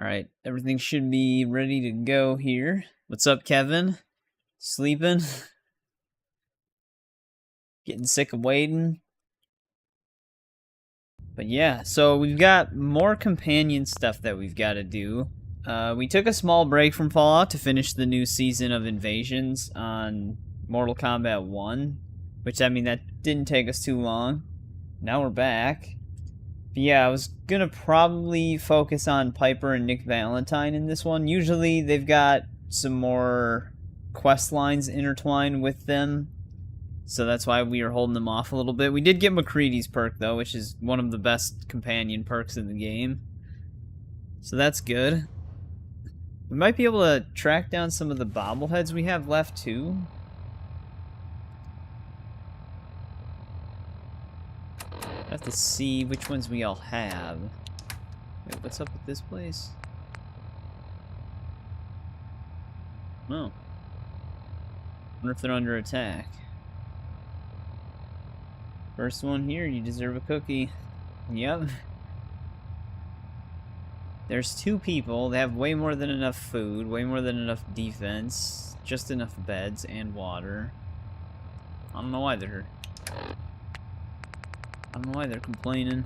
Alright, everything should be ready to go here. What's up, Kevin? Sleeping? Getting sick of waiting? But yeah, so we've got more companion stuff that we've got to do. We took a small break from Fallout to finish the new season of Invasions on Mortal Kombat 1. Which, I mean, that didn't take us too long. Now we're back. But yeah, I was gonna probably focus on Piper and Nick Valentine in this one. Usually they've got some more quest lines intertwined with them, so that's why we are holding them off a little bit. We did get McCready's perk, though, which is one of the best companion perks in the game. So that's good. We might be able to track down some of the bobbleheads we have left, too. I have to see which ones we all have. Wait, what's up with this place? Oh. Wonder if they're under attack. First one here, you deserve a cookie. Yep. There's 2 people. They have way more than enough food, way more than enough defense, just enough beds and water. I don't know why they're complaining.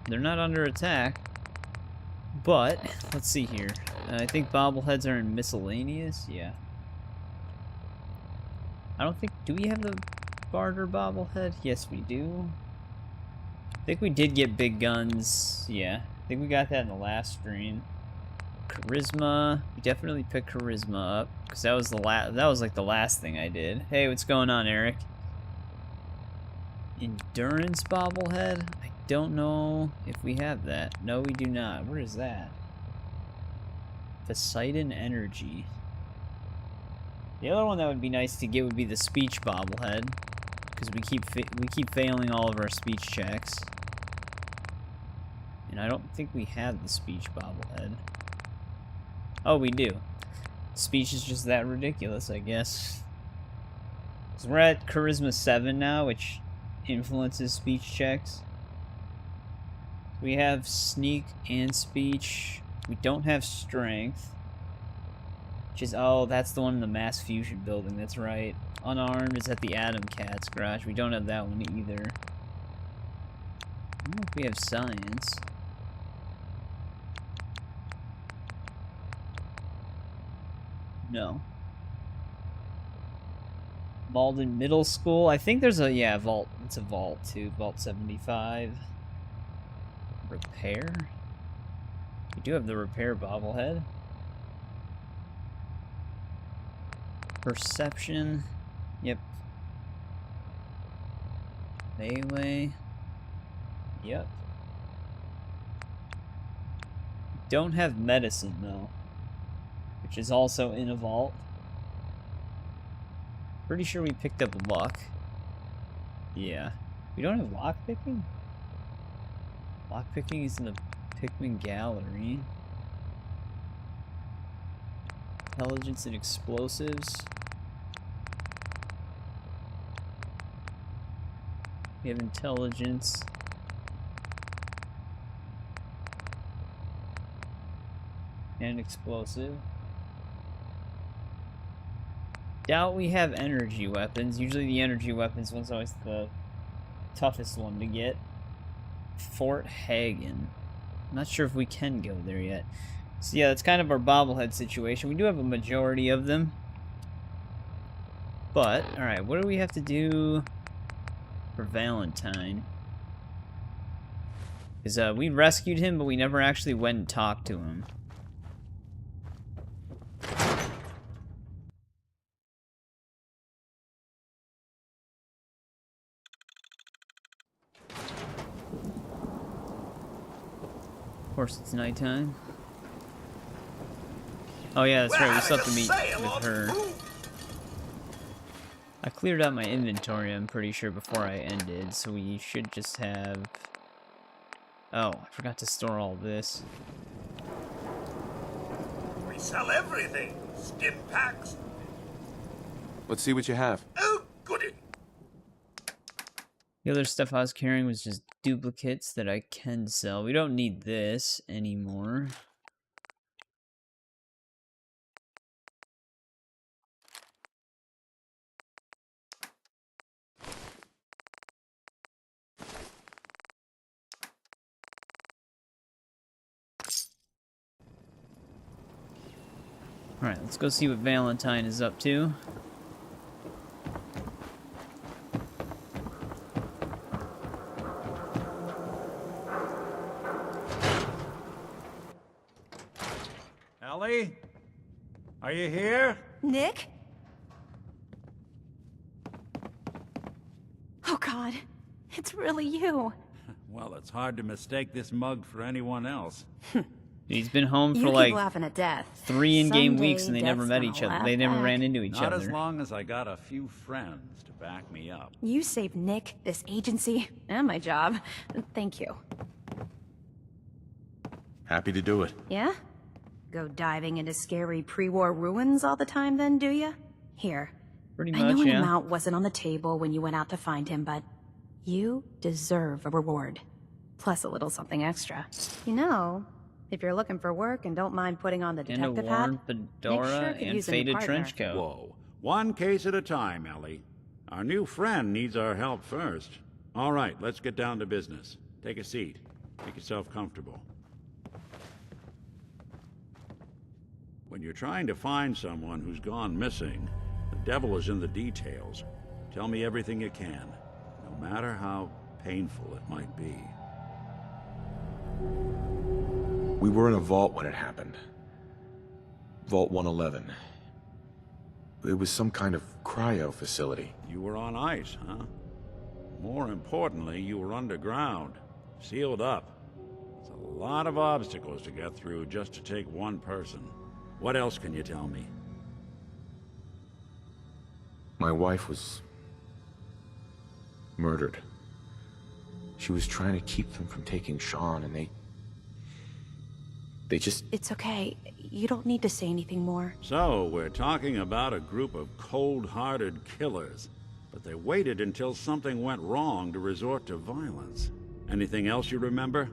They're not under attack. But, let's see here. I think bobbleheads are in miscellaneous. Yeah. I don't think... Do we have the barter bobblehead? Yes, we do. I think we did get big guns. Yeah. I think we got that in the last stream. Charisma. We definitely picked charisma up. Because that was the like the last thing I did. Hey, what's going on, Eric? Endurance bobblehead? I don't know if we have that. No, we do not. Where is that? Poseidon Energy. The other one that would be nice to get would be the speech bobblehead, because we keep failing all of our speech checks. And I don't think we have the speech bobblehead. Oh, we do. Speech is just that ridiculous, I guess. So we're at Charisma 7 now, which influences speech checks. We have sneak and speech. We don't have strength. Which is, oh, that's the one in the mass fusion building, that's right. Unarmed is at the Atom Cat's garage. We don't have that one either. I don't know if we have science. No. Malden Middle School. I think there's a, yeah, vault. It's a vault, too. Vault 75. Repair? We do have the repair bobblehead. Perception. Yep. Melee. Yep. Don't have medicine, though. Which is also in a vault. Pretty sure we picked up luck. Yeah. We don't have lockpicking? Lockpicking is in the Pikmin Gallery. Intelligence and explosives. We have intelligence. And explosive. Doubt we have energy weapons. Usually the energy weapons one's always the toughest one to get. Fort Hagen. I'm not sure if we can go there yet. So yeah, that's kind of our bobblehead situation. We do have a majority of them. But, alright, what do we have to do for Valentine? Because we rescued him, but we never actually went and talked to him. Of course, it's nighttime. Oh yeah, that's right, we still have to meet with her. I cleared out my inventory, I'm pretty sure, before I ended, so we should just have... Oh, I forgot to store all this. We sell everything. Stim packs. Let's see what you have. Oh, goody. The other stuff I was carrying was just duplicates that I can sell. We don't need this anymore. Alright, let's go see what Valentine is up to. Ellie? Are you here? Nick? Oh God, it's really you. Well, it's hard to mistake this mug for anyone else. He's been home You for keep like laughing at death. 3 in-game Someday weeks and they never Death's met gonna each other. laugh They never back. ran into each Not other. as long as I got a few friends to back me up. You saved Nick, this agency, and my job. Thank you. Happy to do it. Yeah? Go diving into scary pre-war ruins all the time then, do ya? Here. Pretty I much, know an yeah. amount wasn't on the table when you went out to find him, but you deserve a reward. Plus a little something extra. You know, if you're looking for work and don't mind putting on the And a detective hat, worn fedora sure could and use a new faded partner. trench coat. Whoa. One case at a time, Ellie. Our new friend needs our help first. All right, let's get down to business. Take a seat. Make yourself comfortable. When you're trying to find someone who's gone missing, the devil is in the details. Tell me everything you can, no matter how painful it might be. We were in a vault when it happened. Vault 111. It was some kind of cryo facility. You were on ice, huh? More importantly, you were underground, sealed up. It's a lot of obstacles to get through just to take one person. What else can you tell me? My wife was murdered. She was trying to keep them from taking Sean, and they just... It's okay. You don't need to say anything more. So, we're talking about a group of cold-hearted killers, but they waited until something went wrong to resort to violence. Anything else you remember?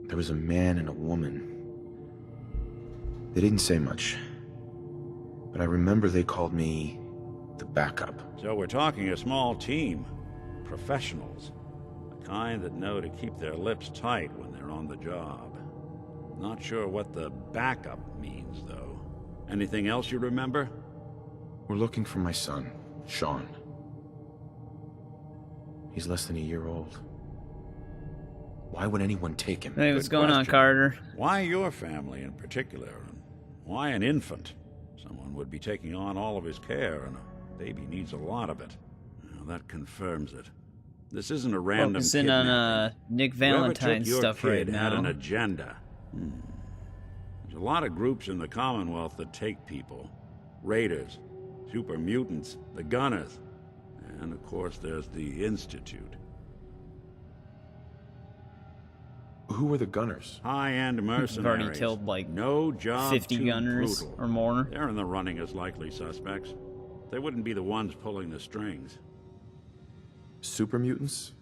There was a man and a woman. They didn't say much, but I remember they called me the backup. So we're talking a small team. Professionals. The kind that know to keep their lips tight when they're on the job. Not sure what the backup means, though. Anything else you remember? We're looking for my son, Sean. He's less than a year old. Why would anyone take him? Hey, what's Good going on, question. Carter? Why your family in particular? And why an infant? Someone would be taking on all of his care, and a baby needs a lot of it. Well, that confirms it. This isn't a random Focusing kidnapping. on Nick Whoever Valentine took your stuff right kid had an now. agenda. There's a lot of groups in the Commonwealth that take people. Raiders, super mutants, the Gunners, and of course there's the Institute. Who were the Gunners? High-end mercenaries. We've already killed like no job 50 too gunners brutal. or more. They're in the running as likely suspects. They wouldn't be the ones pulling the strings. Super mutants?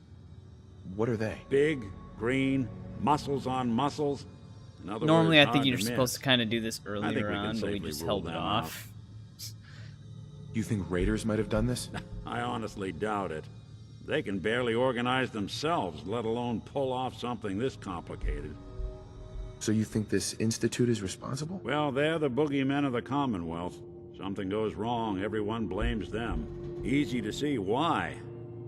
What are they? Big, green, muscles on muscles. In other Normally, words, I think hard you're to supposed miss. to kind of do this think we earlier can on, but we safely just rule held it them off. You think raiders might have done this? I honestly doubt it. They can barely organize themselves, let alone pull off something this complicated. So you think this institute is responsible? Well, they're the boogeymen of the Commonwealth. Something goes wrong, everyone blames them. Easy to see why.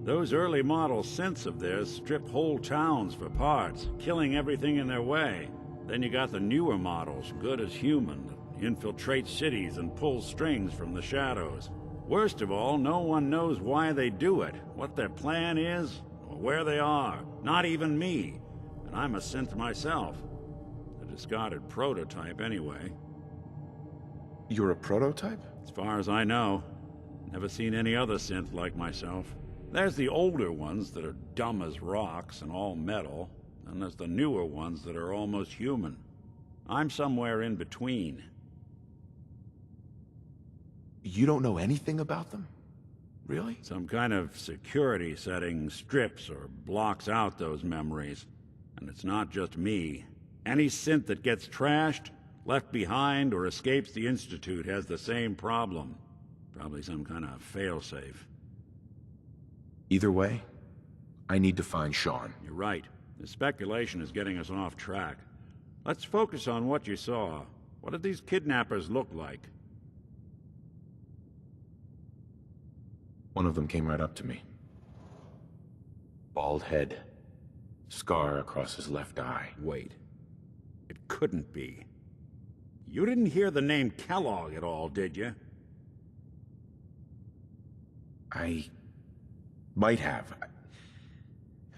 Those early model synths of theirs strip whole towns for parts, killing everything in their way. Then you got the newer models, good as human, that infiltrate cities and pull strings from the shadows. Worst of all, no one knows why they do it, what their plan is, or where they are. Not even me. And I'm a synth myself. A discarded prototype, anyway. You're a prototype? As far as I know. Never seen any other synth like myself. There's the older ones that are dumb as rocks and all metal, and there's the newer ones that are almost human. I'm somewhere in between. You don't know anything about them? Really? Some kind of security setting strips or blocks out those memories. And it's not just me. Any synth that gets trashed, left behind, or escapes the Institute has the same problem. Probably some kind of failsafe. Either way, I need to find Sean. You're right. The speculation is getting us off track. Let's focus on what you saw. What did these kidnappers look like? One of them came right up to me. Bald head. Scar across his left eye. Wait. It couldn't be. You didn't hear the name Kellogg at all, did you? I might have.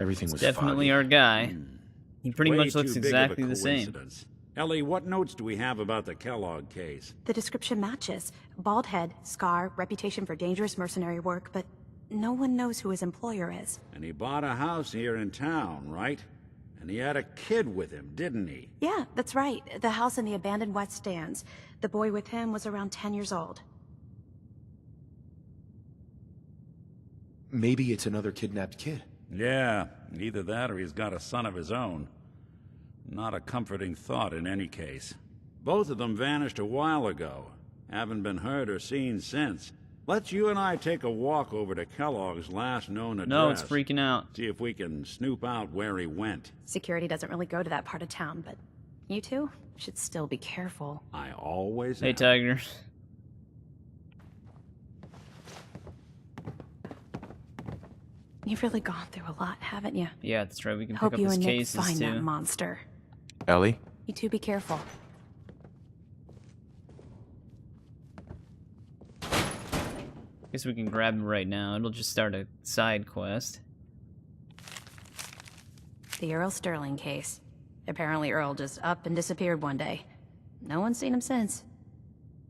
Everything was Definitely foggy. our guy. He pretty Way much looks too big of exactly a the same. coincidence. Ellie, what notes do we have about the Kellogg case? The description matches. Bald head, scar, reputation for dangerous mercenary work, but no one knows who his employer is. And he bought a house here in town, right? And he had a kid with him, didn't he? Yeah, that's right. The house in the abandoned West Stands. The boy with him was around 10 years old. Maybe it's another kidnapped kid. Yeah, either that or he's got a son of his own. Not a comforting thought in any case. Both of them vanished a while ago. Haven't been heard or seen since. Let's you and I take a walk over to Kellogg's last known address. No, it's freaking out. See if we can snoop out where he went. Security doesn't really go to that part of town, but you two should still be careful. I always Hey, am. Tiger. You've really gone through a lot, haven't you? Yeah, that's right. We can pick Hope up you his and Nick cases find that too. monster. Ellie? You two be careful. Guess we can grab him right now. It'll just start a side quest. The Earl Sterling case. Apparently Earl just up and disappeared one day. No one's seen him since.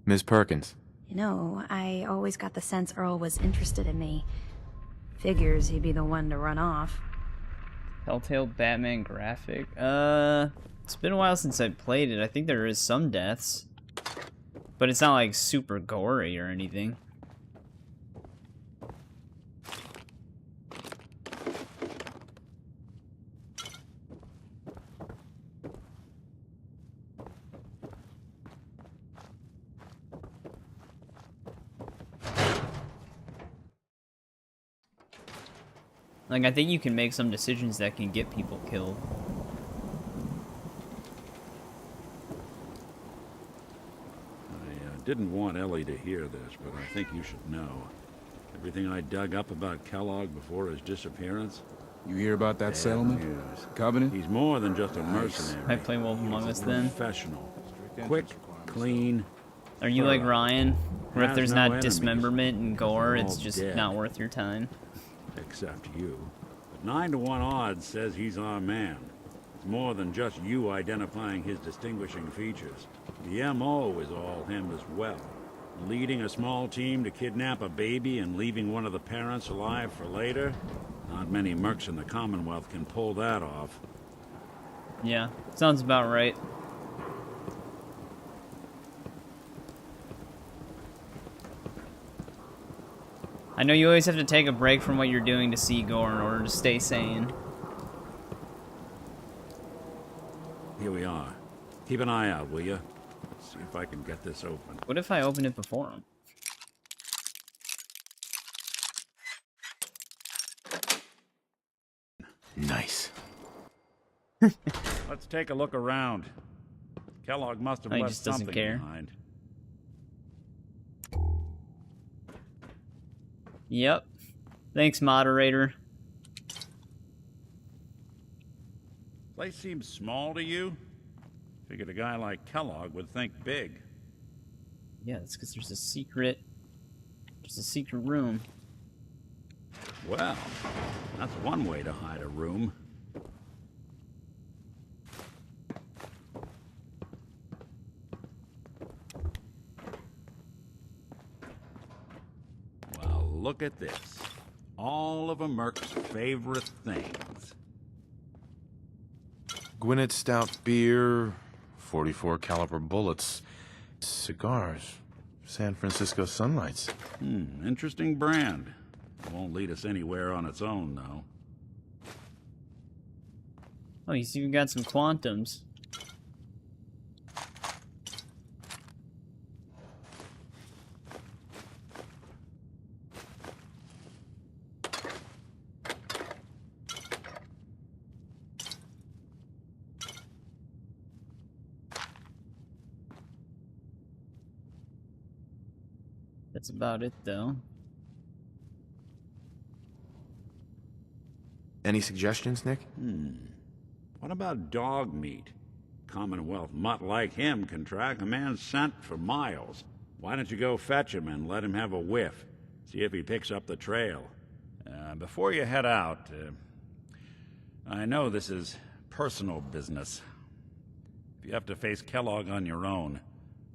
Miss Perkins. You know, I always got the sense Earl was interested in me. Figures he'd be the one to run off. Telltale Batman graphic. It's been a while since I played it. I think there is some deaths. But it's not like super gory or anything. Like, I think you can make some decisions that can get people killed. I didn't want Ellie to hear this, but I think you should know. Everything I dug up about Kellogg before his disappearance. You hear about that settlement? Yes. Covenant? He's more than just a mercenary. I play Wolf Among Us then. Professional. Quick, clean. Are you like thorough. Ryan? Where if Has there's no not enemies. dismemberment and gore, it's All just dead. not worth your time. Except you. But 9 to 1 odds says he's our man. It's more than just you identifying his distinguishing features. The M.O. is all him as well. Leading a small team to kidnap a baby and leaving one of the parents alive for later? Not many mercs in the Commonwealth can pull that off. Yeah, sounds about right. I know you always have to take a break from what you're doing to see gore in order to stay sane. Here we are. Keep an eye out, will you? See if I can get this open. What if I open it before him? Nice. Let's take a look around. Kellogg must have Oh, he left just doesn't something care. behind. Yep. Thanks, moderator. Place seems small to you? Figured a guy like Kellogg would think big. Yeah, it's because there's a secret room. Well, that's one way to hide a room. Well, look at this. All of a merc's favorite things. Gwinnett Stout beer, 44 caliber bullets, cigars, San Francisco Sunlights. Interesting brand. Won't lead us anywhere on its own, though. Oh, he's even got some quantums. That's about it, though. Any suggestions, Nick? What about dog meat? Commonwealth mutt like him can track a man's scent for miles. Why don't you go fetch him and let him have a whiff? See if he picks up the trail. Before you head out, I know this is personal business. If you have to face Kellogg on your own,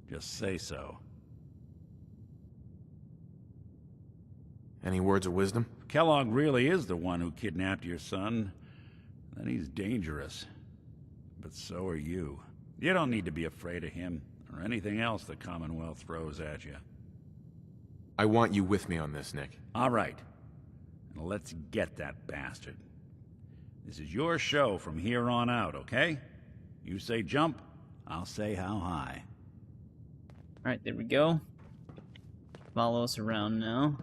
just say so. Any words of wisdom? If Kellogg really is the one who kidnapped your son, then he's dangerous. But so are you. You don't need to be afraid of him, or anything else the Commonwealth throws at you. I want you with me on this, Nick. All right. Now let's get that bastard. This is your show from here on out, okay? You say jump, I'll say how high. Alright, there we go. Follow us around now.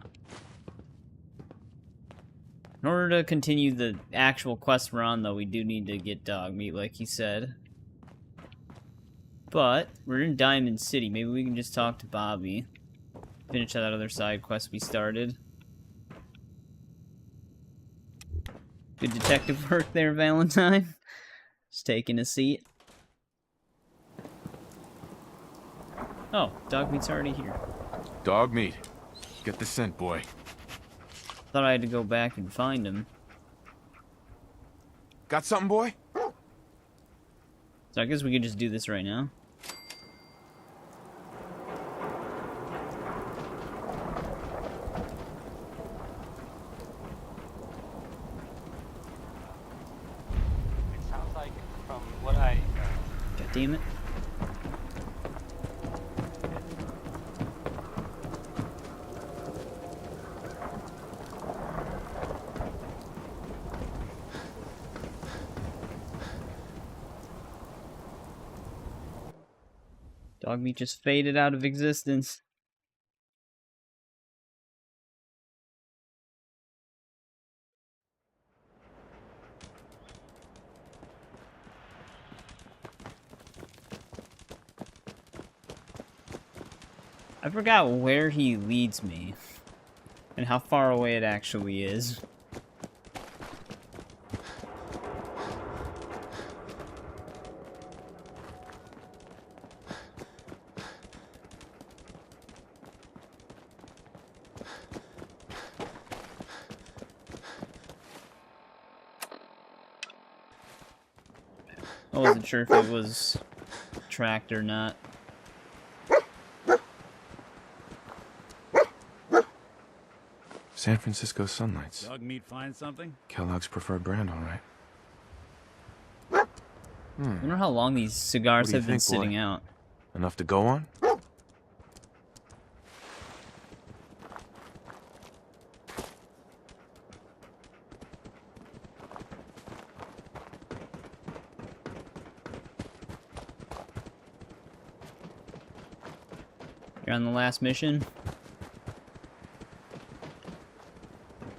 In order to continue the actual quest we're on, though, we do need to get dog meat, like he said. But, we're in Diamond City. Maybe we can just talk to Bobby. Finish that other side quest we started. Good detective work there, Valentine. Just taking a seat. Oh, dog meat's already here. Dog meat. Get the scent, boy. Thought I had to go back and find him. Got something, boy? So I guess we could just do this right now. It sounds like, from what I... God damn it. Dog meat just faded out of existence. I forgot where he leads me and how far away it actually is. I wasn't sure if it was tracked or not. San Francisco Sunlights. Dog meat find something? Kellogg's preferred brand, all right. I wonder how long these cigars What do you have been think, boy? sitting out. Enough to go on? You're on the last mission.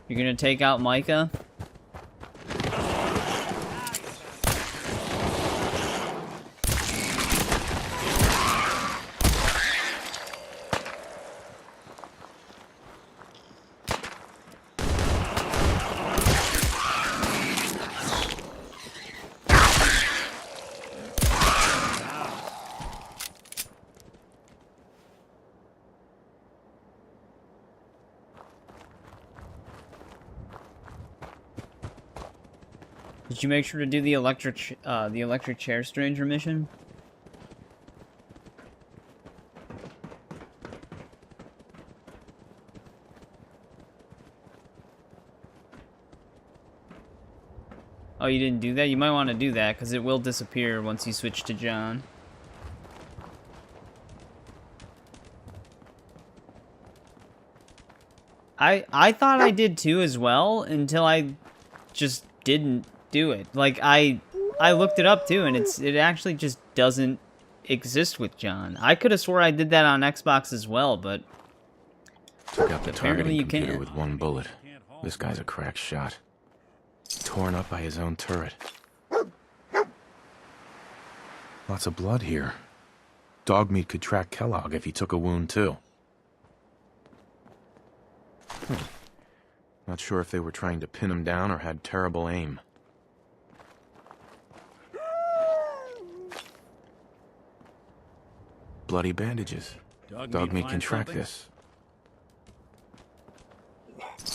You're gonna take out Micah? Did you make sure to do the electric chair stranger mission? Oh, you didn't do that? You might want to do that, because it will disappear once you switch to John. I thought I did too as well until I just didn't do it. Like I looked it up too, and it actually just doesn't exist with John. I could have swore I did that on Xbox as well, but Took out the apparently targeting you computer can't. with one bullet. This guy's a crack shot. Torn up by his own turret. Lots of blood here. Dogmeat could track Kellogg if he took a wound too. Not sure if they were trying to pin him down or had terrible aim. Bloody bandages. Dogmeat can track this.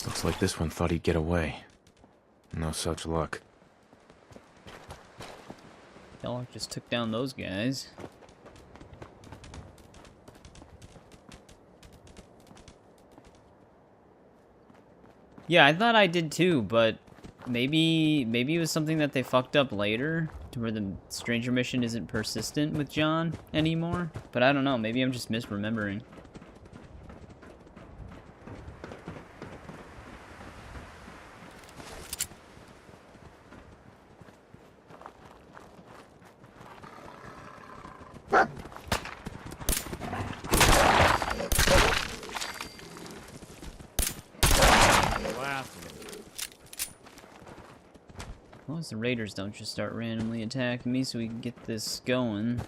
Looks like this one thought he'd get away. No such luck. Kellogg just took down those guys. Yeah, I thought I did too, but maybe it was something that they fucked up later, to where the stranger mission isn't persistent with John anymore. But I don't know, maybe I'm just misremembering. As long as the raiders don't just start randomly attacking me, so we can get this going.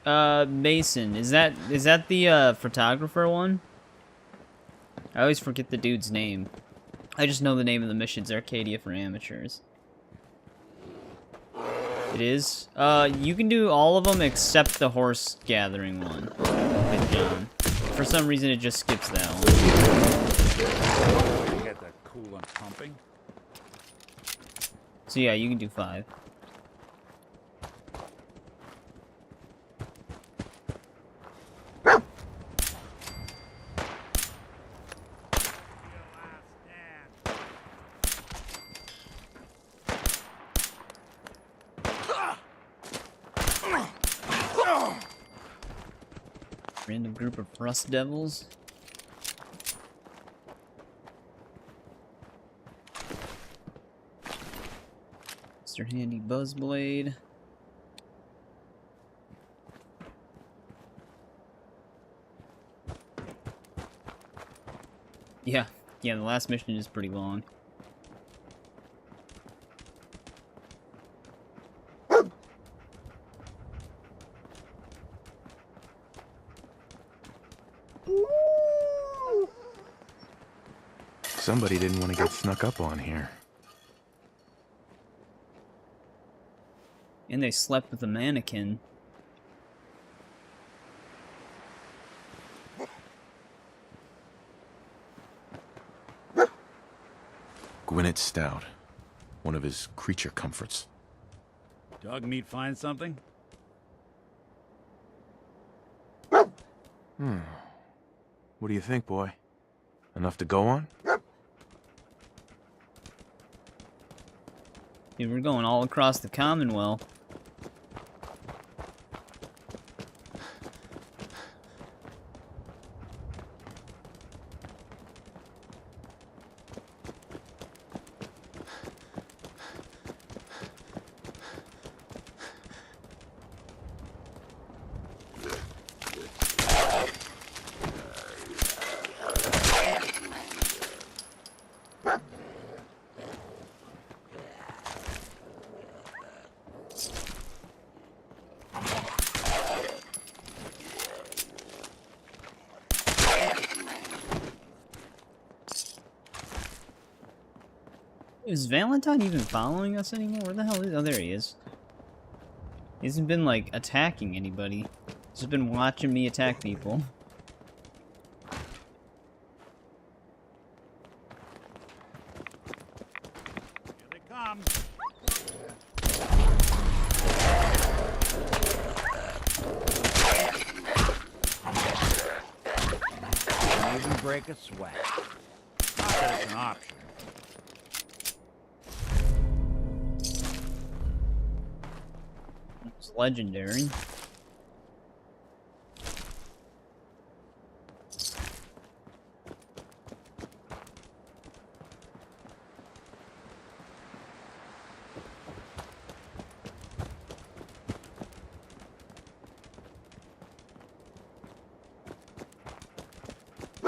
Mason, is that the photographer one? I always forget the dude's name. I just know the name of the missions, Arcadia for Amateurs. It is? You can do all of them except the horse gathering one with John. For some reason, it just skips that one. Get that coolant pumping. So yeah, you can do 5. Random group of rust devils. Mr. Handy Buzzblade. Yeah, the last mission is pretty long. Somebody didn't want to get snuck up on here. And they slept with a mannequin. Gwinnett Stout. One of his creature comforts. Dogmeat find something? What do you think, boy? Enough to go on? Dude, we're going all across the Commonwealth. Is Valentine even following us anymore? Where the hell is... Oh, there he is. He hasn't been, like, attacking anybody. He's just been watching me attack people. Here they come. Don't even break a sweat. Not that it's an option. It's legendary.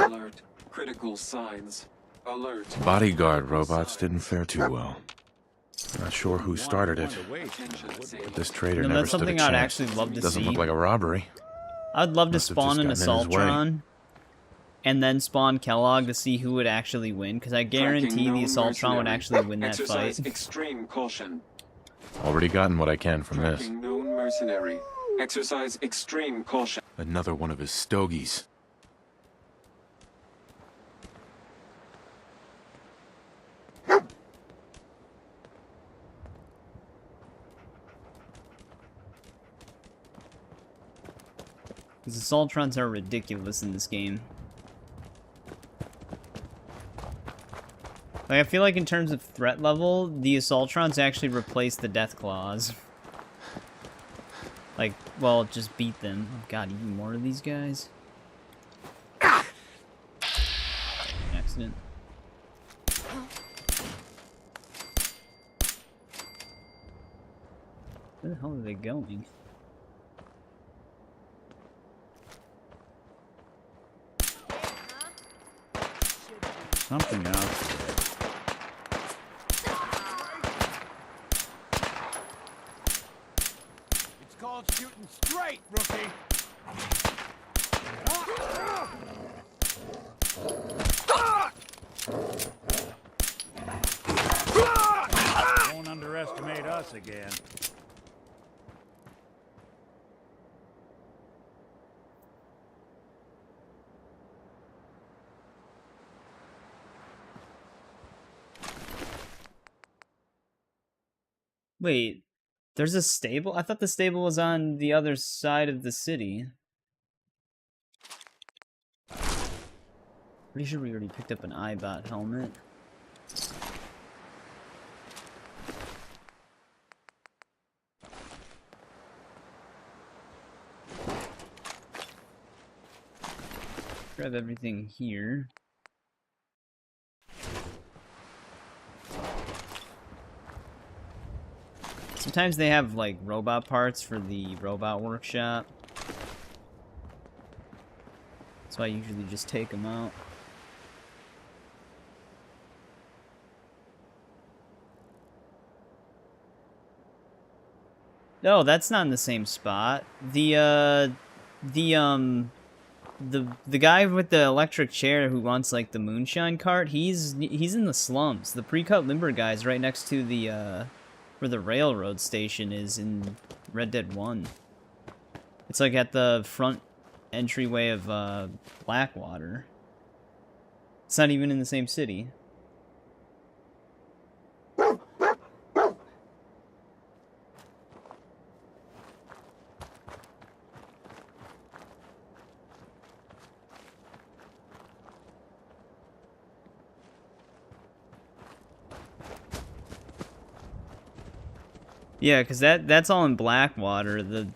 Alert. Critical signs. Alert. Bodyguard robots didn't fare too well. Not sure who started it, Attention. but this traitor No, never that's stood a something chance. I'd actually love to Doesn't see. look like a robbery. I'd love to Must have spawn an just gotten in his way. Assaultron and then spawn Kellogg to see who would actually win, because I guarantee Tracking the known Assaultron would mercenary. actually win that Exercise fight. extreme caution. Already gotten what I can from this. Tracking known mercenary. Exercise extreme caution. Another one of his stogies. Because Assaultrons are ridiculous in this game. Like, I feel like in terms of threat level, the Assaultrons actually replace the Deathclaws. Like, well, just beat them. Oh god, even more of these guys? Accident. Where the hell are they going? Something else. It's called shooting straight, rookie. Don't underestimate us again. Wait, there's a stable? I thought the stable was on the other side of the city. Pretty sure we already picked up an iBot helmet. Grab everything here. Sometimes they have, like, robot parts for the robot workshop. So I usually just take them out. No, that's not in the same spot. The guy with the electric chair who wants, like, the moonshine cart, he's in the slums. The pre-cut limber guy's right next to the, where the railroad station is in Red Dead 1. It's like at the front entryway of Blackwater. It's not even in the same city. Yeah, because that's all in Blackwater. The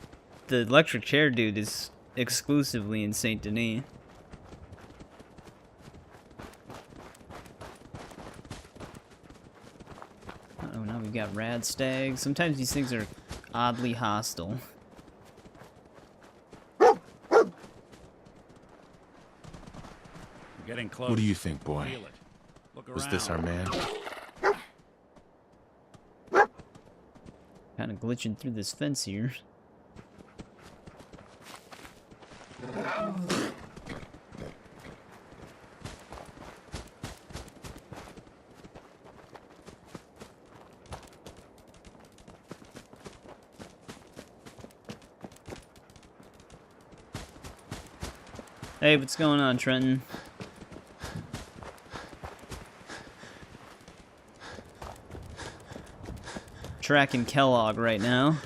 electric chair dude is exclusively in Saint Denis. Oh, now we've got rad stags. Sometimes these things are oddly hostile. Getting close. What do you think, boy? Feel it. Look Was this our around. man? Kind of glitching through this fence here. Hey, what's going on, Trenton? Tracking Kellogg right now.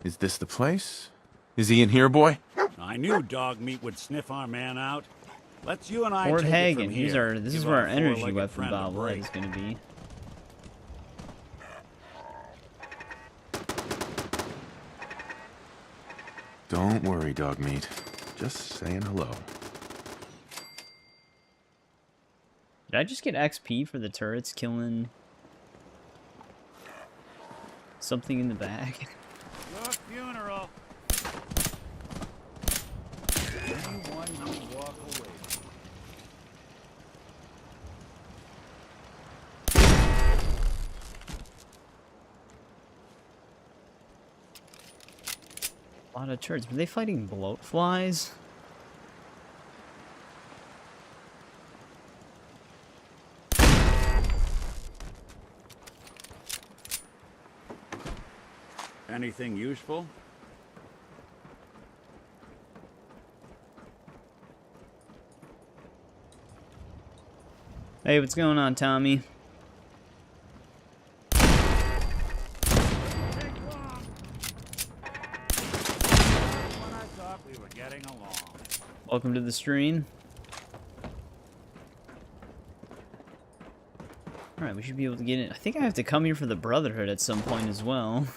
Is this the place? Is he in here, boy? I knew dog meat would sniff our man out. Let's you and I Fort take it Hagen. from Here's here. our. This Give is where our our energy four-legged weapon friend a bobblehead break. is gonna be. Don't worry, dog meat. Just saying hello. Did I just get XP for the turrets killing something in the back? Your funeral. Anyone you walk away. A lot of turrets. Were they fighting bloat flies? Anything useful? Hey, what's going on, Tommy? When I thought we were getting along. Welcome to the stream. Alright, we should be able to get in. I think I have to come here for the Brotherhood at some point as well.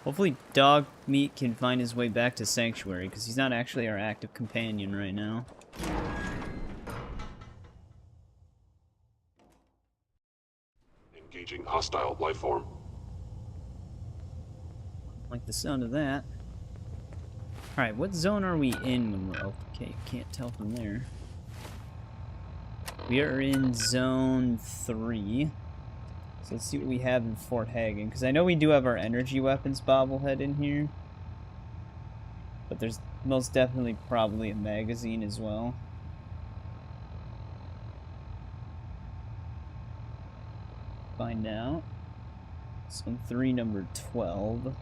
Hopefully Dog Meat can find his way back to Sanctuary, because he's not actually our active companion right now. Engaging hostile life form. Like the sound of that. Alright, what zone are we in when we're... Okay, can't tell from there. We are in zone 3. So let's see what we have in Fort Hagen. Because I know we do have our energy weapons bobblehead in here. But there's most definitely probably a magazine as well. Find out. Zone 3, number 12.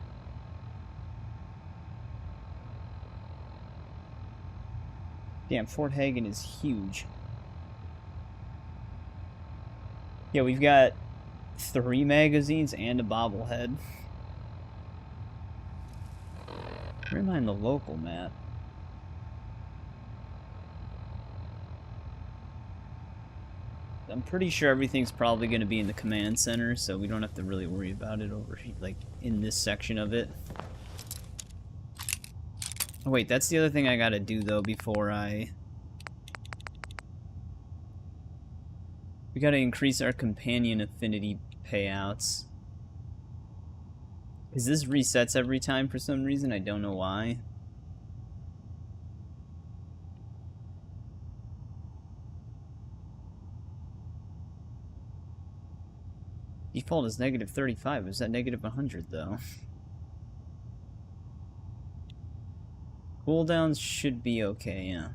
Damn, Fort Hagen is huge. Yeah, we've got 3 magazines and a bobblehead. Where am I in the local map? I'm pretty sure everything's probably going to be in the command center, so we don't have to really worry about it over here, like in this section of it. Oh wait, that's the other thing I gotta do though before I... We gotta increase our companion affinity payouts. Because this resets every time for some reason, I don't know why. Default is negative 35, is that negative 100 though? Cooldowns should be okay, yeah.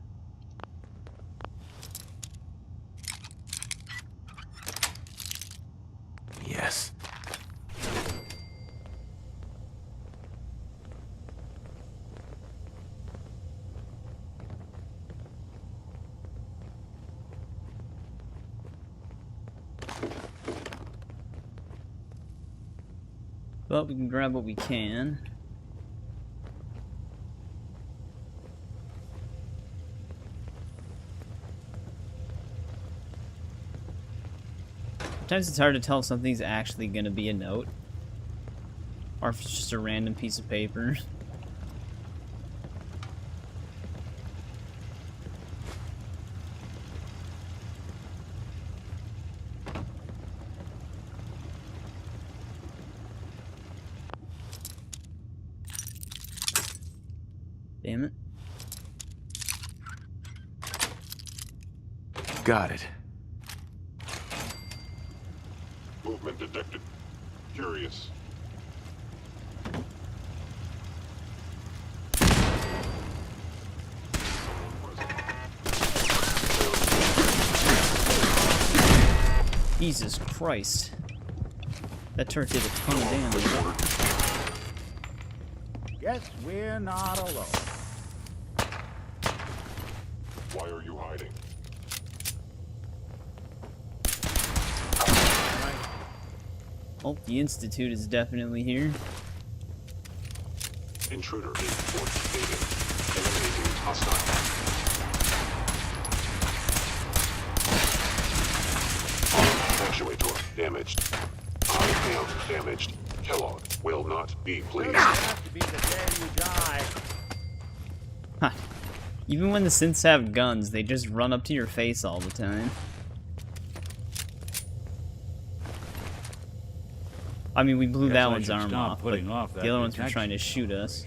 Yes. But we can grab what we can. Sometimes it's hard to tell if something's actually going to be a note, or if it's just a random piece of paper. Damn it. Got it. Movement detected. Curious. Jesus Christ. That turret did a ton of damage. Guess we're not alone. Why are you hiding? Oh, the Institute is definitely here. Intruder in Fort Hagen. Eliminating hostile. Actuator damaged. I am damaged. Kellogg will not be pleased. Doesn't have to be the day you die. Ha. Even when the synths have guns, they just run up to your face all the time. I mean, we blew that one's arm off, but the other ones were trying to shoot us.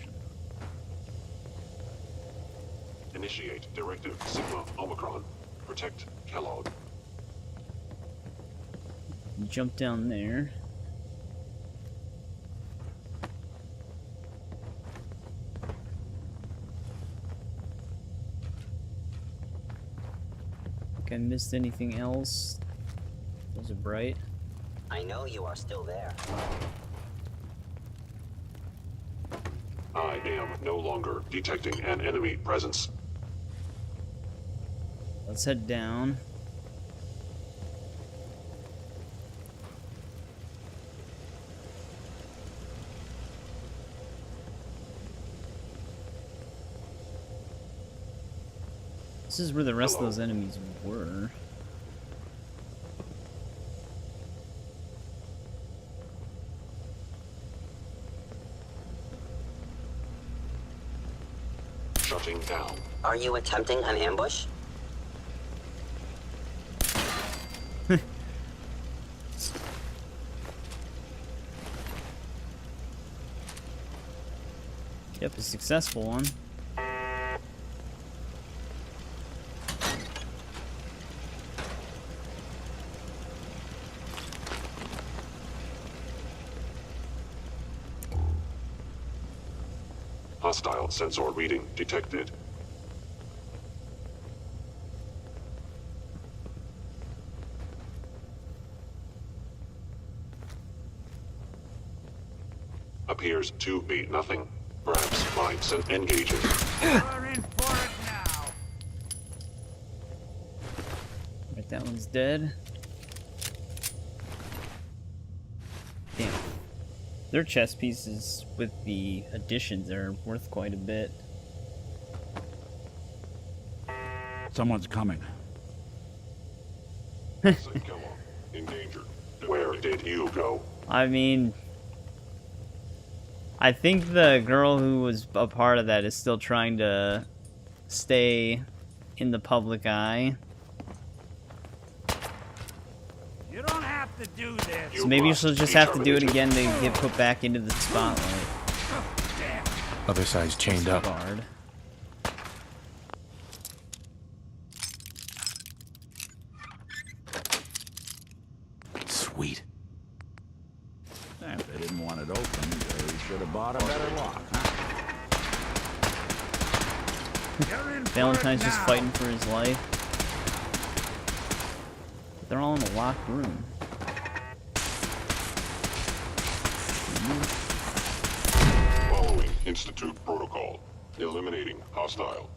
Initiate Directive Sigma Omicron. Protect Kellogg. Jump down there. Think I missed anything else? Those are bright. I know you are still there. I am no longer detecting an enemy presence. Let's head down. This is where the rest of those enemies were. Shutting down. Are you attempting an ambush? Yep, a successful one. Hostile sensor reading detected. Appears to be nothing. Perhaps my sense engaging. We're in for it now. Right, that one's dead. Damn. Their chess pieces with the additions are worth quite a bit. Someone's coming. St. Kellogg, in danger. Where did you go? I mean, I think the girl who was a part of that is still trying to stay in the public eye. You don't have to do this. So maybe she'll just have to do it again to get put back into the spotlight. Other side's chained up. Guard. Sweet. If they didn't want it open, they should have bought a better lock, huh? Valentine's just fighting for his life. But they're all in a locked room. Following Institute protocol. Eliminating hostile.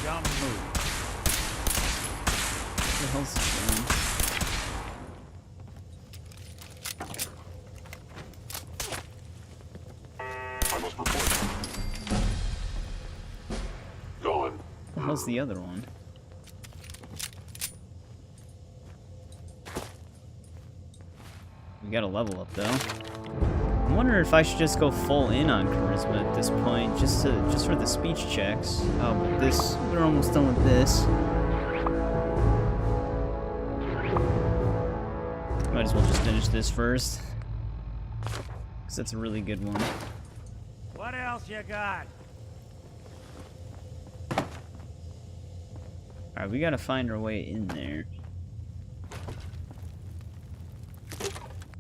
Dumb move. What the hell's this doing? I must report. Gone. What the hell's the other one? We got a level up though. I'm wondering if I should just go full in on charisma at this point, just for the speech checks. Oh, but we're almost done with this. Might as well just finish this first, because that's a really good one. What else you got? Alright, we gotta find our way in there.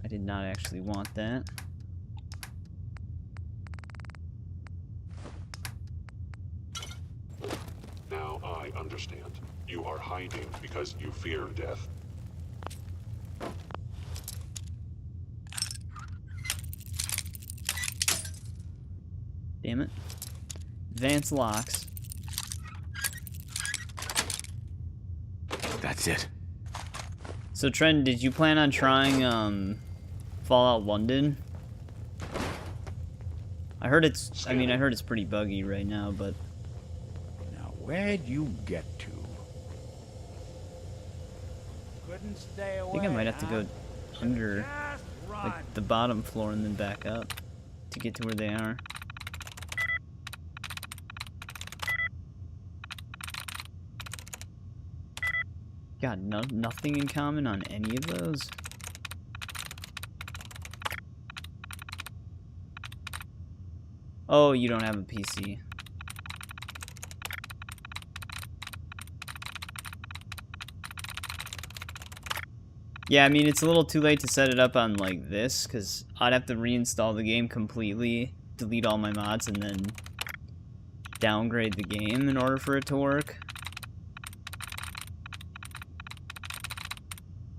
I did not actually want that. Now I understand. You are hiding because you fear death. Damn it. Advanced locks. That's it. So Trent, did you plan on trying Fallout London? I heard it's pretty buggy right now, but Now, where'd you get to? Couldn't stay away. I think I might have to go under Just run. like the bottom floor and then back up to get to where they are. Got nothing in common on any of those. Oh, you don't have a PC. Yeah, I mean, it's a little too late to set it up on, like, this, because I'd have to reinstall the game completely, delete all my mods, and then downgrade the game in order for it to work.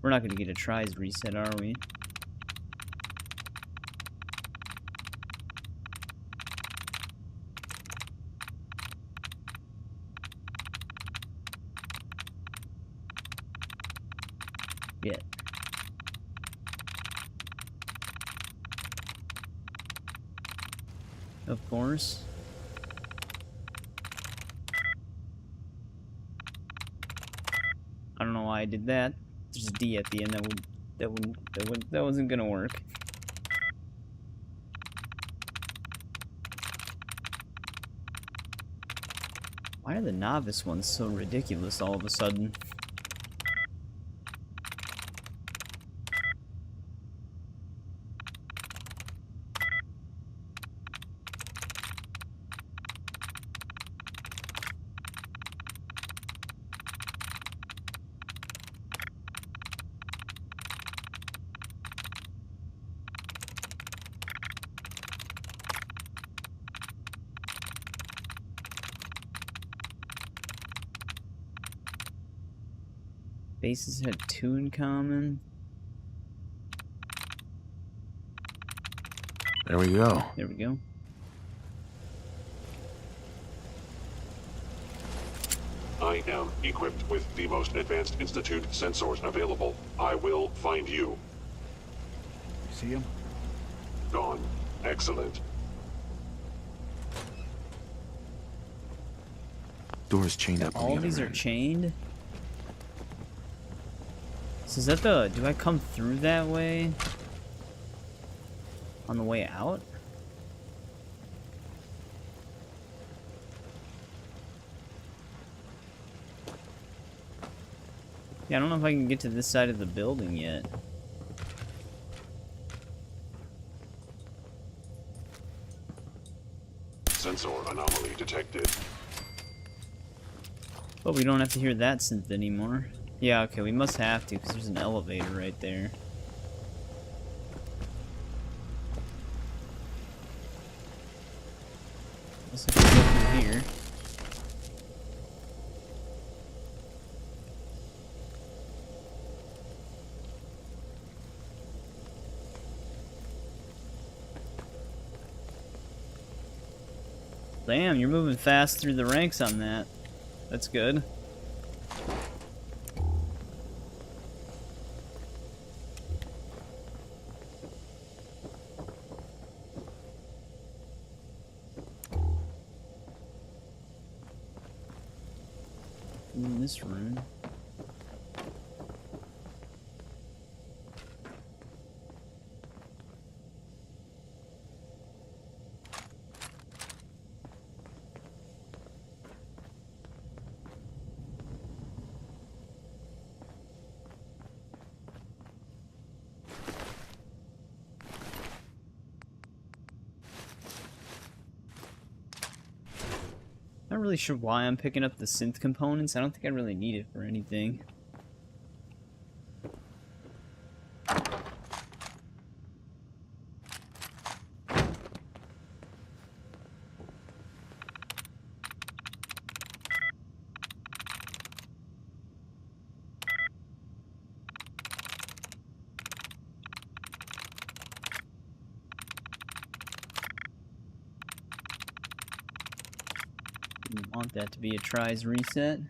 We're not going to get a tries reset, are we? Yet. Of course. I don't know why I did that. There's a D at the end. That wasn't gonna work. Why are the novice ones so ridiculous all of a sudden? Bases had 2 in common. There we go. There we go. I am equipped with the most advanced Institute sensors available. I will find you. You see him? Gone. Excellent. Door's chained up on All the of other these are end. chained? So is that the... Do I come through that way? On the way out? Yeah, I don't know if I can get to this side of the building yet. Sensor anomaly detected. But we don't have to hear that synth anymore. Yeah, okay, we must have to, because there's an elevator right there. Let's have to go through here. Damn, you're moving fast through the ranks on that. That's good. In this room. Not really sure why I'm picking up the synth components. I don't think I really need it for anything. Didn't want that to be a tries reset.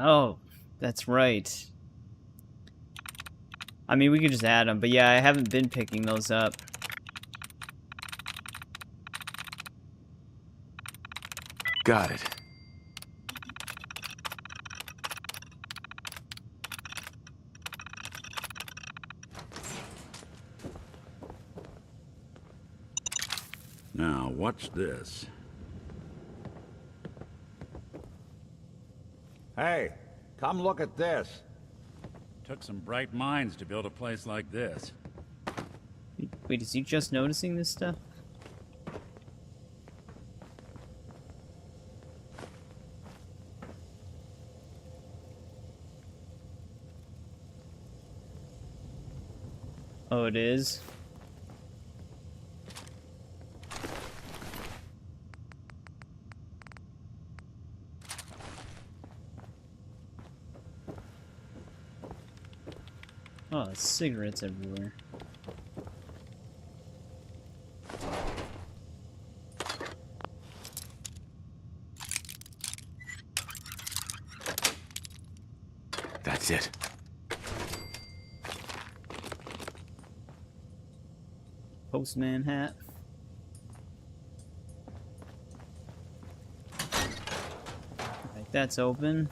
Oh, that's right. I mean, we could just add them, but yeah, I haven't been picking those up. Got it. Now, what's this? Hey, come look at this. Took some bright minds to build a place like this. Wait, is he just noticing this stuff? Oh, it is? Oh, there's cigarettes everywhere. That's it. Postman hat. Right, that's open.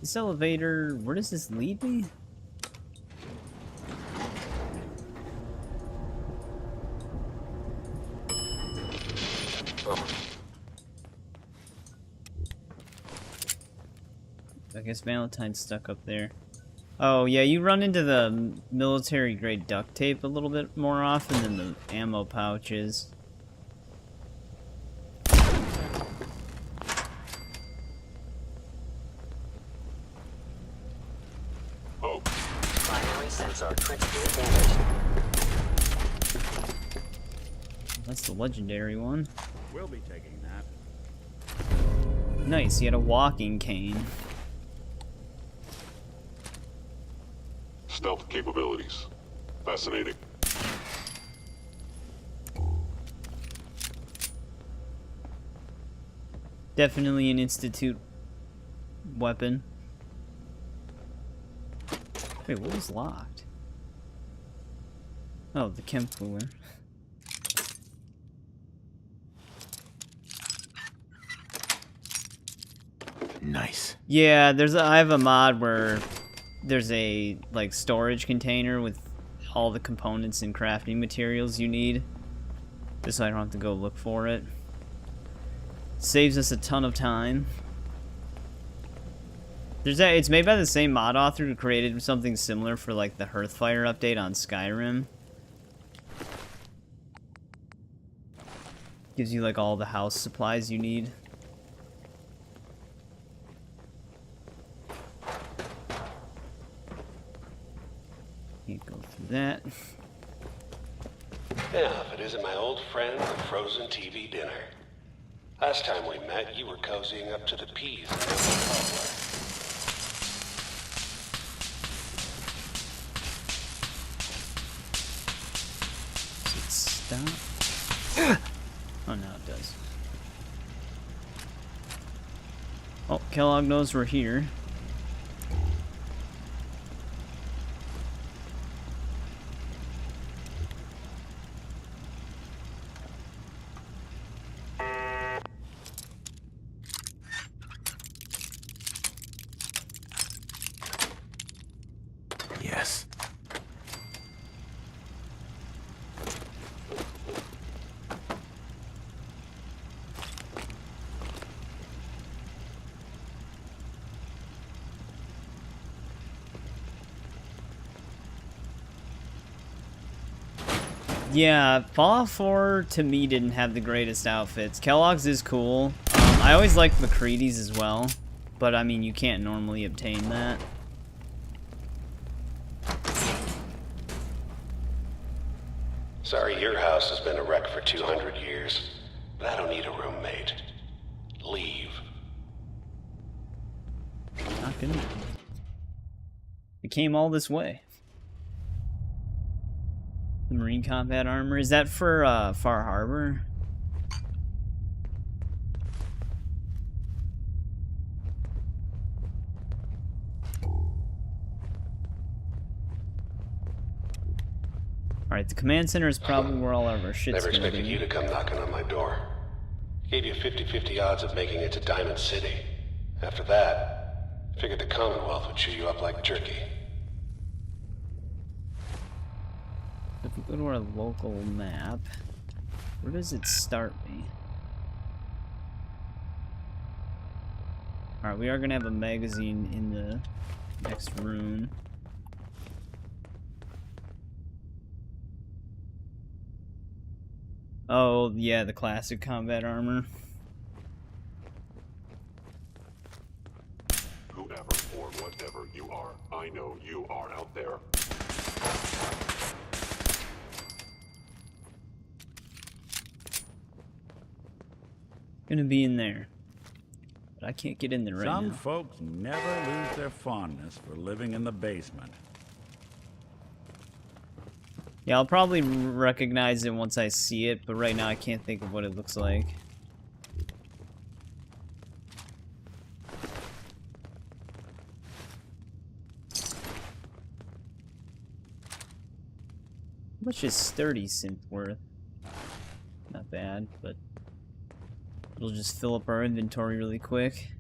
This elevator, where does this lead me? I guess Valentine's stuck up there. Oh, yeah, you run into the military-grade duct tape a little bit more often than the ammo pouches. Oh, Primary sensor critically damaged. That's the legendary one. We'll be taking that. Nice, he had a walking cane. stealth capabilities. Fascinating. Definitely an Institute weapon. Wait, what was locked? Oh, the chem cooler. Nice. Yeah, I have a mod where there's a like storage container with all the components and crafting materials you need, just so I don't have to go look for it. Saves us a ton of time. It's made by the same mod author who created something similar for like the Hearthfire update on Skyrim. Gives you like all the house supplies you need. Can't go through that. Yeah, if it isn't my old friend, the frozen TV dinner. Last time we met, you were cozying up to the peas in the cobbler. Does it stop? Oh, no, it does. Oh, Kellogg knows we're here. Yes. Yeah, Fallout 4 to me didn't have the greatest outfits. Kellogg's is cool. I always liked McCready's as well, but I mean, you can't normally obtain that. Sorry your house has been a wreck for 200 years, but I don't need a roommate. Leave. Not gonna. We came all this way. The Marine Combat Armor, is that for Far Harbor? Alright, the command center is probably where all of our shit's Never gonna expected be. you to come knocking on my door. Gave you 50-50 odds of making it to Diamond City. After that, figured the Commonwealth would chew you up like jerky. If we go to our local map, where does it start me? Alright, we are gonna have a magazine in the next room. Oh, yeah, the classic combat armor. Whoever or whatever you are, I know you are out there. Gonna be in there. But I can't get in there right Some now. folks never lose their fondness for living in the basement. Yeah, I'll probably recognize it once I see it, but right now I can't think of what it looks like. How much is sturdy synth worth? Not bad, but it'll just fill up our inventory really quick.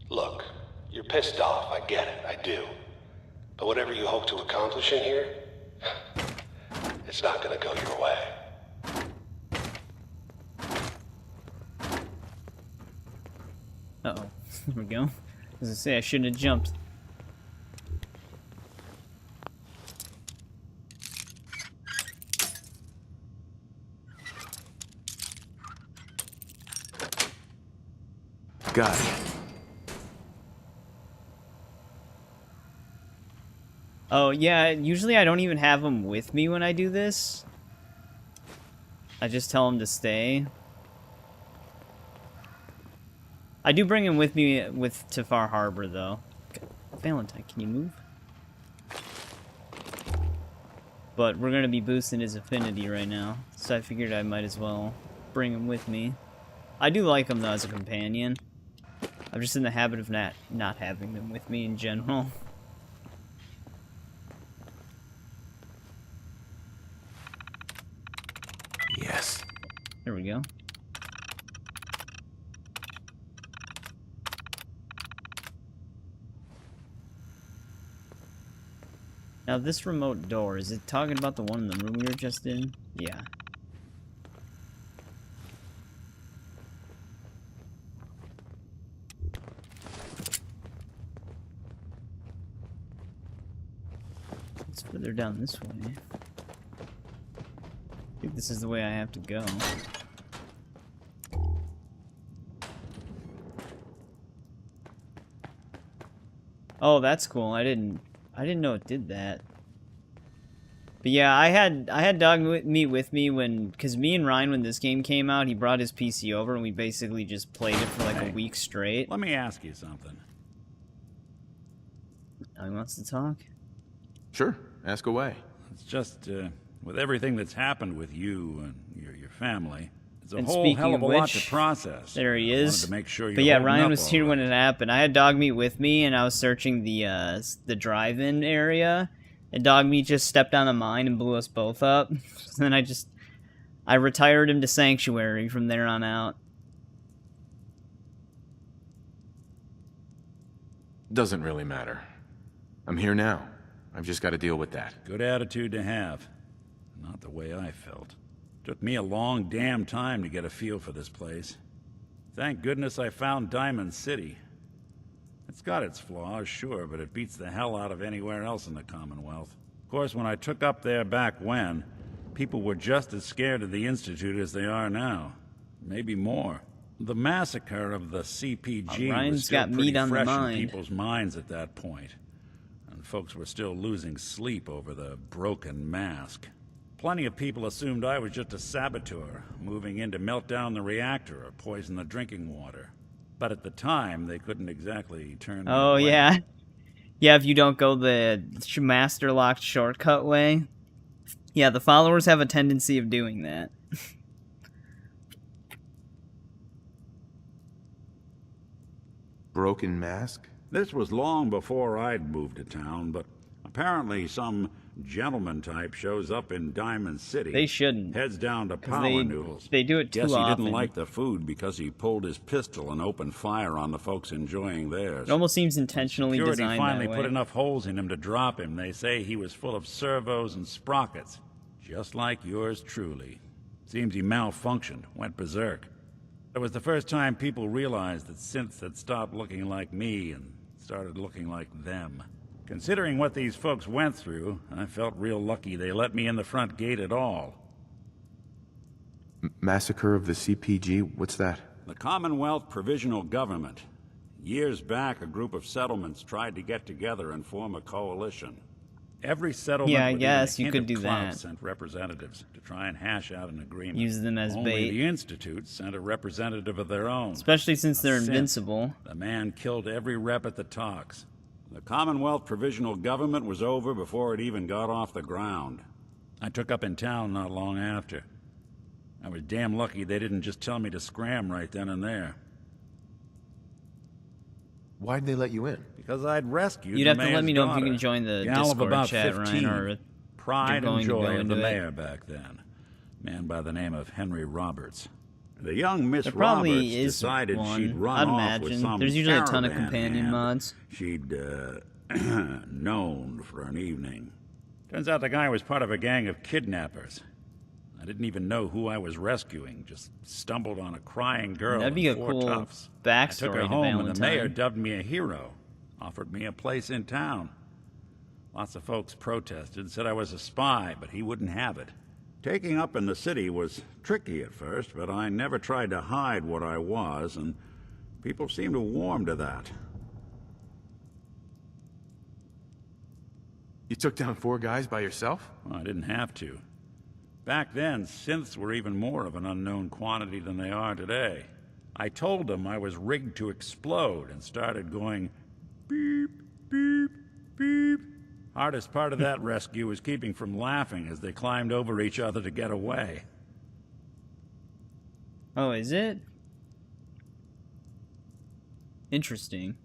Look, you're pissed off, I get it, I do. But whatever you hope to accomplish in here, it's not gonna go your way. Uh-oh. There we go. As I say, I shouldn't have jumped. Got it. Oh, yeah, usually I don't even have them with me when I do this. I just tell them to stay. I do bring him with me to Far Harbor, though. Valentine, can you move? But we're gonna be boosting his affinity right now, so I figured I might as well bring him with me. I do like him, though, as a companion. I'm just in the habit of not having them with me in general. Yes. There we go. Now this remote door, is it talking about the one in the room we were just in? Yeah. It's further down this way. I think this is the way I have to go. Oh, that's cool. I didn't know it did that. But yeah, I had Dog Meat with me cause me and Ryan, when this game came out, he brought his PC over and we basically just played it for like a week straight. Let me ask you something. He wants to talk? Sure, ask away. It's just, with everything that's happened with you and your family, it's a And whole speaking hell of a of lot which, to process. there he I is. wanted to make sure But you're yeah, holding Ryan up was all here right. when it happened. I had Dog Meat with me, and I was searching the drive-in area, and Dog Meat just stepped on a mine and blew us both up. Then I retired him to Sanctuary from there on out. Doesn't really matter. I'm here now. I've just got to deal with that. Good attitude to have. Not the way I felt. Took me a long damn time to get a feel for this place. Thank goodness I found Diamond City. It's got its flaws, sure, but it beats the hell out of anywhere else in the Commonwealth. Of course, when I took up there back when, people were just as scared of the Institute as they are now. Maybe more. The massacre of the CPG Ryan's was still got pretty meat on the fresh in mind. people's minds at that point. And folks were still losing sleep over the broken mask. Plenty of people assumed I was just a saboteur, moving in to melt down the reactor or poison the drinking water. But at the time, they couldn't exactly turn me Oh, away. yeah. Yeah, if you don't go the master-locked shortcut way. Yeah, the followers have a tendency of doing that. I 'cause broken mask? This was long before I'd moved to town, but apparently some gentleman type shows up in Diamond City. They shouldn't. Heads down to 'Cause Power Noodles. they do it too Guess he often. didn't like the food because he pulled his pistol and opened fire on the folks enjoying theirs. It almost seems intentionally Security designed finally that way. put enough holes in him to drop him. They say he was full of servos and sprockets, just like yours truly. Seems he malfunctioned, went berserk. It was the first time people realized that synths had stopped looking like me and started looking like them. Considering what these folks went through, I felt real lucky they let me in the front gate at all. Massacre of the CPG? What's that? The Commonwealth Provisional Government. Years back, a group of settlements tried to get together and form a coalition. Every settlement Yeah, I within guess a you hint could of do clout that. sent representatives to try and hash out an agreement. Use them as Only bait. the Institute sent a representative of their own. Especially since they're Synth. invincible. The man killed every rep at the talks. The Commonwealth Provisional Government was over before it even got off the ground. I took up in town not long after. I was damn lucky they didn't just tell me to scram right then and there. Why'd they let you in? Because I'd rescued You'd the have to let mayor's me know if you daughter. can join the Gal of Discord about chat, 15. Ryan, or Pride going and to go joy of into the it. mayor back then. Man by the name of Henry Roberts. The young Miss There probably Roberts is decided one. she'd run I'd off with imagine. some There's usually a ton of caravan companion hand mods. she'd known for an evening. Turns out the guy was part of a gang of kidnappers. I didn't even know who I was rescuing, just stumbled on a crying girl That'd be and a 4 cool toughs. backstory I took her to home and the mayor Valentine. dubbed me a hero, offered me a place in town. Lots of folks protested, said I was a spy, but he wouldn't have it. Taking up in the city was tricky at first, but I never tried to hide what I was, and people seemed to warm to that. You took down 4 guys by yourself? Well, I didn't have to. Back then, synths were even more of an unknown quantity than they are today. I told them I was rigged to explode and started going beep, beep, beep. Hardest part of that rescue was keeping from laughing as they climbed over each other to get away. Oh, is it? Interesting.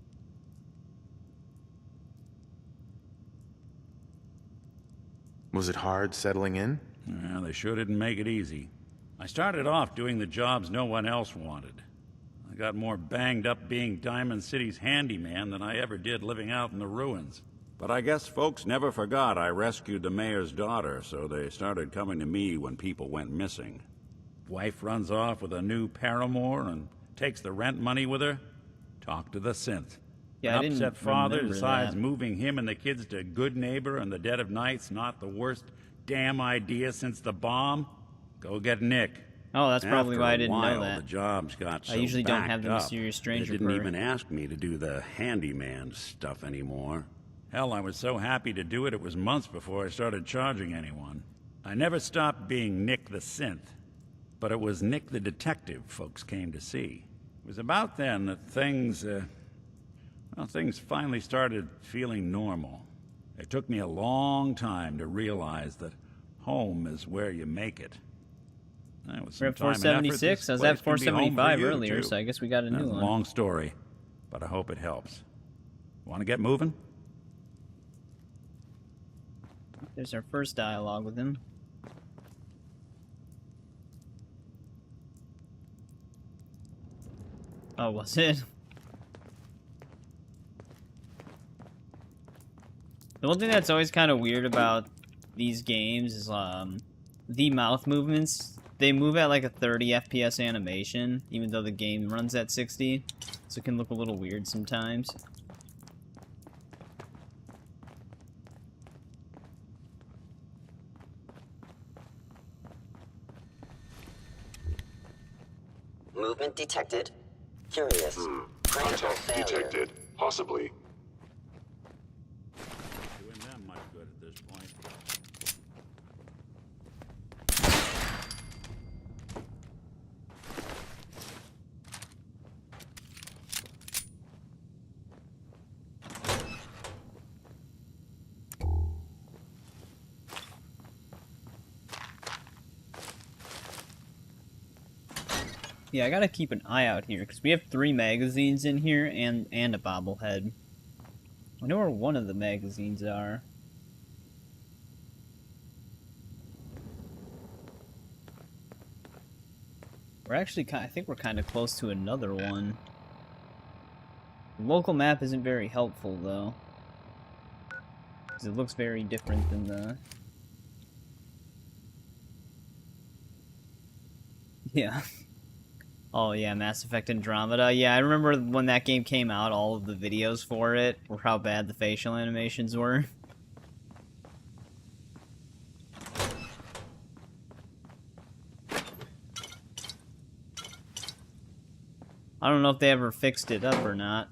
Was it hard settling in? Well, they sure didn't make it easy. I started off doing the jobs no one else wanted. I got more banged up being Diamond City's handyman than I ever did living out in the ruins. But I guess folks never forgot I rescued the mayor's daughter, so they started coming to me when people went missing. Wife runs off with a new paramour and takes the rent money with her. Talk to the synth. Yeah, I An didn't upset father remember decides that. moving him and the kids to Good Neighbor in the dead of night's not the worst damn idea since the bomb. Go get Nick. Oh, that's probably After why I a didn't while, know that. the jobs got so I usually don't have backed the up, mysterious stranger They didn't for- even ask me to do the handyman stuff anymore. Hell, I was so happy to do it, it was months before I started charging anyone. I never stopped being Nick the Synth, but it was Nick the Detective folks came to see. It was about then that things finally started feeling normal. It took me a long time to realize that home is where you make it. That was We're some at time and effort. 476. This I was place at can be home for 475 you, earlier, too. so I guess we got a new That's one. a long story, but I hope it helps. Want to get moving? There's our first dialogue with him. Oh, was it? The one thing that's always kind of weird about these games is the mouth movements. They move at like a 30 FPS animation, even though the game runs at 60, so it can look a little weird sometimes. Movement detected. Curious. Critical Contact failure. detected. Possibly. Doing them much good at this point. Yeah, I gotta keep an eye out here, because we have 3 magazines in here and a bobblehead. I know where one of the magazines are. We're actually I think we're kind of close to another one. The local map isn't very helpful, though. Because it looks very different than the... Yeah. Oh yeah, Mass Effect Andromeda. Yeah, I remember when that game came out, all of the videos for it were how bad the facial animations were. I don't know if they ever fixed it up or not.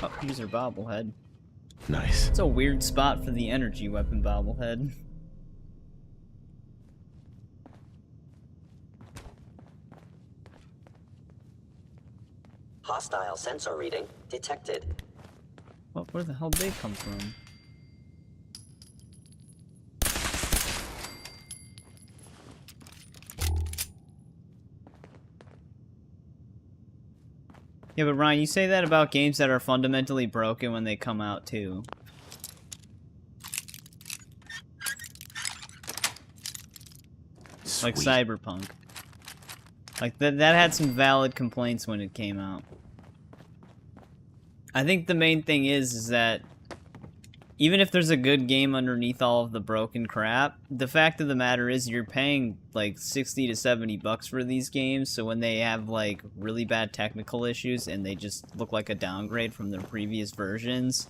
Oh, here's our bobblehead. Nice. It's a weird spot for the energy weapon bobblehead. Hostile sensor reading detected. Well, where the hell did they come from? Yeah, but Ryan, you say that about games that are fundamentally broken when they come out, too. Like Cyberpunk. Like, that had some valid complaints when it came out. I think the main thing is that even if there's a good game underneath all of the broken crap, the fact of the matter is you're paying like 60 to 70 bucks for these games, so when they have like really bad technical issues and they just look like a downgrade from their previous versions,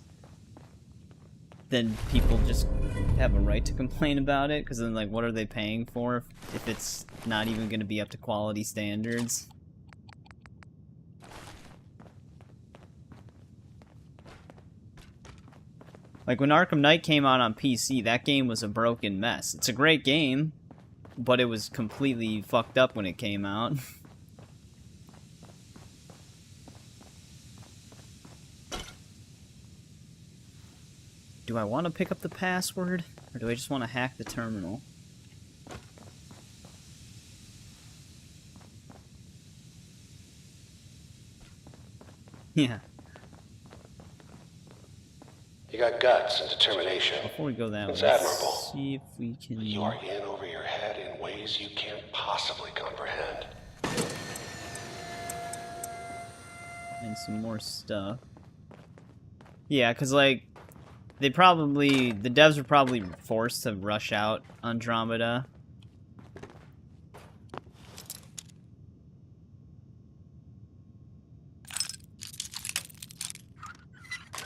then people just have a right to complain about it, because then like what are they paying for if it's not even going to be up to quality standards? Like, when Arkham Knight came out on PC, that game was a broken mess. It's a great game, but it was completely fucked up when it came out. Do I want to pick up the password, or do I just want to hack the terminal? Yeah. You got guts and determination. Before we go that way, It's let's admirable. see if we can... You are in over your head in ways you can't possibly comprehend. And some more stuff. Yeah, because, like, the devs were probably forced to rush out Andromeda.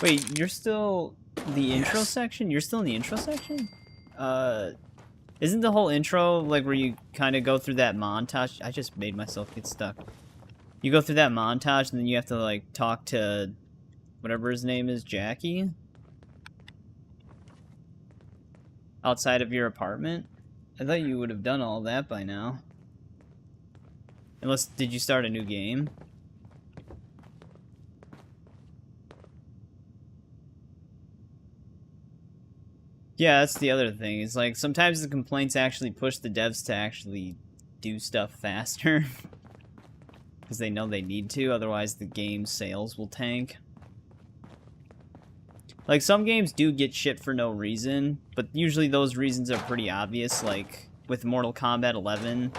Wait, you're still the intro section? You're still in the intro section? Isn't the whole intro, like, where you kind of go through that montage? I just made myself get stuck. You go through that montage, and then you have to, like, talk to whatever his name is, Jackie? Outside of your apartment? I thought you would have done all that by now. Unless, did you start a new game? Yeah, that's the other thing. It's like, sometimes the complaints actually push the devs to actually do stuff faster. Because they know they need to, otherwise the game's sales will tank. Like, some games do get shit for no reason, but usually those reasons are pretty obvious, like, with Mortal Kombat 11.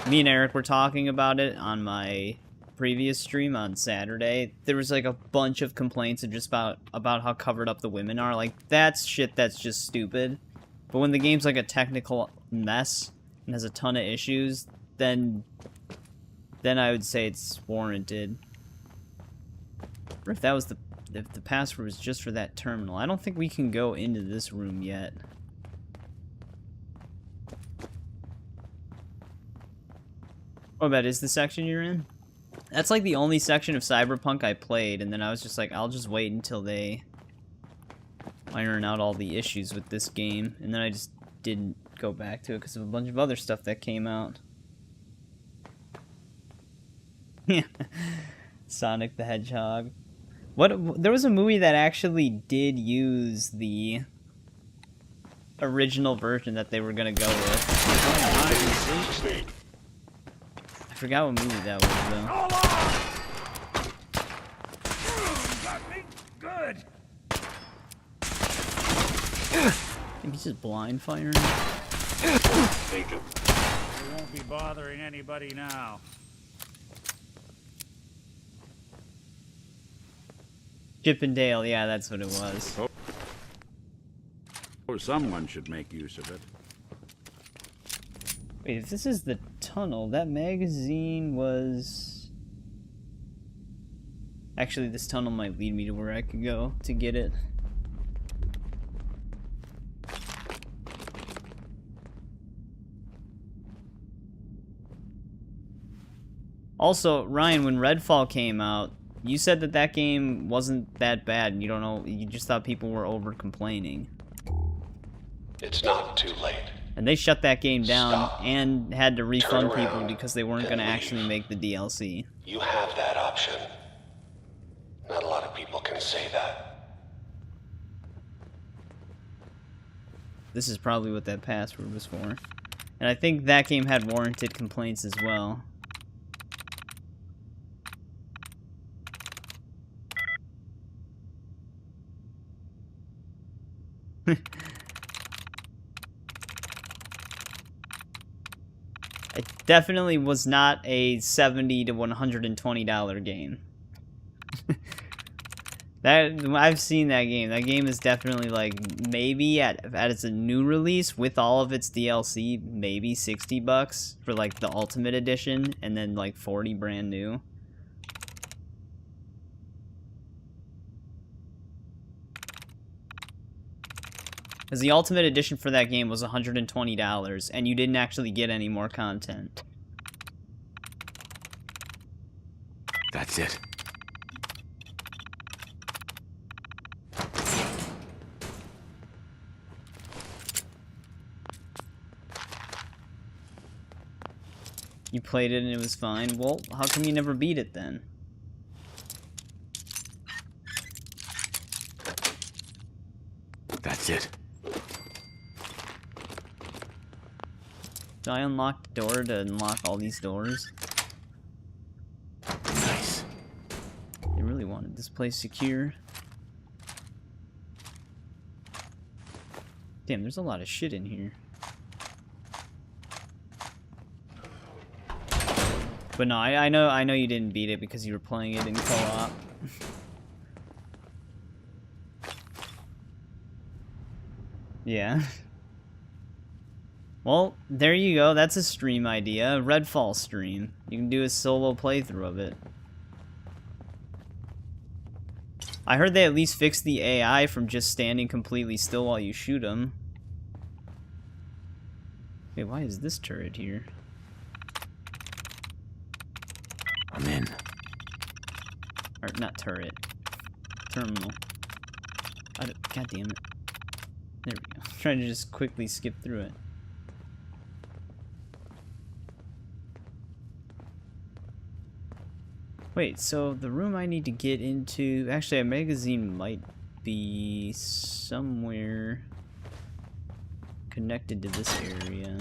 Me and Eric were talking about it on my previous stream on Saturday. There was, like, a bunch of complaints of just about how covered up the women are. Like, that's shit that's just stupid. But when the game's, like, a technical mess and has a ton of issues, then I would say it's warranted. Or if the password was just for that terminal. I don't think we can go into this room yet. What about is the section you're in? That's like the only section of Cyberpunk I played, and then I was just like, I'll just wait until they iron out all the issues with this game, and then I just didn't go back to it because of a bunch of other stuff that came out. Yeah. Sonic the Hedgehog. There was a movie that actually did use the original version that they were gonna go with. Sustained. I forgot what movie that was though. Got me good. I think he's just blind firing. Taken. We won't be bothering anybody now. Chip and Dale, yeah, that's what it was. Oh, someone should make use of it. Wait, if this is the tunnel, that magazine was... Actually, this tunnel might lead me to where I could go to get it. Also, Ryan, when Redfall came out, you said that that game wasn't that bad, and you don't know, you just thought people were over complaining. It's not too late. And they shut that game down Stop. and had to refund Turn people around because they weren't going to and actually leave. make the DLC. You have that option. Not a lot of people can say that. This is probably what that password was for. And I think that game had warranted complaints as well. It definitely was not a $70 to $120 game. That I've seen that game. That game is definitely like maybe at its a new release with all of its DLC, maybe $60 for like the Ultimate Edition, and then like 40 brand new. Because the Ultimate Edition for that game was $120, and you didn't actually get any more content. That's it. You played it and it was fine. Well, how come you never beat it then? That's it. Did I unlock the door to unlock all these doors? Nice. They really wanted this place secure. Damn, there's a lot of shit in here. But no, I know you didn't beat it because you were playing it in co-op. Yeah. Well, there you go. That's a stream idea. A Redfall stream. You can do a solo playthrough of it. I heard they at least fixed the AI from just standing completely still while you shoot them. Wait, why is this turret here? I'm in. Or, not turret. Terminal. God damn it. There we go. I'm trying to just quickly skip through it. Wait, so the room I need to get into... Actually, a magazine might be somewhere connected to this area.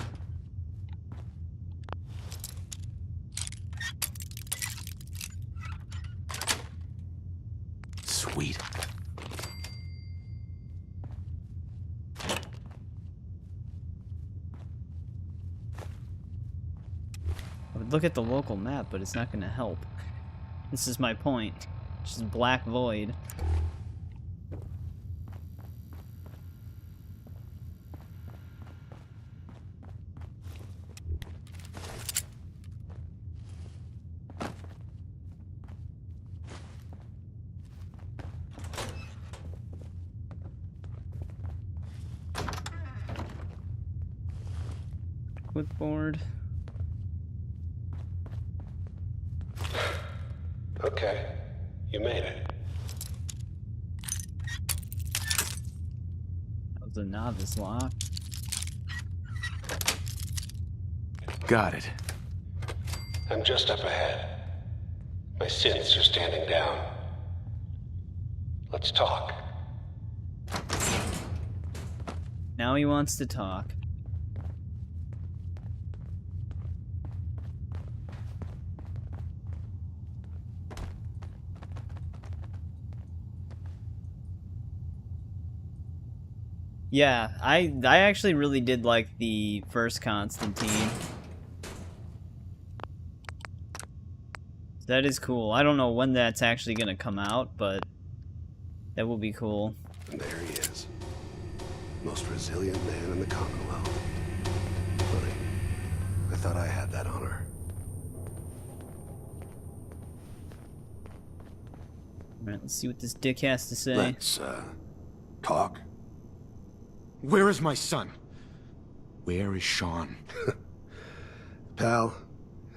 Sweet. I would look at the local map, but it's not going to help. This is my point. Just black void. Clipboard. Okay, you made it. That was a novice lock. Got it. I'm just up ahead. My synths are standing down. Let's talk. Now he wants to talk. Yeah, I actually really did like the first Constantine. That is cool. I don't know when that's actually gonna come out, but that will be cool. And there he is. Most resilient man in the Commonwealth. Funny. I thought I had that honor. Alright, let's see what this dick has to say. Let's, talk. Where is my son? Where is Sean? Pal,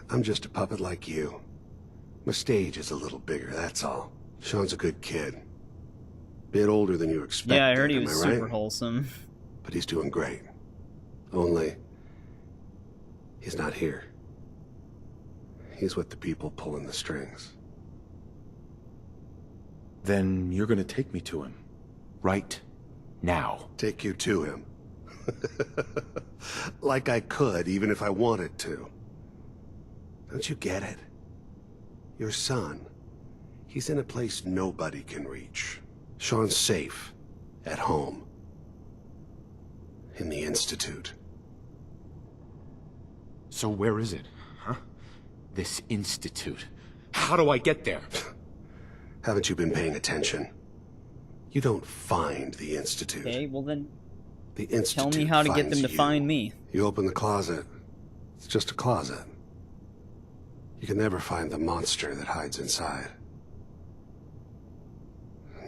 I'm just a puppet like you. My stage is a little bigger, that's all. Sean's a good kid. Bit older than you expected, Yeah, I heard he was am I super right? wholesome. But he's doing great. Only, he's not here. He's with the people pulling the strings. Then you're gonna take me to him. Right now. Take you to him. Like I could, even if I wanted to. Don't you get it? Your son, he's in a place nobody can reach. Sean's safe, at home. In the Institute. So where is it, huh? This institute. How do I get there? Haven't you been paying attention? You don't find the Institute. Okay, well then, The Institute tell me how to get them to finds you. find me. You open the closet. It's just a closet. You can never find the monster that hides inside.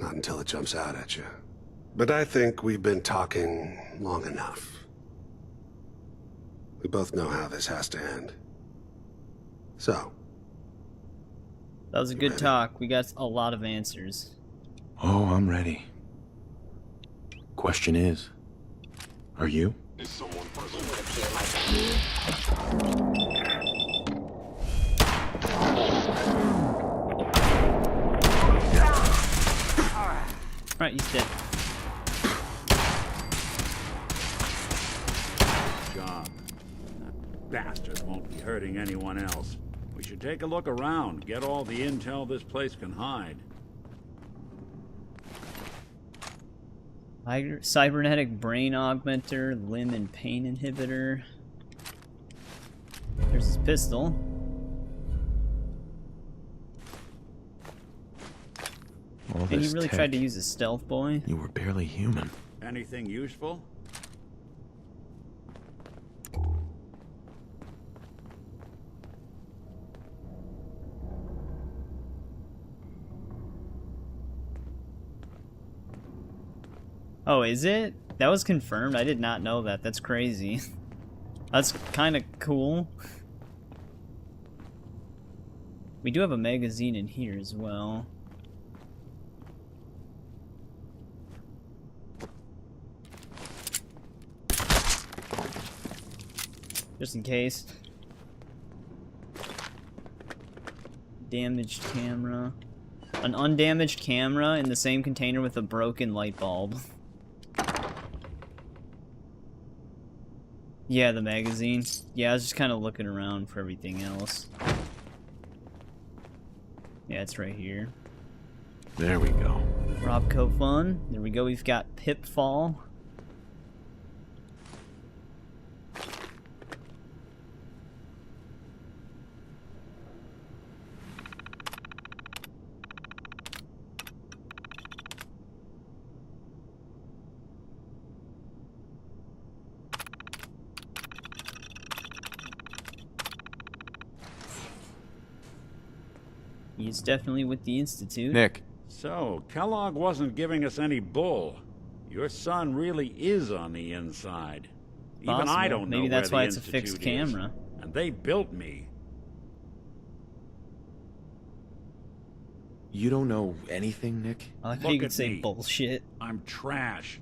Not until it jumps out at you. But I think we've been talking long enough. We both know how this has to end. So, That was a good talk. We got a lot of answers. Oh, I'm ready. Question is, are you? Is someone present? Alright, he's dead. Job. That bastard won't be hurting anyone else. We should take a look around, get all the intel this place can hide. Cybernetic brain augmenter, limb and pain inhibitor. There's his pistol. All And he this really tech. tried to use a stealth boy. You were barely human. Anything useful? Oh, is it? That was confirmed? I did not know that. That's crazy. That's kind of cool. We do have a magazine in here as well. Just in case. Damaged camera. An undamaged camera in the same container with a broken light bulb. Yeah, the magazine. Yeah, I was just kind of looking around for everything else. Yeah, it's right here. There we go. Robco Fun. There we go. We've got Pitfall. He's definitely with the Institute. Nick. So, Kellogg wasn't giving us any bull. Your son really is on the inside. Even I Possible. don't know Maybe that's where why the it's a fixed Institute is. camera. And they built me. You don't know anything, Nick? I like how you Look can at say me. bullshit. I'm trash.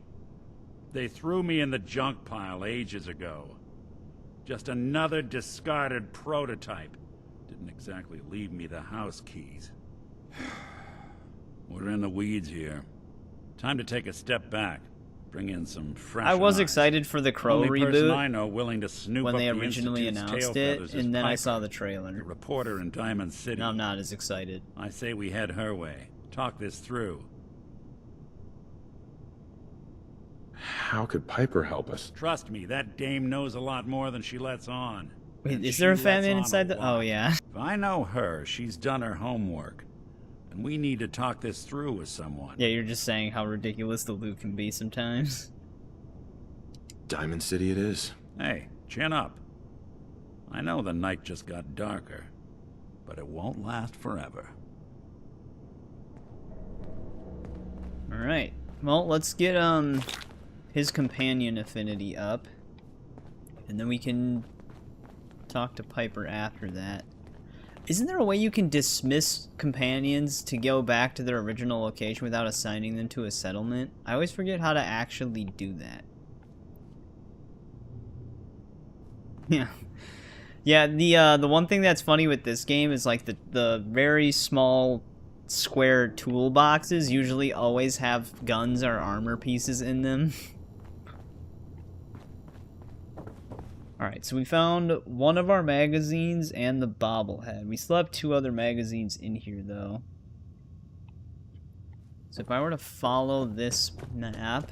They threw me in the junk pile ages ago. Just another discarded prototype. Didn't exactly leave me the house keys. We're in the weeds here. Time to take a step back. Bring in some fresh I was eyes. excited for the Crow Only person I reboot know willing to snoop when up they the originally Institute's announced tail it, feathers is and then I Piper, saw the the trailer. reporter in Diamond City. Now I'm not as excited. I say we head her way. Talk this through. How could Piper help us? Trust me, that dame knows a lot more than she lets on. Wait, And is there a she fat lets man on inside a the... Oh, lot. yeah. If I know her, she's done her homework. And we need to talk this through with someone. Yeah, you're just saying how ridiculous the loot can be sometimes. Diamond City it is. Hey, chin up. I know the night just got darker, but it won't last forever. Alright. Well, let's get, his companion affinity up. And then we can talk to Piper after that. Isn't there a way you can dismiss companions to go back to their original location without assigning them to a settlement? I always forget how to actually do that. Yeah. Yeah, the one thing that's funny with this game is like the very small square toolboxes usually always have guns or armor pieces in them. Alright, so we found one of our magazines and the bobblehead. We still have 2 other magazines in here, though. So if I were to follow this map...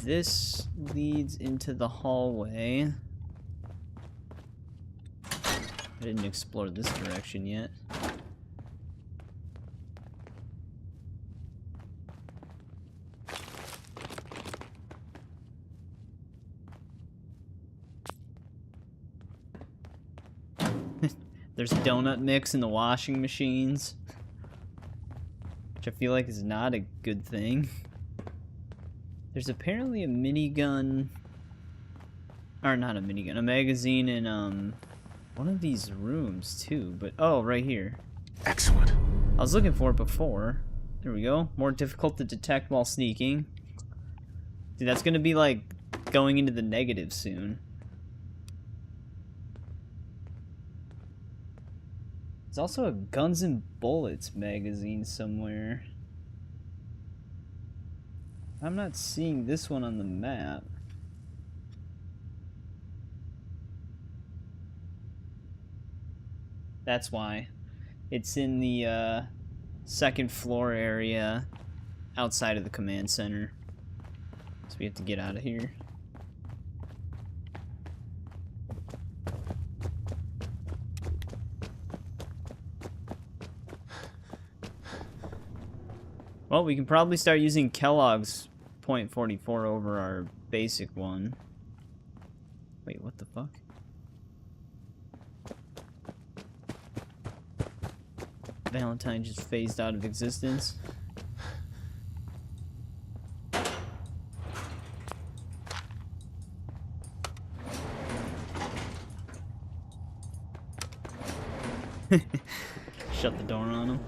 This leads into the hallway. I didn't explore this direction yet. There's donut mix in the washing machines, which I feel like is not a good thing. There's apparently a minigun, or not a minigun, a magazine in one of these rooms too, but oh, right here. Excellent. I was looking for it before. There we go. More difficult to detect while sneaking. Dude, that's gonna be like going into the negative soon. There's also a Guns and Bullets magazine somewhere. I'm not seeing this one on the map. That's why. It's in the second floor area outside of the command center. So we have to get out of here. Well, we can probably start using Kellogg's .44 over our basic one. Wait, what the fuck? Valentine just phased out of existence. Shut the door on him.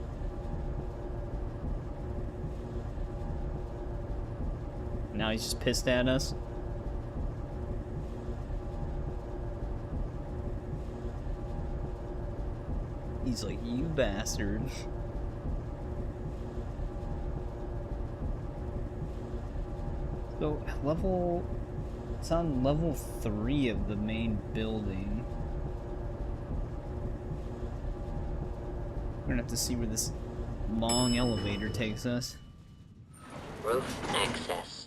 Now he's just pissed at us. He's like, you bastard. So, it's on level 3 of the main building. We're gonna have to see where this long elevator takes us. Roof access.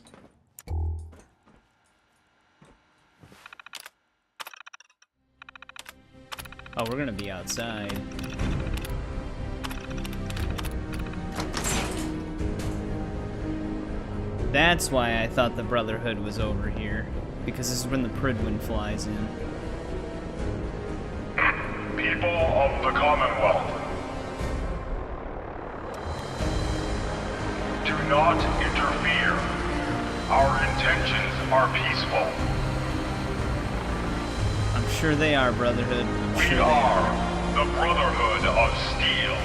Oh, we're gonna be outside. That's why I thought the Brotherhood was over here. Because this is when the Pridwin flies in. People of the Commonwealth, do not interfere. Our intentions are peaceful. I'm sure they are, Brotherhood. I'm We sure they are the Brotherhood of Steel.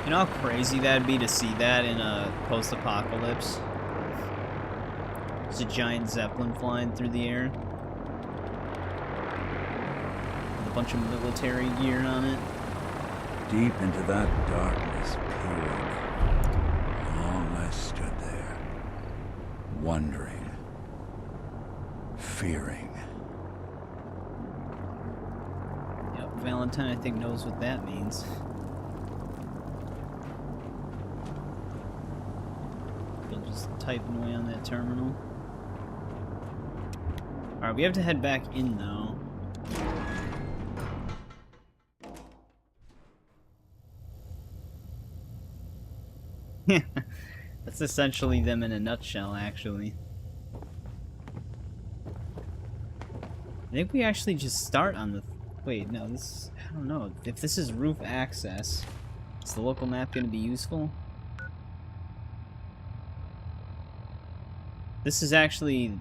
You know how crazy that'd be to see that in a post-apocalypse? There's a giant Zeppelin flying through the air. bunch of military gear on it. Deep into that darkness peered. Long I stood there, wondering, fearing. Yep, Valentine, I think, knows what that means. Still just typing away on that terminal. Alright, we have to head back in, though. That's essentially them in a nutshell, actually. I think we actually just start on the... Wait, no, this... I don't know. If this is roof access, is the local map going to be useful? This is actually...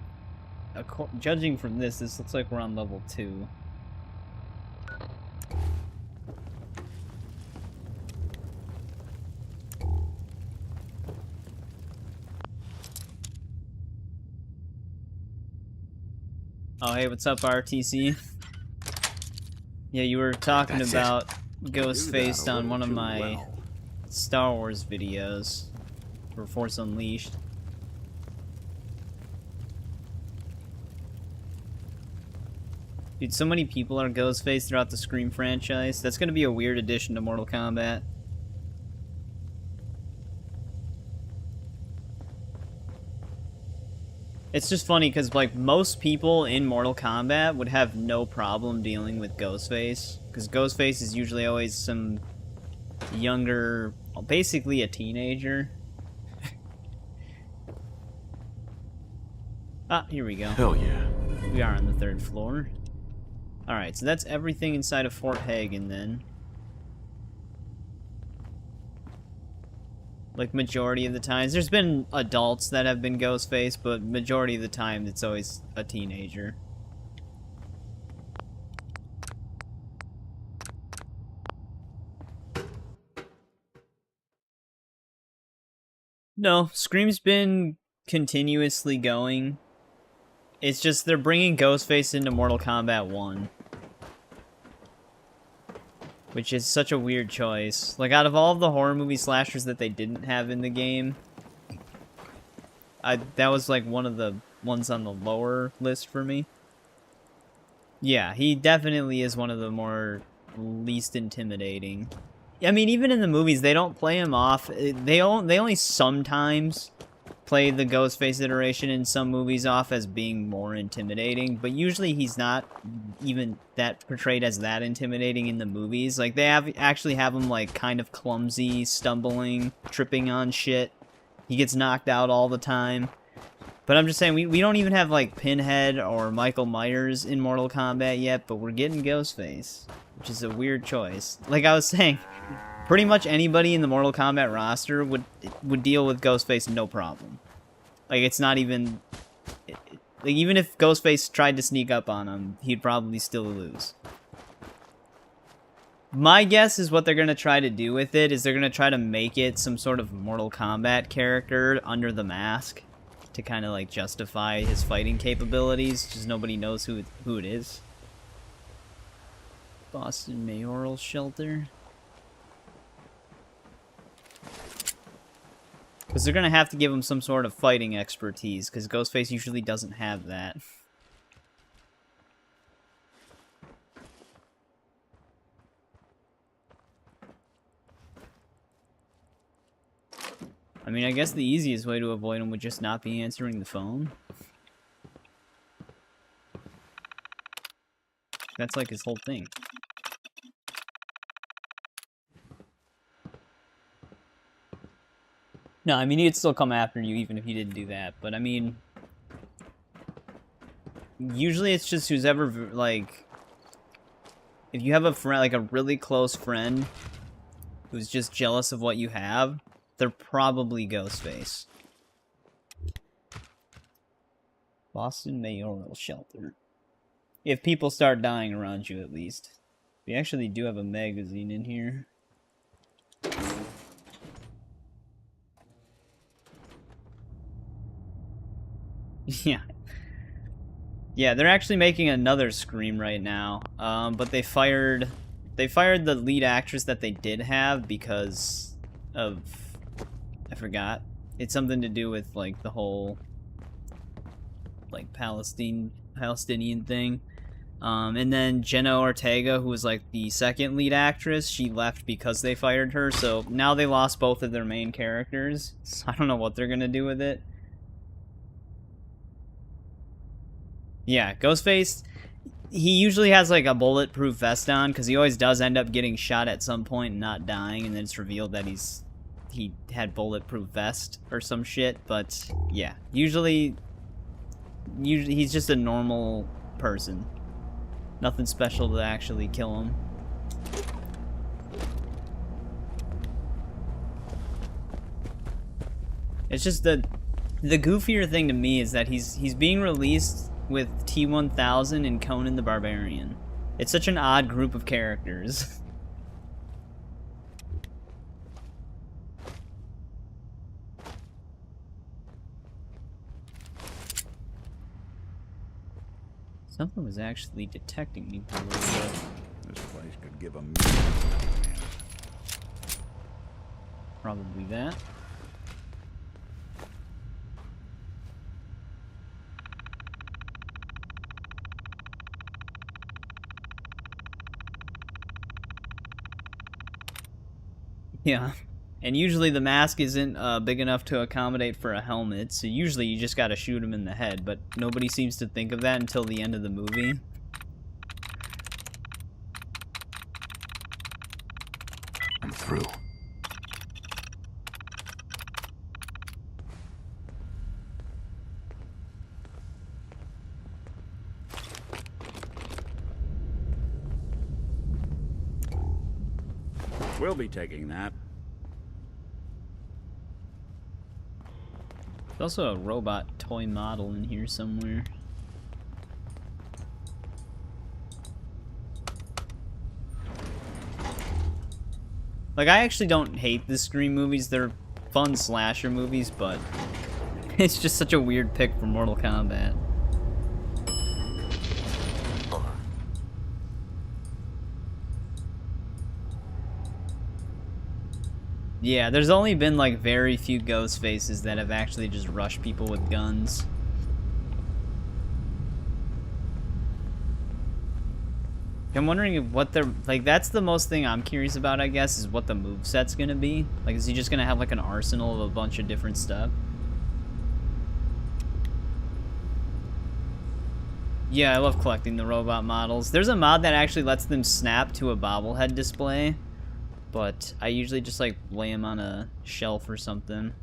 Judging from this looks like we're on level 2. Oh, hey, what's up, RTC? Yeah, you were talking about Ghostface on one of my Star Wars videos for Force Unleashed. Dude, so many people are Ghostface throughout the Scream franchise. That's gonna be a weird addition to Mortal Kombat. It's just funny because, like, most people in Mortal Kombat would have no problem dealing with Ghostface. Because Ghostface is usually always some younger, well, basically a teenager. Ah, here we go. Hell yeah. We are on the 3rd floor. Alright, so that's everything inside of Fort Hagen, then. Like, majority of the times. There's been adults that have been Ghostface, but majority of the time, it's always a teenager. No, Scream's been continuously going. It's just they're bringing Ghostface into Mortal Kombat 1. Which is such a weird choice. Like, out of all of the horror movie slashers that they didn't have in the game, that was, like, one of the ones on the lower list for me. Yeah, he definitely is one of the more least intimidating. I mean, even in the movies, they don't play him off. They only sometimes play the Ghostface iteration in some movies off as being more intimidating, but usually he's not even that portrayed as that intimidating in the movies. Like, they actually have him, like, kind of clumsy, stumbling, tripping on shit. He gets knocked out all the time. But I'm just saying, we don't even have, like, Pinhead or Michael Myers in Mortal Kombat yet, but we're getting Ghostface, which is a weird choice. Like I was saying, pretty much anybody in the Mortal Kombat roster would deal with Ghostface no problem. Like, it's not even... Like, even if Ghostface tried to sneak up on him, he'd probably still lose. My guess is what they're going to try to do with it is they're going to try to make it some sort of Mortal Kombat character under the mask to kind of, like, justify his fighting capabilities, just nobody knows who it is. Boston Mayoral Shelter. Because they're going to have to give him some sort of fighting expertise, because Ghostface usually doesn't have that. I mean, I guess the easiest way to avoid him would just not be answering the phone. That's like his whole thing. No, I mean, he'd still come after you even if he didn't do that. But, I mean, usually it's just who's ever, like, if you have a friend, like a really close friend who's just jealous of what you have, they're probably Ghostface. Boston Mayoral Shelter. If people start dying around you, at least. We actually do have a magazine in here. Yeah. Yeah, they're actually making another Scream right now. But they fired the lead actress that they did have because of, I forgot. It's something to do with like the whole like Palestinian thing. And then Jenna Ortega, who was like the second lead actress, she left because they fired her. So now they lost both of their main characters. So I don't know what they're gonna do with it. Yeah, Ghostface, he usually has like a bulletproof vest on because he always does end up getting shot at some point and not dying, and then it's revealed that he had bulletproof vest or some shit. But yeah, usually he's just a normal person. Nothing special to actually kill him. It's just the goofier thing to me is that he's being released with T-1000 and Conan the Barbarian. It's such an odd group of characters. Something was actually detecting me for a little bit. This place could give a Probably that. Yeah. And usually the mask isn't big enough to accommodate for a helmet, so usually you just gotta shoot him in the head, but nobody seems to think of that until the end of the movie. I'm through. We'll be taking that. There's also a robot toy model in here somewhere. Like, I actually don't hate the Scream movies. They're fun slasher movies, but it's just such a weird pick for Mortal Kombat. Yeah, there's only been like very few ghost faces that have actually just rushed people with guns. I'm wondering what they're like. That's the most thing I'm curious about, I guess, is what the moveset's gonna be. Like, is he just gonna have like an arsenal of a bunch of different stuff? Yeah, I love collecting the robot models. There's a mod that actually lets them snap to a bobblehead display. But I usually just like lay them on a shelf or something.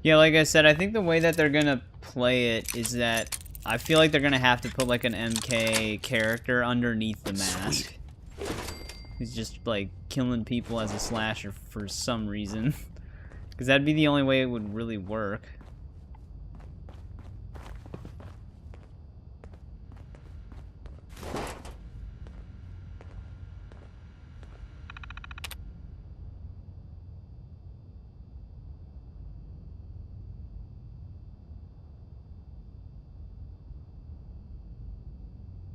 Yeah, like I said, I think the way that they're gonna play it is that I feel like they're gonna have to put like an MK character underneath the mask. He's just like killing people as a slasher for some reason. Because that'd be the only way it would really work.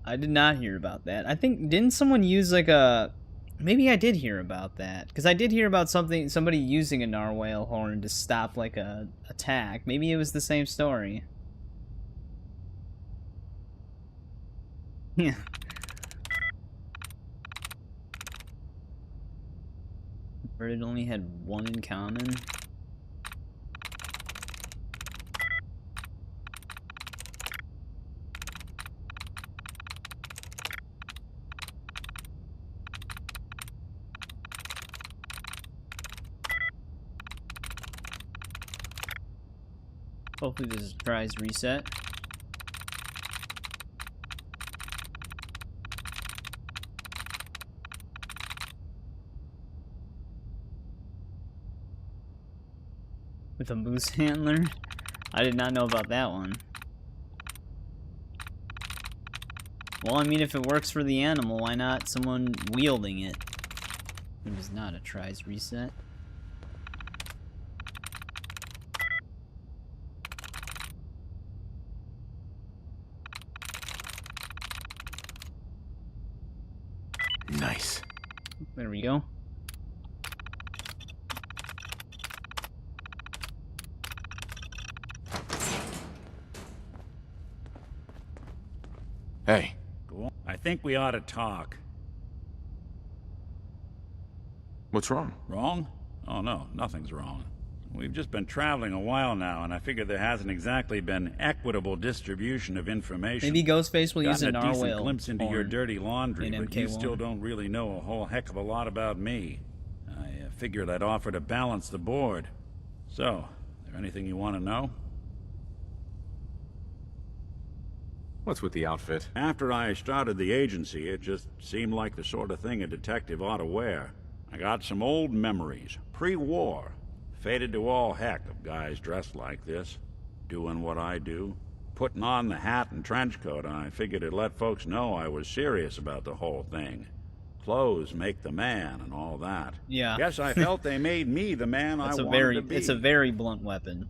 I did not hear about that. I think, didn't someone use like a... Maybe I did hear about that. Because I did hear about somebody using a narwhal horn to stop like a attack. Maybe it was the same story. Yeah. But it only had one in common. Hopefully this tries reset. With a moose handler? I did not know about that one. Well, I mean, if it works for the animal, why not someone wielding it? It was not a tries reset. Nice. There we go. Hey. Cool. I think we ought to talk. What's wrong? Wrong? Oh no, nothing's wrong. We've just been traveling a while now, and I figure there hasn't exactly been equitable distribution of information. Maybe Ghostface will use a Gotten a decent narwhal glimpse into your horn dirty laundry, in but you MK1. still don't really know a whole heck of a lot about me. I figured I'd offer to balance the board. So, is there anything you want to know? What's with the outfit? After I started the agency, it just seemed like the sort of thing a detective ought to wear. I got some old memories, pre-war. Faded to all heck of guys dressed like this, doing what I do. Putting on the hat and trench coat, I figured it'd let folks know I was serious about the whole thing. Clothes make the man and all that. Yeah. Guess I felt they made me the man I wanted to be. It's a very blunt weapon.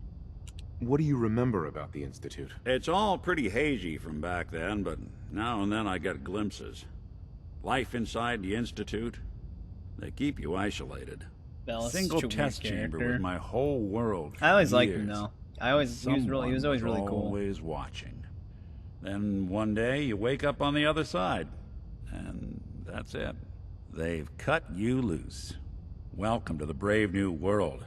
What do you remember about the Institute? It's all pretty hazy from back then, but now and then I get glimpses. Life inside the Institute, they keep you isolated. Bell's Single such a test weird chamber character. was my whole world. I always for liked him years. though. He was always really cool. Always watching. Then one day you wake up on the other side, and that's it. They've cut you loose. Welcome to the brave new world,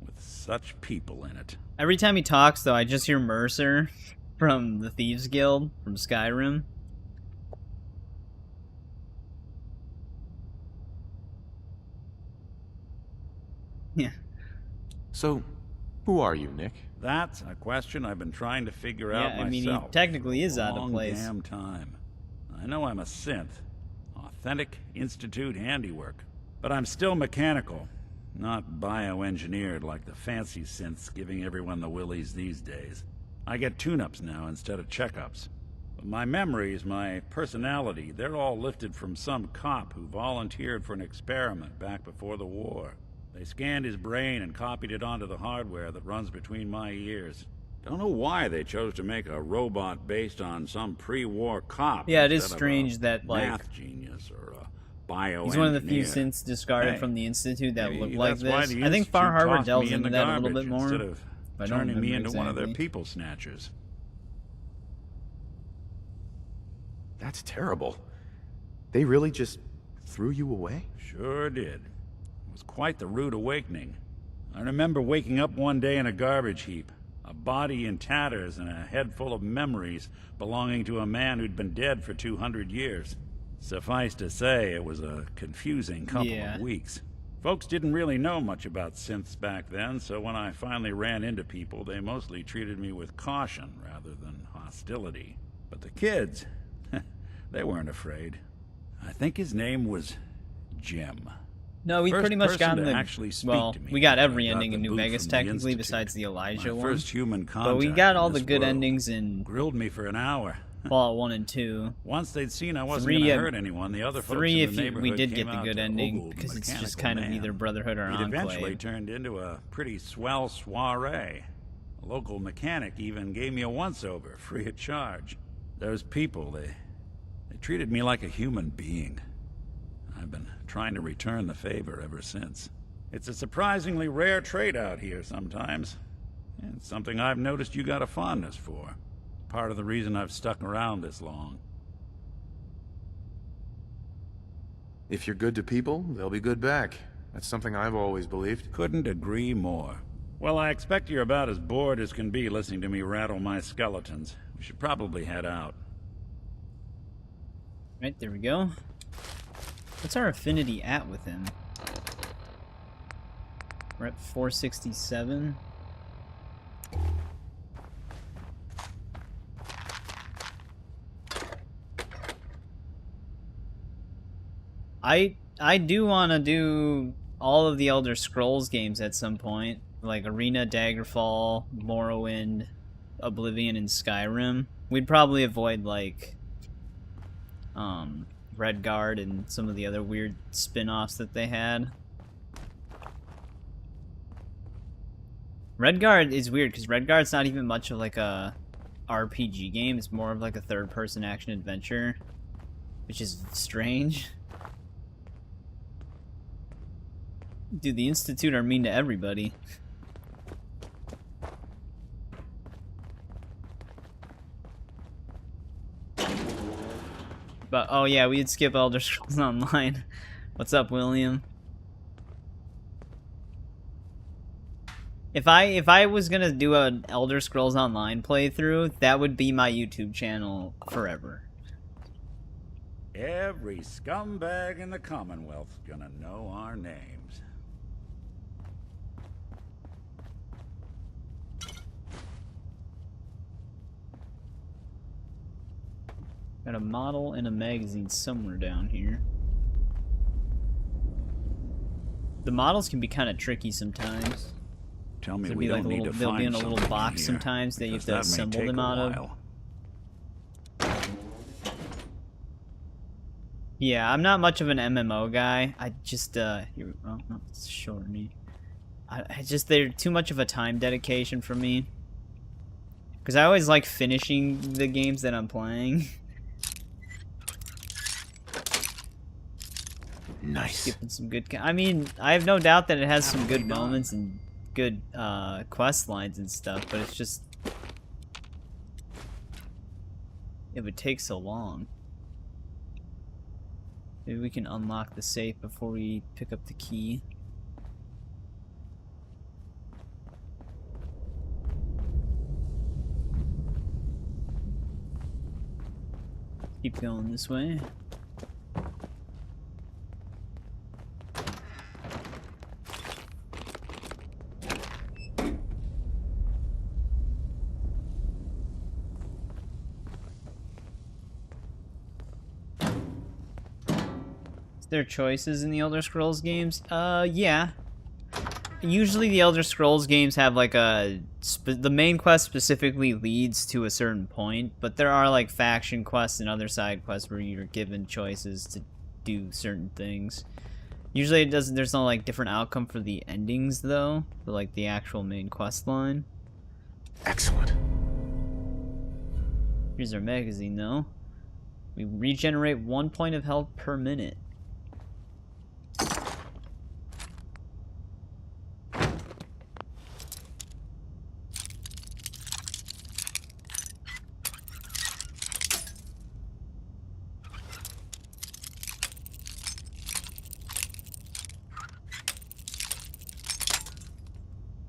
with such people in it. Every time he talks, though, I just hear Mercer from the Thieves Guild from Skyrim. Yeah. So, who are you, Nick? That's a question I've been trying to figure out I mean, myself. he technically is a out of long place. damn time. I know I'm a synth, authentic Institute handiwork, but I'm still mechanical, not bioengineered like the fancy synths giving everyone the willies these days. I get tune-ups now instead of checkups. But my memories, my personality, they're all lifted from some cop who volunteered for an experiment back before the war. They scanned his brain and copied it onto the hardware that runs between my ears. Don't know why they chose to make a robot based on some pre-war cop. Yeah, it is instead of strange a that, like, math genius or a bioengineer. He's one of the few synths discarded Hey, from the Institute that maybe look like that's why this. the I think Far Institute Harbor tossed delves me in into the that a little garbage bit more. instead of I don't turning me remember into one of their exactly. people snatchers. That's terrible. They really just threw you away? Sure did. It was quite the rude awakening. I remember waking up one day in a garbage heap, a body in tatters and a head full of memories belonging to a man who'd been dead for 200 years. Suffice to say, it was a confusing couple of weeks. Folks didn't really know much about synths back then, so when I finally ran into people, they mostly treated me with caution rather than hostility. But the kids, they weren't afraid. I think his name was Jim. No, we First pretty much person got to the actually speak well, to me we got when I every got ending the in New boot Vegas from the technically, Institute. besides the Elijah My one. first human But we contact got in all the this good world. endings in Grilled me for an hour. Fallout 1 and 2. Once they'd seen I wasn't Three, going to hurt anyone, the other folks three, in if the you, neighborhood we did came get the out good to ending ogle the because it's just mechanical kind of man. either Brotherhood or It eventually Enclave. turned into a pretty swell soiree. A local mechanic even gave me a once-over, free of charge. Those people, they treated me like a human being. I've been trying to return the favor ever since. It's a surprisingly rare trait out here sometimes. And it's something I've noticed you got a fondness for. Part of the reason I've stuck around this long. If you're good to people, they'll be good back. That's something I've always believed. Couldn't agree more. Well, I expect you're about as bored as can be listening to me rattle my skeletons. We should probably head out. Right, there we go. What's our affinity at with him? We're at 467. I do want to do all of the Elder Scrolls games at some point, like Arena, Daggerfall, Morrowind, Oblivion, and Skyrim. We'd probably avoid like Redguard and some of the other weird spin-offs that they had. Redguard is weird because Redguard's not even much of like a RPG game. It's more of like a third-person action adventure, which is strange. Dude, the Institute are mean to everybody. But oh yeah, we'd skip Elder Scrolls Online. What's up, William? If I was gonna do an Elder Scrolls Online playthrough, that would be my YouTube channel forever. Every scumbag in the Commonwealth's gonna know our names. Got a model and a magazine somewhere down here. The models can be kind of tricky sometimes. Tell me There'll we be like don't need to they'll be in find a little something box here, sometimes that you have because to that may assemble take them a out of. while. Yeah, I'm not much of an MMO guy. I just here, oh, no, it's short me. I just they're too much of a time dedication for me. Because I always like finishing the games that I'm playing. Nice. Skipping some good. I mean, I have no doubt that it has some good moments and good quest lines and stuff, but it's just it would take so long. Maybe we can unlock the safe before we pick up the key. Keep going this way. Is there choices in the Elder Scrolls games? Yeah. Usually the Elder Scrolls games have like a... the main quest specifically leads to a certain point, but there are like faction quests and other side quests where you're given choices to do certain things. Usually it doesn't... there's no like different outcome for the endings though, for like the actual main quest line. Excellent. Here's our magazine though. We regenerate 1 point of health per minute.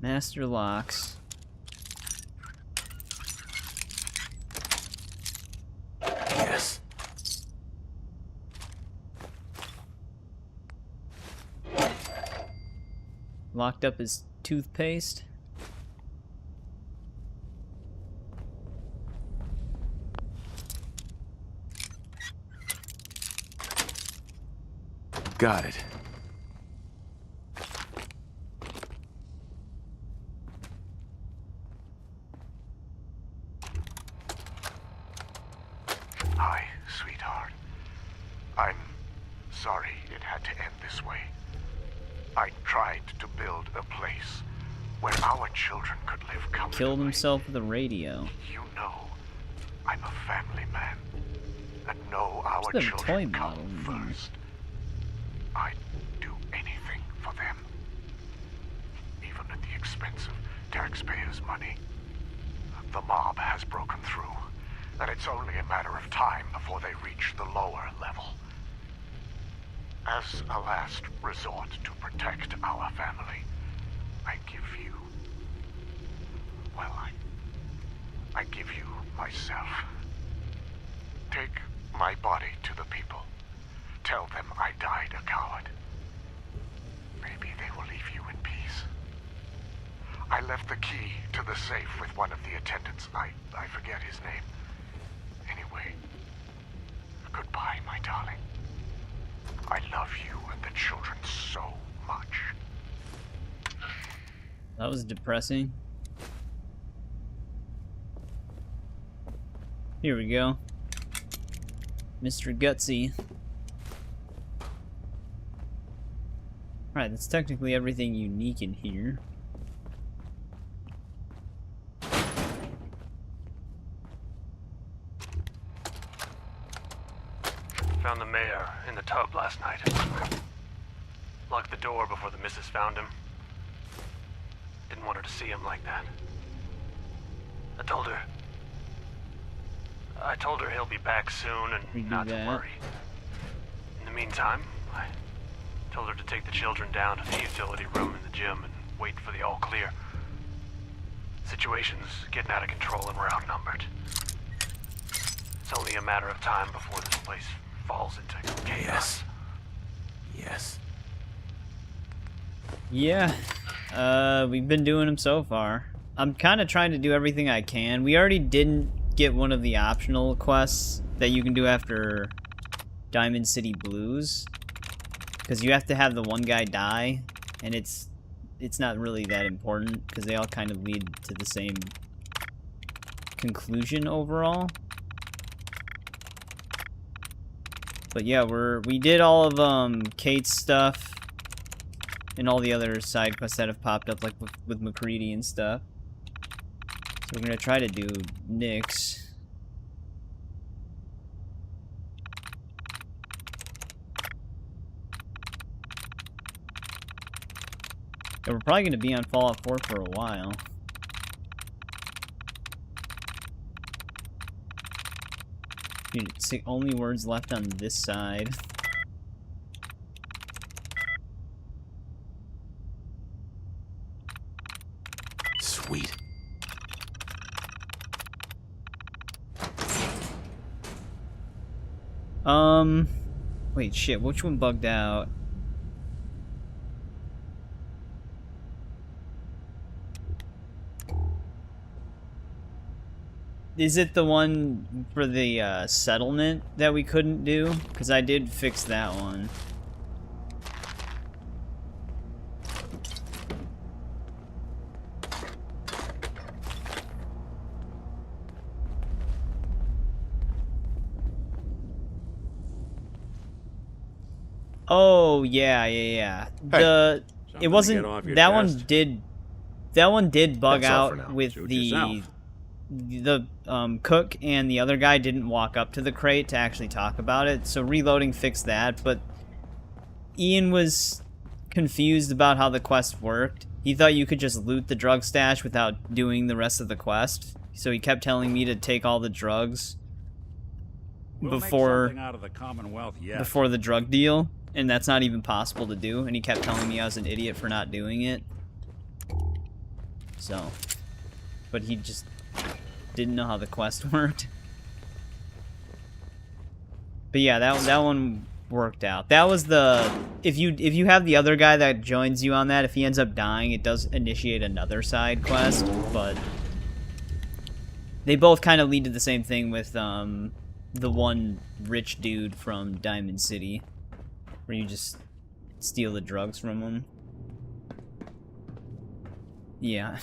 Master locks. Yes. Locked up his toothpaste. Got it. Hi, sweetheart. I'm sorry it had to end this way. I tried to build a place where our children could live comfortably. Killed himself with a radio. You know, I'm a family man, and know our What's the toy children model come first. I'd do anything for them, even at the expense of taxpayers' money. The mob has broken through, and it's only a matter of time before they reach the lower level. As a last resort to protect our family, I give you... well, I give you myself. Take my body to the people. Tell them I died a coward. Maybe they will leave you in peace. I left the key to the safe with one of the attendants. I forget his name. Anyway, goodbye, my darling. I love you and the children so much. That was depressing. Here we go. Mr. Gutsy. Alright, that's technically everything unique in here. Found the mayor in the tub last night. Locked the door before the missus found him. Didn't want her to see him like that. I told her he'll be back soon and not to worry. In the meantime, I told her to take the children down to the utility room in the gym and wait for the all clear. Situation's getting out of control and we're outnumbered. It's only a matter of time before this place falls into chaos. Yes. Yeah, we've been doing them so far. I'm kind of trying to do everything I can. We already didn't get one of the optional quests that you can do after Diamond City Blues, because you have to have the one guy die, and it's not really that important because they all kind of lead to the same conclusion overall. But yeah, we did all of Kate's stuff and all the other side quests that have popped up, like with McCready and stuff. So we're gonna try to do Nick's. And we're probably gonna be on Fallout 4 for a while. Dude, it's the only words left on this side. Sweet. Wait, shit, which one bugged out? Is it the one for the settlement that we couldn't do? Because I did fix that one. Oh yeah. Something It wasn't to get off your that chest. one did bug That's all for out now. with Suit the yourself. cook and the other guy didn't walk up to the crate to actually talk about it. So reloading fixed that, but Ian was confused about how the quest worked. He thought you could just loot the drug stash without doing the rest of the quest. So he kept telling me to take all the drugs We'll make before something out of the Commonwealth yet. before the drug deal, and that's not even possible to do, and he kept telling me I was an idiot for not doing it. So, but he just didn't know how the quest worked. But yeah, that one worked out. That was the if you have the other guy that joins you on that, if he ends up dying, it does initiate another side quest, but they both kind of lead to the same thing with the one rich dude from Diamond City, where you just steal the drugs from him. Yeah.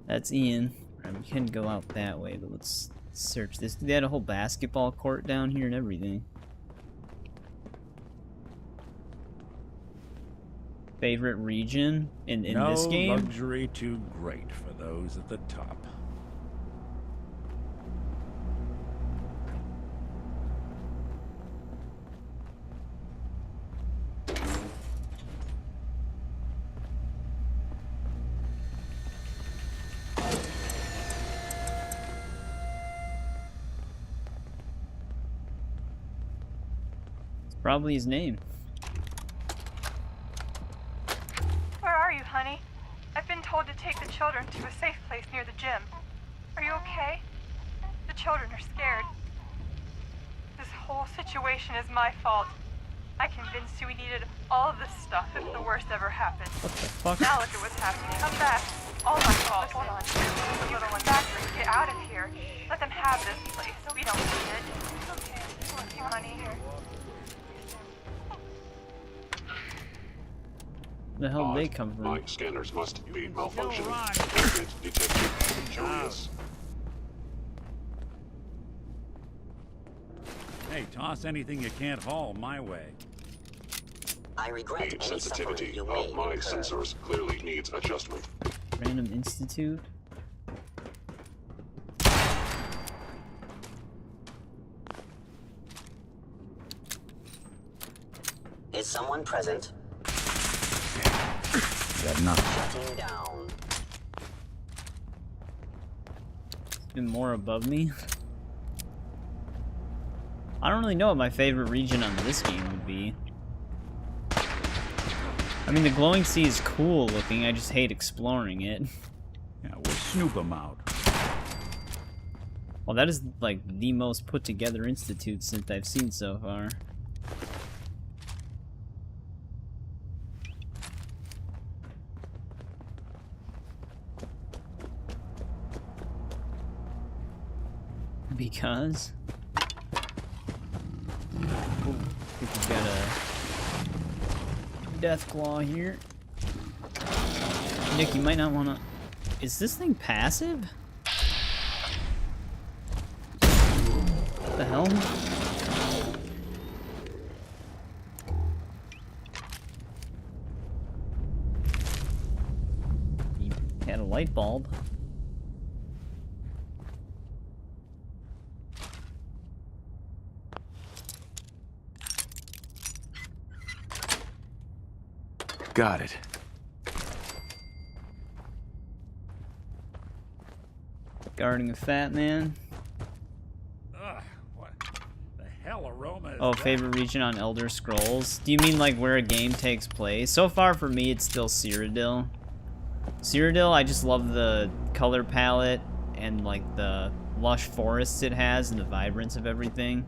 That's Ian. We can go out that way, but let's search this. They had a whole basketball court down here and everything. Favorite region in this game? No luxury too great for those at the top. Probably his name. Where are you, honey? I've been told to take the children to a safe place near the gym. Are you okay? The children are scared. This whole situation is my fault. I convinced you we needed all of this stuff if the worst ever happened. What the fuck? Now look at what's happening. Come back. All my fault. Hold on. The little ones get out of here. Let them have this place. We don't need it. Okay. You, honey. Where the hell did they come from? My scanners must be malfunctioning. Movement detected. Curious. Hey, toss anything you can't haul my way. I regret The any sensitivity suffering you of may my incur. sensors clearly needs adjustment. Random Institute. Is someone present? Got nothing. Shutting down. Been more above me. I don't really know what my favorite region on this game would be. I mean, the glowing sea is cool looking, I just hate exploring it. Yeah, we'll snoop them out. Well, that is like the most put together institute synth I've seen so far. Because ooh, I think we've got a death claw here. Nick, you might not want to. Is this thing passive? What the hell? He had a light bulb. Got it. Guarding a fat man. Ugh, what the hell aroma is Oh, that? favorite region on Elder Scrolls. Do you mean like where a game takes place? So far for me, it's still Cyrodiil. Cyrodiil, I just love the color palette and like the lush forests it has and the vibrance of everything.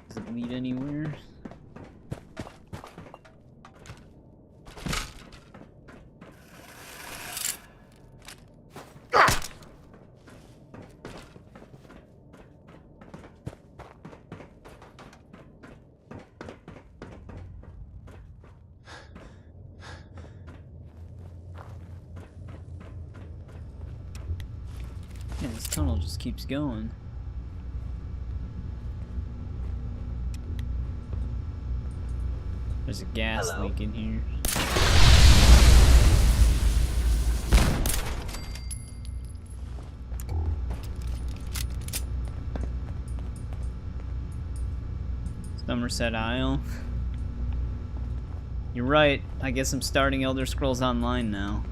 Does it lead anywhere? Yeah, this tunnel just keeps going. There's a gas leak in here. Somerset Isle. You're right. I guess I'm starting Elder Scrolls Online now.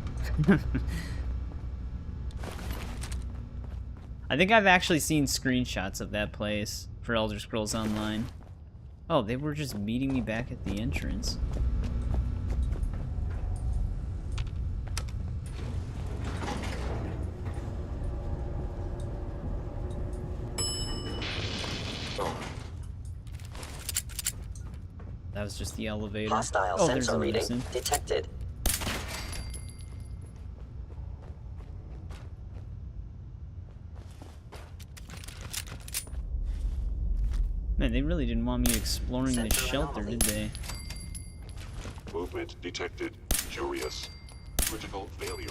I think I've actually seen screenshots of that place for Elder Scrolls Online. Oh, they were just meeting me back at the entrance. That was just the elevator. Hostile Oh, there's sensor a reading medicine. detected. Man, they really didn't want me exploring this shelter, did they? Movement detected. Curious. Critical failure.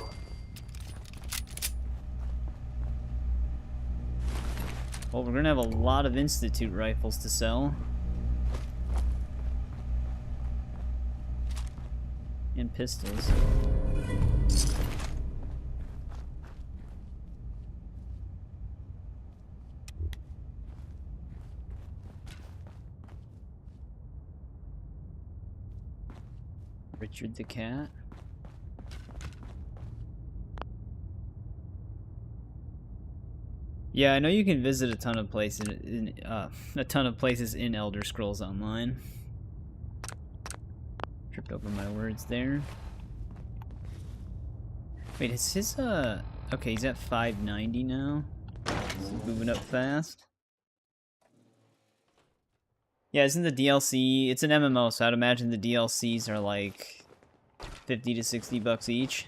Well, we're gonna have a lot of Institute rifles to sell. And pistols. Richard the Cat. Yeah, I know you can visit a ton of places in Elder Scrolls Online. Tripped over my words there. Wait, is his okay, he's at 590 now. He's moving up fast. Yeah, isn't the DLC, it's an MMO, so I'd imagine the DLCs are like 50 to 60 bucks each.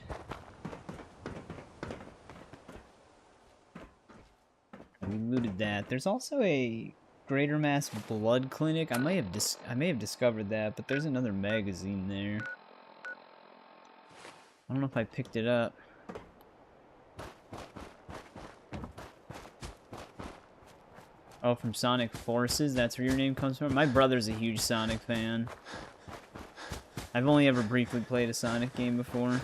We looted that. There's also a Greater Mass Blood Clinic. I may have discovered that, but there's another magazine there. I don't know if I picked it up. Oh, from Sonic Forces? That's where your name comes from? My brother's a huge Sonic fan. I've only ever briefly played a Sonic game before.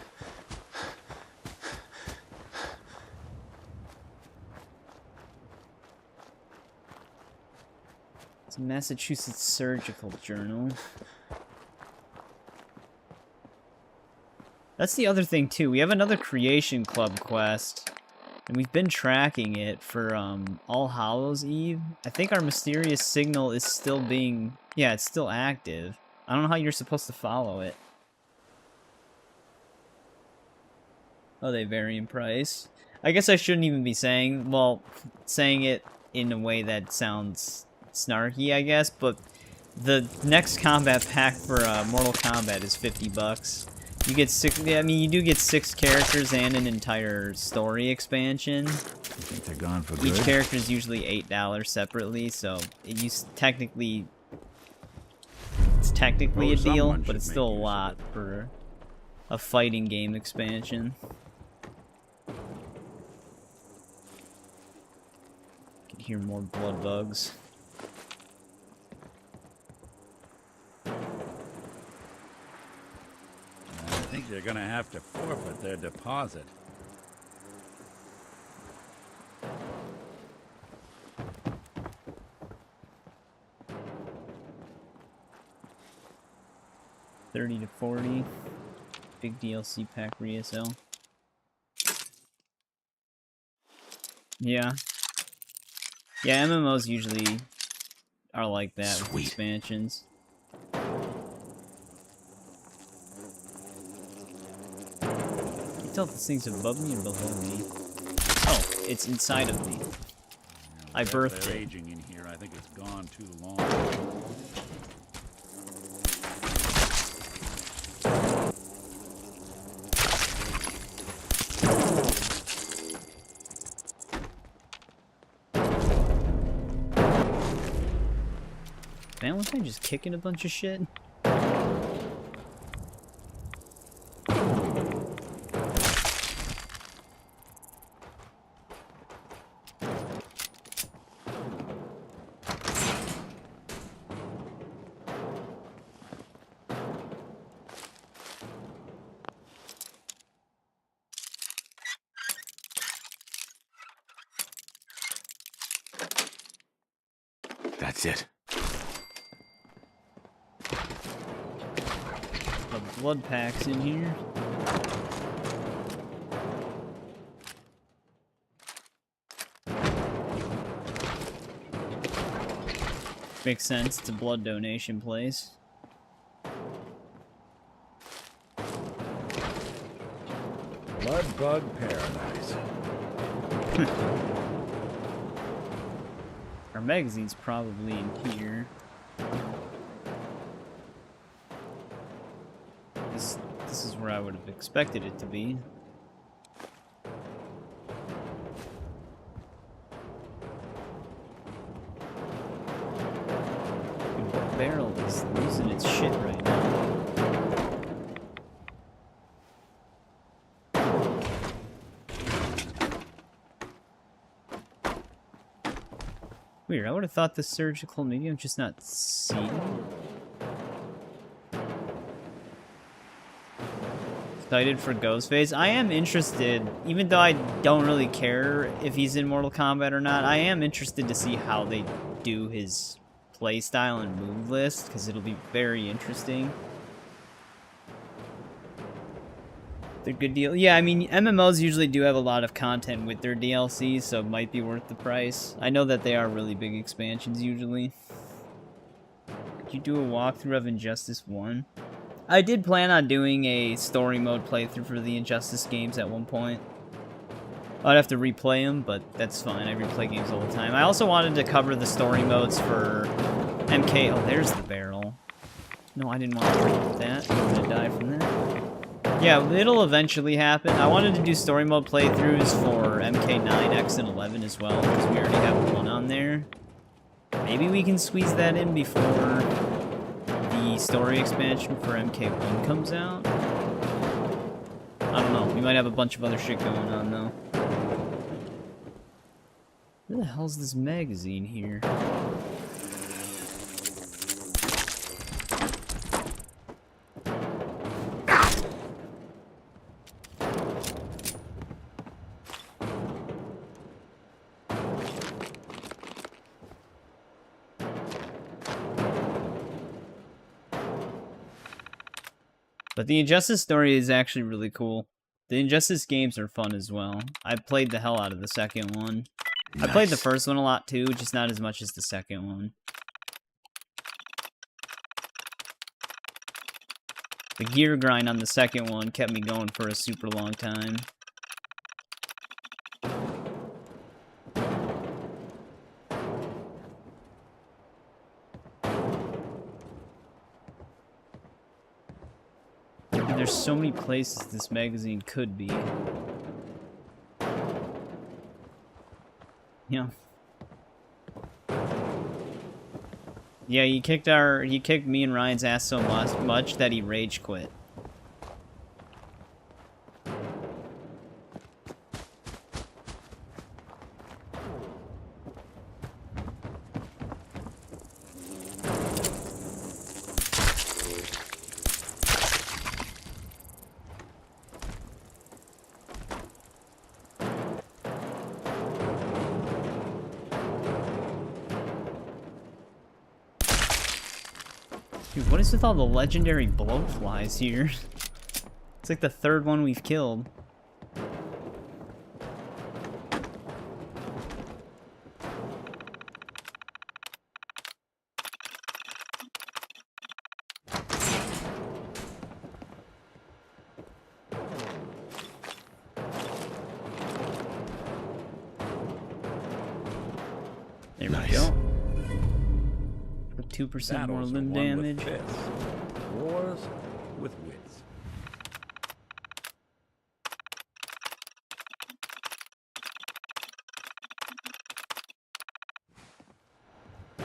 It's a Massachusetts Surgical Journal. That's the other thing, too. We have another Creation Club quest. And we've been tracking it for All Hallows Eve. I think our mysterious signal is still being... Yeah, it's still active. I don't know how you're supposed to follow it. Oh, they vary in price. I guess I shouldn't even be saying... Well, saying it in a way that sounds snarky, I guess. But the next combat pack for Mortal Kombat is $50. You get 6. I mean, you do get 6 characters and an entire story expansion. You think they're gone for good? Each character is usually $8 separately, so it's technically a deal, but it's still a lot for a fighting game expansion. You can hear more blood bugs. I think they're gonna have to forfeit their deposit. $30 to $40. Big DLC pack re-SL. Yeah. Yeah, MMOs usually are like that with expansions. Tell if this thing's above me or below me. Oh, it's inside of me. I birthed They're it. aging in here. I think it's gone too long. Valentine just kicking a bunch of shit? That's it. The blood packs in here. Makes sense, it's a blood donation place. Blood bug paradise. Our magazine's probably in here. This is where I would have expected it to be. The barrel is losing its shit right now. Weird, I would have thought the surgical, maybe I'm just not seeing. Excited for Ghostface. I am interested, even though I don't really care if he's in Mortal Kombat or not, I am interested to see how they do his playstyle and move list, because it'll be very interesting. They're good deal. Yeah, I mean, MMOs usually do have a lot of content with their DLCs, so it might be worth the price. I know that they are really big expansions usually. Could you do a walkthrough of Injustice 1? I did plan on doing a story mode playthrough for the Injustice games at one point. I'd have to replay them, but that's fine. I replay games all the time. I also wanted to cover the story modes for MK. Oh, there's the barrel. No, I didn't want to drink that. I'm gonna die from that. Yeah, it'll eventually happen. I wanted to do story mode playthroughs for MK9, X, and 11 as well, because we already have one on there. Maybe we can squeeze that in before the story expansion for MK1 comes out. I don't know. We might have a bunch of other shit going on, though. Where the hell's this magazine here? But the Injustice story is actually really cool. The Injustice games are fun as well. I played the hell out of the second one. Nice. I played the first one a lot too, just not as much as the second one. The gear grind on the second one kept me going for a super long time. And there's so many places this magazine could be. Yeah. Yeah, he kicked me and Ryan's ass so much that he rage quit. Dude, what is with all the legendary blowflies here? It's like the third one we've killed. There we go. 2% more Battles are limb won with damage. fists. Wars with wits. I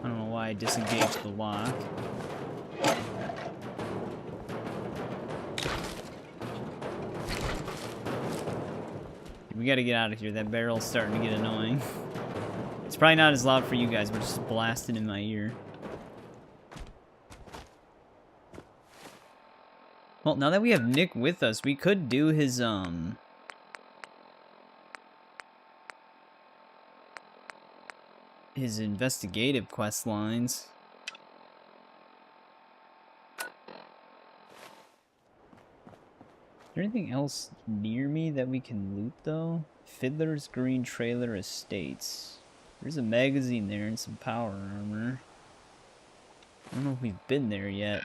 don't know why I disengaged the lock. We gotta get out of here. That barrel's starting to get annoying. It's probably not as loud for you guys, but it's just blasting in my ear. Well, now that we have Nick with us, we could do his, his investigative quest lines. Is there anything else near me that we can loot, though? Fiddler's Green Trailer Estates. There's a magazine there and some power armor. I don't know if we've been there yet.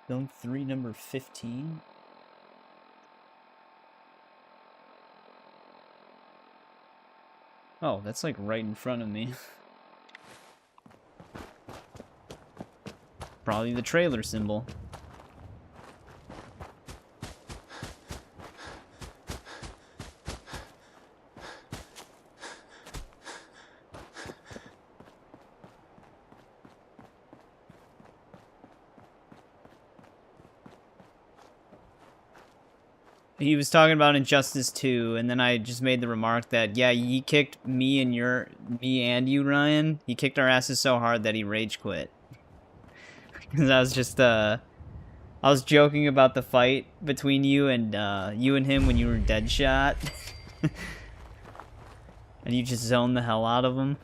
Zone 3, number 15. Oh, that's like right in front of me. Probably the trailer symbol. He was talking about Injustice 2, and then I just made the remark that, yeah, he kicked me and you, Ryan. He kicked our asses so hard that he rage quit. Because I was just, I was joking about the fight between you and him when you were Deadshot. And you just zoned the hell out of him.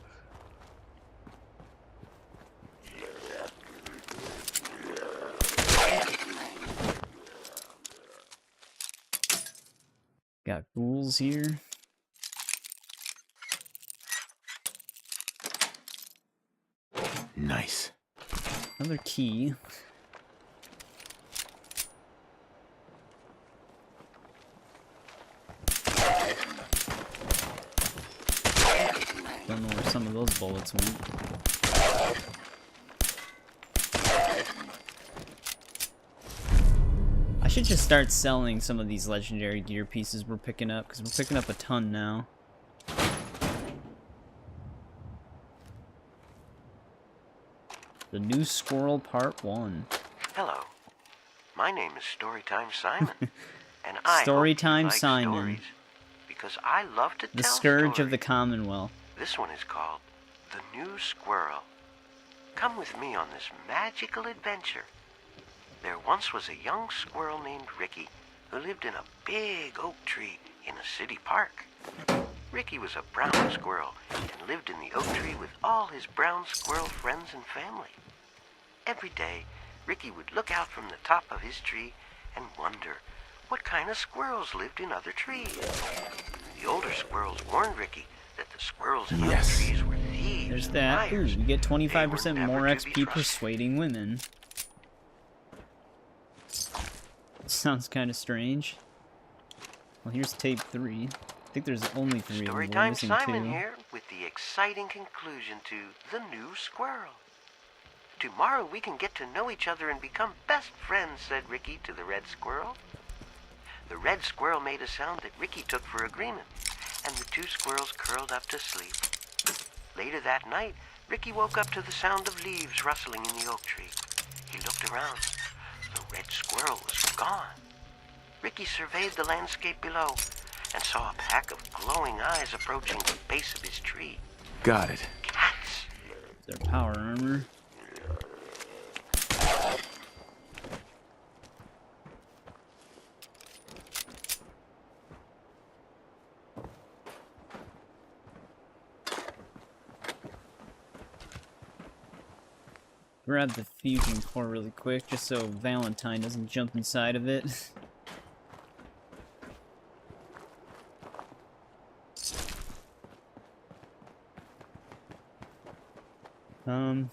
Got ghouls here. Nice. Another key. Don't know where some of those bullets went. should just start selling some of these legendary gear pieces we're picking up, because we're picking up a ton now. The New Squirrel Part 1. Hello. My name is Storytime Simon. And I Storytime like Simon. Stories because I love to The tell Scourge stories. of the Commonwealth. This one is called The New Squirrel. Come with me on this magical adventure. There once was a young squirrel named Ricky who lived in a big oak tree in a city park. Ricky was a brown squirrel and lived in the oak tree with all his brown squirrel friends and family. Every day, Ricky would look out from the top of his tree and wonder what kind of squirrels lived in other trees. The older squirrels warned Ricky that the squirrels in other trees were thieves. There's and that. Ooh, liars. you get 25% They were more never to be XP trusted. persuading women. Sounds kind of strange. Well, here's tape 3. I think there's only 3 of them. We're Storytime missing Simon 2. here with the exciting conclusion to The New Squirrel. Tomorrow we can get to know each other and become best friends, said Ricky to the red squirrel. The red squirrel made a sound that Ricky took for agreement, and the two squirrels curled up to sleep. Later that night, Ricky woke up to the sound of leaves rustling in the oak tree. He looked around. The red squirrel was gone. Ricky surveyed the landscape below and saw a pack of glowing eyes approaching the base of his tree. Got it. Cats! Their power armor. Grab the fusion core really quick, just so Valentine doesn't jump inside of it.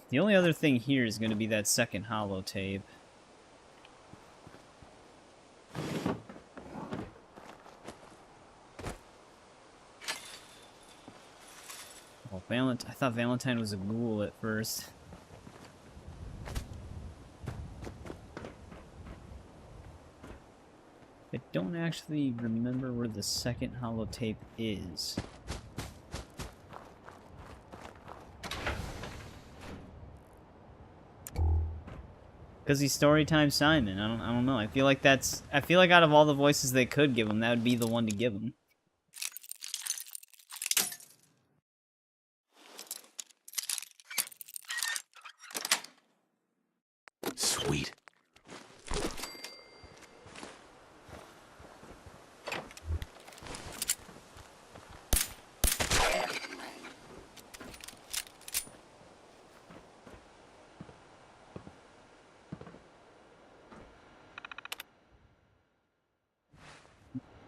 The only other thing here is going to be that second holo tape. Oh, I thought Valentine was a ghoul at first. I don't actually remember where the second holotape is. Because he's Storytime Simon. I don't know. I feel like out of all the voices they could give him, that would be the one to give him. Sweet.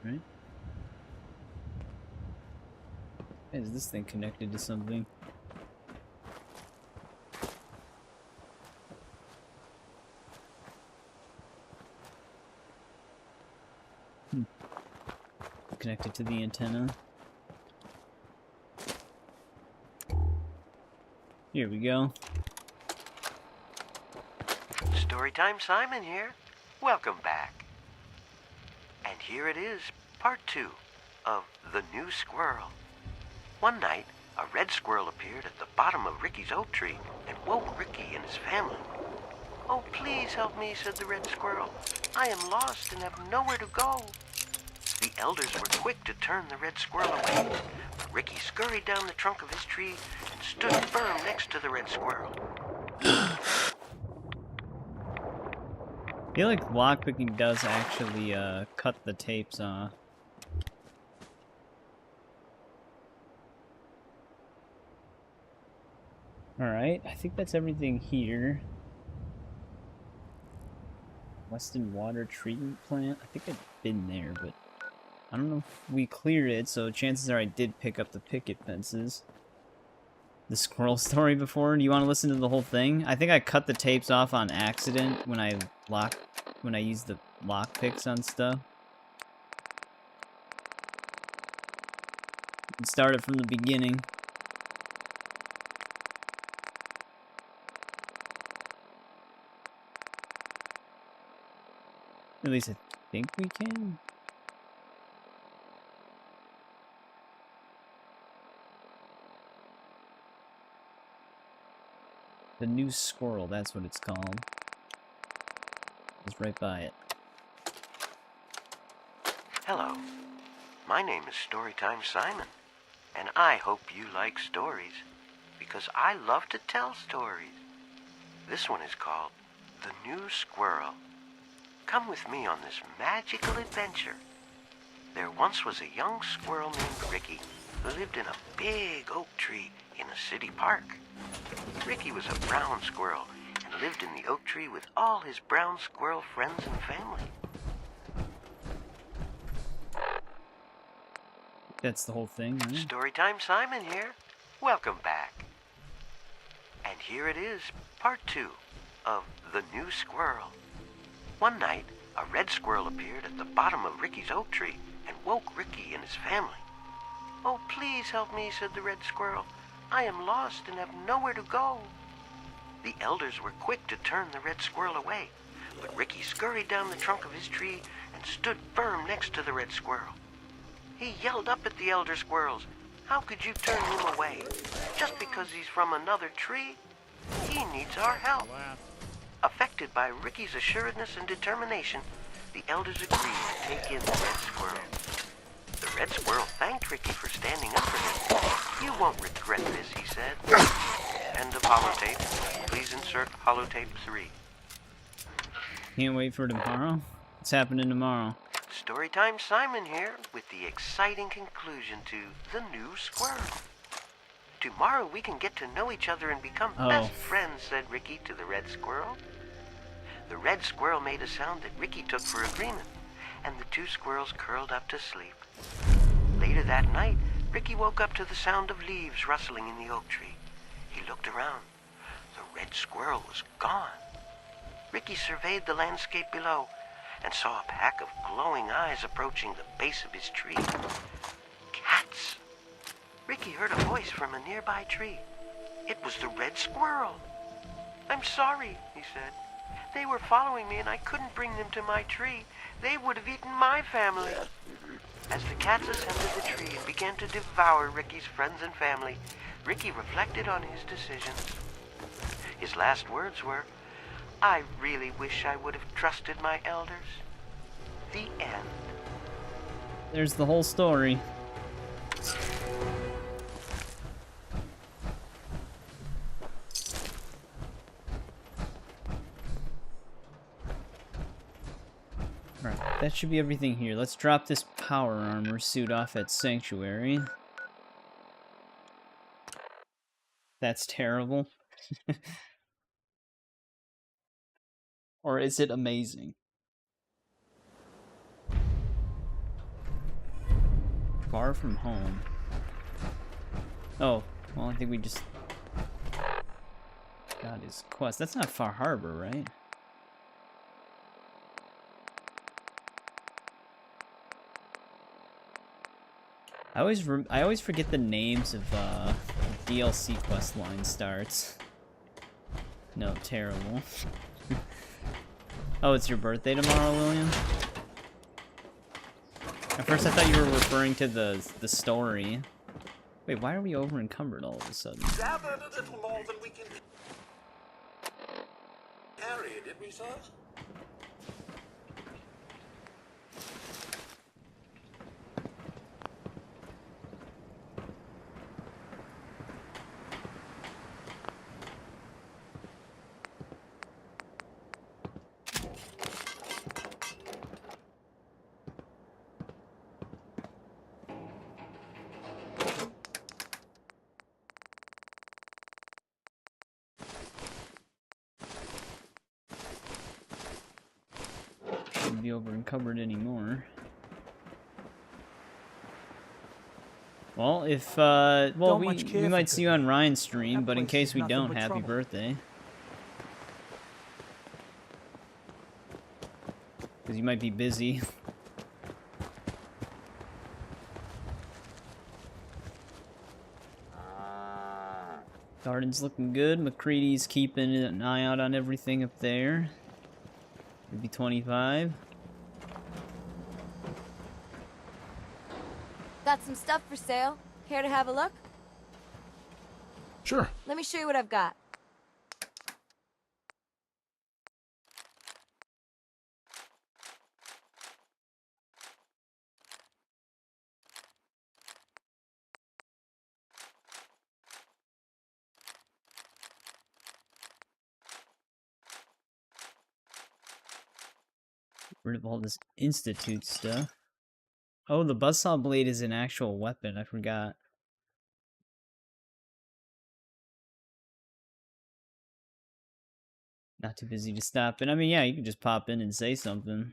Right? Is this thing connected to something? Connected to the antenna. Here we go. Storytime Simon here. Welcome back. And here it is, part 2 of The New Squirrel. One night, a red squirrel appeared at the bottom of Ricky's oak tree and woke Ricky and his family. "Oh, please help me," said the red squirrel. "I am lost and have nowhere to go." The elders were quick to turn the red squirrel away, but Ricky scurried down the trunk of his tree and stood firm next to the red squirrel. I feel like lockpicking does actually cut the tapes off. Alright, I think that's everything here. Weston Water Treatment Plant. I think I've been there, but I don't know if we cleared it, so chances are I did pick up the picket fences. The squirrel story before. Do you want to listen to the whole thing? I think I cut the tapes off on accident when I used the lock picks on stuff. And start it from the beginning. At least I think we can. The new squirrel, that's what it's called. It's right by it. Hello. My name is Storytime Simon, and I hope you like stories, because I love to tell stories. This one is called The New Squirrel. Come with me on this magical adventure. There once was a young squirrel named Ricky who lived in a big oak tree in a city park. Ricky was a brown squirrel and lived in the oak tree with all his brown squirrel friends and family. That's the whole thing, right? Storytime Simon here. Welcome back. And here it is, part 2 of The New Squirrel. One night, a red squirrel appeared at the bottom of Ricky's oak tree and woke Ricky and his family. "Oh, please help me," said the red squirrel. "I am lost and have nowhere to go." The elders were quick to turn the red squirrel away, but Ricky scurried down the trunk of his tree and stood firm next to the red squirrel. He yelled up at the elder squirrels. How could you turn him away? Just because he's from another tree? He needs our help. Affected by Ricky's assuredness and determination, the elders agreed to take in the red squirrel. The red squirrel thanked Ricky for standing up for him. "You won't regret this," he said. End of holotape. Please insert holotape 3. Can't wait for tomorrow. What's happening tomorrow? Storytime Simon here with the exciting conclusion to The New Squirrel. "Tomorrow we can get to know each other and become best friends," said Ricky to the red squirrel. The red squirrel made a sound that Ricky took for agreement, and the two squirrels curled up to sleep. Later that night, Ricky woke up to the sound of leaves rustling in the oak tree. He looked around. The red squirrel was gone. Ricky surveyed the landscape below and saw a pack of glowing eyes approaching the base of his tree. Cats! Ricky heard a voice from a nearby tree. It was the red squirrel. "I'm sorry," he said. "They were following me and I couldn't bring them to my tree. They would have eaten my family." As the cats ascended the tree and began to devour Ricky's friends and family, Ricky reflected on his decisions. His last words were, "I really wish I would have trusted my elders." The end. There's the whole story. Alright, that should be everything here. Let's drop this power armor suit off at Sanctuary. That's terrible. Or is it amazing? Far from home. Oh, well, I think we just got his quest. That's not Far Harbor, right? I always forget the names of DLC quest line starts. No, terrible. Oh, it's your birthday tomorrow, William? At first I thought you were referring to the story. Wait, why are we over encumbered all of a sudden? Gathered a little more than we can carry, did we, sir? Shouldn't be over encumbered anymore. Well, if well, we might see you on Ryan's stream, but in case we don't, happy birthday. Because you might be busy. Garden's looking good. McCready's keeping an eye out on everything up there. Maybe 25. some stuff for sale. Care to have a look? Sure. Let me show you what I've got. Get rid of all this Institute stuff. Oh, the buzzsaw blade is an actual weapon. I forgot. Not too busy to stop. And I mean, yeah, you can just pop in and say something.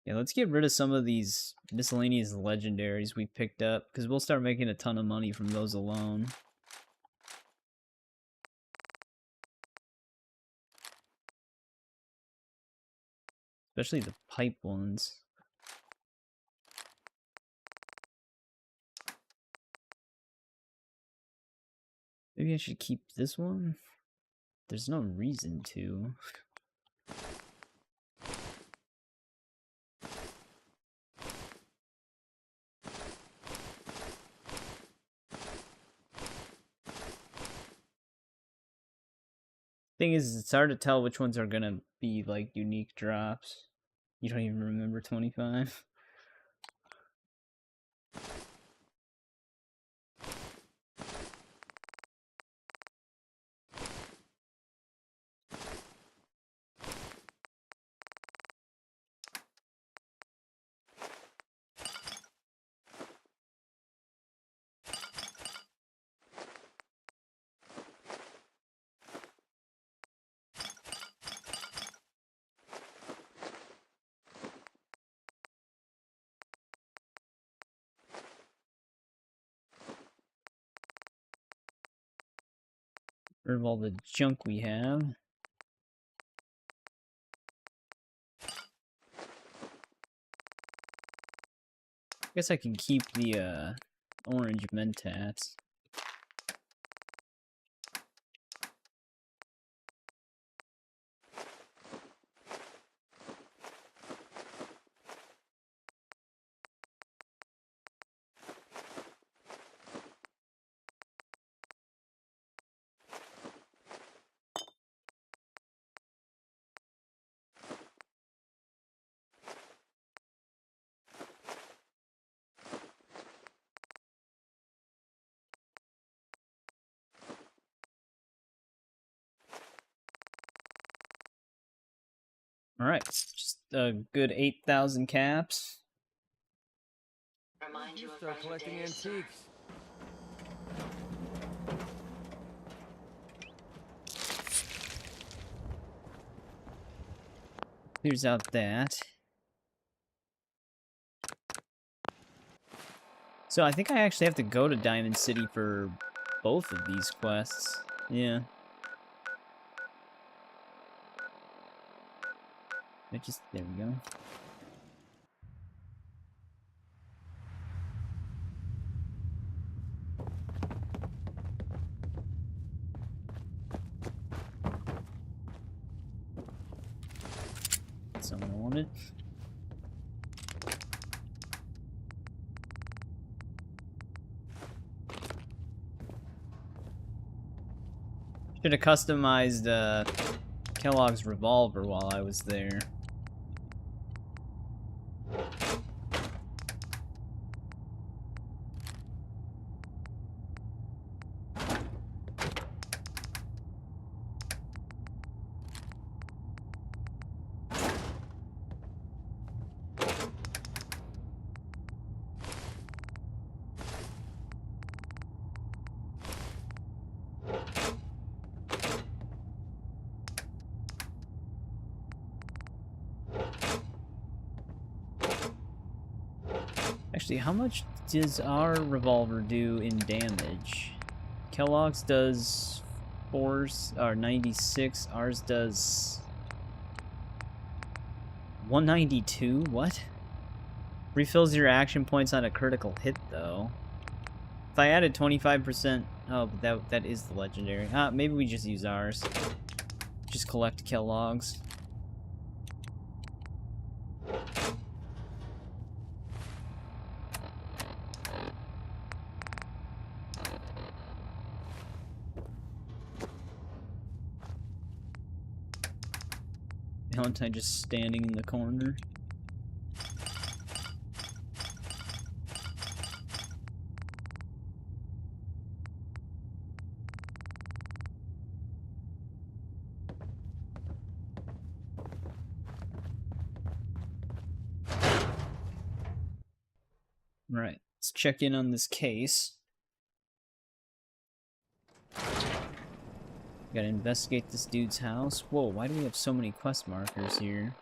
Yeah, let's get rid of some of these miscellaneous legendaries we picked up, because we'll start making a ton of money from those alone. Especially the pipe ones. Maybe I should keep this one? There's no reason to. Thing is, it's hard to tell which ones are gonna be like unique drops. You don't even remember 25. Rid of all the junk we have. I guess I can keep the orange mentats. Alright, just a good 8,000 caps. Remind you of Start collecting antiques. Clears out that. So I think I actually have to go to Diamond City for both of these quests. Yeah. There we go. Someone wanted. Should have customized Kellogg's revolver while I was there. Actually, how much does our revolver do in damage? Kellogg's does 96. Ours does 192. What? Refills your action points on a critical hit, though. If I added 25%, oh, but that is the legendary. Maybe we just use ours. Just collect Kellogg's. Valentine just standing in the corner. Right, let's check in on this case. Gotta investigate this dude's house. Whoa, why do we have so many quest markers here?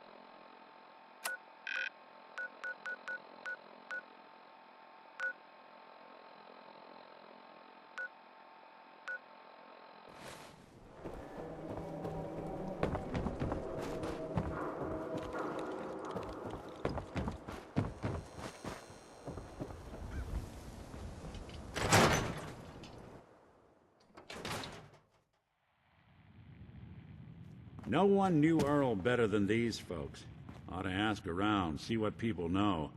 No one knew Earl better than these folks. Ought to ask around, see what people know.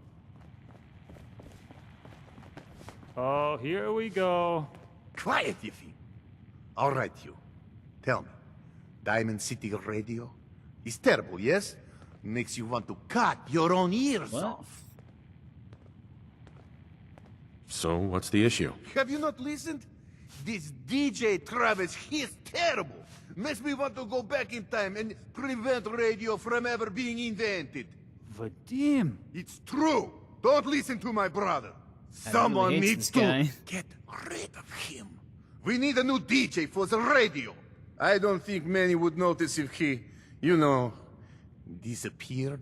Oh, here we go. Quiet, Yiffy. All right, you. Tell me, Diamond City Radio is terrible, yes? Makes you want to cut your own ears off. So, what's the issue? Have you not listened? This DJ Travis, he is terrible. Makes me want to go back in time and prevent radio from ever being invented. Vadim. It's true. Don't listen to my brother. Someone needs to get rid of him. We need a new DJ for the radio. I don't think many would notice if he, you know, disappeared.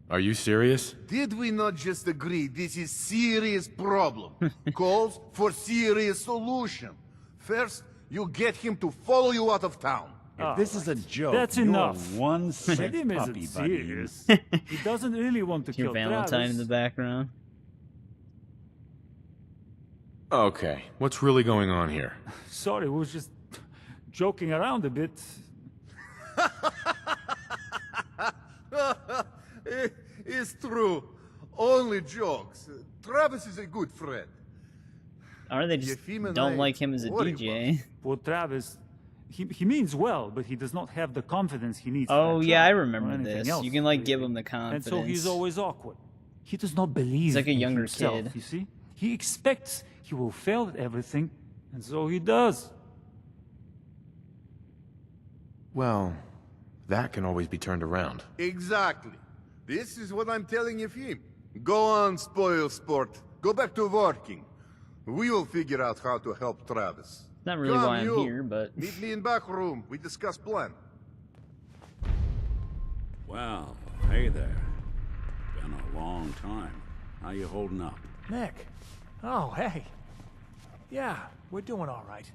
Are you serious? Did we not just agree this is serious problem? Calls for serious solution. First, you get him to follow you out of town. If this is a joke, That's you're enough. one sick Vadim puppy, isn't buddy. serious. He doesn't really want to Hear kill Valentine Travis. in the background. Okay, what's really going on here? Sorry, we was just joking around a bit. It's true. Only jokes. Travis is a good friend. Or they just don't like him as a DJ. Well, Travis, he means well, but he does not have the confidence he needs. Oh for that yeah, I job or remember anything this. else, You can like really. give him the confidence. And so he's always awkward. He does not believe He's like a in younger himself, kid. You see? He expects he will fail at everything, and so he does. Well, that can always be turned around. Exactly. This is what I'm telling him. Go on, spoil sport. Go back to working. We will figure out how to help Travis. Not really Come, why I'm you. here, but Meet me in back room. We discuss plan. Well, hey there. Been a long time. How you holding up? Nick. Oh, hey. Yeah, we're doing all right.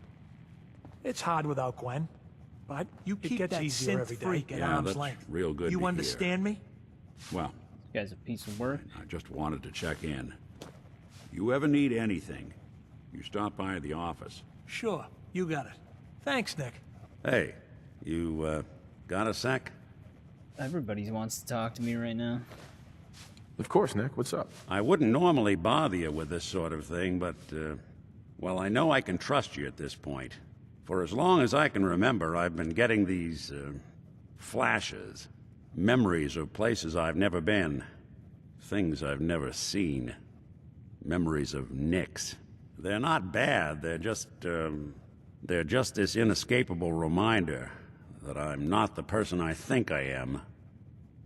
It's hard without Gwen, but You it keep gets that easier synth every day. freak at Yeah, arm's that's length. real good to You hear. understand me? Well, this guy's a piece of work. I just wanted to check in. You ever need anything, you stop by the office. Sure, you got it. Thanks, Nick. Hey, you, got a sec? Everybody wants to talk to me right now. Of course, Nick. What's up? I wouldn't normally bother you with this sort of thing, but, well, I know I can trust you at this point. For as long as I can remember, I've been getting these, flashes. Memories of places I've never been. Things I've never seen. Memories of Nicks. They're not bad, they're just this inescapable reminder that I'm not the person I think I am.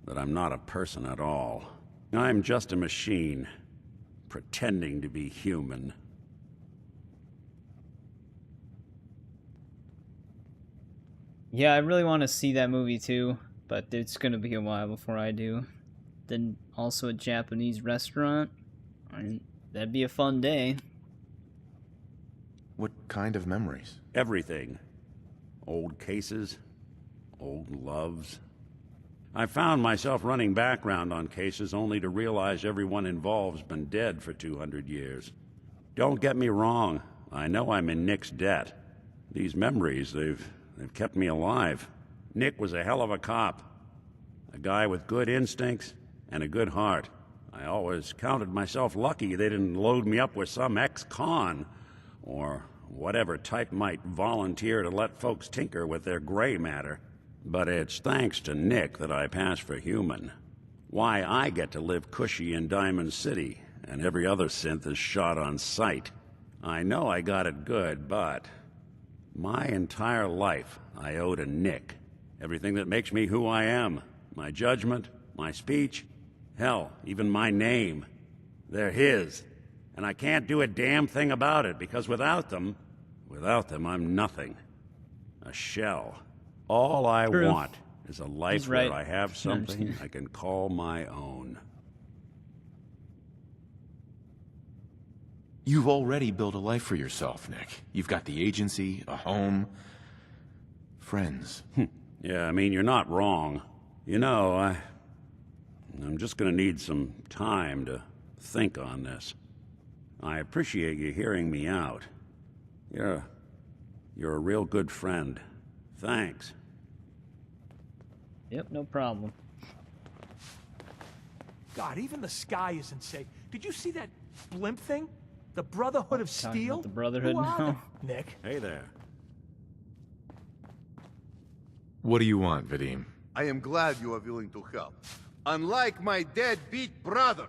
That I'm not a person at all. I'm just a machine, pretending to be human. Yeah, I really want to see that movie too, but it's gonna be a while before I do. Then also a Japanese restaurant. That'd be a fun day. What kind of memories? Everything. Old cases, old loves. I found myself running background on cases only to realize everyone involved's been dead for 200 years. Don't get me wrong, I know I'm in Nick's debt. These memories, they've kept me alive. Nick was a hell of a cop. A guy with good instincts and a good heart. I always counted myself lucky they didn't load me up with some ex-con, or whatever type might volunteer to let folks tinker with their gray matter. But it's thanks to Nick that I pass for human. Why I get to live cushy in Diamond City, and every other synth is shot on sight. I know I got it good, but my entire life I owe to Nick. Everything that makes me who I am. My judgment, my speech, hell, even my name. They're his. And I can't do a damn thing about it, because without them, I'm nothing. A shell. All I want is a life where I have something I can call my own. You've already built a life for yourself, Nick. You've got the agency, a home, friends. Yeah, I mean, you're not wrong. You know, I'm just gonna need some time to think on this. I appreciate you hearing me out. You're a real good friend. Thanks. Yep, no problem. God, even the sky isn't safe. Did you see that blimp thing? The Brotherhood of Talking Steel? about the Brotherhood Who are now. they, Nick? Hey there. What do you want, Vadim? I am glad you are willing to help. Unlike my deadbeat brother.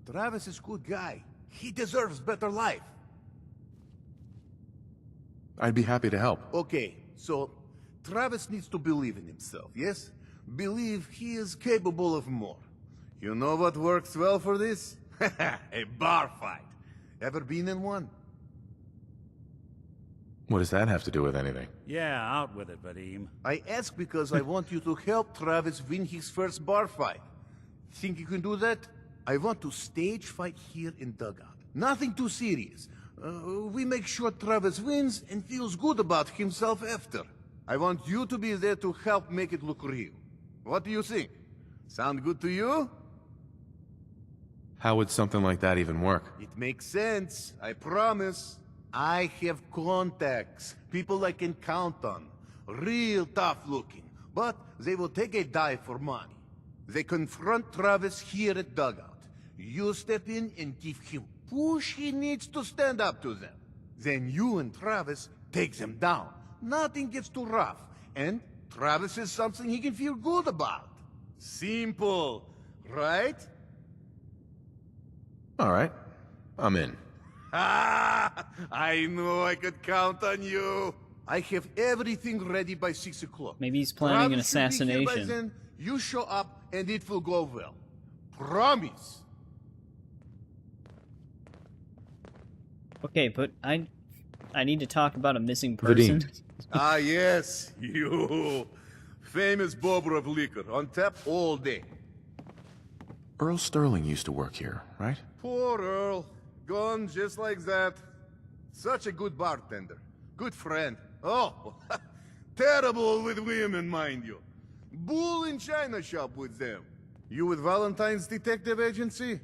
Travis is a good guy. He deserves better life. I'd be happy to help. Okay, so Travis needs to believe in himself, yes? Believe he is capable of more. You know what works well for this? A bar fight. Ever been in one? What does that have to do with anything? Yeah, out with it, Vadim. I ask because I want you to help Travis win his first bar fight. Think you can do that? I want to stage fight here in Dugout. Nothing too serious. We make sure Travis wins and feels good about himself after. I want you to be there to help make it look real. What do you think? Sound good to you? How would something like that even work? It makes sense, I promise. I have contacts, people I can count on. Real tough looking, but they will take a dive for money. They confront Travis here at Dugout. You step in and give him push he needs to stand up to them. Then you and Travis take them down. Nothing gets too rough, and Travis is something he can feel good about. Simple, right? All right, I'm in. Ah, I know I could count on you. I have everything ready by 6 o'clock. Maybe he's planning an Travis should be here by assassination. then. You show up and it will go well. Promise. Okay, but I need to talk about a missing person. Ah, yes, you. Famous bobber of liquor, on tap all day. Earl Sterling used to work here, right? Poor Earl. Gone just like that. Such a good bartender. Good friend. Oh, terrible with women, mind you. Bull in china shop with them. You with Valentine's detective agency?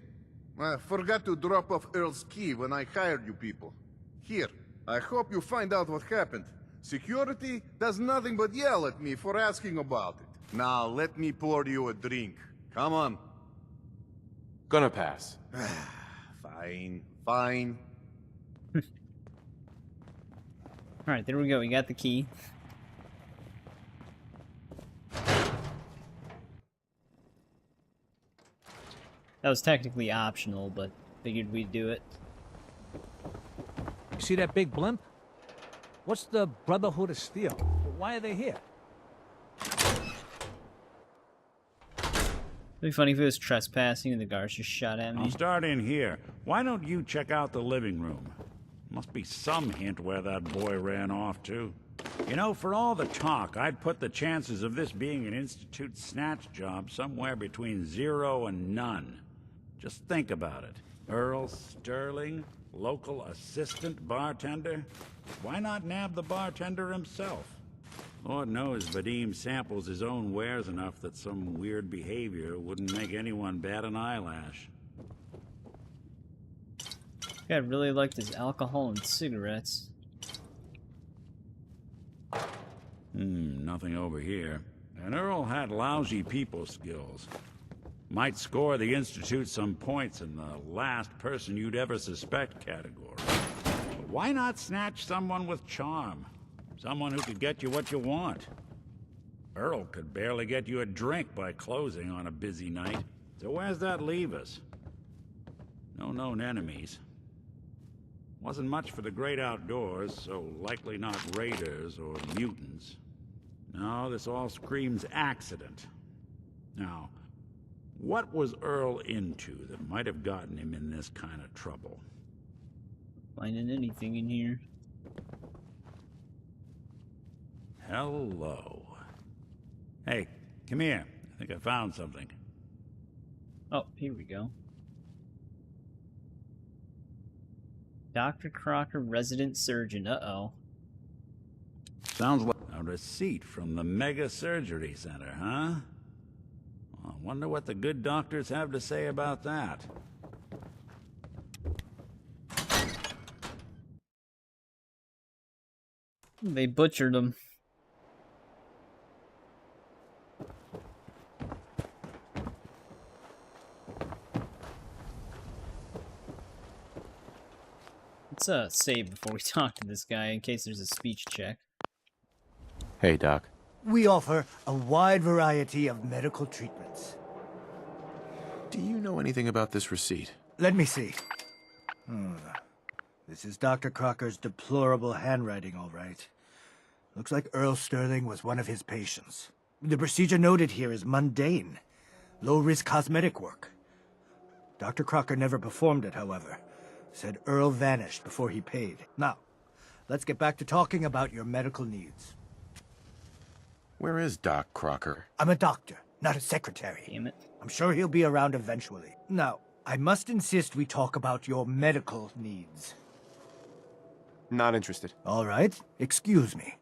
I forgot to drop off Earl's key when I hired you people. Here, I hope you find out what happened. Security does nothing but yell at me for asking about it. Now, let me pour you a drink. Come on. Gonna pass. Fine, fine. Alright, there we go. We got the key. That was technically optional, but figured we'd do it. You see that big blimp? What's the Brotherhood of Steel? Why are they here? It'd be funny if it was trespassing and the guards just shot at me. I'll start in here. Why don't you check out the living room? Must be some hint where that boy ran off to. You know, for all the talk, I'd put the chances of this being an Institute snatch job somewhere between 0 and none. Just think about it. Earl Sterling, local assistant bartender? Why not nab the bartender himself? Lord knows Vadim samples his own wares enough that some weird behavior wouldn't make anyone bat an eyelash. Guy really liked his alcohol and cigarettes. Nothing over here. And Earl had lousy people skills. Might score the Institute some points in the last person you'd ever suspect category. But why not snatch someone with charm? Someone who could get you what you want. Earl could barely get you a drink by closing on a busy night. So where's that leave us? No known enemies. Wasn't much for the great outdoors, so likely not raiders or mutants. No, this all screams accident. Now, what was Earl into that might have gotten him in this kind of trouble? Finding anything in here? Hello. Hey, come here. I think I found something. Oh, here we go. Dr. Crocker, resident surgeon. Uh-oh. Sounds like a receipt from the Mega Surgery Center, huh? I wonder what the good doctors have to say about that. They butchered him. Let's save before we talk to this guy in case there's a speech check. Hey, Doc. We offer a wide variety of medical treatments. Do you know anything about this receipt? Let me see. This is Dr. Crocker's deplorable handwriting, all right. Looks like Earl Sterling was one of his patients. The procedure noted here is mundane, low-risk cosmetic work. Dr. Crocker never performed it, however. Said Earl vanished before he paid. Now, let's get back to talking about your medical needs. Where is Doc Crocker? I'm a doctor, not a secretary. Damn it. I'm sure he'll be around eventually. Now, I must insist we talk about your medical needs. Not interested. All right, excuse me.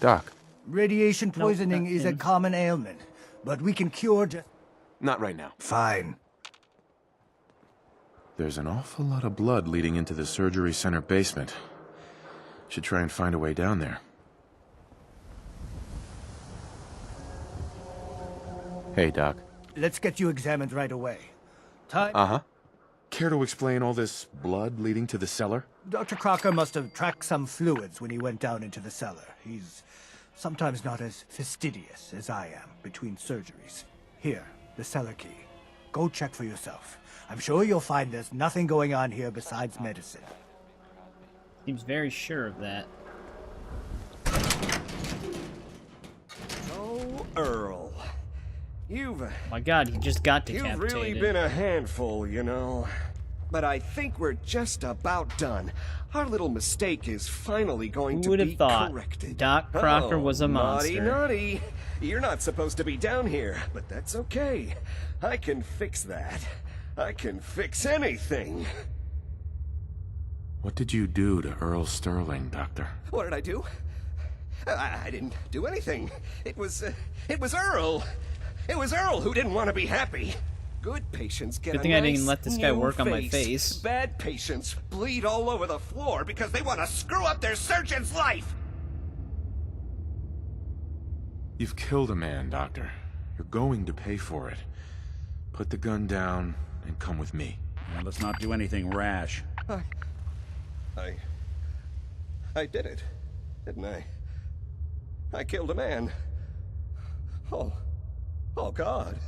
Doc. Radiation poisoning is a common ailment, but we can cure just... Not right now. Fine. There's an awful lot of blood leading into the surgery center basement. Should try and find a way down there. Hey, Doc. Let's get you examined right away. Time... Uh-huh. Care to explain all this blood leading to the cellar? Dr. Crocker must have tracked some fluids when he went down into the cellar. He's sometimes not as fastidious as I am between surgeries. Here, the cellar key. Go check for yourself. I'm sure you'll find there's nothing going on here besides medicine. Seems very sure of that. Oh, Earl. My God, he just got decapitated. You've really been a handful, you know. But I think we're just about done. Our little mistake is finally going to be corrected. Doc Crocker was a monster? Naughty, naughty. You're not supposed to be down here, but that's okay. I can fix that. I can fix anything. What did you do to Earl Sterling, Doctor? What did I do? I didn't do anything. It was Earl. It was Earl who didn't want to be happy. Good patients get Good thing a I nice didn't let this guy new work on my face. Bad patients bleed all over the floor because they want to screw up their surgeon's life. You've killed a man, Doctor. You're going to pay for it. Put the gun down and come with me. Now, let's not do anything rash. I did it, didn't I? I killed a man. Oh God.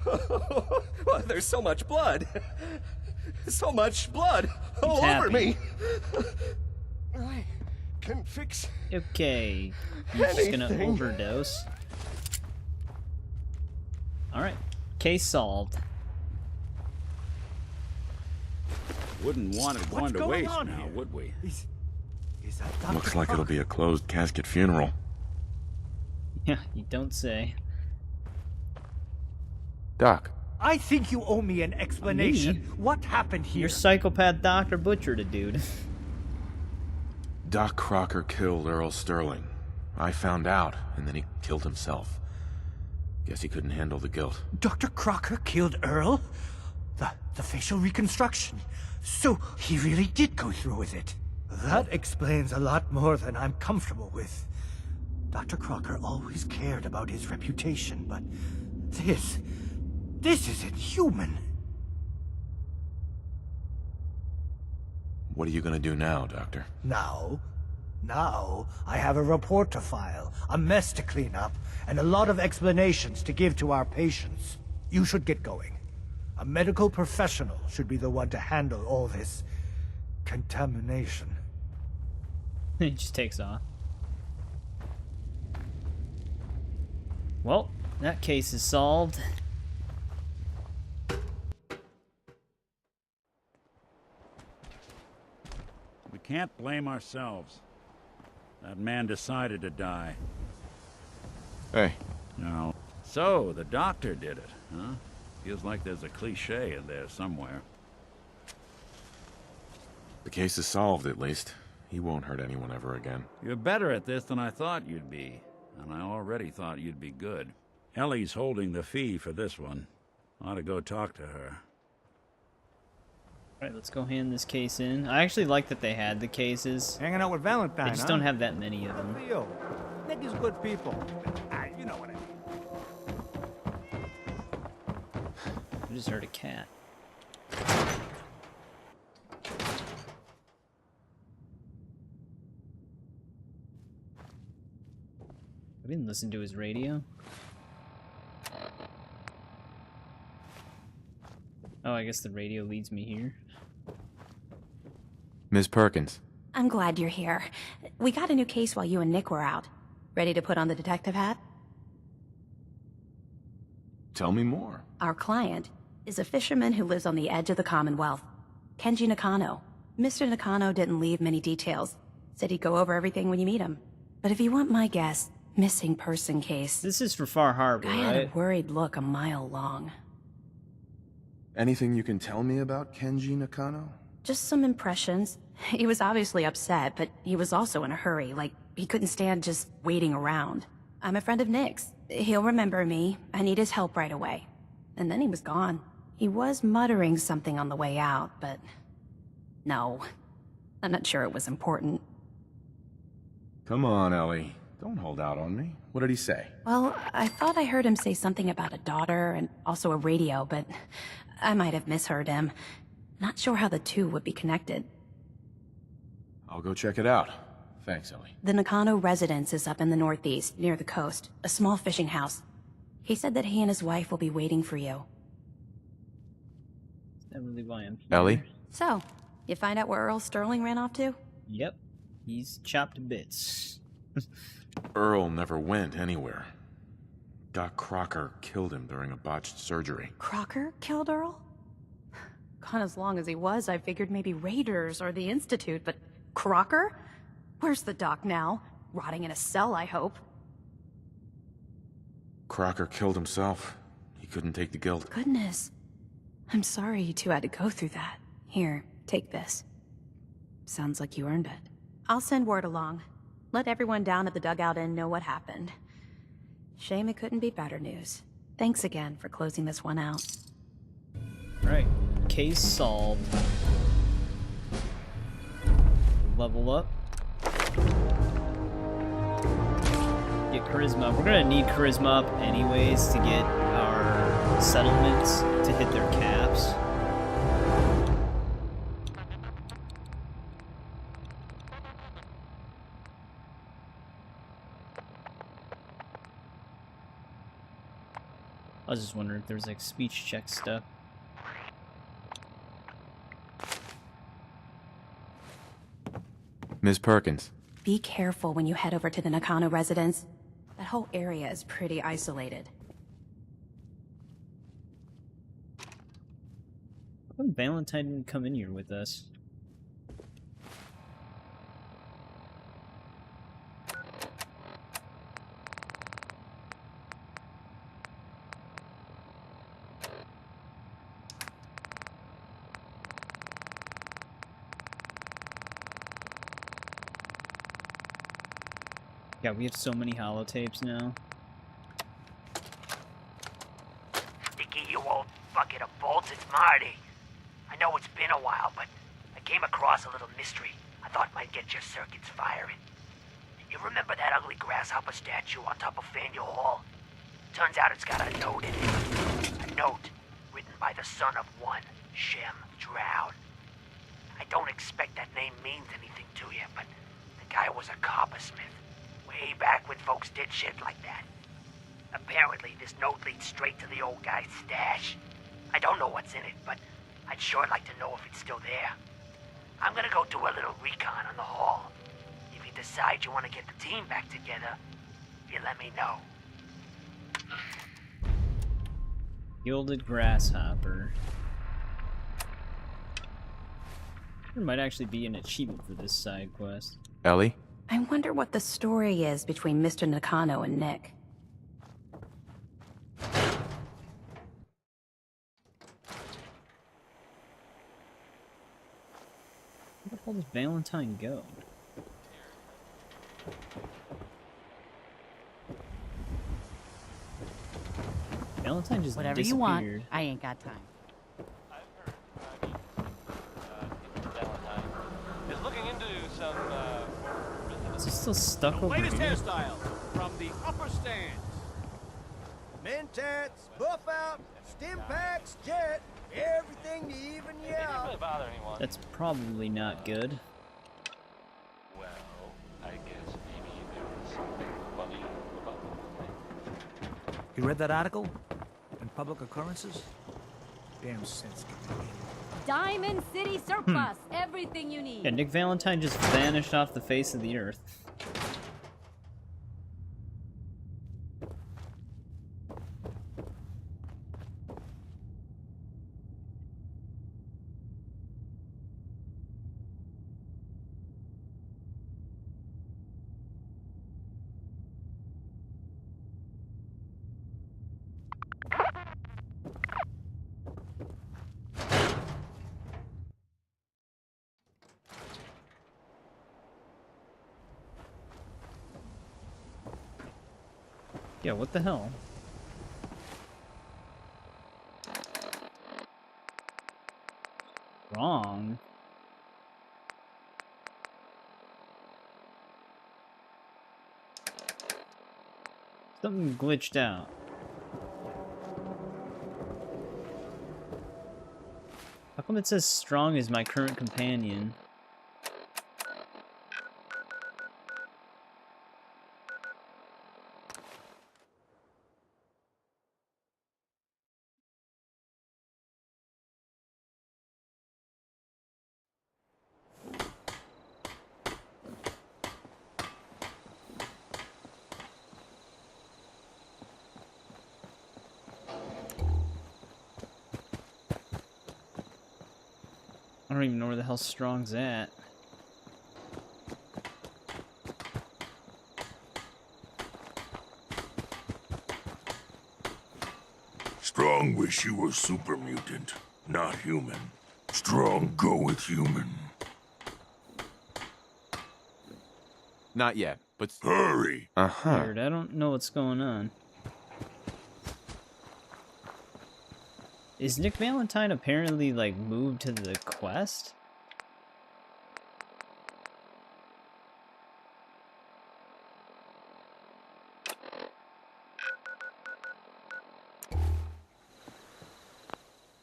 Well, there's so much blood. So much blood all over me. I can fix Okay. You're just gonna overdose. Alright. Case solved. Wouldn't want it going to waste now, would we? Is that Dr. Looks like Crocker? it'll be a closed casket funeral. Yeah, you don't say. Doc. I think you owe me an explanation. What happened here? Your psychopath doctor butchered a dude. Doc Crocker killed Earl Sterling. I found out, and then he killed himself. Guess he couldn't handle the guilt. Dr. Crocker killed Earl? The facial reconstruction. So he really did go through with it. That explains a lot more than I'm comfortable with. Dr. Crocker always cared about his reputation, but this isn't human. What are you gonna do now, Doctor? Now? Now, I have a report to file, a mess to clean up, and a lot of explanations to give to our patients. You should get going. A medical professional should be the one to handle all this contamination. He just takes off. Well, that case is solved. We can't blame ourselves. That man decided to die. Hey. No. So, the doctor did it, huh? Feels like there's a cliche in there somewhere. The case is solved, at least. He won't hurt anyone ever again. You're better at this than I thought you'd be, and I already thought you'd be good. Ellie's holding the fee for this one. Ought to go talk to her. Alright, let's go hand this case in. I actually like that they had the cases. Hanging out with Valentine, They just don't have that many of them. Good for you. Nick is good people. You know what I mean. I just heard a cat. I didn't listen to his radio. Oh, I guess the radio leads me here. Ms. Perkins. I'm glad you're here. We got a new case while you and Nick were out. Ready to put on the detective hat? Tell me more. Our client is a fisherman who lives on the edge of the Commonwealth. Kenji Nakano. Mr. Nakano didn't leave many details. Said he'd go over everything when you meet him. But if you want my guess, missing person case. This is for Far Harbor, Guy had a right? worried look a mile long. Anything you can tell me about Kenji Nakano? Just some impressions. He was obviously upset, but he was also in a hurry, like he couldn't stand just waiting around. I'm a friend of Nick's. He'll remember me. I need his help right away. And then he was gone. He was muttering something on the way out, but... no. I'm not sure it was important. Come on, Ellie. Don't hold out on me. What did he say? Well, I thought I heard him say something about a daughter and also a radio, but I might have misheard him. Not sure how the two would be connected. I'll go check it out. Thanks, Ellie. The Nakano residence is up in the northeast, near the coast. A small fishing house. He said that he and his wife will be waiting for you. Is that really why I'm here? Ellie? So, you find out where Earl Sterling ran off to? Yep. He's chopped to bits. Earl never went anywhere. Doc Crocker killed him during a botched surgery. Crocker killed Earl? Gone as long as he was, I figured maybe Raiders or the Institute, but Crocker? Where's the doc now? Rotting in a cell, I hope. Crocker killed himself. He couldn't take the guilt. Goodness. I'm sorry you two had to go through that. Here, take this. Sounds like you earned it. I'll send word along. Let everyone down at the dugout inn know what happened. Shame it couldn't be better news. Thanks again for closing this one out. Right. Case solved. Level up. Get charisma. We're gonna need charisma up anyways to get our settlements to hit their caps. I was just wondering if there was like speech check stuff. Ms. Perkins. Be careful when you head over to the Nakano residence. That whole area is pretty isolated. How come Valentine didn't come in here with us? Yeah, we have so many holotapes now. Nicky, you old bucket of bolts, it's Marty. I know it's been a while, but I came across a little mystery I thought might get your circuits firing. You remember that ugly grasshopper statue on top of Faneuil Hall? Turns out it's got a note in it. A note written by the son of one, Shem Droud. I don't expect that name means anything to you, but the guy was a coppersmith. Way back when folks did shit like that. Apparently, this note leads straight to the old guy's stash. I don't know what's in it, but I'd sure like to know if it's still there. I'm gonna go do a little recon on the hall. If you decide you want to get the team back together, you let me know. Gilded Grasshopper. There might actually be an achievement for this side quest. Ellie? I wonder what the story is between Mr. Nakano and Nick. Where the hell does Valentine go? Valentine just Whatever disappeared. you want, I ain't got time. Is looking into some, Is he still stuck over Latest here? hairstyle from the upper stands. Mentats, buff out, stim packs, jet, everything to even you out. bother anyone. That's probably not good. Well, I guess maybe there was something funny about the You read that article? In Public Occurrences? Damn sense. Diamond City surplus. Everything you need. Yeah, Nick Valentine just vanished off the face of the earth. Yeah, what the hell? Wrong. Something glitched out. How come it says Strong is my current companion? I don't even know where the hell Strong's at. Strong wish you were super mutant, not human. Strong go with human. Not yet, but... Hurry! Weird, I don't know what's going on. Is Nick Valentine apparently, like, moved to the quest?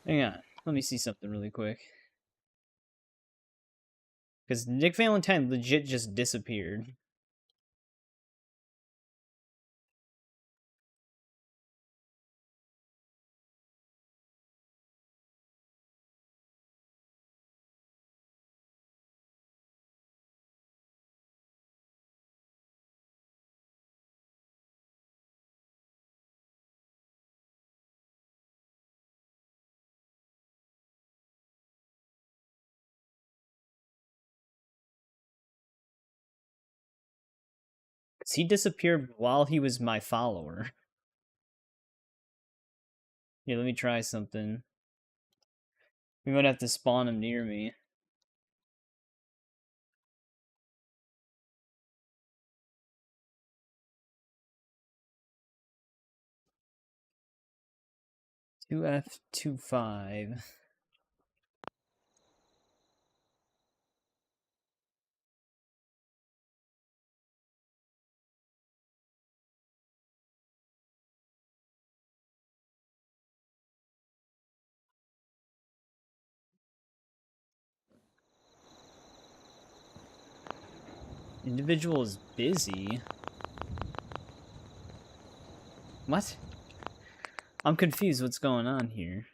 Hang on, let me see something really quick. Because Nick Valentine legit just disappeared. Because he disappeared while he was my follower. Here, let me try something. We might have to spawn him near me. F25. Individual is busy. What? I'm confused what's going on here.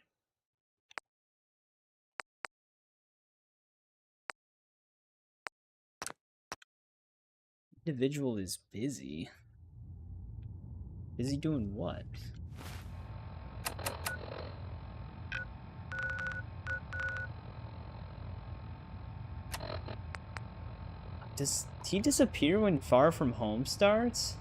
Individual is busy. Busy doing what? Does he disappear when Far From Home starts?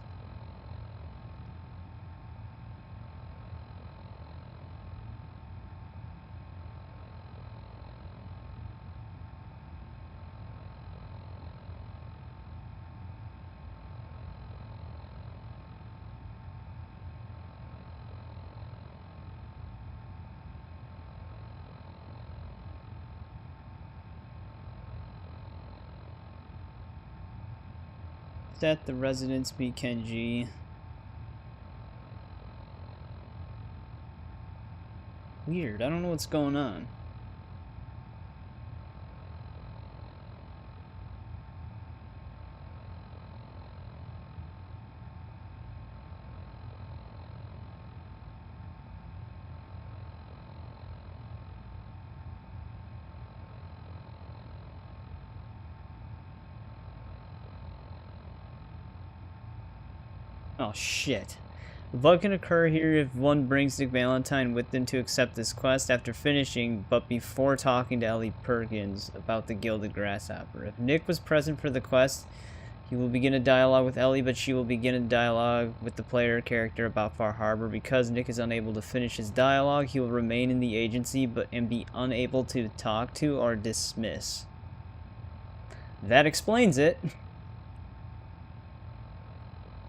That the residents be Kenji. Weird, I don't know what's going on. Oh shit. The bug can occur here if one brings Nick Valentine with them to accept this quest after finishing, but before talking to Ellie Perkins about the Gilded Grasshopper. If Nick was present for the quest, he will begin a dialogue with Ellie, but she will begin a dialogue with the player character about Far Harbor. Because Nick is unable to finish his dialogue, he will remain in the agency and be unable to talk to or dismiss. That explains it.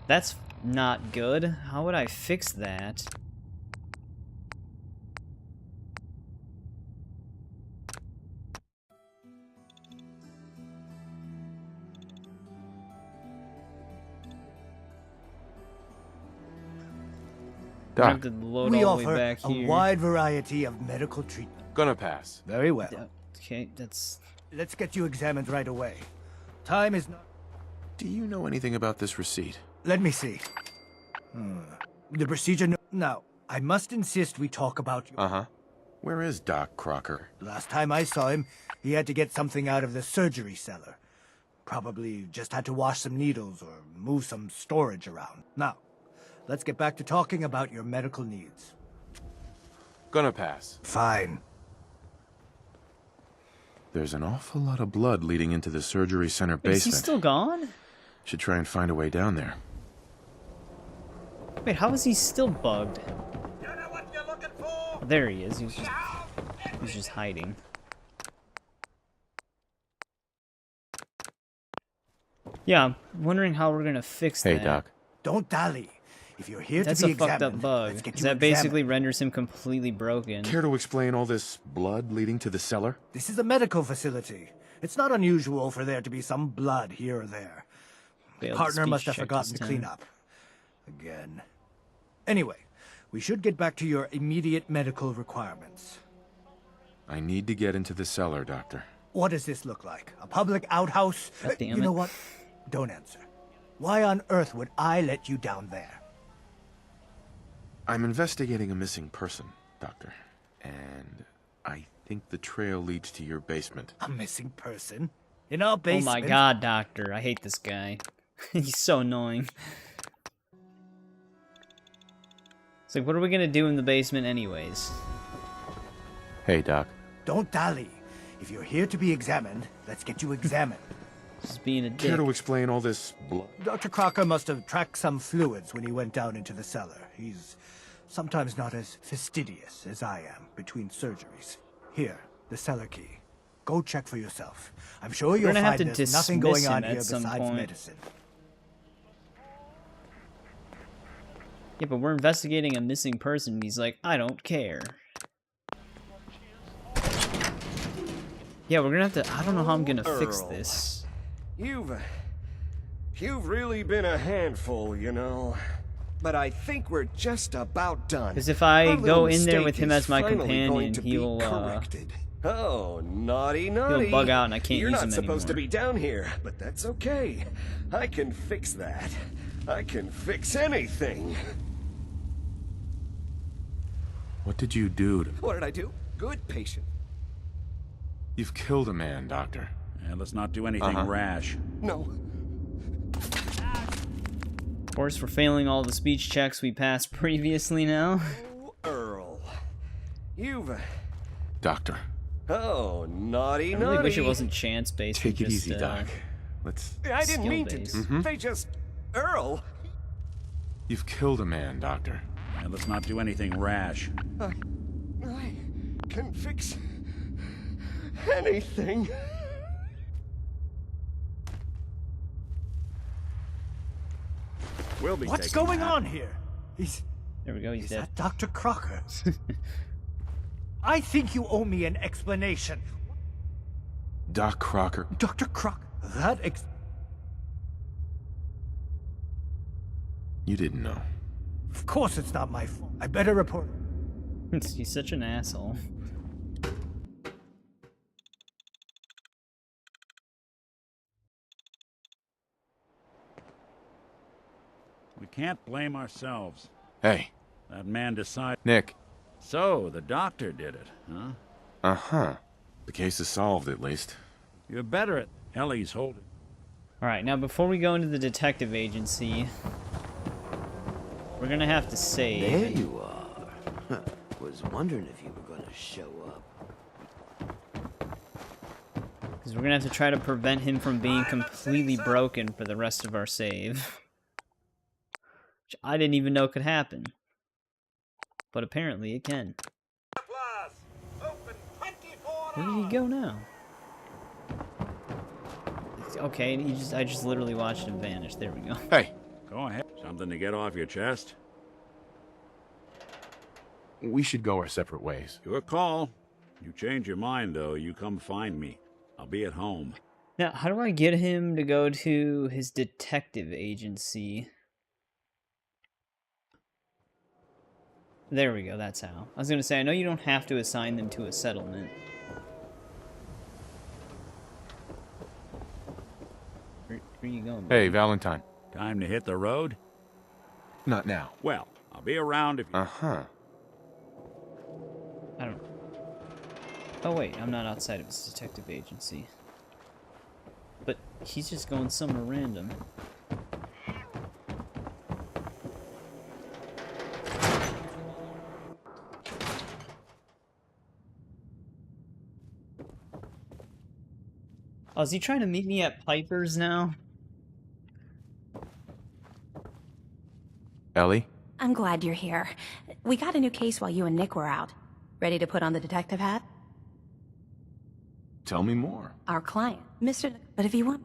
That's not good. How would I fix that? Doc, I have to load we all the way offer back a here. wide variety of medical treatment. Gonna pass. Very well. Okay, that's... Let's get you examined right away. Time is not... Do you know anything about this receipt? Let me see. The procedure... Now, I must insist we talk about... Uh-huh. Where is Doc Crocker? Last time I saw him, he had to get something out of the surgery cellar. Probably just had to wash some needles or move some storage around. Now, let's get back to talking about your medical needs. Gonna pass. Fine. There's an awful lot of blood leading into the surgery center Wait, is he basement. still gone? Should try and find a way down there. Wait, how is he still bugged? Oh, there he is. He's just hiding. Yeah, I'm wondering how we're gonna fix that. Hey, Doc. Don't dally. If you're here That's to be a fucked examined, up bug. let's get 'Cause you that basically examined. renders him completely broken. Care to explain all this blood leading to the cellar? This is a medical facility. It's not unusual for there to be some blood here or there. Failed Partner speech must have check forgotten this to clean time. up. Again. Anyway, we should get back to your immediate medical requirements. I need to get into the cellar, Doctor. What does this look like? A public outhouse? God damn You know it. what? Don't answer. Why on earth would I let you down there? I'm investigating a missing person, Doctor. And I think the trail leads to your basement. A missing person? In our Oh basement? my god, Doctor. I hate this guy. He's so annoying. It's like, what are we gonna do in the basement anyways? Hey, Doc. Don't dally. If you're here to be examined, let's get you examined. Just being a dick. Care to explain all this blood? Dr. Crocker must have tracked some fluids when he went down into the cellar. He's sometimes not as fastidious as I am between surgeries. Here, the cellar key. Go check for yourself. I'm sure you'll gonna have find to there's nothing dismiss going on him here at some besides point. medicine. Yeah, but we're investigating a missing person, and he's like, I don't care. Yeah, we're gonna have to... I don't know how I'm gonna fix Earl. this. You've really been a handful, you know. But I think we're just about done. Because if I Our go little in there with mistake him is as my finally going companion, to be he'll corrected. Oh, naughty, naughty. He'll bug out and I can't You're use not him supposed to anymore. be down here, but that's okay. I can fix that. I can fix anything. What did you do to... What did I do? Good patient. You've killed a man, Doctor. And let's not do anything rash. No. Of course, we're failing all the speech checks we passed previously now. Oh, Earl. You've... Doctor. Oh, naughty, I really naughty. wish it wasn't chance-based. Take it just, easy, Doc. Let's... I didn't mean to. skill-based. They just... Earl. You've killed a man, Doctor. And let's not do anything rash. I can fix anything. We'll be What's taking going that. on here? There we go, he's dead. That Dr. Crocker? I think you owe me an explanation. Doc Crocker. Dr. Crocker? You didn't know. Of course it's not my fault. I better report. He's such an asshole. We can't blame ourselves. Hey. That man decided... Nick. So, the doctor did it, huh? Uh-huh. The case is solved, at least. You're better at... Ellie's holding. Alright, now before we go into the detective agency, we're gonna have to save. There you are. Was wondering if you were gonna show up. Because we're gonna have to try to prevent him from being completely broken for the rest of our save. Which I didn't even know could happen. But apparently it can. Where did he go now? Okay, and I just literally watched him vanish. There we go. Hey. Go ahead. Something to get off your chest? We should go our separate ways. Your call. You change your mind, though, you come find me. I'll be at home. Now, how do I get him to go to his detective agency? There we go, that's how. I was gonna say, I know you don't have to assign them to a settlement. Where are you going, buddy? Hey, Valentine. Time to hit the road? Not now. Well, I'll be around if you... Uh-huh. I don't... Oh wait, I'm not outside of his detective agency. But he's just going somewhere random. Oh, is he trying to meet me at Piper's now? Ellie? I'm glad you're here. We got a new case while you and Nick were out. Ready to put on the detective hat? Tell me more. Our client, Mr. But if you want...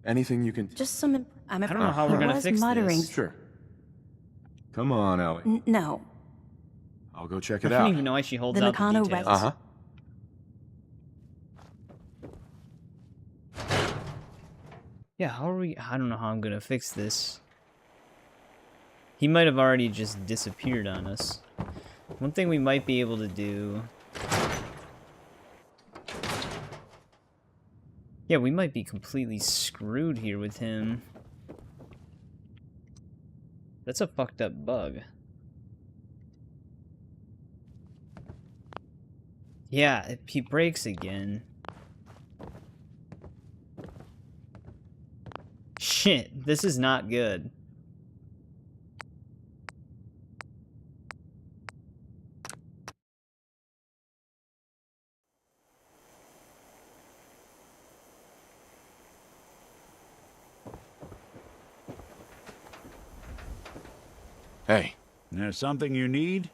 Anything you can... Just some... I don't know how we're gonna fix this. Sure. Come on, Ellie. No. I'll go check I it don't out. even know why she holds The out the Nakano details. Uh-huh. Yeah, how are we... I don't know how I'm gonna fix this. He might have already just disappeared on us. One thing we might be able to do... Yeah, we might be completely screwed here with him. That's a fucked up bug. Yeah, if he breaks again... Shit, this is not good. Hey. There's something you need?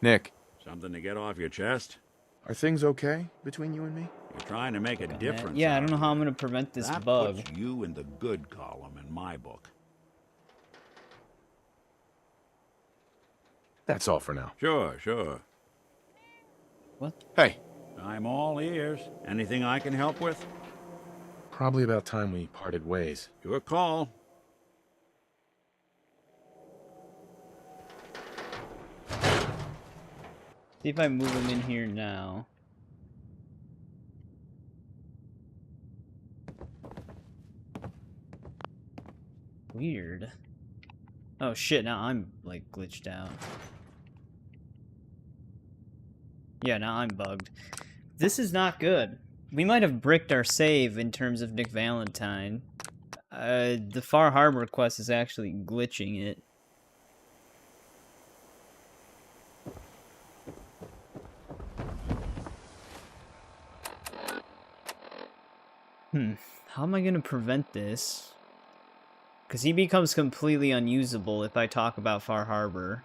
Nick. Something to get off your chest? Are things okay between you and me? You're trying to make a difference. Yeah, I don't know how I'm gonna prevent this that bug. Puts you in the good column in my book. That's all for now. Sure, sure. What? Hey. I'm all ears. Anything I can help with? Probably about time we parted ways. Your call. See if I move him in here now. Weird. Oh shit, now I'm like glitched out. Yeah, now I'm bugged. This is not good. We might have bricked our save in terms of Nick Valentine. The Far Harbor quest is actually glitching it. How am I gonna prevent this? Because he becomes completely unusable if I talk about Far Harbor.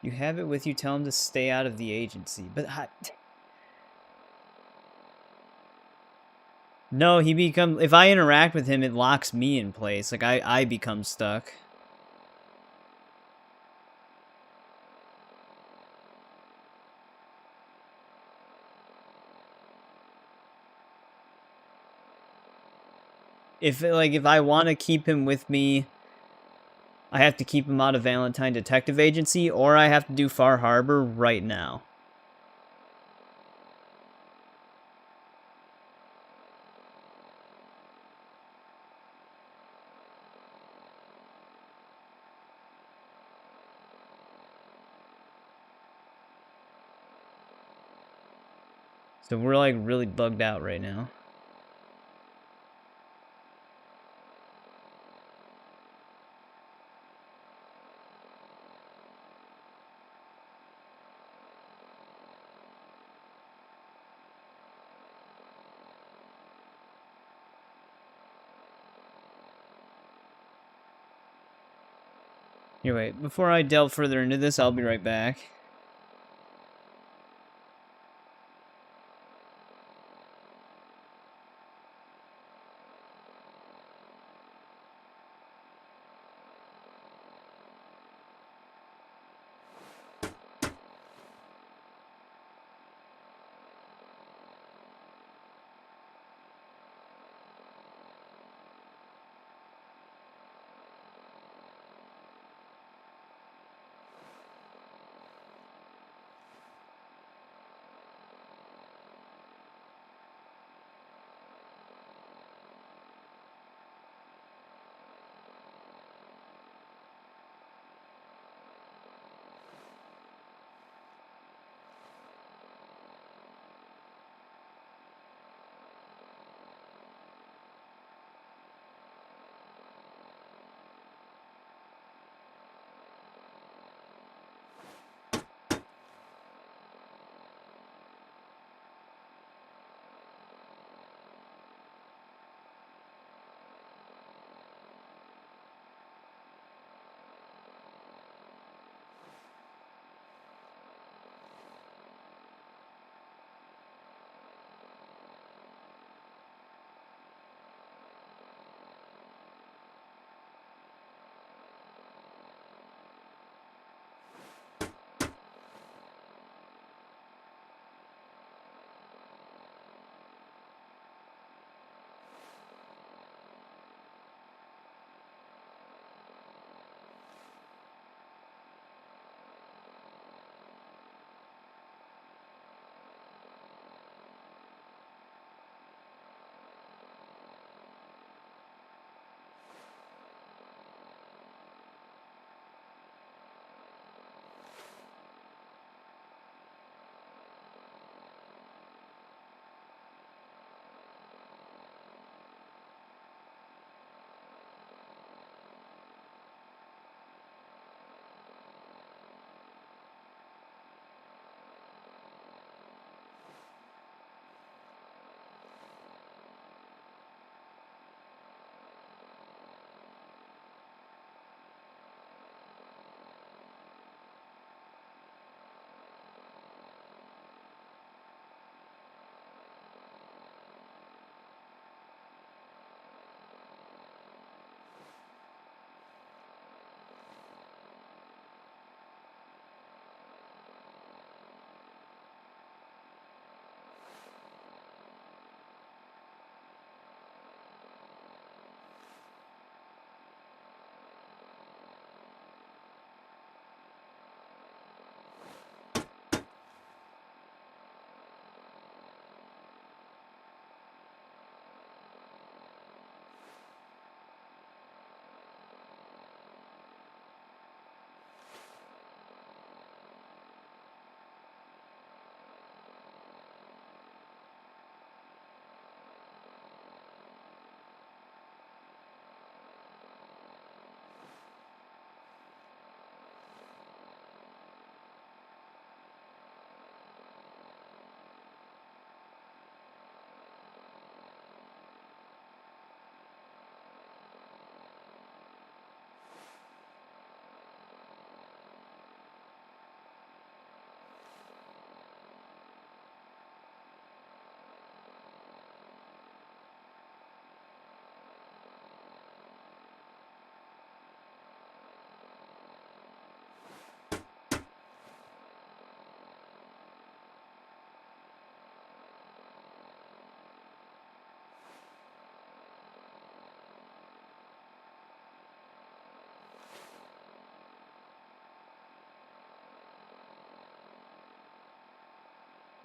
You have it with you, tell him to stay out of the agency. But no, he becomes... If I interact with him, it locks me in place. Like, I become stuck. If I want to keep him with me, I have to keep him out of Valentine Detective Agency, or I have to do Far Harbor right now. So we're like really bugged out right now. Here, wait, before I delve further into this, I'll be right back.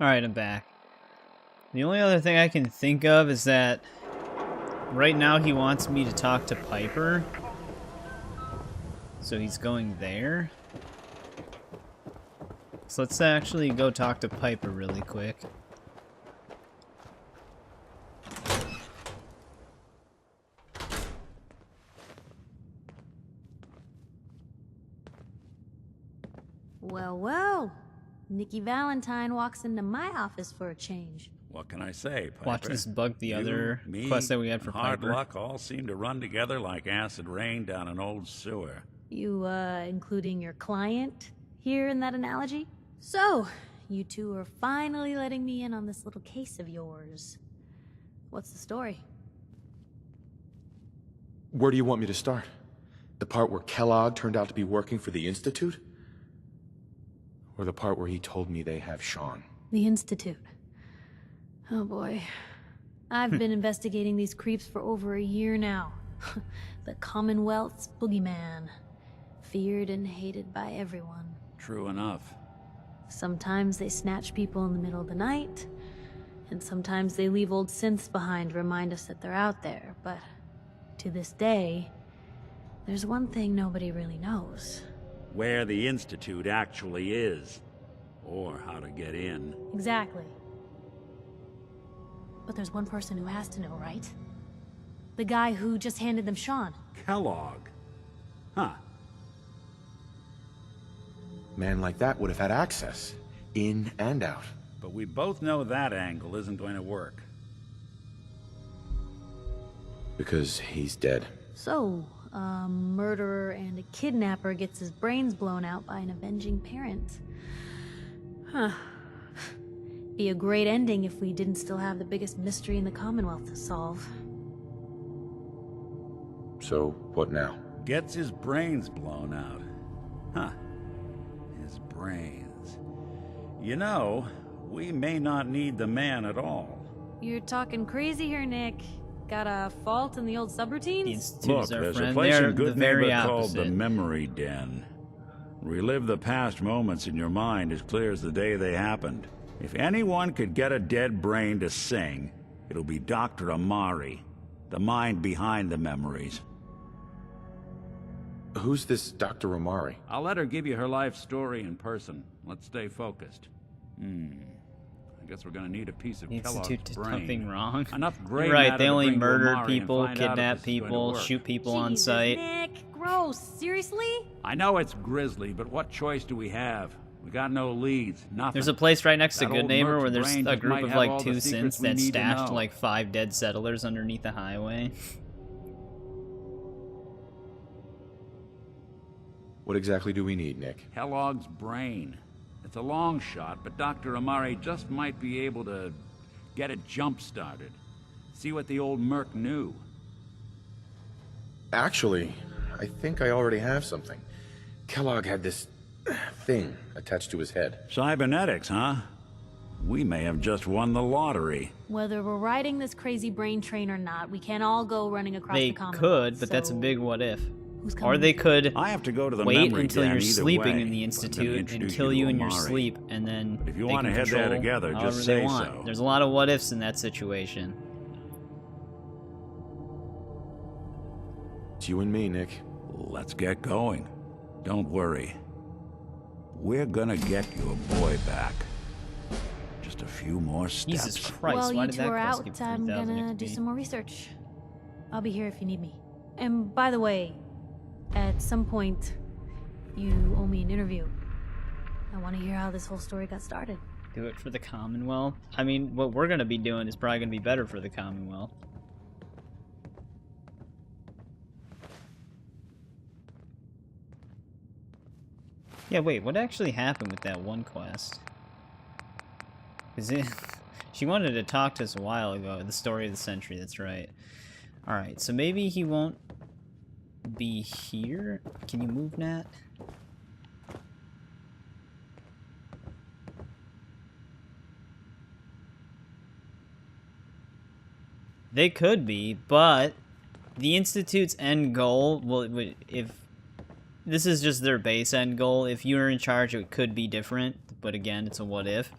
Alright, I'm back. The only other thing I can think of is that right now he wants me to talk to Piper. So he's going there. So let's actually go talk to Piper really quick. Well, well. Nikki Valentine walks into my office for a change. What can I say, Piper? Watch this bug the other me, quest that we had for hard Piper. luck all seem to run together like acid rain down an old sewer. You, including your client here in that analogy? So, you two are finally letting me in on this little case of yours. What's the story? Where do you want me to start? The part where Kellogg turned out to be working for the Institute? Or the part where he told me they have Sean? The Institute. Oh boy. I've been investigating these creeps for over a year now. The Commonwealth's boogeyman. Feared and hated by everyone. True enough. Sometimes they snatch people in the middle of the night, and sometimes they leave old synths behind to remind us that they're out there, but to this day, there's one thing nobody really knows. Where the Institute actually is. Or how to get in. Exactly. But there's one person who has to know, right? The guy who just handed them Sean. Kellogg. Huh. Man like that would have had access. In and out. But we both know that angle isn't going to work. Because he's dead. So, a murderer and a kidnapper gets his brains blown out by an avenging parent. Huh. Be a great ending if we didn't still have the biggest mystery in the Commonwealth to solve. So, what now? Gets his brains blown out. Huh. His brains. You know, we may not need the man at all. You're talking crazy here, Nick. Got a fault in the old subroutines? Look, there's a place in Good Neighbor called the Memory Den. Relive the past moments in your mind as clear as the day they happened. If anyone could get a dead brain to sing, it'll be Dr. Amari, the mind behind the memories. Who's this Dr. Amari? I'll let her give you her life story in person. Let's stay focused. I guess we're gonna need a piece of The Institute Kellogg's did brain. nothing wrong. Enough gray You're right, matter they to only bring to murder Amari and people, find out if kidnap this is going to people, work. shoot people on Jesus, site. Nick, gross. Seriously? I know it's grisly, but what choice do we have? We got no leads, nothing. There's a place right next to That Good old Neighbor Merc's where there's brain a just group might of have like all the 2 secrets synths we that need to stashed know. like 5 dead settlers underneath the highway. What exactly do we need, Nick? Kellogg's brain. It's a long shot, but Dr. Amari just might be able to get it jump-started. See what the old Merc knew. Actually, I think I already have something. Kellogg had this thing attached to his head. Cybernetics, huh? We may have just won the lottery. Whether we're riding this crazy brain train or not, we can't all go running across They the Commonwealth. could, but that's a big what if. Who's Or coming they with you? could I have to go to the wait memory until den you're either sleeping way, in the but I'm gonna Institute and introduce kill you you to in your Amari. sleep, and then But if you they wanna can head there control together, just however say they want. so. There's a lot of what ifs in that situation. It's you and me, Nick. Let's get going. Don't worry. We're gonna get your boy back. Just a few more steps. Jesus Christ, While why you did two that are quest out, give I'm 3,000 gonna XP? do some more research. I'll be here if you need me. And by the way, at some point, you owe me an interview. I want to hear how this whole story got started. Do it for the Commonwealth? I mean, what we're gonna be doing is probably gonna be better for the Commonwealth. Yeah, wait, what actually happened with that one quest? Is it... She wanted to talk to us a while ago, the story of the century, that's right. Alright, so maybe he won't be here? Can you move, Nat? They could be, but the Institute's end goal, well, if this is just their base end goal, if you're in charge, it could be different, but again, it's a what if.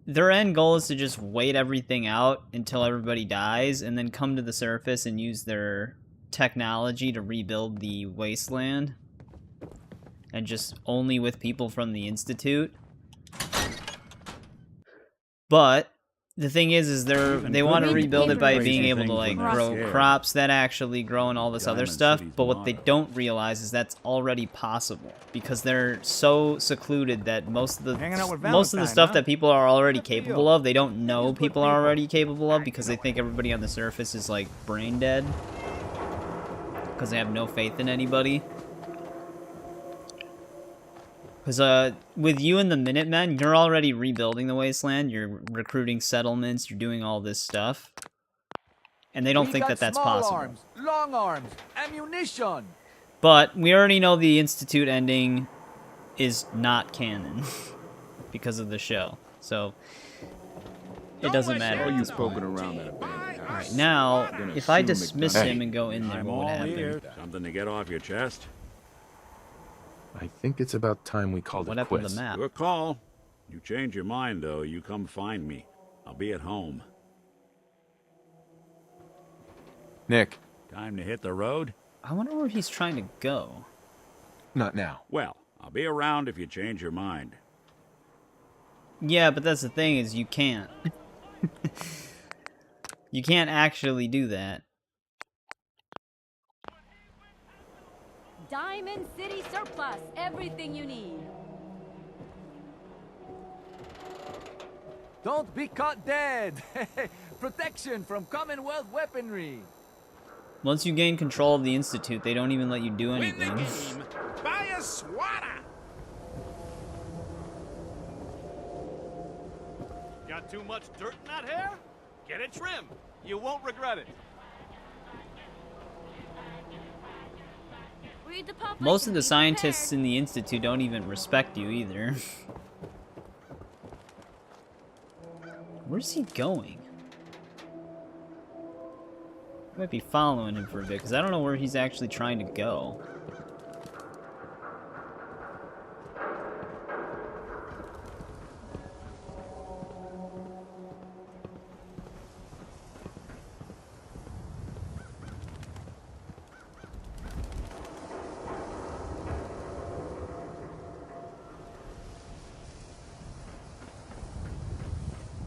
their end goal is to just wait everything out until everybody dies and then come to the surface and use their technology to rebuild the wasteland. And just only with people from the Institute. But the thing is they want to rebuild it by being able to like grow crops that actually grow and all this other stuff. But what they don't realize is that's already possible because they're so secluded that most of the stuff that people are already capable of, they don't know people are already capable of because they think everybody on the surface is like brain dead because they have no faith in anybody. Because with you and the Minutemen, you're already rebuilding the wasteland, you're recruiting settlements, you're doing all this stuff. And they don't think that that's possible. Arms, long arms, ammunition. But we already know the Institute ending is not canon because of the show. So it doesn't matter at this point. Alright, now, if I dismiss him and go in there, what would happen? Something to get off your chest? I think it's about time we called it quits. To the map? Your call. You change your mind, though, you come find me. I'll be at home. Nick. Time to hit the road? I wonder where he's trying to go. Not now. Well, I'll be around if you change your mind. Yeah, but that's the thing is you can't. You can't actually do that. Diamond City Surplus, everything you need. Don't be caught dead. Protection from Commonwealth weaponry. Once you gain control of the Institute, they don't even let you do anything. Buy a swatter. Got too much dirt in that hair? Get it trimmed. You won't regret it. Most of the scientists in the Institute don't even respect you either. Where's he going? I might be following him for a bit, because I don't know where he's actually trying to go.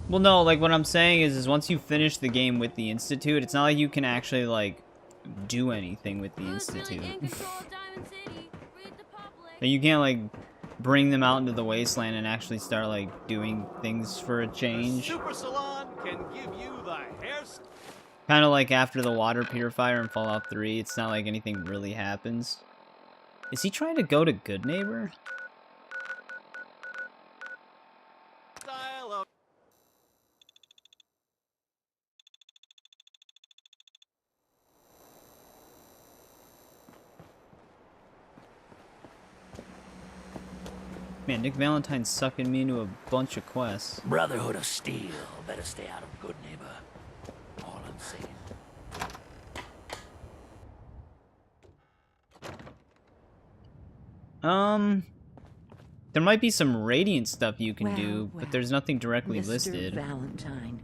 Well, no, like, what I'm saying is once you finish the game with the Institute, it's not like you can actually, like, do anything with the Institute. And you can't, like, bring them out into the wasteland and actually start, like, doing things for a change. Super Salon can give you the hair. Kind of like after the water purifier in Fallout 3, it's not like anything really happens. Is he trying to go to Good Neighbor? Man, Nick Valentine's sucking me into a bunch of quests. Brotherhood of Steel. Better stay out of Good Neighbor. All I'm saying. There might be some Radiant stuff you can do, but there's nothing directly Mr. listed. Valentine,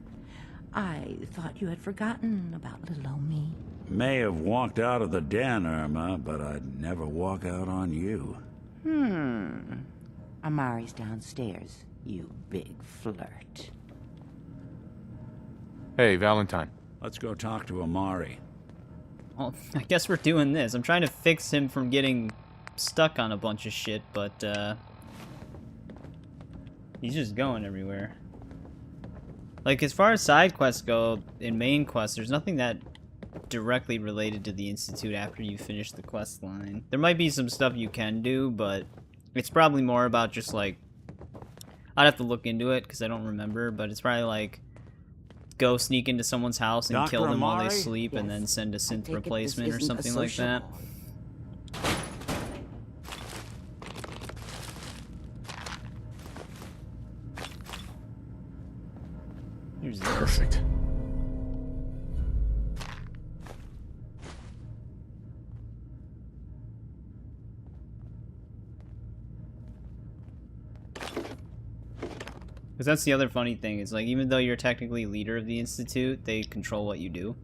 I thought you had forgotten about little old me. May have walked out of the den, Irma, but I'd never walk out on you. Amari's downstairs, you big flirt. Hey, Valentine. Let's go talk to Amari. Well, I guess we're doing this. I'm trying to fix him from getting stuck on a bunch of shit, but, he's just going everywhere. Like, as far as side quests go, in main quests, there's nothing that directly related to the Institute after you finish the quest line. There might be some stuff you can do, but it's probably more about just, like, I'd have to look into it, because I don't remember, but it's probably, like, go sneak into someone's house and Dr. kill them while they Amari? sleep, and then send a synth replacement or something like that. Here's this. Perfect. Because that's the other funny thing, is like, even though you're technically leader of the Institute, they control what you do.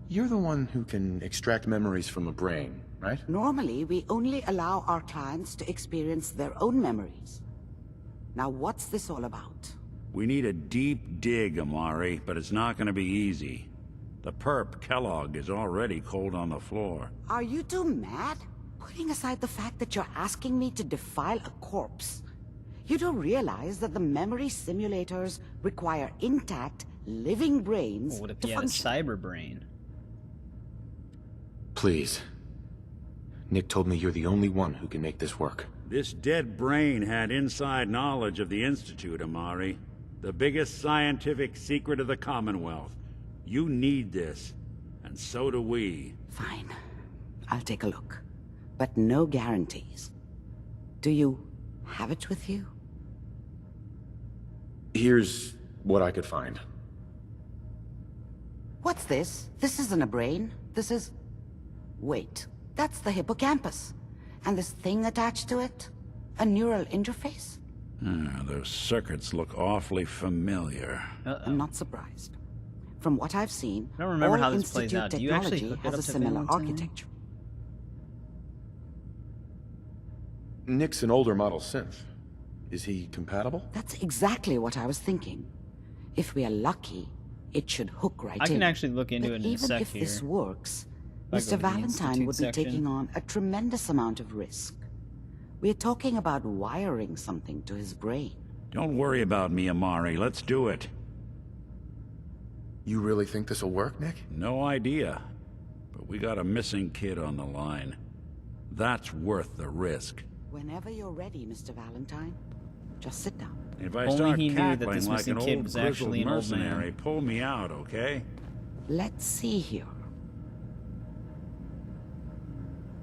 You're the one who can extract memories from a brain, right? Normally, we only allow our clients to experience their own memories. Now, what's this all about? We need a deep dig, Amari, but it's not gonna be easy. The perp, Kellogg, is already cold on the floor. Are you two mad? Putting aside the fact that you're asking me to defile a corpse, you do realize that the memory simulators require intact, living brains Well, what if to you had a function. cyber brain? Please. Nick told me you're the only one who can make this work. This dead brain had inside knowledge of the Institute, Amari. The biggest scientific secret of the Commonwealth. You need this, and so do we. Fine. I'll take a look. But no guarantees. Do you have it with you? Here's what I could find. What's this? This isn't a brain. This is... Wait. That's the hippocampus. And this thing attached to it? A neural interface? Those circuits look awfully familiar. I'm not surprised. From what I've seen, I don't remember all how this plays Institute out. Do you actually technology hook it has a up to similar Valentine? architecture. Nick's an older model synth. Is he compatible? That's exactly what I was thinking. If we are lucky, it should hook right in. I can actually look into But it in a even sec if this here. works, If I go Mr. to the Valentine Institute would be section. taking on a tremendous amount of risk. We're talking about wiring something to his brain. Don't worry about me, Amari. Let's do it. You really think this'll work, Nick? No idea. But we got a missing kid on the line. That's worth the risk. Whenever you're ready, Mr. Valentine, just sit down. If I Only start he knew that cackling this like missing an kid old was grizzled actually an old man. mercenary, pull me out, okay? Let's see here.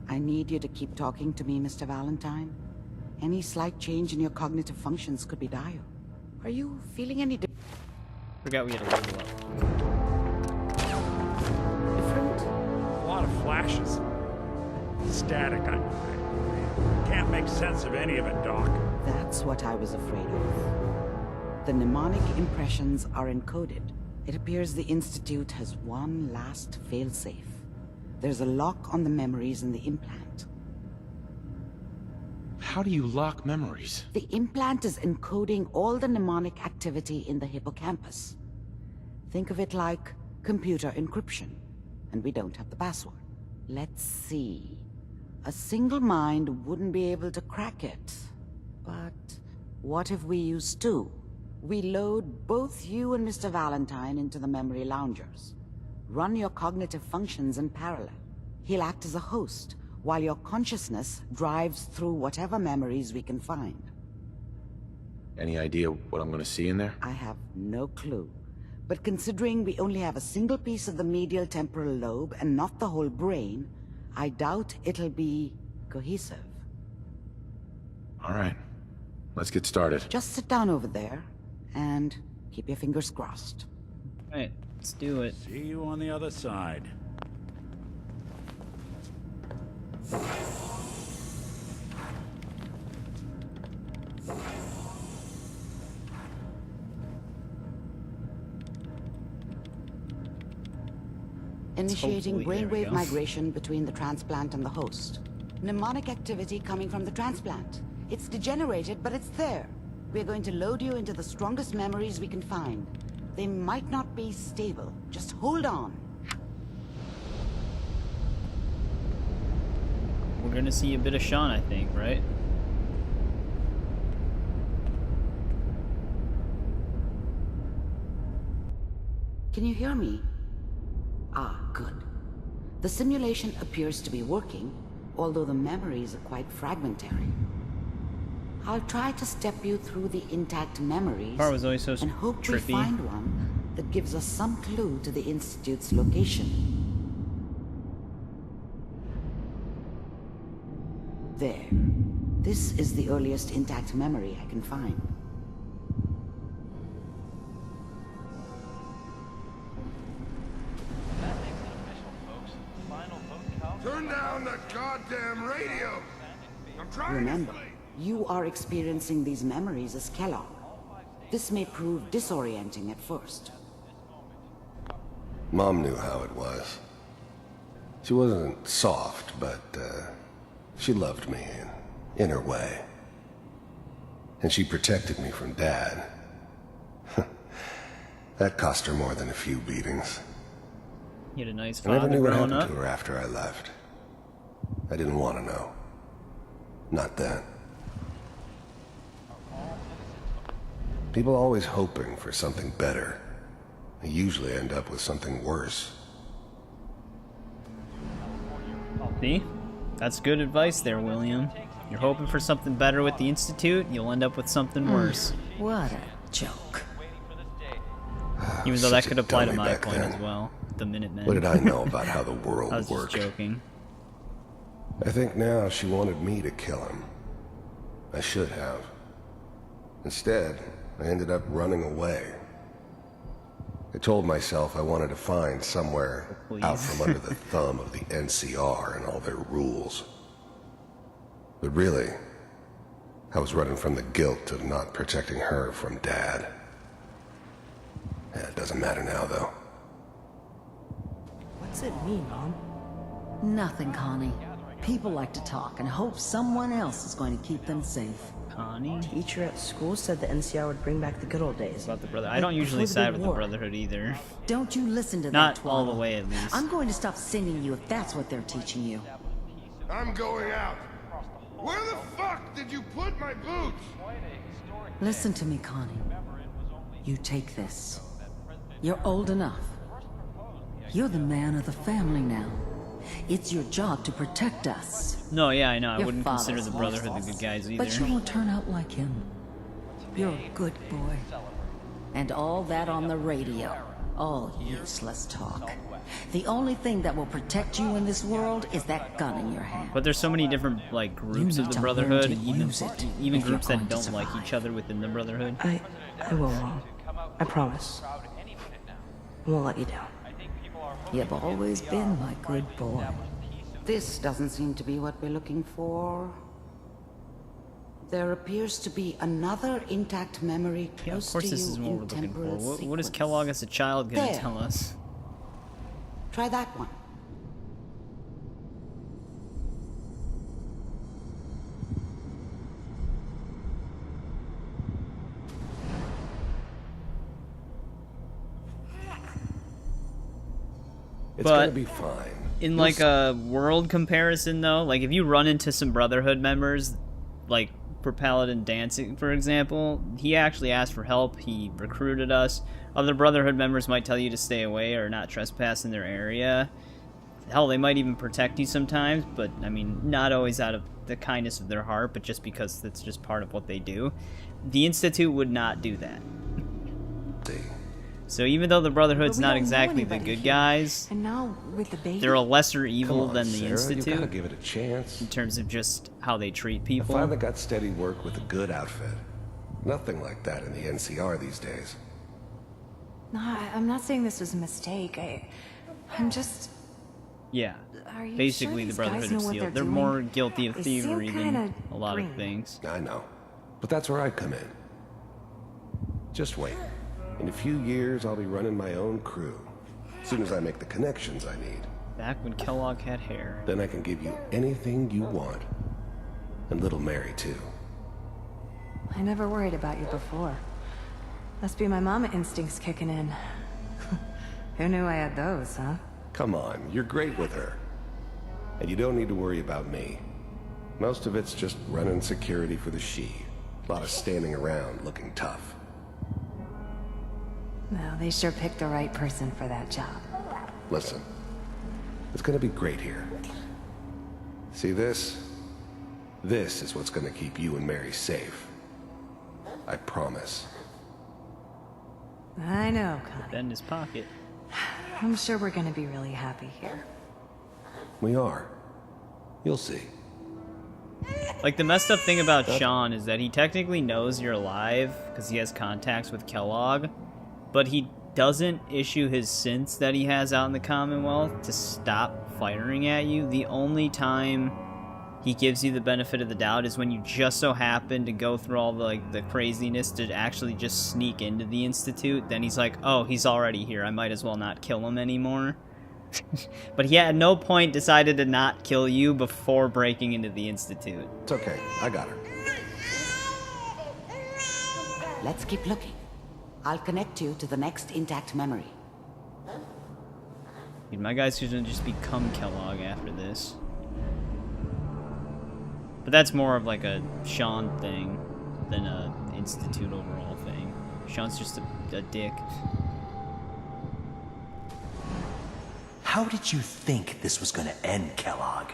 I need you to keep talking to me, Mr. Valentine. Any slight change in your cognitive functions could be dire. Are you feeling any Forgot we had a level up. different? A lot of flashes. Static. I can't make sense of any of it, Doc. That's what I was afraid of. The mnemonic impressions are encoded. It appears the Institute has one last failsafe. There's a lock on the memories in the implant. How do you lock memories? The implant is encoding all the mnemonic activity in the hippocampus. Think of it like computer encryption, and we don't have the password. Let's see. A single mind wouldn't be able to crack it. But what if we use two? We load both you and Mr. Valentine into the memory loungers. Run your cognitive functions in parallel. He'll act as a host, while your consciousness drives through whatever memories we can find. Any idea what I'm gonna see in there? I have no clue. But considering we only have a single piece of the medial temporal lobe and not the whole brain, I doubt it'll be cohesive. All right. Let's get started. Just sit down over there and keep your fingers crossed. Alright, let's do it. See you on the other side. Initiating Hopefully, there we brainwave go. migration between the transplant and the host. Mnemonic activity coming from the transplant. It's degenerated, but it's there. We're going to load you into the strongest memories we can find. They might not be stable. Just hold on. We're gonna see a bit of Sean, I think, right? Can you hear me? Ah, good. The simulation appears to be working, although the memories are quite fragmentary. I'll try to step you through the intact memories Part was always so and hope we trippy. find one that gives us some clue to the Institute's location. There. This is the earliest intact memory I can find. Turn down the goddamn radio! I'm trying Remember, You are experiencing these memories as Kellogg. This may prove disorienting at first. Mom knew how it was. She wasn't soft, but she loved me in her way. And she protected me from Dad. That cost her more than a few beatings. You had a nice I never father knew what growing happened up. to her after I left. I didn't want to know. Not then. People always hoping for something better. They usually end up with something worse. See? That's good advice there, William. You're hoping for something better with the Institute, you'll end up with something worse. What a joke. Even though that Such a could apply to dummy my back point then. as well. The Minutemen. What did I know about how the world I was worked? just joking. I think now she wanted me to kill him. I should have. Instead, I ended up running away. I told myself I wanted to find somewhere out from under the thumb of the NCR and all their rules. But really, I was running from the guilt of not protecting her from Dad. It doesn't matter now, though. What's it mean, Mom? Nothing, Connie. People like to talk and hope someone else is going to keep them safe. Connie? Teacher at school said the NCR would bring back the good old days. About the brother. I don't usually side with the Brotherhood either. Don't you listen to Not that all the twaddle. way, at least. I'm going to stop sending you if that's what they're teaching you. I'm going out. Where the fuck did you put my boots? Listen to me, Connie. You take this. You're old enough. You're the man of the family now. It's your job to protect us. No, yeah, I know. I Your wouldn't consider the father's Brotherhood the good guys either. But you won't turn out like him. You're a good boy. And all that on the radio. All useless talk. The only thing that will protect you in this world is that gun in your hand. But there's so many different like groups You of need the to learn Brotherhood, to even use it even if you're groups that going to don't like each other within the Brotherhood. I will, Mom. I promise. I won't let you down. You've always been my good boy. This doesn't seem to be what we're looking for. There appears to be another intact memory Yeah, of close course to this you is what in we're looking for. temporal What is sequence. Kellogg as a child going to There. tell us? Try that one. It's But gonna be fine. in You'll like a world comparison though, like if you run into some Brotherhood members, like for Paladin Dancing, for example, he actually asked for help. He recruited us. Other Brotherhood members might tell you to stay away or not trespass in their area. Hell, they might even protect you sometimes, but I mean, not always out of the kindness of their heart, but just because that's just part of what they do. The Institute would not do that. So even though the Brotherhood's not exactly the good guys, And now with the baby, they're a lesser evil Come on, than the Sarah, Institute. You gotta give it a chance. In terms of just how they treat I people. finally got steady work with a good outfit. Nothing like that in the NCR these days. No, I'm not saying this was a mistake. I'm just. Yeah. Are you Basically, sure the these guys Brotherhood know of what Steel. they're They're doing? more guilty of They seem thievery than kinda a lot of green. things. I know. But that's where I come in. Just wait. In a few years, I'll be running my own crew. As soon as I make the connections I need. Back when Kellogg had hair. Then I can give you anything you want. And little Mary, too. I never worried about you before. Must be my mama instincts kicking in. Who knew I had those, huh? Come on, you're great with her. And you don't need to worry about me. Most of it's just running security for the she. A lot of standing around looking tough. No, they sure picked the right person for that job. Listen, it's gonna be great here. See this? This is what's gonna keep you and Mary safe. I promise. I know, Connie. Then in his pocket. I'm sure we're gonna be really happy here. We are. You'll see. Like, the messed up thing about Sean is that he technically knows you're alive because he has contacts with Kellogg, but he doesn't issue his synths that he has out in the Commonwealth to stop firing at you. The only time he gives you the benefit of the doubt is when you just so happen to go through all the, like, the craziness to actually just sneak into the Institute. Then he's like, oh, he's already here. I might as well not kill him anymore. But he at no point decided to not kill you before breaking into the Institute. It's okay. I got her. Let's keep looking. I'll connect you to the next intact memory. Dude, my guy's gonna just become Kellogg after this. But that's more of like a Sean thing than a Institute overall thing. Sean's just a dick. How did you think this was gonna end, Kellogg?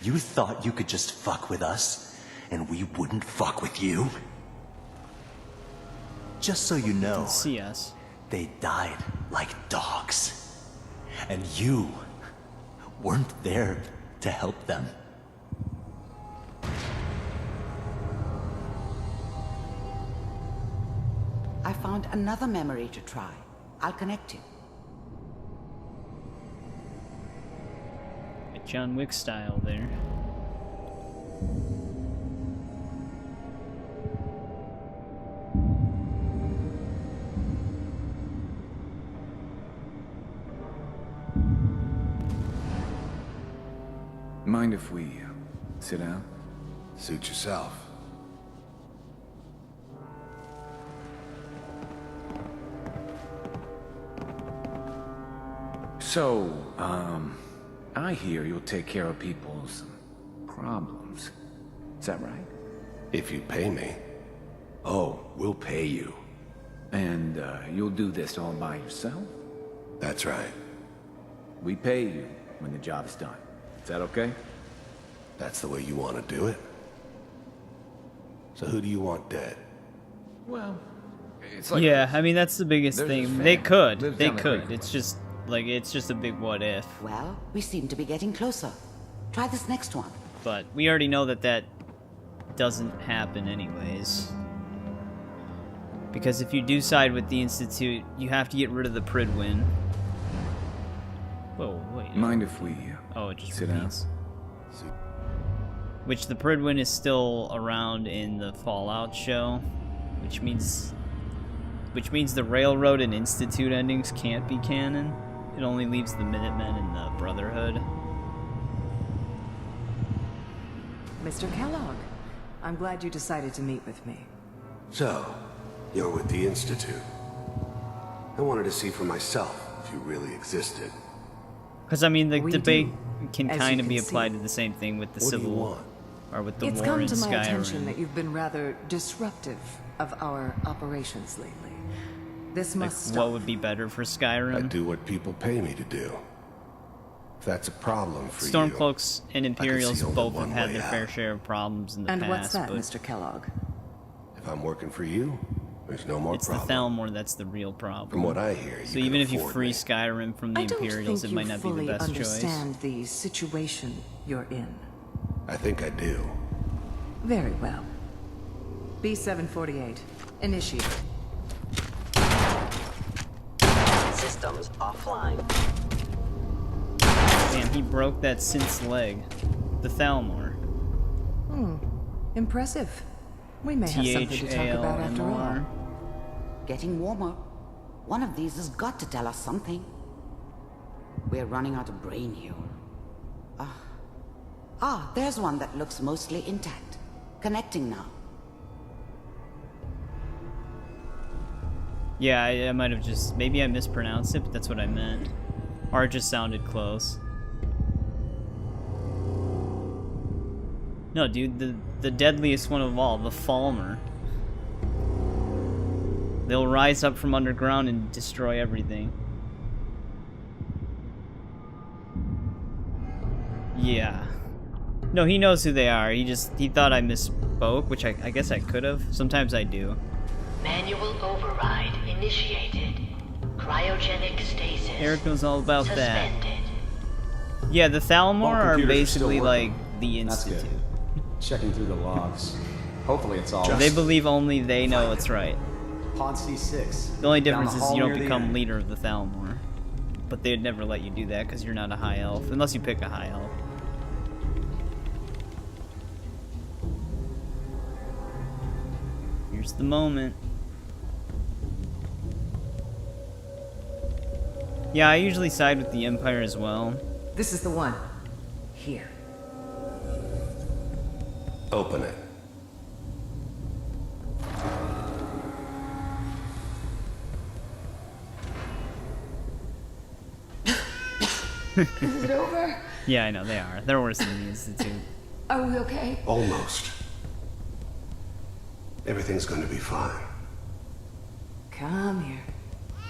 You thought you could just fuck with us, and we wouldn't fuck with you? Just so you know, see us. They died like dogs. And you weren't there to help them. I found another memory to try. I'll connect you. John Wick style there. Mind if we sit down? Suit yourself. So, I hear you'll take care of people's problems. Is that right? If you pay me. Oh, we'll pay you. And, you'll do this all by yourself? That's right. We pay you when the job is done. Is that okay? That's the way you want to do it? So who do you want dead? Well, it's like... Yeah, I mean, that's the biggest There's thing. this They fan. could. Lives They down the could. creek. It's just, like, it's just a big what if. Well, we seem to be getting closer. Try this next one. But we already know that that doesn't happen anyways. Because if you do side with the Institute, you have to get rid of the Pridwin. Whoa, wait. Mind if we Oh, it just sit repeats. Which the Pridwin is still around in the Fallout show, which means the Railroad and Institute endings can't be canon. It only leaves the Minutemen and the Brotherhood. Mr. Kellogg, I'm glad you decided to meet with me. So, you're with the Institute. I wanted to see for myself if you really existed. Because, I mean, the We debate do, can as kind you of can be see. applied to the same thing with the What do you Civil want? or with the It's war come in to my attention Skyrim. that you've been rather disruptive of our operations lately. This Like, must stop. what would be better for Skyrim? I do what people pay me to do. If that's a problem for you... Stormcloaks and Imperials see only both one have had way their out. fair share of problems in the And past. what's that, but Mr. Kellogg? If I'm working for you, there's no more it's problem. the Thalmor that's the real problem. From what I hear, So you even can if you afford free me. Skyrim from the I don't Imperials, think it might you not be the fully best choice. understand the situation you're in. I think I do. Very well. B748, initiate. Systems offline. Damn, he broke that synth's leg. The Thalmor. Impressive. We may have something to talk about after all. THALMR. Getting warmer. One of these has got to tell us something. We're running out of brain here. There's one that looks mostly intact. Connecting now. Yeah, I might have just... Maybe I mispronounced it, but that's what I meant. Or it just sounded close. No, dude, the deadliest one of all, the Falmer. They'll rise up from underground and destroy everything. Yeah. No, he knows who they are. He thought I misspoke, which I guess I could have. Sometimes I do. Manual override initiated. Cryogenic stasis. Eric knows all about that. Suspended. Yeah, the Thalmor All are computers are still basically working. like the That's good. Institute. Checking through the logs. Hopefully it's all... They believe only they know it's right. Pod C6. The only Down difference is hall you don't near the become end. leader of the Thalmor. but they'd never let you do that because you're not a high elf, unless you pick a high elf. Here's the moment. Yeah, I usually side with the Empire as well. This is the one. Here. Open it. Is it over? Yeah, I know, they are. They're worse than the Institute. Are we okay? Almost. Everything's going to be fine. Come here.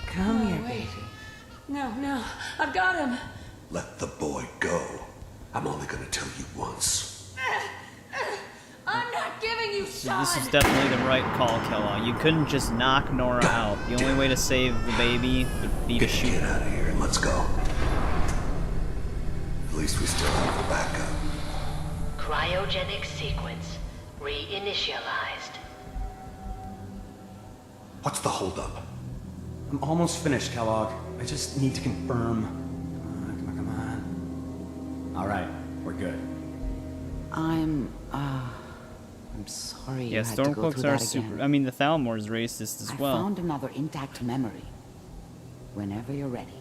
Come here, baby. No, no. I've got him. Let the boy go. I'm only going to tell you once. I'm not giving you Sean. This is definitely the right call, Kellogg. You couldn't just knock Nora out. The only way to save the baby would be to shoot her. Get out of here and let's go. At least we still have the backup. Cryogenic sequence reinitialized. What's the holdup? I'm almost finished, Kellogg. I just need to confirm. Come on. All right, we're good. I'm sorry. Yeah, you had to go Stormcloaks through are that super. again. I mean, the Thalmor's racist as well. I found another intact memory. Whenever you're ready.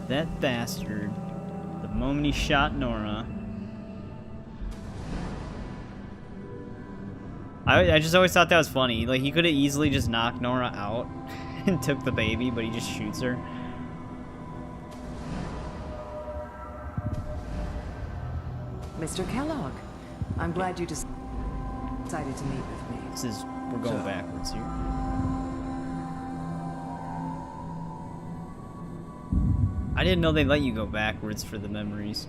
That bastard. The moment he shot Nora. I just always thought that was funny. Like, he could have easily just knocked Nora out and took the baby, but he just shoots her. Mr. Kellogg, I'm glad you decided to meet with me. This is... we're going backwards here. I didn't know they let you go backwards for the memories.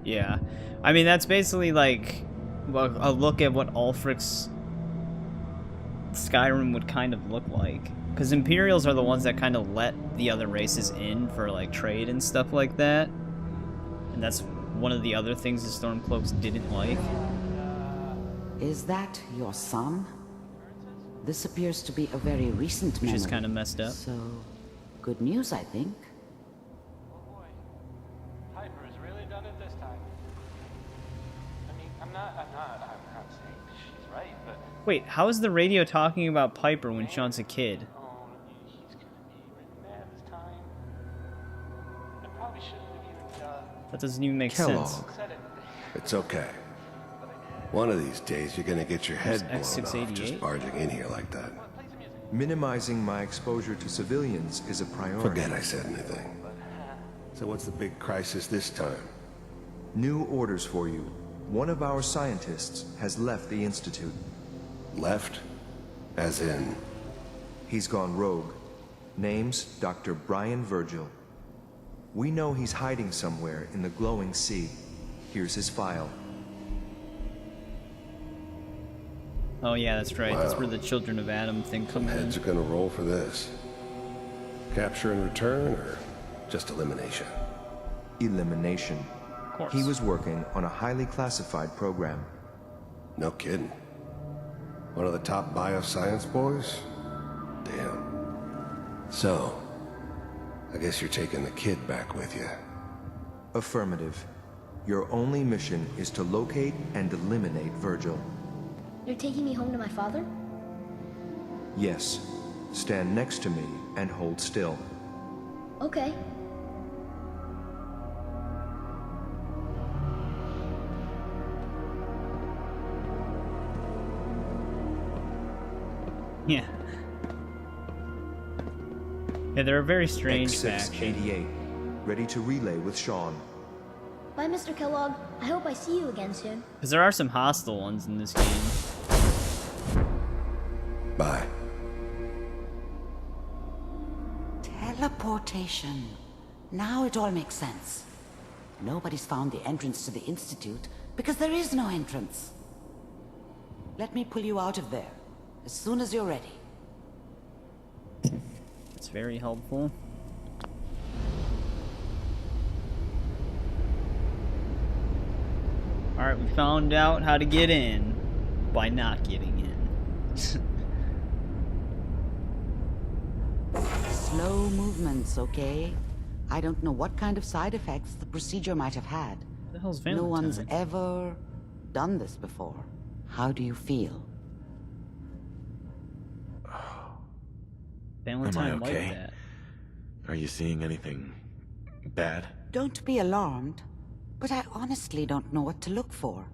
Yeah. I mean, that's basically like a look at what Ulfric's Skyrim would kind of look like. Because Imperials are the ones that kind of let the other races in for like trade and stuff like that. And that's one of the other things the Stormcloaks didn't like. Is that your son? This appears to be a very recent memory. Which is kind of messed up. So, good news, I think. Piper has really done it this time. I mean, I'm not saying she's right, but... Wait, how is the radio talking about Piper when Sean's a kid? That doesn't even make sense. It's okay. One of these days, you're gonna get your head blown X688? off just barging in here like that. Minimizing my exposure to civilians is a priority. Forget I said anything. So what's the big crisis this time? New orders for you. One of our scientists has left the Institute. Left? As in? He's gone rogue. Name's Dr. Brian Virgil. We know he's hiding somewhere in the glowing sea. Here's his file. Oh yeah, that's right. That's Wow. where the Children of Adam thing Some comes in. heads are gonna roll for this. Capture and return, or just elimination? Elimination. Of course. He was working on a highly classified program. No kidding. One of the top bioscience boys? Damn. So, I guess you're taking the kid back with you. Affirmative. Your only mission is to locate and eliminate Virgil. You're taking me home to my father? Yes. Stand next to me and hold still. Okay. Yeah. Yeah, they're a very strange faction. X688. Ready to relay with Sean. Bye, Mr. Kellogg. I hope I see you again soon. Because there are some hostile ones in this game. Bye. Teleportation. Now it all makes sense. Nobody's found the entrance to the Institute because there is no entrance. Let me pull you out of there as soon as you're ready. It's very helpful. Alright, we found out how to get in by not getting in. Slow movements, okay? I don't know what kind of side effects the procedure might have had. What the hell's No Valentine? one's ever done this before. How do you feel? Valentine Am I okay? like that. Are you seeing anything bad? Don't be alarmed, but I honestly don't know what to look for.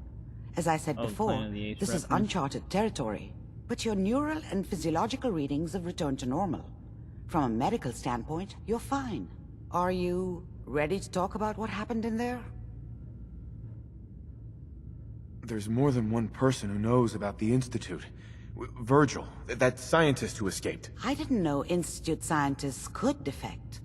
As I said before, Planet of the Apes this is reference. uncharted territory, but your neural and physiological readings have returned to normal. From a medical standpoint, you're fine. Are you ready to talk about what happened in there? There's more than one person who knows about the Institute. Virgil, that scientist who escaped. I didn't know Institute scientists could defect.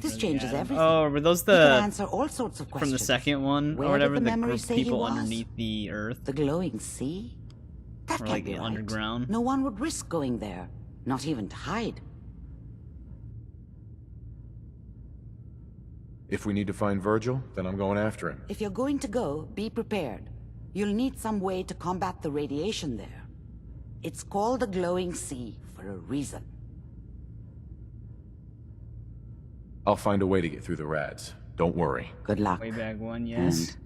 This changes everything. Oh, were those He can the answer all sorts of questions. from the second one Where or whatever? did the The memory group say he people was? underneath the earth, The glowing sea? That or can't like be the right. underground. No one would risk going there, not even to hide. If we need to find Virgil, then I'm going after him. If you're going to go, be prepared. You'll need some way to combat the radiation there. It's called the glowing sea for a reason. I'll find a way to get through the rads. Don't worry. Good luck. Way back one, yes.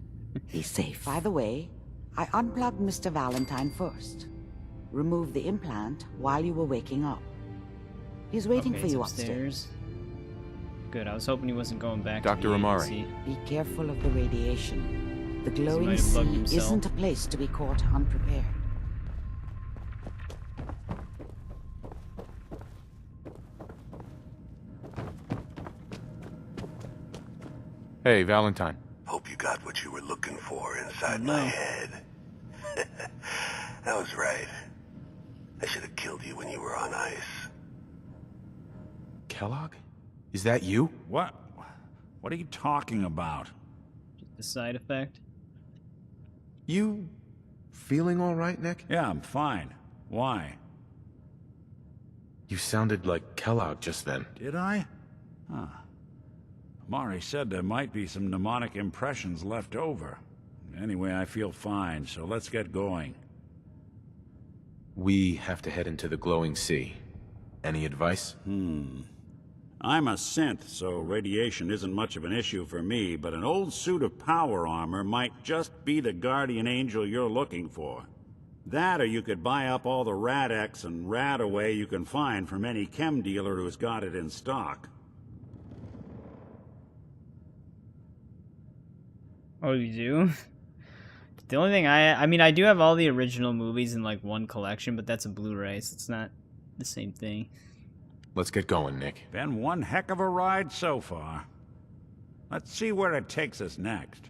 Be safe. By the way, I unplugged Mr. Valentine first. Removed the implant while you were waking up. He's waiting Okay, for it's you upstairs. Good. I was hoping he wasn't going back. Dr. to the Amari. agency. Be careful of the radiation. The glowing might have bugged sea himself. isn't a place to be caught unprepared. Hey, Valentine. Hope you got what you were looking for inside my head. I was right. I should have killed you when you were on ice. Kellogg? Is that you? What? What are you talking about? Just the side effect. You feeling all right, Nick? Yeah, I'm fine. Why? You sounded like Kellogg just then. Did I? Huh. Amari said there might be some mnemonic impressions left over. Anyway, I feel fine, so let's get going. We have to head into the glowing sea. Any advice? I'm a synth, so radiation isn't much of an issue for me, but an old suit of power armor might just be the guardian angel you're looking for. That, or you could buy up all the Rad-X and Rad-Away you can find from any chem dealer who's got it in stock. Oh, you do? The only thing I mean, I do have all the original movies in like one collection, but that's a Blu-ray, so it's not the same thing. Let's get going, Nick. Been one heck of a ride so far. Let's see where it takes us next.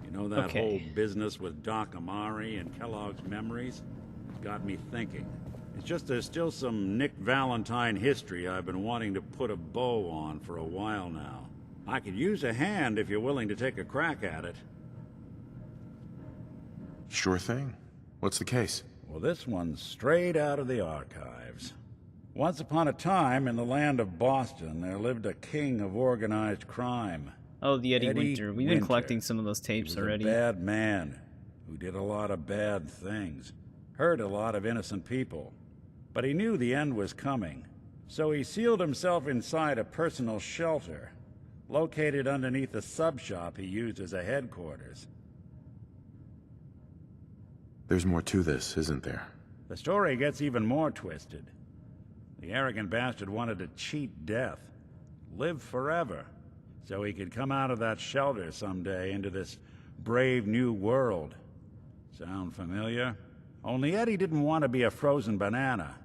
You know that whole business with Doc Amari and Kellogg's memories? It's got me thinking. It's just there's still some Nick Valentine history I've been wanting to put a bow on for a while now. I could use a hand if you're willing to take a crack at it. Sure thing. What's the case? Well, this one's straight out of the archives. Once upon a time, in the land of Boston, there lived a king of organized crime. Oh, the Eddie Winter. We've been collecting some of those tapes He was already. a bad man who did a lot of bad things, hurt a lot of innocent people. But he knew the end was coming, so he sealed himself inside a personal shelter, located underneath a sub-shop he used as a headquarters. There's more to this, isn't there? The story gets even more twisted. The arrogant bastard wanted to cheat death, live forever, so he could come out of that shelter someday into this brave new world. Sound familiar? Only Eddie didn't want to be a frozen banana.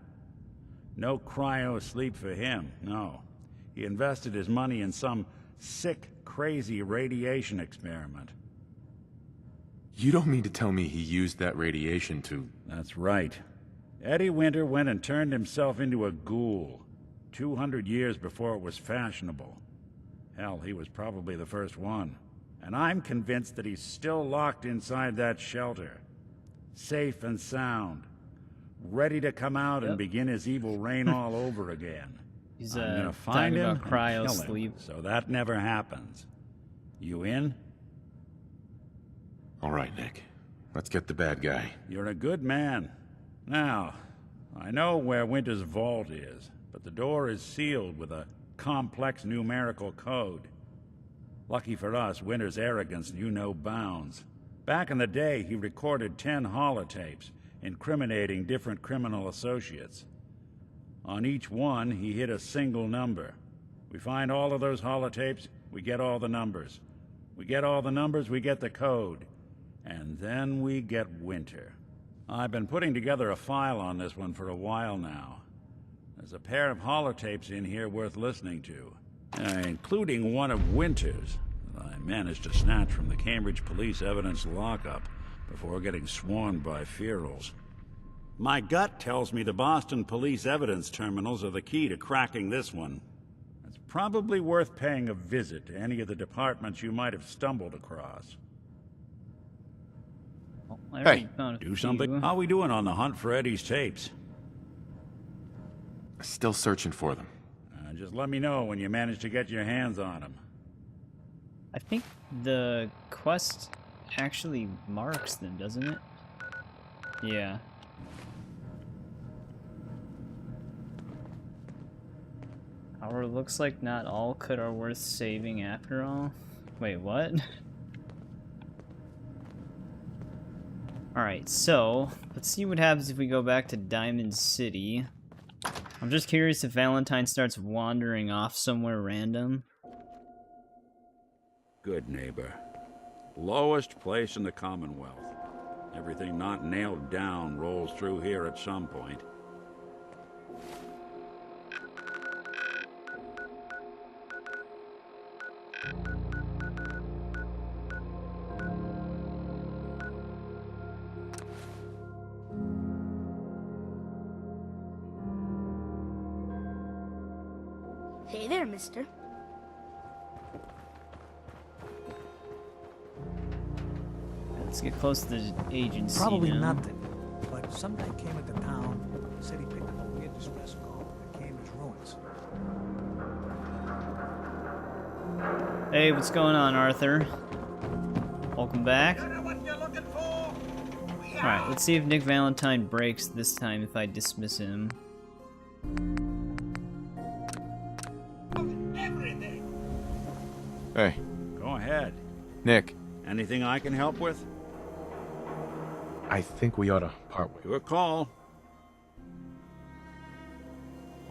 No cryo sleep for him, no. He invested his money in some sick, crazy radiation experiment. You don't mean to tell me he used that radiation to... That's right. Eddie Winter went and turned himself into a ghoul, 200 years before it was fashionable. Hell, he was probably the first one. And I'm convinced that he's still locked inside that shelter. Safe and sound. Ready to come out and begin his evil reign all over again. He's I'm gonna talking find him about cryo and kill sleep. him, so that never happens. You in? All right, Nick. Let's get the bad guy. You're a good man. Now, I know where Winter's vault is, but the door is sealed with a complex numerical code. Lucky for us, Winter's arrogance knew no bounds. Back in the day, he recorded 10 holotapes, incriminating different criminal associates. On each one, he hit a single number. We find all of those holotapes, we get all the numbers. We get all the numbers, we get the code. And then we get Winter. I've been putting together a file on this one for a while now. There's a pair of holotapes in here worth listening to, including one of Winter's that I managed to snatch from the Cambridge Police evidence lockup before getting swarmed by ferals. My gut tells me the Boston Police evidence terminals are the key to cracking this one. It's probably worth paying a visit to any of the departments you might have stumbled across. Hey, do something? How we doing on the hunt for Eddie's tapes? Still searching for them. Just let me know when you manage to get your hands on them. I think the quest actually marks them, doesn't it? Yeah. However, it looks like not all could are worth saving after all. Wait, what? Alright, so let's see what happens if we go back to Diamond City. I'm just curious if Valentine starts wandering off somewhere random. Good neighbor. Lowest place in the Commonwealth. Everything not nailed down rolls through here at some point. Hey there, mister. Let's get close to the agency. Probably now. nothing. But some guy came into town, said he picked up a weird distress call at Cambridge ruins. Hey, what's going on, Arthur? Welcome back. Alright, let's see if Nick Valentine breaks this time if I dismiss him. Hey. Go ahead. Nick. Anything I can help with? I think we ought to part ways. Your call.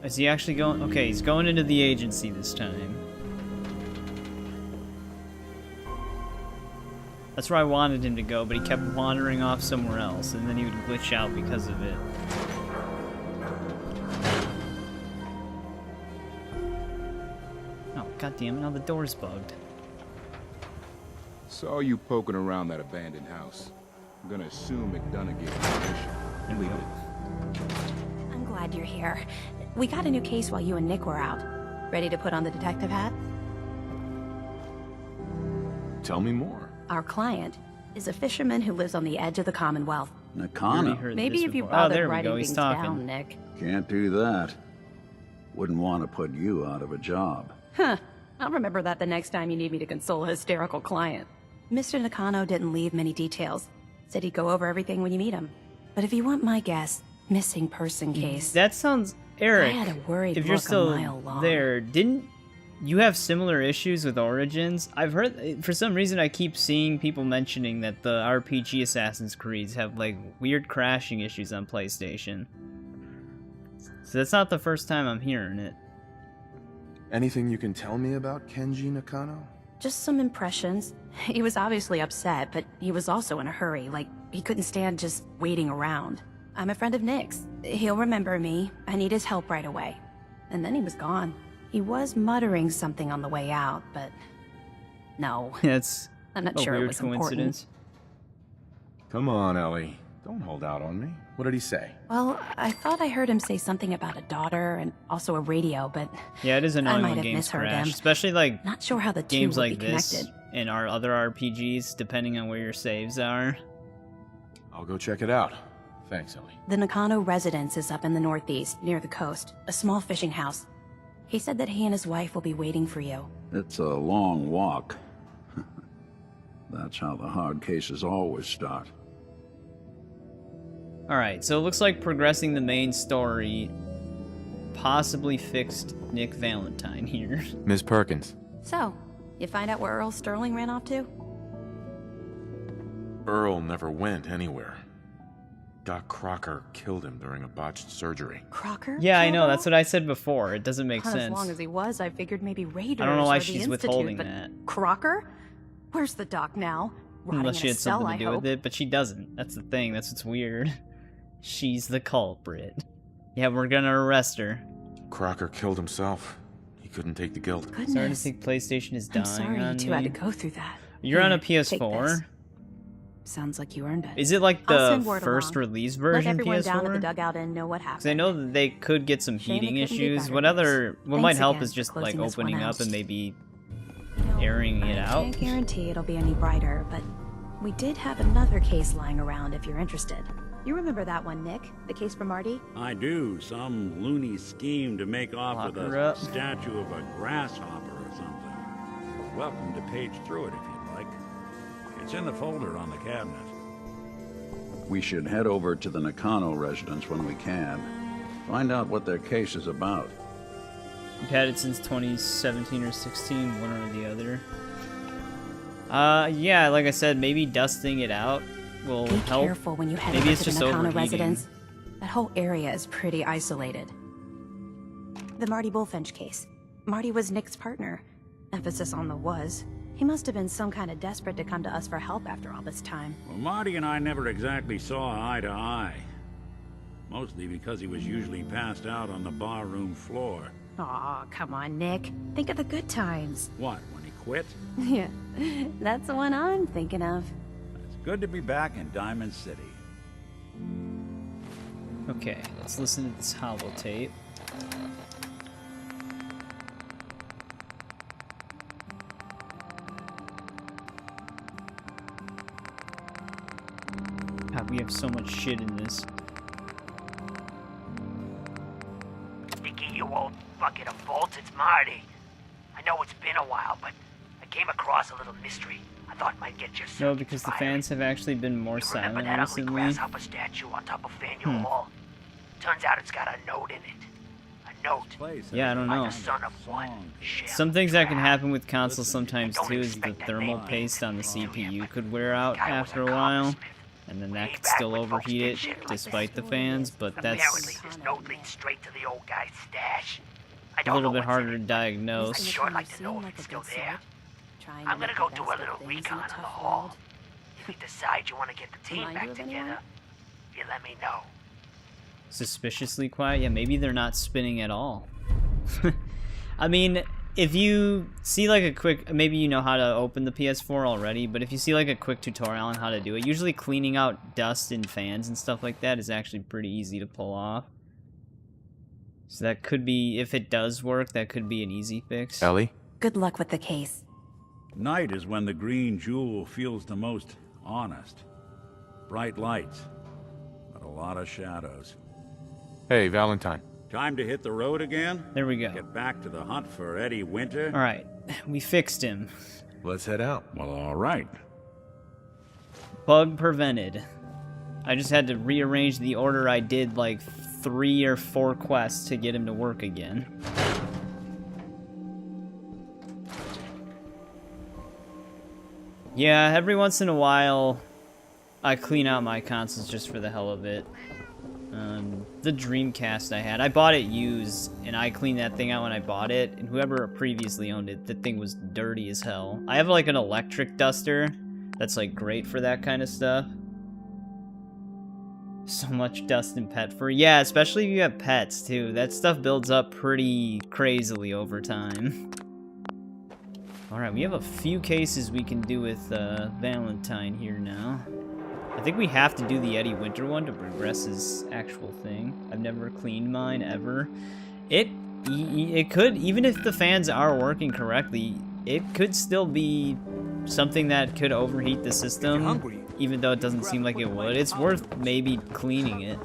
Is he actually going? Okay, he's going into the agency this time. That's where I wanted him to go, but he kept wandering off somewhere else, and then he would glitch out because of it. Oh, goddammit, now the door's bugged. Saw you poking around that abandoned house. I'm gonna assume McDonough gave permission. Here we go. I'm glad you're here. We got a new case while you and Nick were out. Ready to put on the detective hat? Tell me more. Our client is a fisherman who lives on the edge of the Commonwealth. Nakano. Maybe if you Oh, bothered there we writing go. He's things talking. down, Nick. Can't do that. Wouldn't want to put you out of a job. Huh. I'll remember that the next time you need me to console a hysterical client. Mr. Nakano didn't leave many details. Said he'd go over everything when you meet him. But if you want my guess, missing person case. That sounds... Eric, I had a worried if you're look still a mile long. there, didn't you have similar issues with Origins? I've heard, for some reason, I keep seeing people mentioning that the RPG Assassin's Creeds have, like, weird crashing issues on PlayStation. So that's not the first time I'm hearing it. Anything you can tell me about Kenji Nakano? Just some impressions. He was obviously upset, but he was also in a hurry, like he couldn't stand just waiting around. I'm a friend of Nick's. He'll remember me. I need his help right away. And then he was gone. He was muttering something on the way out, but... No. It's I'm not a sure it weird was coincidence. Come on, Ellie. Don't hold out on me. What did he say? Well, I thought I heard him say something about a daughter and also a radio, but... Yeah, it is I annoying might when have games misheard crash, him. especially like Not sure how the two games would like be this connected. and our other RPGs, depending on where your saves are. I'll go check it out. Thanks, Ellie. The Nakano residence is up in the northeast, near the coast. A small fishing house. He said that he and his wife will be waiting for you. It's a long walk. That's how the hard cases always start. Alright, so it looks like progressing the main story possibly fixed Nick Valentine here. Miss Perkins. So, you find out where Earl Sterling ran off to? Earl never went anywhere. Doc Crocker killed him during a botched surgery. Crocker? Yeah, I killed know. Earl? That's what I said before. It doesn't make As sense. long as he was, I figured maybe Raiders I don't know why or the she's Institute, withholding but that. Crocker? Where's the doc now? Rotting Unless in she a had cell, something to do I with hope. it, but she doesn't. That's the thing. That's what's weird. She's the culprit. Yeah, we're gonna arrest her. Crocker killed himself. He couldn't take the guilt. Goodness. Sorry to think PlayStation is dying I'm sorry on you two me. had to go through that. You're on a Here, take PS4? this. Sounds like you earned it. Is it like I'll the send word first along. release Let version everyone down at the PS4? dugout and know what happened. Because I know that they could get some Shame it heating couldn't be issues. better, What Nick. other... What Thanks might help again is for just like closing this one opening up out. and maybe airing it out. Can't guarantee it'll be any brighter, but we did have another case lying around if you're interested. You remember that one, Nick? The case for Marty? I do. Some loony scheme to make off Lock with her a up. statue of a grasshopper or something. You're welcome to page through it if you'd like. It's in the folder on the cabinet. We should head over to the Nakano residence when we can. Find out what their case is about. We've had it since 2017 or 16, one or the other. Yeah, like I said, maybe dusting it out will Be help. careful when you head Maybe over it's to just the Nakano overheating. residence. That whole area is pretty isolated. The Marty Bullfinch case. Marty was Nick's partner. Emphasis on the was. He must have been some kind of desperate to come to us for help after all this time. Well, Marty and I never exactly saw eye to eye. Mostly because he was usually passed out on the barroom floor. Aw, come on, Nick. Think of the good times. What, when he quit? Yeah, that's the one I'm thinking of. It's good to be back in Diamond City. Okay, let's listen to this holotape. God, we have so much shit in this. Nicky, you old bucket of bolts, it's Marty. I know it's been a while, but I came across a little mystery I thought might get your No, because the fans have actually been more Remember silent that ugly recently. grasshopper statue on top of Faneuil Hall? Turns out it's got a note in it. A note. Yeah, I don't know. Like the son of one. Some things that can happen with consoles sometimes too is the thermal paste on the CPU could wear out after a while, and then that could still overheat it despite the fans, but Apparently, that's this note leads straight to the old guy's stash. I a don't little know bit what's in harder to it. diagnose. I'd sure like to know if it's still there. I'm gonna go do a little recon on the hall. If you decide you want to get the team back together, you let me know. Suspiciously quiet? Yeah, maybe they're not spinning at all. I mean, if you see like a quick, maybe you know how to open the PS4 already, but if you see like a quick tutorial on how to do it, usually cleaning out dust and fans and stuff like that is actually pretty easy to pull off. So that could be, if it does work, that could be an easy fix. Ellie? Good luck with the case. Night is when the green jewel feels the most honest. Bright lights, but a lot of shadows. Hey, Valentine. Time to hit the road again? There we go. Get back to the hunt for Eddie Winter? Alright, we fixed him. Let's head out. Well, alright. Bug prevented. I just had to rearrange the order I did like 3 or 4 quests to get him to work again. Yeah, every once in a while I clean out my consoles just for the hell of it. The Dreamcast I had, I bought it used, and I cleaned that thing out when I bought it, and whoever previously owned it, the thing was dirty as hell. I have like an electric duster that's like great for that kind of stuff. So much dust in pet fur. Yeah, especially if you have pets too. That stuff builds up pretty crazily over time. Alright, we have a few cases we can do with Valentine here now. I think we have to do the Eddie Winter one to progress his actual thing. I've never cleaned mine, ever. It could, even if the fans are working correctly, it could still be something that could overheat the system, even though it doesn't seem like it would. It's worth maybe cleaning it.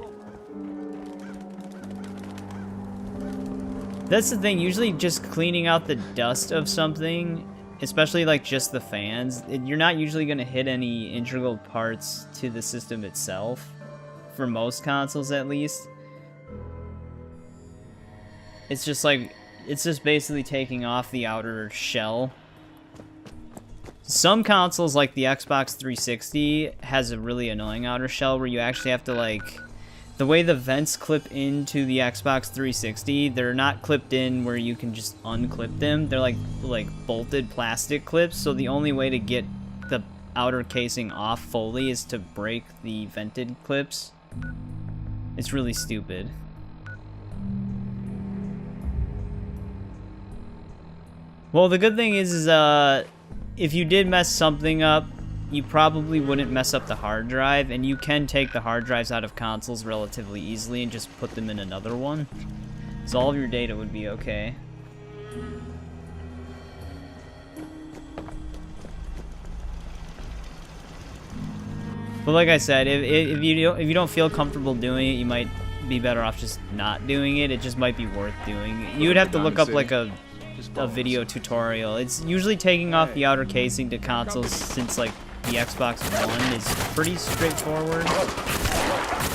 That's the thing, usually just cleaning out the dust of something especially like just the fans, you're not usually going to hit any integral parts to the system itself, for most consoles at least. It's just like, it's just basically taking off the outer shell. Some consoles, like the Xbox 360, has a really annoying outer shell where you actually have to, like, the way the vents clip into the Xbox 360, they're not clipped in where you can just unclip them. They're like bolted plastic clips, so the only way to get the outer casing off fully is to break the vented clips. It's really stupid. Well, the good thing is if you did mess something up, you probably wouldn't mess up the hard drive, and you can take the hard drives out of consoles relatively easily and just put them in another one. So all of your data would be okay. But like I said, if you don't feel comfortable doing it, you might be better off just not doing it. It just might be worth doing. You would have to look up like a video tutorial. It's usually taking off the outer casing to consoles, since like the Xbox One is pretty straightforward.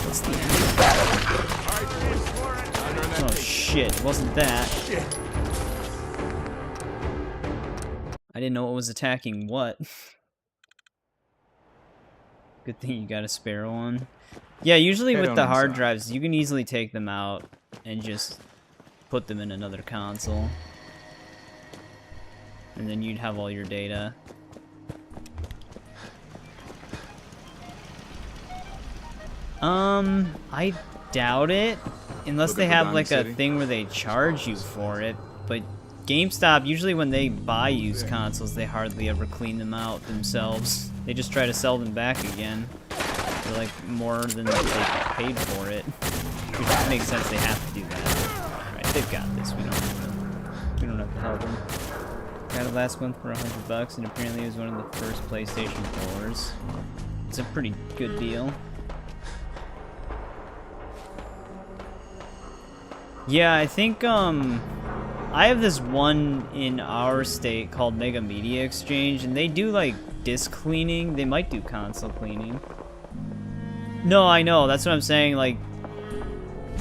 What's the end? Oh shit, it wasn't that. I didn't know what was attacking what. Good thing you got a spare one. Yeah, usually with the hard drives, you can easily take them out and just put them in another console. And then you'd have all your data. I doubt it. Unless they have like a thing where they charge you for it. But GameStop, usually when they buy used consoles, they hardly ever clean them out themselves. They just try to sell them back again for like more than they paid for it. Which makes sense, they have to do that. Alright, they've got this. We don't have to help them. Got it last month for $100, and apparently it was one of the first PlayStation 4s. It's a pretty good deal. Yeah, I think, I have this one in our state called Mega Media Exchange, and they do, like, disc cleaning. They might do console cleaning. No, I know. That's what I'm saying. Like,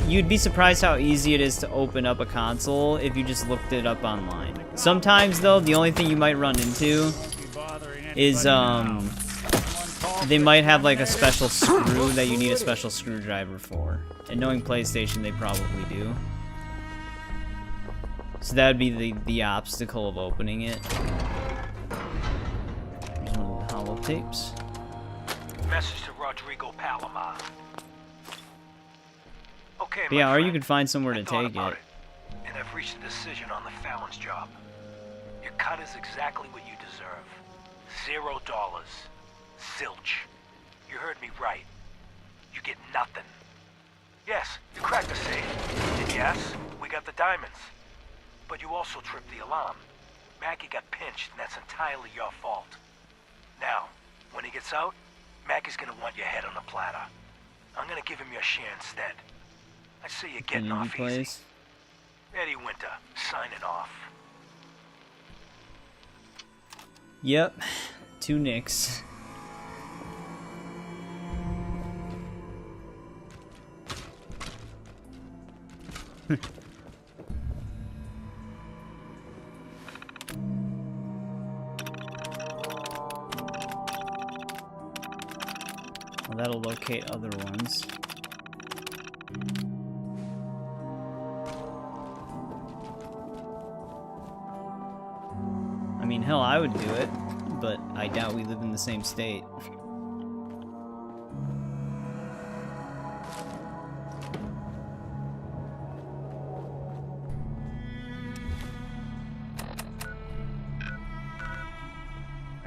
you'd be surprised how easy it is to open up a console if you just looked it up online. Sometimes, though, the only thing you might run into is, they might have, like, a special screw that you need a special screwdriver for. And knowing PlayStation, they probably do. So that would be the obstacle of opening it. Here's one of the holotapes. Message to Rodrigo Palomar. Okay, but yeah, or you could find somewhere to take it. And I've reached a decision on the Fallon's job. Your cut is exactly what you deserve. $0. Zilch. You heard me right. You get nothing. Yes, you cracked the safe. And yes, we got the diamonds. But you also tripped the alarm. Mackie got pinched, and that's entirely your fault. Now, when he gets out, Mackie's gonna want your head on a platter. I'm gonna give him your share instead. I see you getting off easy. Eddie Winter, signing off. Yep, 2 nicks. Well, that'll locate other ones. I mean, hell, I would do it, but I doubt we live in the same state.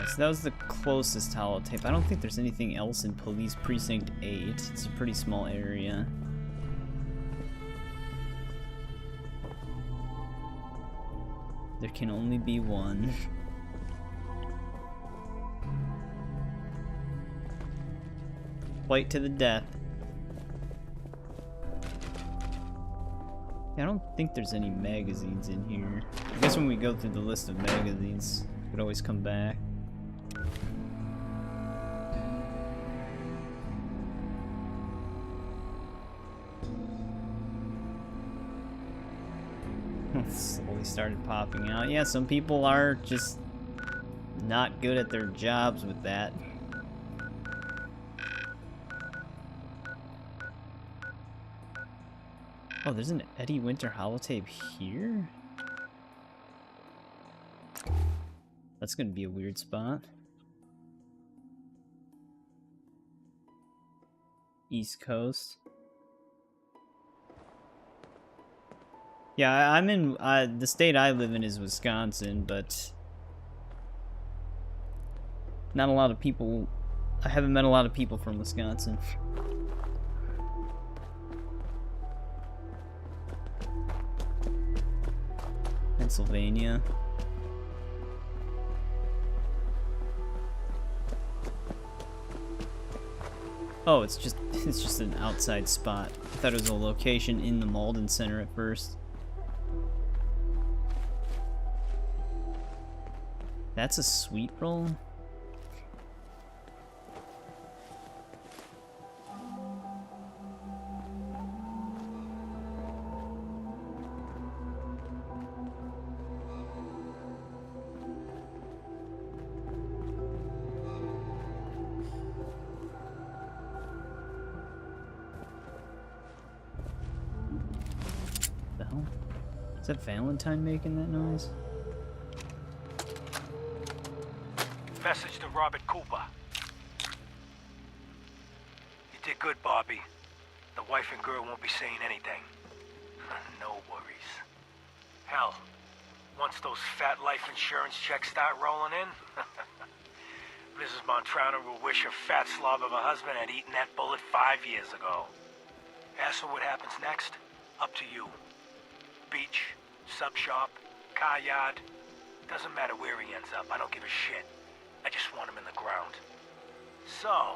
So that was the closest holotape. I don't think there's anything else in Police Precinct 8. It's a pretty small area. There can only be one. Fight to the death. I don't think there's any magazines in here. I guess when we go through the list of magazines, Could always come back. Slowly started popping out. Yeah, some people are just not good at their jobs with that. Oh, there's an Eddie Winter holotape here? That's gonna be a weird spot. East Coast. Yeah, I'm in, the state I live in is Wisconsin, but not a lot of people, I haven't met a lot of people from Wisconsin. Pennsylvania. Oh, it's just an outside spot. I thought it was a location in the Malden Center at first. That's a sweet roll? The hell? Is that Valentine making that noise? Message to Robert Cooper. You did good, Bobby. The wife and girl won't be saying anything. No worries. Hell, once those fat life insurance checks start rolling in, Mrs. Montrano will wish her fat slob of a husband had eaten that bullet 5 years ago. As for what happens next, up to you. Beach, sub shop, car yard, doesn't matter where he ends up, I don't give a shit. I just want him in the ground. So,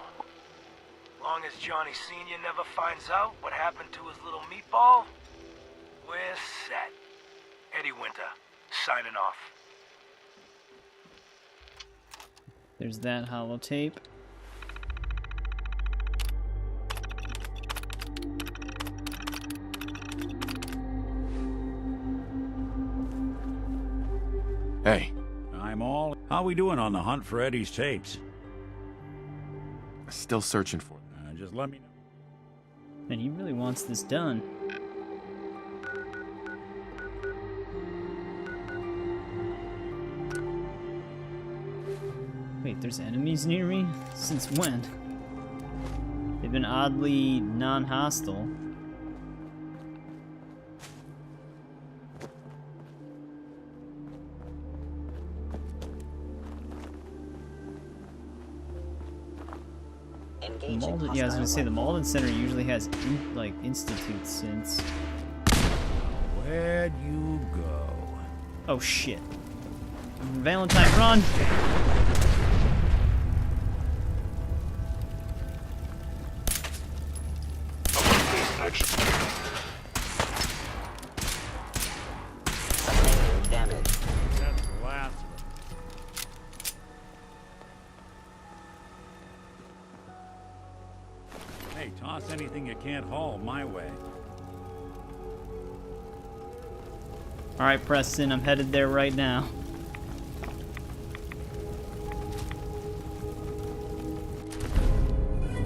long as Johnny Sr. never finds out what happened to his little meatball, we're set. Eddie Winter, signing off. There's that holotape. Hey. I'm all... How we doing on the hunt for Eddie's tapes? Still searching for them. Just let me know. And he really wants this done. Wait, there's enemies near me? Since when? They've been oddly non-hostile. Malden, yeah, I was gonna say the Malden Center usually has institute since. Where'd you go? Oh shit! Valentine, run! Damage. That's the last of it. Hey, toss anything you can't haul my way. Alright, Preston, I'm headed there right now.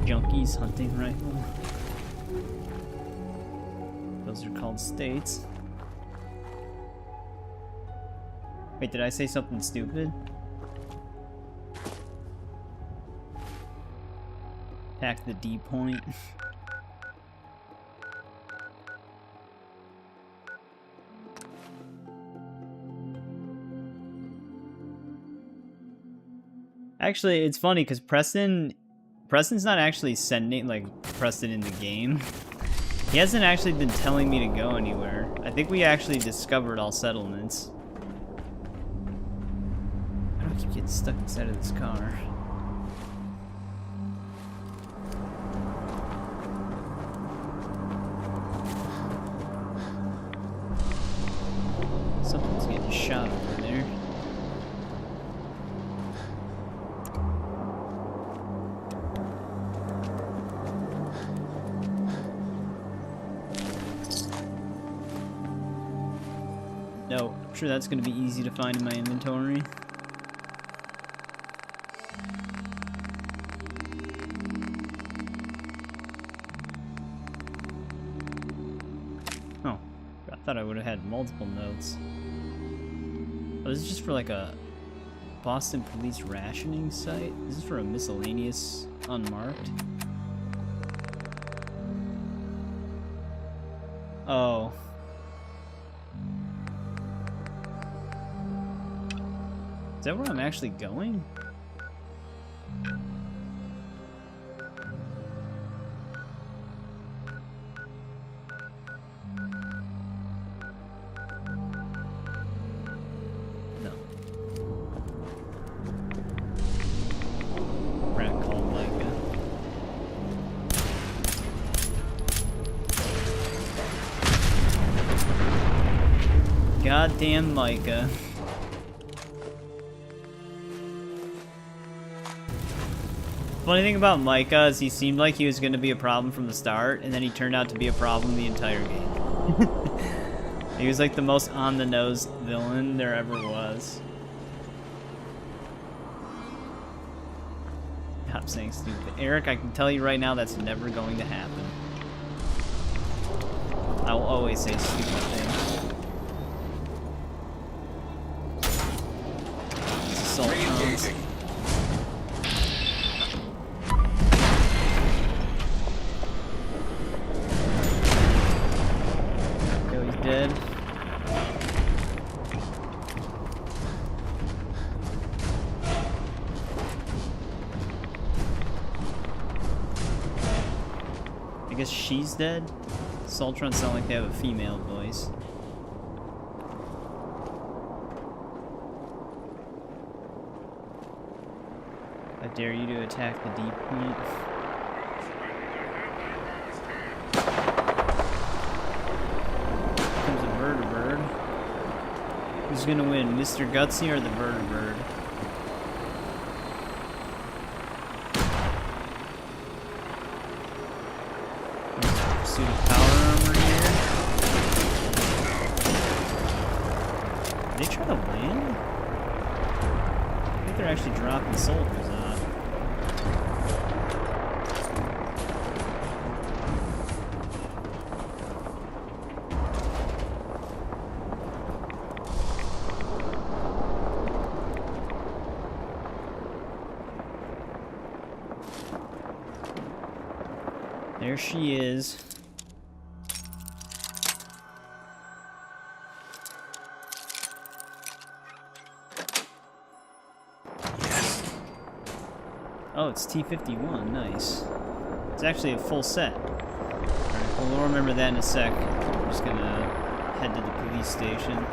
Junkies hunting rifle. Those are called states. Wait, did I say something stupid? Attack the D point. Actually, it's funny because Preston's not actually sending Preston in the game. He hasn't actually been telling me to go anywhere. I think we actually discovered all settlements. I don't keep getting stuck inside of this car. Something's getting shot over there. No, I'm sure that's going to be easy to find in my inventory. Oh, I thought I would have had multiple notes. Oh, this is just for like a Boston police rationing site? This is for a miscellaneous unmarked? Oh. Is that where I'm actually going? No. Rat called Micah. Goddamn Micah. Funny thing about Micah is he seemed like he was going to be a problem from the start, and then he turned out to be a problem the entire game. He was like the most on-the-nose villain there ever was. Stop saying stupid. Eric, I can tell you right now that's never going to happen. I will always say stupid things. It's assault rounds. Dead. I guess she's dead? Soltrons sound like they have a female voice. I dare you to attack the deep point. Bird. Who's gonna win, Mr. Gutsy or the Bird? Pursuit of power armor here. Did they try to land? I think they're actually dropping soldiers on. There she is. Yes. Oh, it's T-51. Nice. It's actually a full set. Alright, well, we'll remember that in a sec. I'm just gonna head to the police station.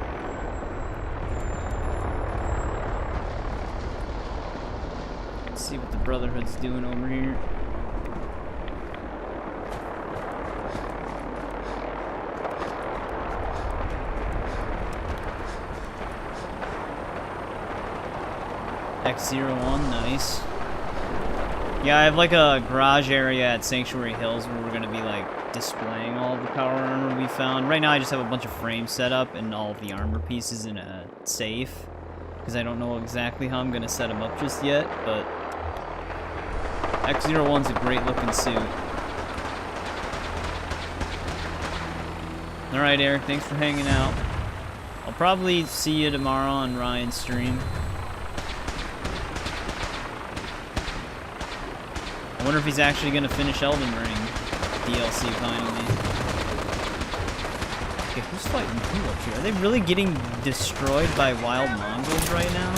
Let's see what the Brotherhood's doing over here. X01, nice. Yeah, I have like a garage area at Sanctuary Hills where we're gonna be like displaying all of the power armor we found. Right now I just have a bunch of frames set up and all of the armor pieces in a safe, because I don't know exactly how I'm gonna set them up just yet, but X01's a great looking suit. Alright Eric, thanks for hanging out. I'll probably see you tomorrow on Ryan's stream. I wonder if he's actually going to finish Elden Ring DLC finally. Okay, who's fighting who up here? Are they really getting destroyed by wild Mongols right now?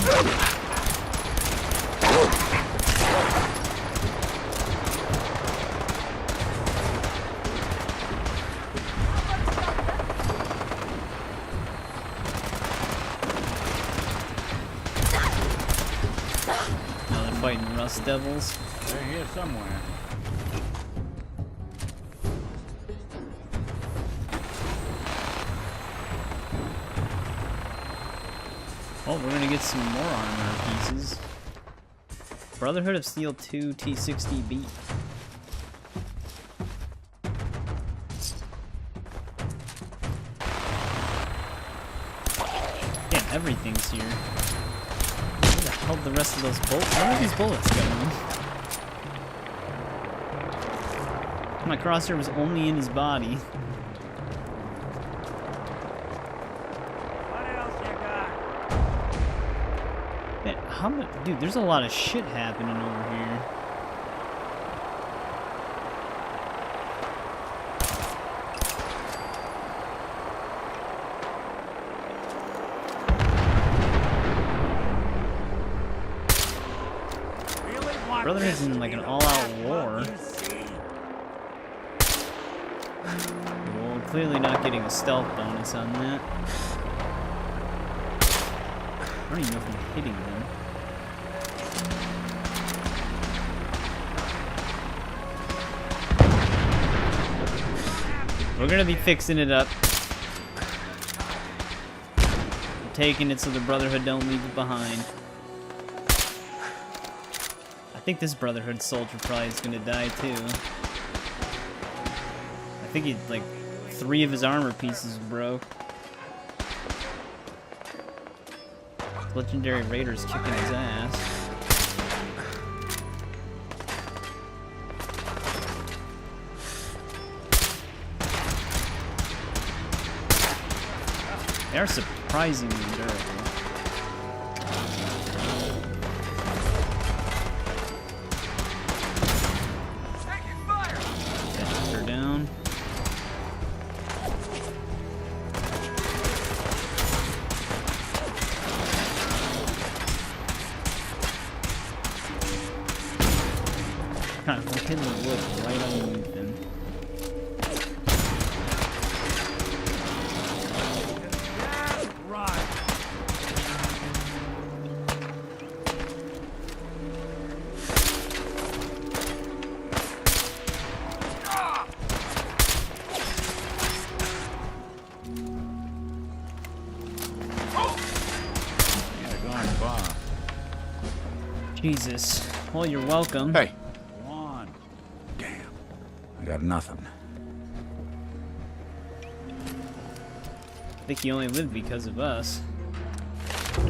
No, they're fighting Rust Devils. They're here somewhere. Oh, we're gonna get some more armor pieces. Brotherhood of Steel 2 T60B. Everything's here. Where the hell the rest of those bullets? Where are these bullets going? My crosshair was only in his body. What else you got? Man, how much? Dude, there's a lot of shit happening over here. Brotherhood's in like an all-out war. Well, we're clearly not getting a stealth bonus on that. I don't even know if I'm hitting them. We're gonna be fixing it up. I'm taking it so the Brotherhood don't leave it behind. I think this Brotherhood soldier probably is gonna die too. I think he, like, 3 of his armor pieces broke. Legendary Raider's kicking his ass. They are surprisingly durable. Down. Kind of hitting the wood right underneath him. Jesus. Well, you're welcome. Hey. Come on. Damn. I got nothing. I think he only lived because of us. I'm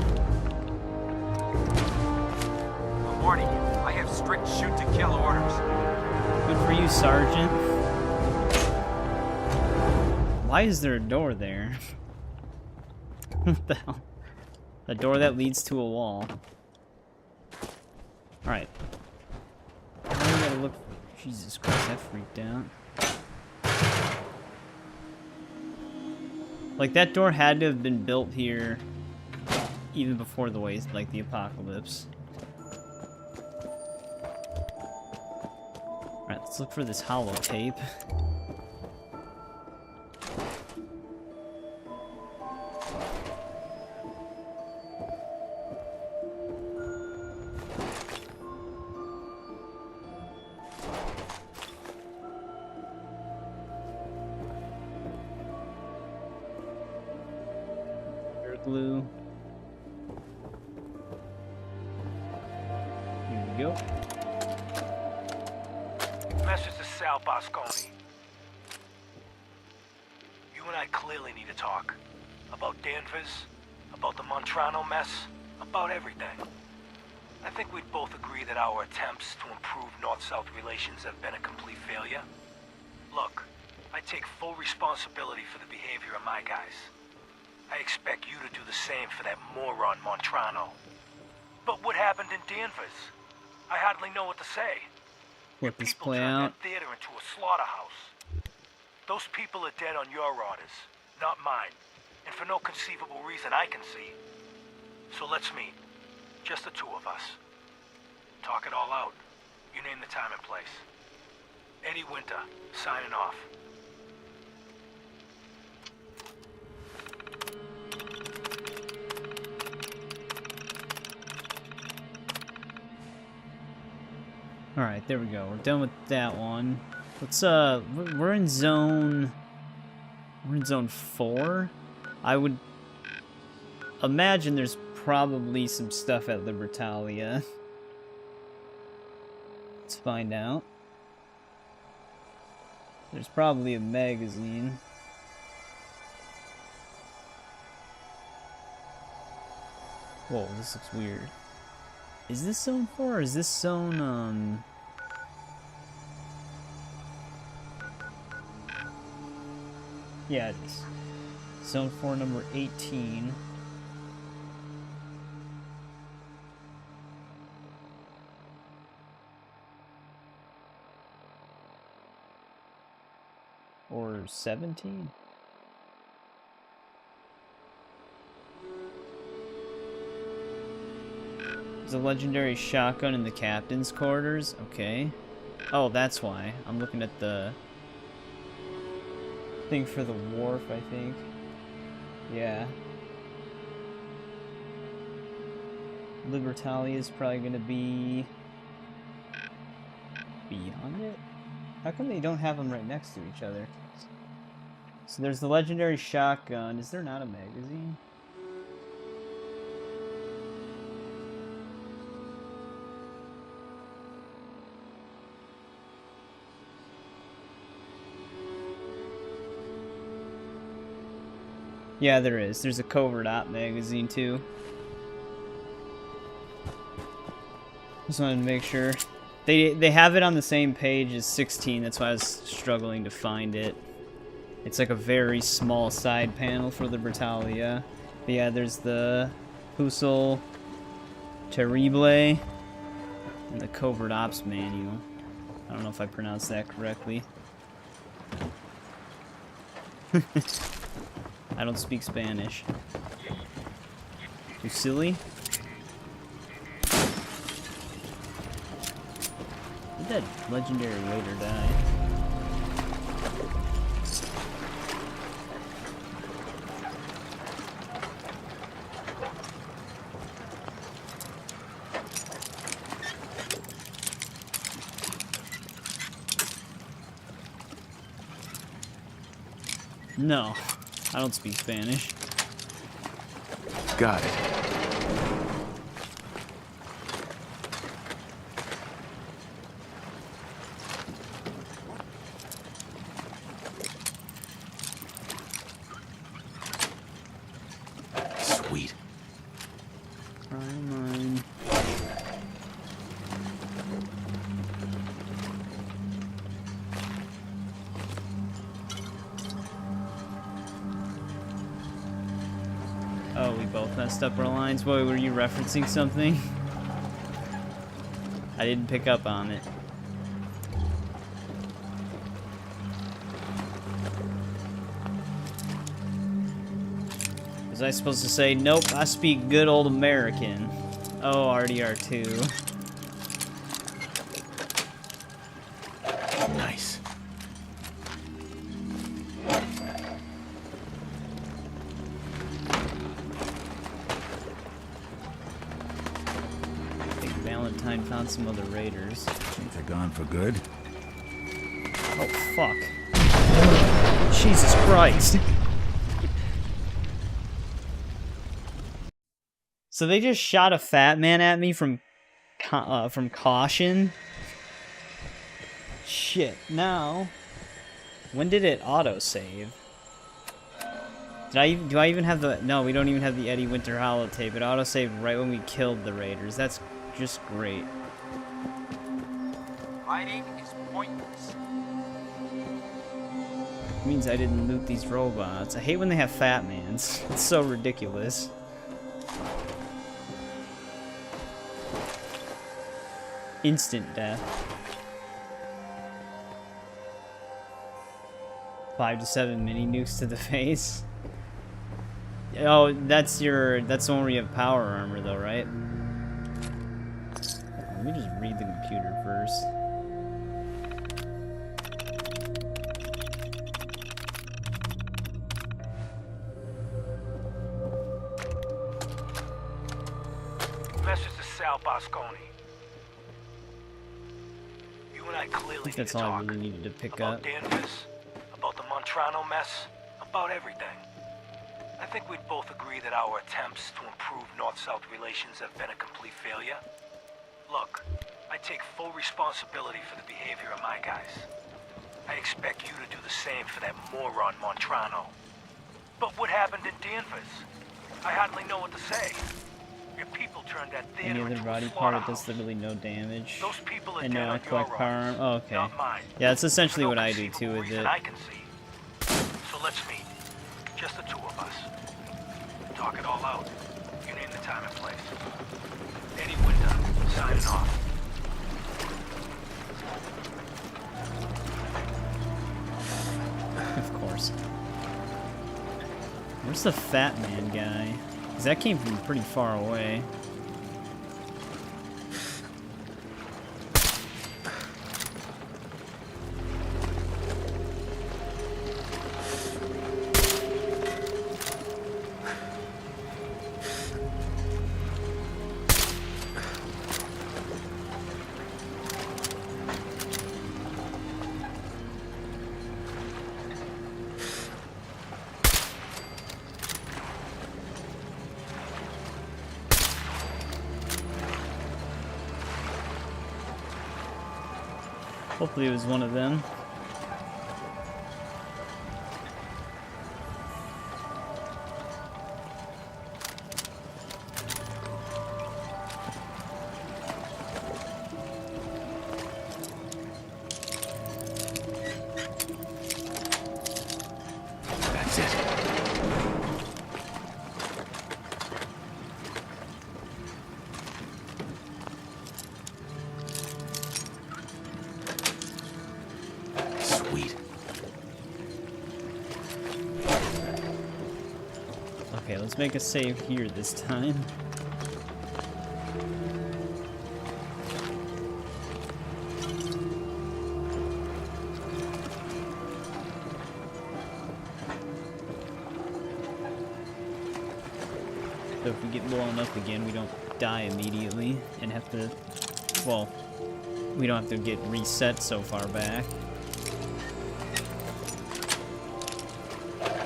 warning you. I have strict shoot-to-kill orders. Good for you, Sergeant. Why is there a door there? What the hell? A door that leads to a wall. Alright. I gotta look. Jesus Christ, that freaked out. Like, that door had to have been built here even before the ways, like, the apocalypse. Alright, let's look for this holotape. Glue. Here we go. Message to Sal Bosconi. You and I clearly need to talk. About Danvers, about the Montrano mess, about everything. I think we'd both agree that our attempts to improve North-South relations have been a complete failure. Look, I take full responsibility for the behavior of my guys. I expect you to do the same for that moron Montrano. But what happened in Danvers? I hardly know what to say. Let this People play turned out. that theater into a slaughterhouse. Those people are dead on your orders, not mine. And for no conceivable reason I can see. So let's meet. Just the 2 of us. Talk it all out. You name the time and place. Eddie Winter, signing off. Alright, there we go. We're done with that one. Let's, we're in zone... We're in zone 4? I would imagine there's probably some stuff at Libertalia. Let's find out. There's probably a magazine. Whoa, this looks weird. Is this zone 4 or is this zone, Yeah, it is. Zone 4, number 18. Or 17? There's a legendary shotgun in the captain's quarters. Okay. Oh, that's why. I'm looking at the thing for the wharf, I think. Yeah. Libertalia is probably going to be beyond it? How come they don't have them right next to each other? So there's the legendary shotgun. Is there not a magazine? Yeah, there is. There's a covert op magazine too. Just wanted to make sure. They have it on the same page as 16. That's why I was struggling to find it. It's like a very small side panel for the Libertalia. But yeah, there's the Fusil Terrible and the Covert Ops manual. I don't know if I pronounced that correctly. I don't speak Spanish. You silly? Did that legendary raider die? No, I don't speak Spanish. Got it. Sweet. Mine. Oh, we both messed up our lines. Boy, were you referencing something? I didn't pick up on it. Was I supposed to say, nope, I speak good old American? Oh, RDR2. Nice. I think Valentine found some other raiders. Think they're gone for good? Oh, fuck. Jesus Christ. So they just shot a fat man at me from caution. Shit. Now, when did it auto-save? Do I even have the... No, we don't even have the Eddie Winter holotape. It auto-saved right when we killed the raiders. That's just great. Fighting is pointless. It means I didn't loot these robots. I hate when they have fat mans. It's so ridiculous. Instant death. 5 to 7 mini nukes to the face. Oh, that's the one where you have power armor though, right? Let me just read the computer first. Message to Sal Bosconi. You and I clearly I think that's all I really needed to pick up. about Danvers, about the Montrano mess, about everything. I think we'd both agree that our attempts to improve North-South relations have been a complete failure. Look, I take full responsibility for the behavior of my guys. I expect you to do the same for that moron Montrano. But what happened in Danvers? I hardly know what to say. Your people turned that Any theater other into a body part, it slaughterhouse. does literally no damage. Those people are And dead no, I on collect your power orders, armor. Oh, okay. not mine. Yeah, that's essentially For what no I do too conceivable with reason it. I can see. So let's meet. Just the two of us. Talk it all out. You name the time and place. Eddie Winter, signing off. Of course. Where's the fat man guy? Because that came from pretty far away. Hopefully it was one of them. That's it. Sweet. Okay, let's make a save here this time. So if we get blown up again, we don't die immediately and have to, well, we don't have to get reset so far back.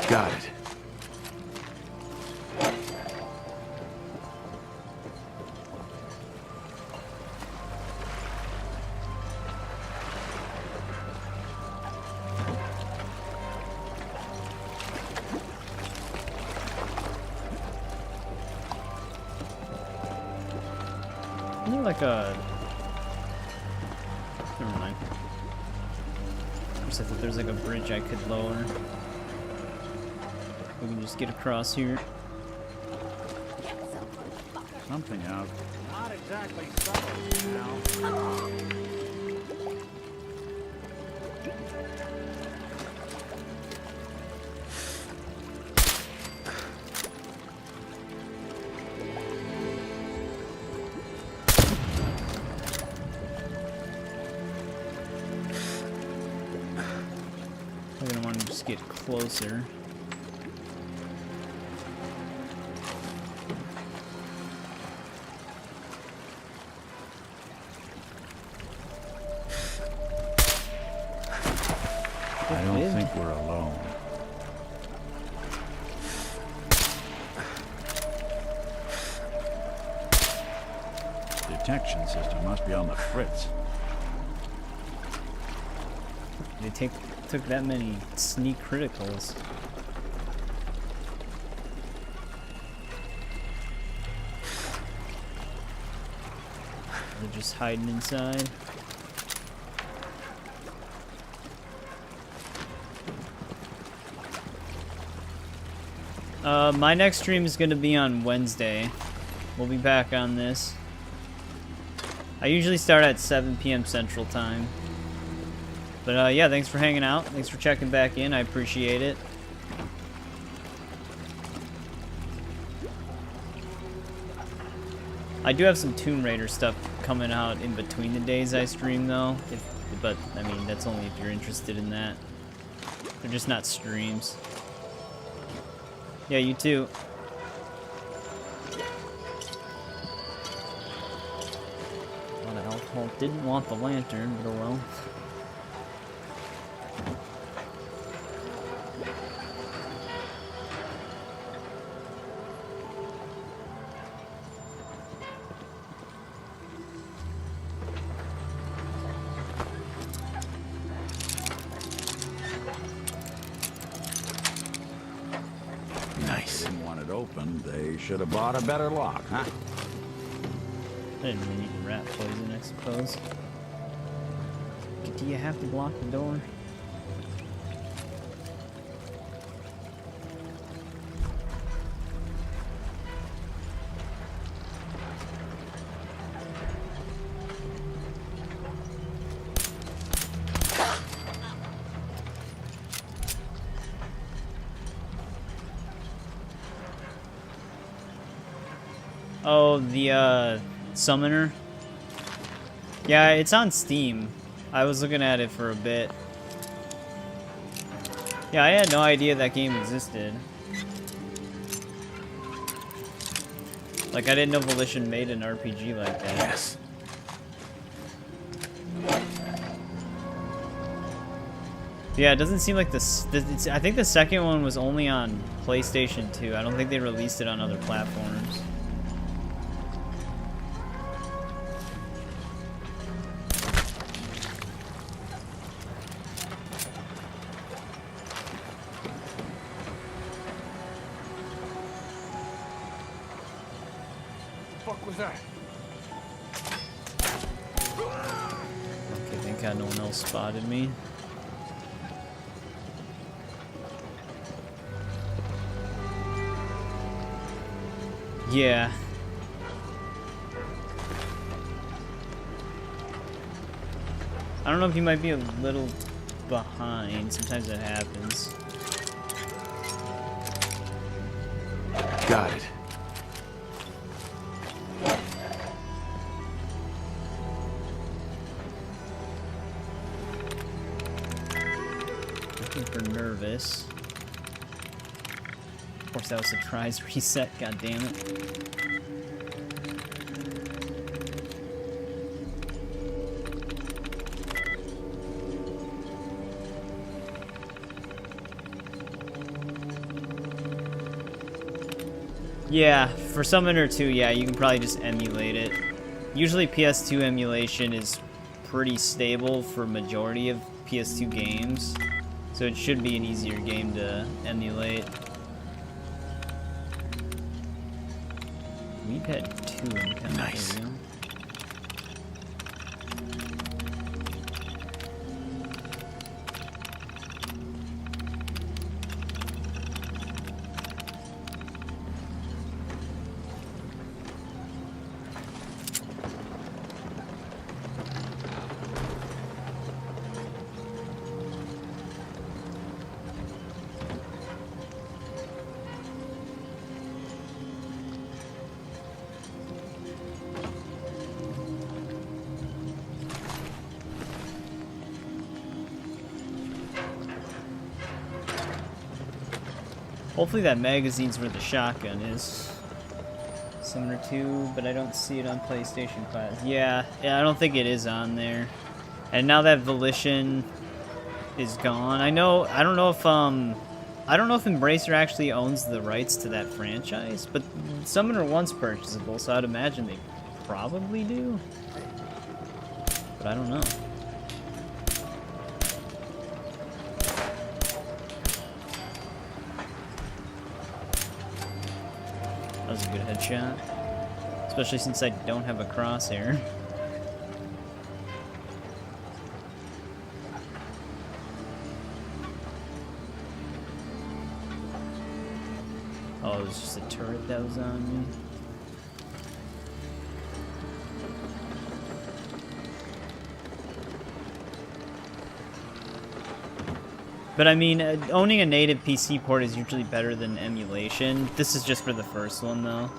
Got it. Isn't there like a... Never mind. I just thought there's like a bridge I could lower. We can just get across here. Something out. Not exactly something now. I'm gonna want to just get closer. I don't think we're alone. Detection system must be on the fritz. They took that many sneak criticals. They're just hiding inside. My next stream is going to be on Wednesday. We'll be back on this. I usually start at 7 p.m. Central Time. But yeah, thanks for hanging out. Thanks for checking back in. I appreciate it. I do have some Tomb Raider stuff coming out in between the days I stream, though. But, I mean, that's only if you're interested in that. They're just not streams. Yeah, you too. A lot of alcohol. Didn't want the lantern, but oh well. Nice. Didn't want it open. They should have bought a better lock, huh? I didn't really need rat poison, I suppose. Do you have to block the door? Oh, the summoner? Yeah, it's on Steam. I was looking at it for a bit. Yeah, I had no idea that game existed. Like, I didn't know Volition made an RPG like that. Yes. Yeah, it doesn't seem like this. I think the second one was only on PlayStation 2. I don't think they released it on other platforms. What was that? Okay, thank God no one else spotted me. Yeah. I don't know if you might be a little behind. Sometimes that happens. Got it. Super nervous. Of course, that was a tries reset. God damn it. Yeah, for Summoner 2, yeah, you can probably just emulate it. Usually PS2 emulation is pretty stable for majority of PS2 games, so it should be an easier game to emulate. We've had 2 encounters. Nice. There we go. Hopefully that magazine's where the shotgun is. Summoner 2, but I don't see it on PlayStation 5. Yeah, I don't think it is on there. And now that Volition is gone, I don't know if Embracer actually owns the rights to that franchise, but Summoner 1's purchasable, so I'd imagine they probably do. But I don't know. That was a good headshot. Especially since I don't have a crosshair. Oh, it was just a turret that was on me. But I mean, owning a native PC port is usually better than emulation. This is just for the first one, though.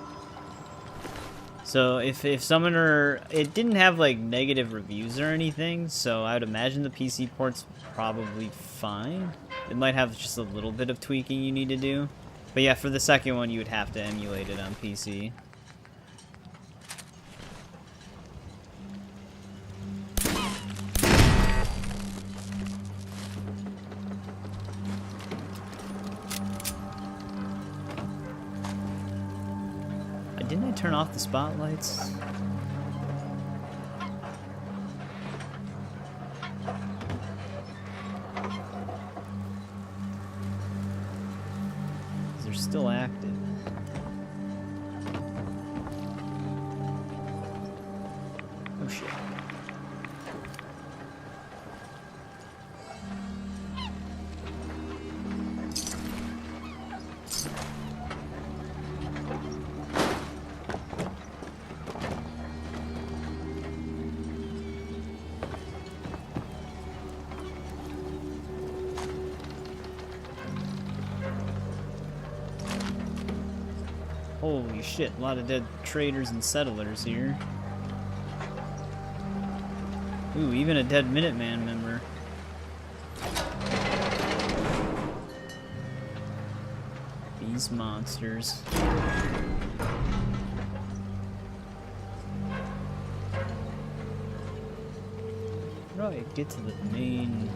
So if Summoner, it didn't have like negative reviews or anything, so I would imagine the PC port's probably fine. It might have just a little bit of tweaking you need to do. But yeah, for the second one, you would have to emulate it on PC. Didn't I turn off the spotlights? still active. Oh shit. Holy shit, a lot of dead traders and settlers here. Ooh, even a dead Minuteman member. These monsters. How do I get to the main...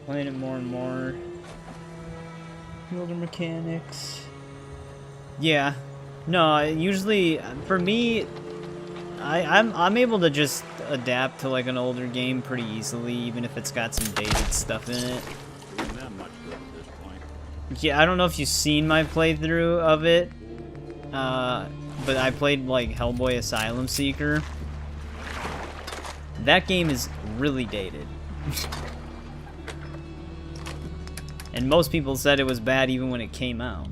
Playing it more and more. Builder mechanics. Yeah. No, usually for me, I'm able to just adapt to like an older game pretty easily, even if it's got some dated stuff in it. Yeah, I don't know if you've seen my playthrough of it, but I played like Hellboy Asylum Seeker. That game is really dated. And most people said it was bad even when it came out.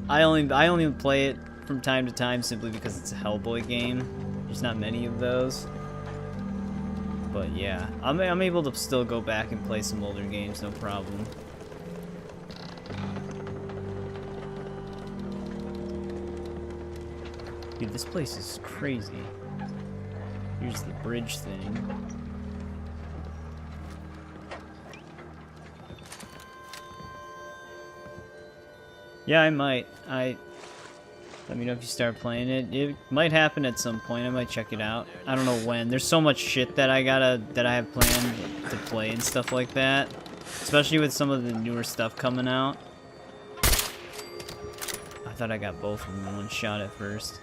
I only play it from time to time simply because it's a Hellboy game. There's not many of those. But yeah, I'm able to still go back and play some older games, no problem. Dude, this place is crazy. Here's the bridge thing. Yeah, I might. Let me know if you start playing it. It might happen at some point. I might check it out. I don't know when. There's so much shit that I have planned to play and stuff like that. Especially with some of the newer stuff coming out. I thought I got both of them in one shot at first.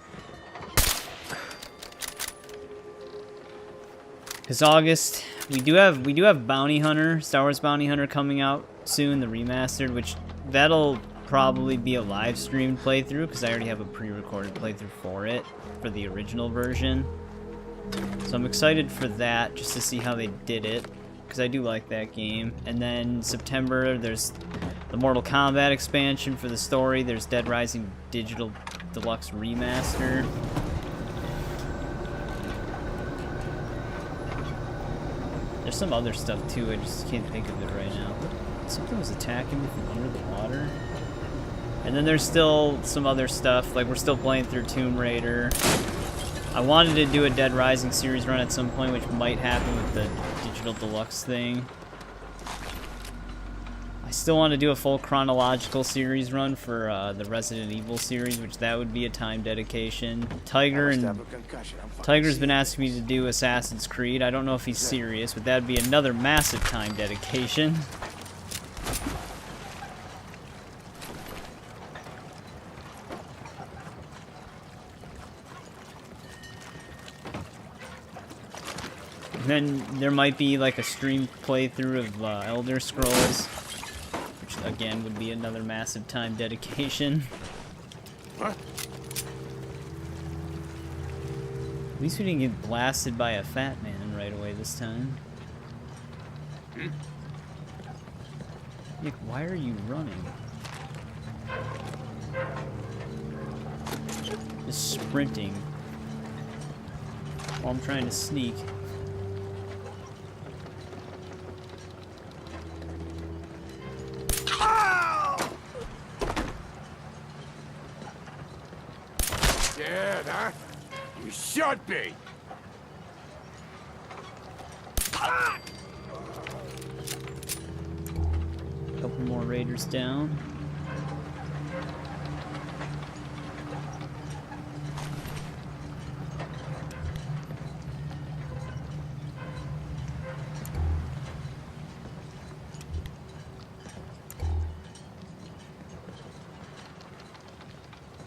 Because August, we do have Bounty Hunter, Star Wars Bounty Hunter coming out soon, the remastered, which that'll probably be a live streamed playthrough because I already have a pre-recorded playthrough for it, for the original version. So I'm excited for that, just to see how they did it, because I do like that game. And then September, there's the Mortal Kombat expansion for the story. There's Dead Rising Digital Deluxe Remaster. There's some other stuff too, I just can't think of it right now. Something was attacking me from under the water. And then there's still some other stuff, like we're still playing through Tomb Raider. I wanted to do a Dead Rising series run at some point, which might happen with the Digital Deluxe thing. I still want to do a full chronological series run for the Resident Evil series, which that would be a time dedication. Tiger's been asking me to do Assassin's Creed. I don't know if he's serious, but that'd be another massive time dedication. Then there might be like a stream playthrough of Elder Scrolls, which again would be another massive time dedication. What? At least we didn't get blasted by a fat man right away this time. Nick, why are you running? Just sprinting while I'm trying to sneak. Dead, huh? You should be. Couple more raiders down.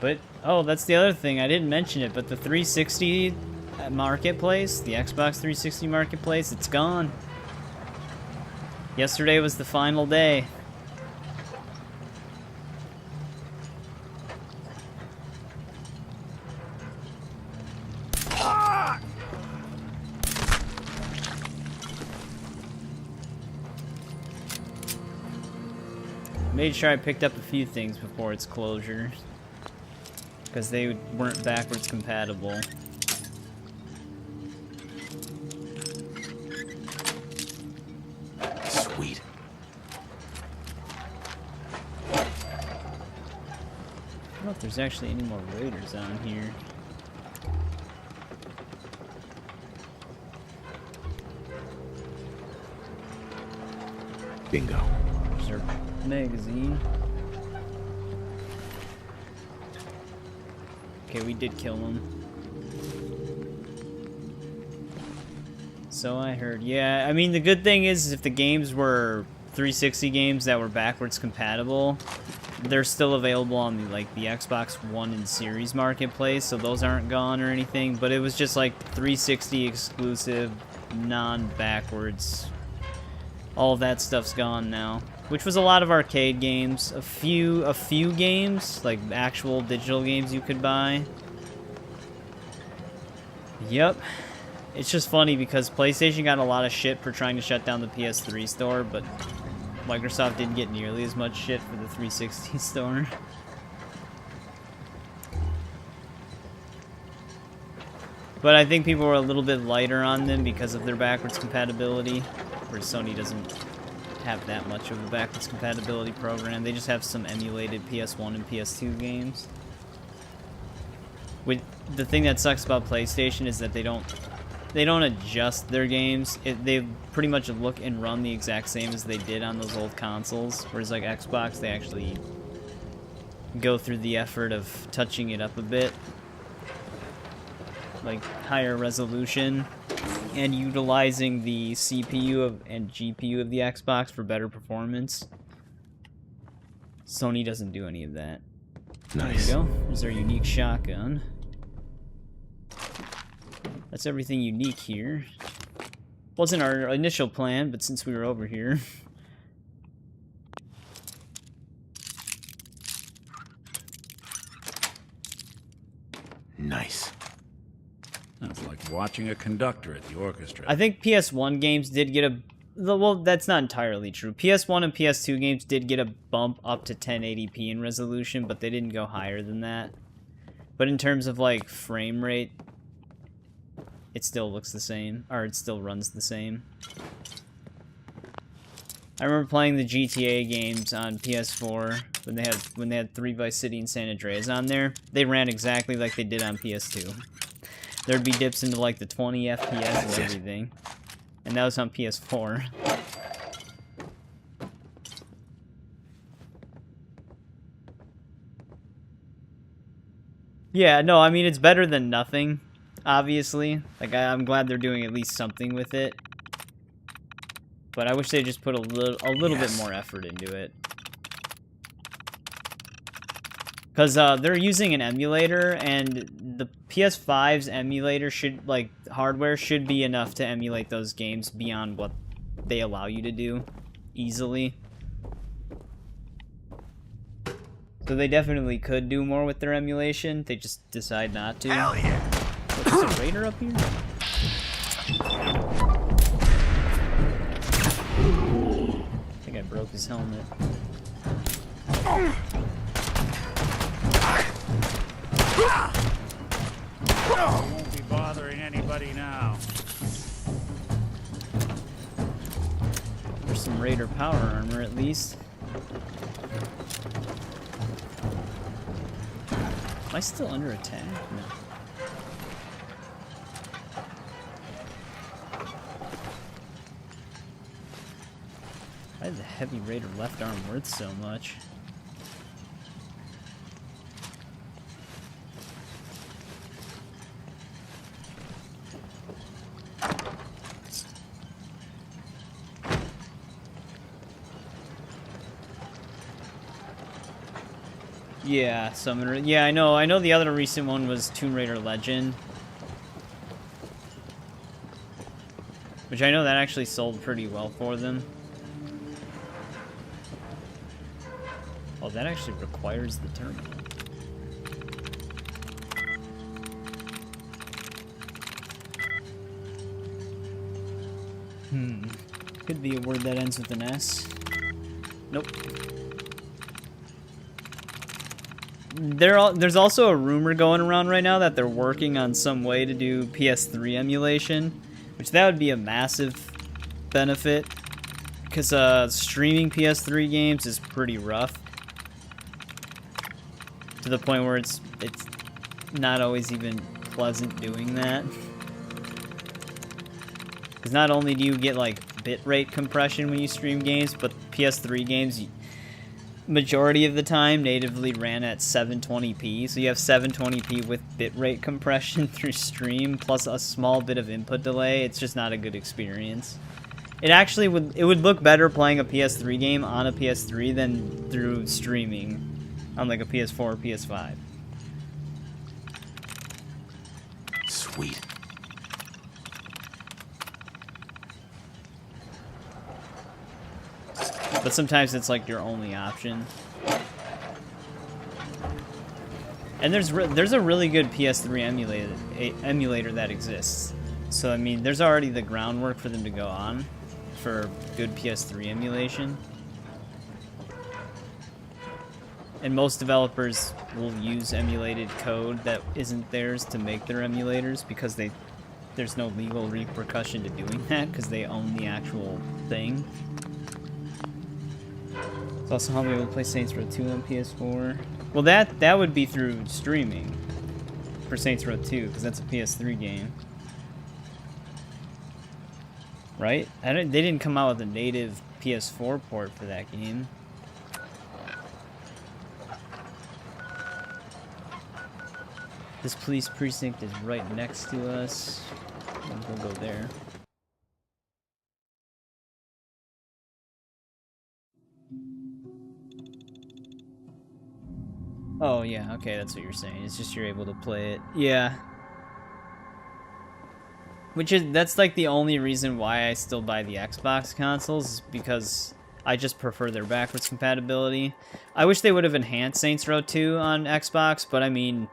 But, oh, that's the other thing. I didn't mention it, but the 360 marketplace, the Xbox 360 marketplace, it's gone. Yesterday was the final day. Made sure I picked up a few things before its closure, because they weren't backwards compatible. Sweet. I don't know if there's actually any more raiders on here. Bingo. There's our magazine. Okay, we did kill him. So I heard. Yeah, I mean, the good thing is if the games were 360 games that were backwards compatible, they're still available on the, like, the Xbox One and Series marketplace, so those aren't gone or anything, but it was just like 360 exclusive, non-backwards. All of that stuff's gone now, which was a lot of arcade games. A few games, like actual digital games you could buy. Yep. It's just funny because PlayStation got a lot of shit for trying to shut down the PS3 store, but Microsoft didn't get nearly as much shit for the 360 store. But I think people were a little bit lighter on them because of their backwards compatibility, where Sony doesn't have that much of a backwards compatibility program. They just have some emulated PS1 and PS2 games. The thing that sucks about PlayStation is that they don't adjust their games. They pretty much look and run the exact same as they did on those old consoles, whereas like Xbox, they actually go through the effort of touching it up a bit, like higher resolution, and utilizing the CPU and GPU of the Xbox for better performance. Sony doesn't do any of that. Nice. There you go. There's our unique shotgun. That's everything unique here. Wasn't our initial plan, but since we were over here. Nice. Sounds like watching a conductor at the orchestra. I think PS1 games did get a... Well, that's not entirely true. PS1 and PS2 games did get a bump up to 1080p in resolution, but they didn't go higher than that. But in terms of, like, frame rate, it still looks the same, or it still runs the same. I remember playing the GTA games on PS4 when they had 3 Vice City and San Andreas on there. They ran exactly like they did on PS2. There'd be dips into like the 20 FPS and everything. And that was on PS4. Yeah, no, I mean, it's better than nothing, obviously. Like, I'm glad they're doing at least something with it. But I wish they just put a little bit more effort into it. Because they're using an emulator, and the PS5's emulator should, like, hardware should be enough to emulate those games beyond what they allow you to do easily. So they definitely could do more with their emulation. They just decide not to. Hell yeah! What, there's a raider up here? I think I broke his helmet. Won't be bothering anybody now. There's some raider power armor at least. Am I still under attack? No. Why is the heavy raider left arm worth so much? Yeah, Summoner. Yeah, I know the other recent one was Tomb Raider Legend. Which I know that actually sold pretty well for them. Oh, that actually requires the terminal. Could be a word that ends with an S. Nope. There's also a rumor going around right now that they're working on some way to do PS3 emulation, which that would be a massive benefit, because streaming PS3 games is pretty rough, to the point where it's not always even pleasant doing that. Because not only do you get like bitrate compression when you stream games, but PS3 games, majority of the time, natively ran at 720p, so you have 720p with bitrate compression through stream, plus a small bit of input delay. It's just not a good experience. It actually would look better playing a PS3 game on a PS3 than through streaming on like a PS4 or PS5. Sweet. But sometimes it's like your only option. And there's a really good PS3 emulator that exists. So I mean, there's already the groundwork for them to go on for good PS3 emulation. And most developers will use emulated code that isn't theirs to make their emulators, because there's no legal repercussion to doing that, because they own the actual thing. It's also how we will play Saints Row 2 on PS4. Well, that would be through streaming for Saints Row 2, because that's a PS3 game. Right? They didn't come out with a native PS4 port for that game. This police precinct is right next to us. We'll go there. Oh, yeah, okay, that's what you're saying. It's just you're able to play it. Yeah. That's like the only reason why I still buy the Xbox consoles, is because I just prefer their backwards compatibility. I wish they would have enhanced Saints Row 2 on Xbox, but I mean,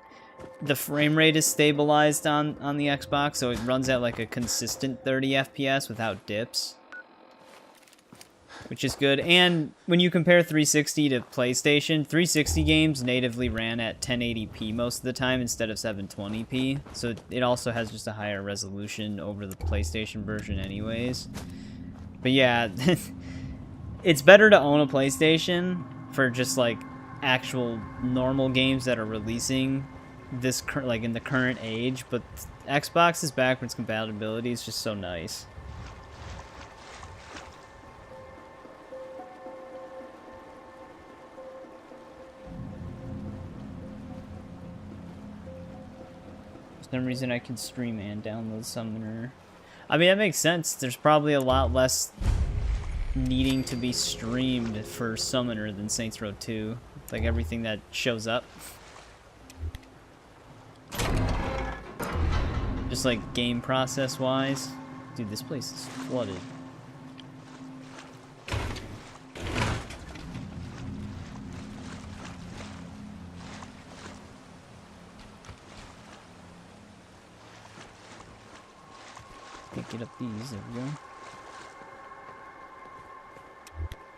the frame rate is stabilized on the Xbox, so it runs at like a consistent 30 FPS without dips, which is good. And when you compare 360 to PlayStation, 360 games natively ran at 1080p most of the time instead of 720p, so it also has just a higher resolution over the PlayStation version anyways. But yeah, it's better to own a PlayStation for just like actual normal games that are releasing this like in the current age, but Xbox's backwards compatibility is just so nice. For some reason I can stream and download Summoner. I mean, that makes sense. There's probably a lot less needing to be streamed for Summoner than Saints Row 2. Like everything that shows up. Just like game process wise. Dude, this place is flooded. Can't get up these, there we go. I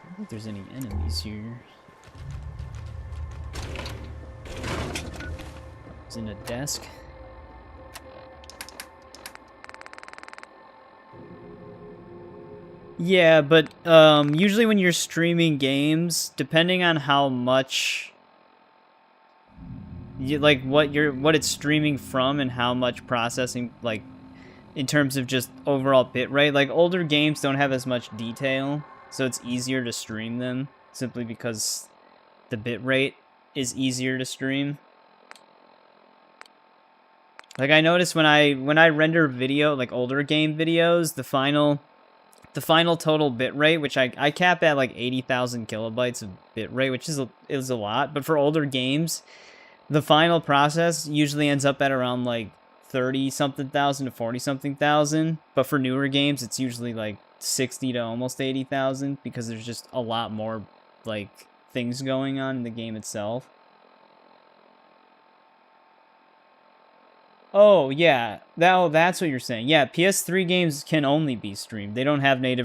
don't think there's any enemies here. It's in a desk. Yeah, but usually when you're streaming games, depending on how much what it's streaming from and how much processing, like in terms of just overall bitrate, like older games don't have as much detail, so it's easier to stream them simply because the bitrate is easier to stream. Like I noticed when I render video, like older game videos, the final the final total bitrate, which I cap at like 80,000 kilobytes of bitrate, which is a lot, but for older games, the final process usually ends up at around like 30-something thousand to 40-something thousand, but for newer games, it's usually like 60 to almost 80,000 because there's just a lot more like things going on in the game itself. Oh yeah, that's what you're saying. Yeah, PS3 games can only be streamed. They don't have they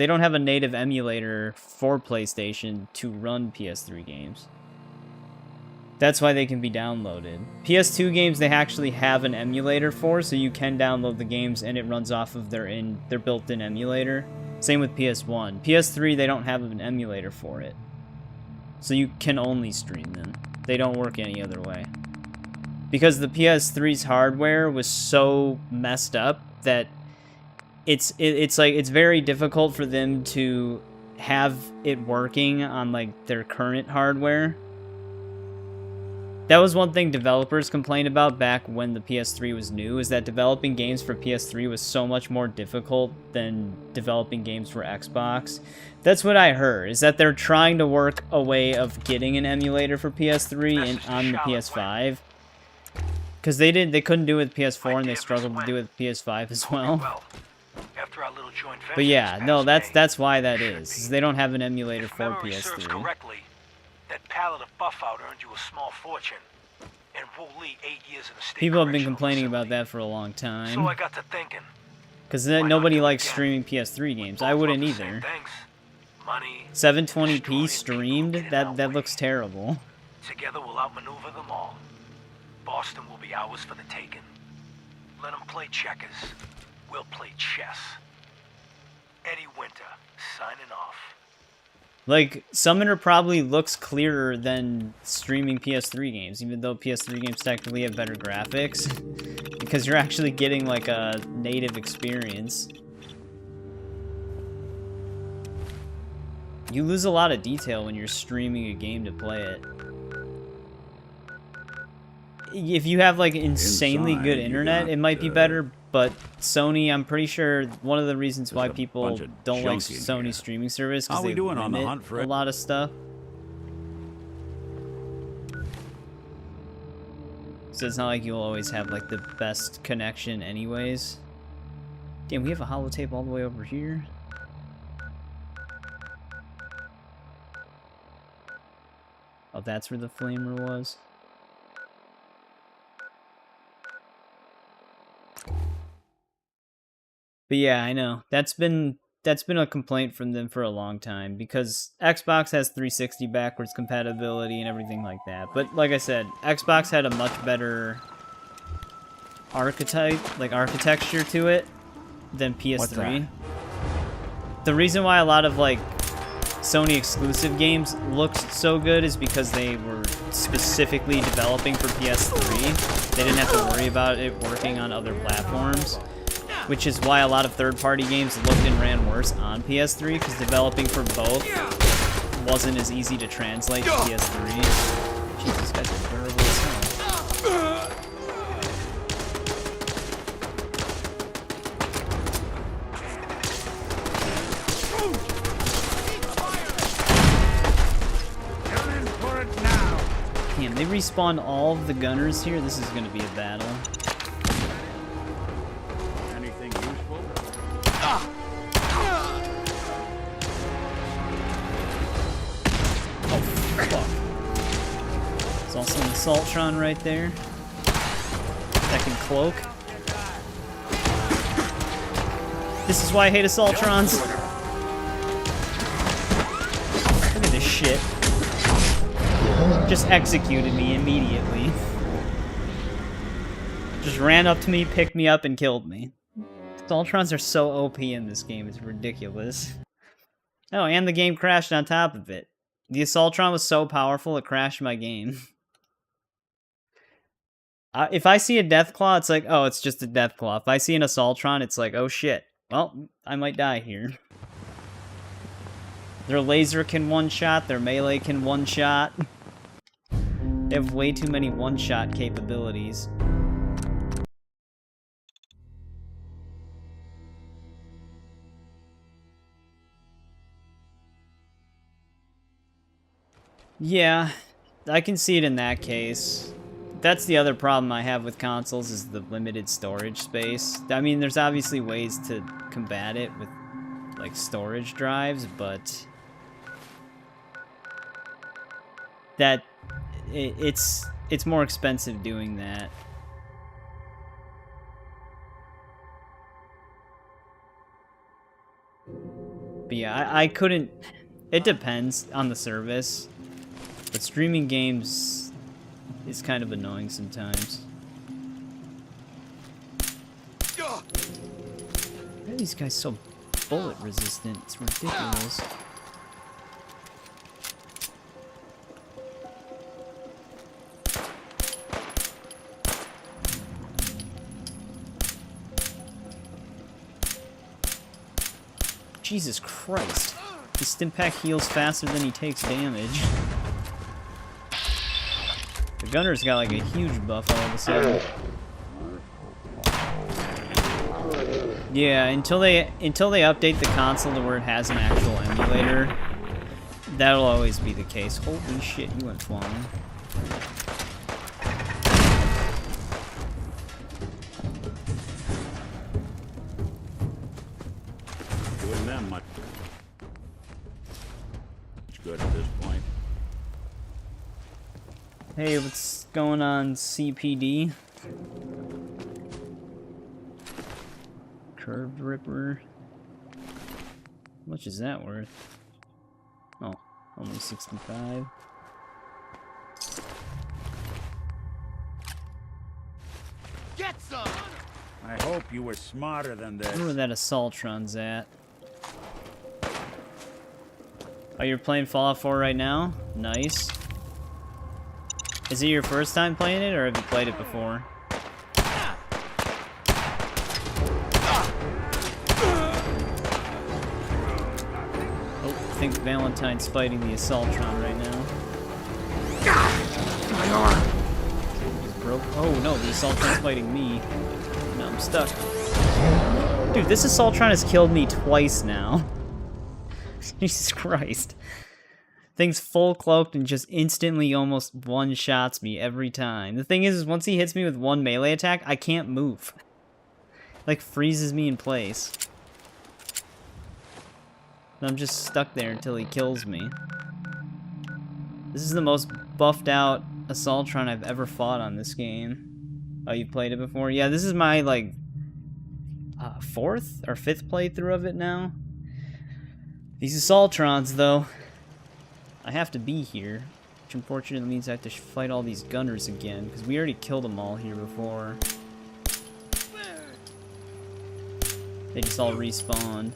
don't have a native emulator for PlayStation to run PS3 games. That's why they can be downloaded. PS2 games they actually have an emulator for, so you can download the games and it runs off of their built-in emulator. Same with PS1. PS3 they don't have an emulator for it. So you can only stream them. They don't work any other way. Because the PS3's hardware was so messed up that it's very difficult for them to have it working on like their current hardware. That was one thing developers complained about back when the PS3 was new, is that developing games for PS3 was so much more difficult than developing games for Xbox. That's what I heard, is that they're trying to work a way of getting an emulator for PS3 and on the PS5. Because they couldn't do it with PS4 and they struggled to do it with PS5 as well. But yeah, no, that's why that is they don't have an emulator for PS3. That pallet of buff out earned you a small fortune, and Wooly 8 years in the state. People have been complaining about that for a long time. So I got to thinking. Because nobody likes streaming PS3 games. I wouldn't either. 720p streamed? That looks terrible. Together we'll outmaneuver them all. Boston will be ours for the taking. Let them play checkers. We'll play chess. Eddie Winter, signing off. Like, Summoner probably looks clearer than streaming PS3 games, even though PS3 games technically have better graphics, because you're actually getting, like, a native experience. You lose a lot of detail when you're streaming a game to play it. If you have, like, insanely good internet, it might be better, but Sony, I'm pretty sure one of the reasons why people don't like Sony streaming service because they limit a lot of stuff. So it's not like you'll always have, like, the best connection anyways. Damn, we have a holotape all the way over here. Oh, that's where the flamer was. But yeah, I know. That's been a complaint from them for a long time, because Xbox has 360 backwards compatibility and everything like that. But like I said, Xbox had a much better architecture to it than PS3. The reason why a lot of like Sony exclusive games looked so good is because they were specifically developing for PS3. They didn't have to worry about it working on other platforms. Which is why a lot of third-party games looked and ran worse on PS3, because developing for both wasn't as easy to translate to PS3. Jeez, these guys are durable as hell. Damn, they respawned all of the gunners here. This is going to be a battle. There's also an Assaultron right there that can cloak. This is why I hate Assaultrons. Look at this shit. Just executed me immediately. Just ran up to me, picked me up, and killed me. Assaultrons are so OP in this game, it's ridiculous. Oh, and the game crashed on top of it. The Assaultron was so powerful, it crashed my game. If I see a Deathclaw, it's like, oh, it's just a Deathclaw. If I see an Assaultron, it's like, oh shit. Well, I might die here. Their laser can one-shot, their melee can one-shot. They have way too many one-shot capabilities. Yeah, I can see it in that case. That's the other problem I have with consoles is the limited storage space. I mean, there's obviously ways to combat it with, like, storage drives, but that it's more expensive doing that. But yeah, I couldn't. It depends on the service, but streaming games is kind of annoying sometimes. Why are these guys so bullet resistant? It's ridiculous. Jesus Christ. His Stimpak heals faster than he takes damage. The gunner's got like a huge buff all of a sudden. Yeah, until they update the console to where it has an actual emulator, that'll always be the case. Holy shit, you went flying. Doing them much good at this point. Hey, what's going on, CPD? Curved Ripper. How much is that worth? Oh, only 65. Get some! I hope you were smarter than I this. wonder where that Assaultron's at. Oh, you're playing Fallout 4 right now? Nice. Is it your first time playing it, or have you played it before? Oh, I think Valentine's fighting the Assaultron right now. My arm! He's broke. Oh no, the Assaultron's fighting me. No, I'm stuck. Dude, this Assaultron has killed me twice now. Jesus Christ. Thing's full cloaked and just instantly almost one-shots me every time. The thing is once he hits me with one melee attack, I can't move. Like, freezes me in place. And I'm just stuck there until he kills me. This is the most buffed out Assaultron I've ever fought on this game. Oh, you've played it before? Yeah, this is my, like, 4th or 5th playthrough of it now. These Assaultrons, though, I have to be here, which unfortunately means I have to fight all these gunners again, because we already killed them all here before. They just all respawned.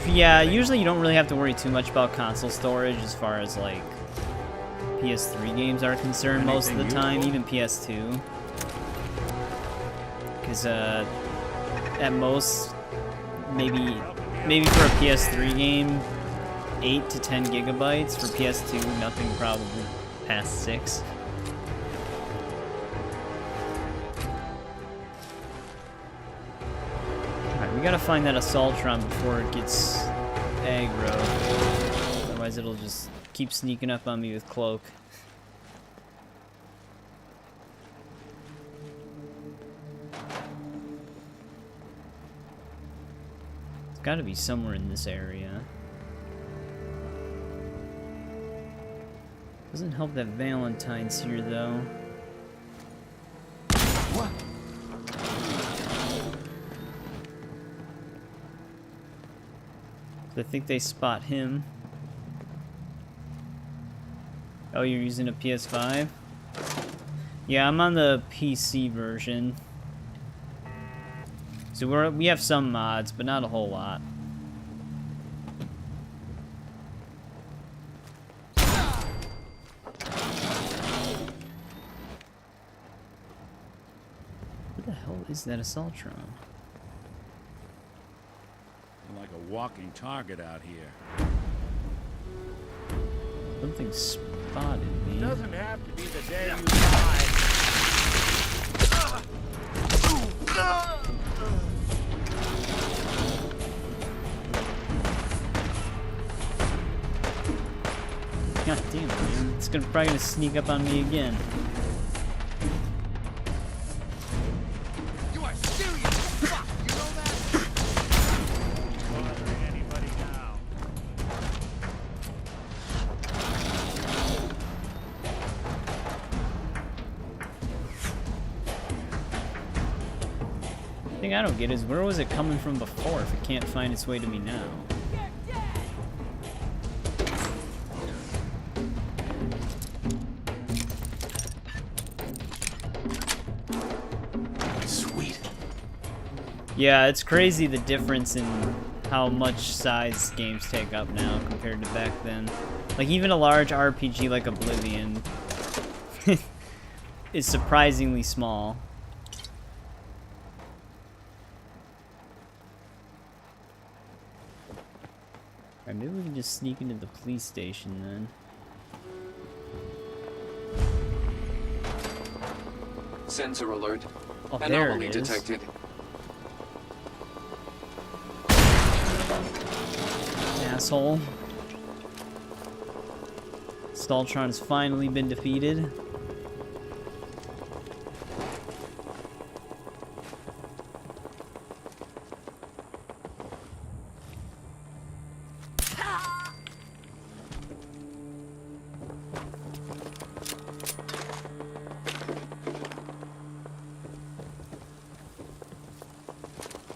Yeah, usually you don't really have to worry too much about console storage as far as, like, PS3 games are concerned most of the time, even PS2. Because, at most, maybe for a PS3 game, 8 to 10 gigabytes. For PS2, nothing probably past 6. We gotta find that Assaultron before it gets aggro. Otherwise it'll just keep sneaking up on me with Cloak. It's gotta be somewhere in this area. Doesn't help that Valentine's here, though. What? I think they spot him. Oh, you're using a PS5? Yeah, I'm on the PC version. So we have some mods, but not a whole lot. the hell is that assaultron? You're like a walking target out here. Something spotted me. It doesn't have to be the day you die. God damn it, man. It's probably gonna sneak up on me again. You are serious! Fuck, you know that? Bothering anybody now? The thing I don't get is where was it coming from before if it can't find its way to me now? Yeah, it's crazy the difference in how much size games take up now compared to back then. Like, even a large RPG like Oblivion is surprisingly small. Alright, maybe we can just sneak into the police station then. Sensor alert. Oh, there Anomaly it is. detected. Asshole. Staltron has finally been defeated.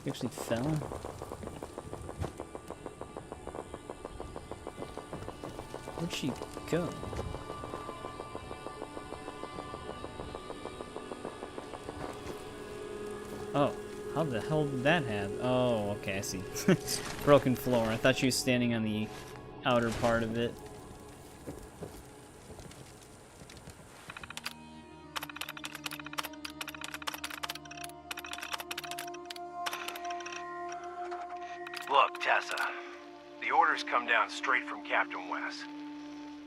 He actually fell. Where'd she go? Oh, how the hell did that happen? Oh, okay, I see. Broken floor. I thought she was standing on the outer part of it. Look, Tessa. The orders come down straight from Captain West.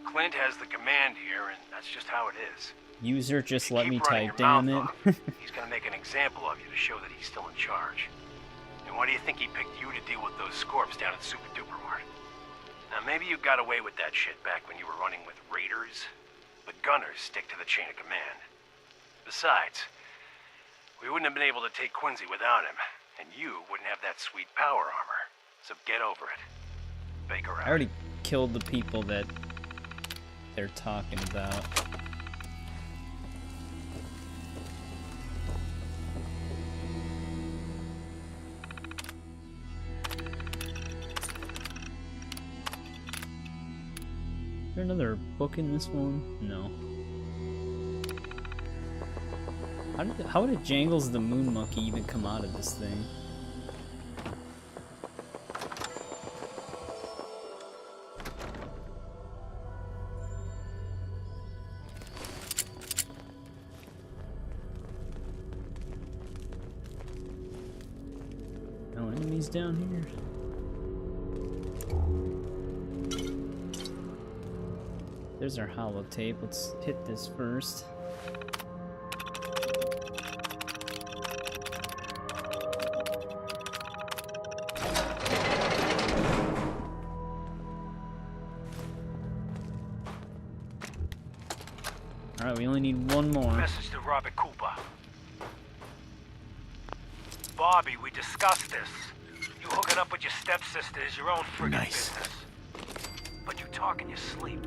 Clint has the command here, and that's just how it is. User, just let me Keep running type, your damn mouth it. off, he's gonna make an example of you to show that he's still in charge. And why do you think he picked you to deal with those scorps down at Super Duper Mart? Now, maybe you got away with that shit back when you were running with raiders, but gunners stick to the chain of command. Besides, we wouldn't have been able to take Quincy without him, and you wouldn't have that sweet power armor. So get over it. Baker out. I already killed the people that they're talking about. Is there another book in this one? No. How did Jangles the Moon Monkey even come out of this thing? No enemies down here? There's our holotape. Let's hit this first. Alright, we only need one more. Message to Robert Cooper. Bobby, we discussed this. You hooking up with your stepsister is your own friggin' business. But you talk in your sleep.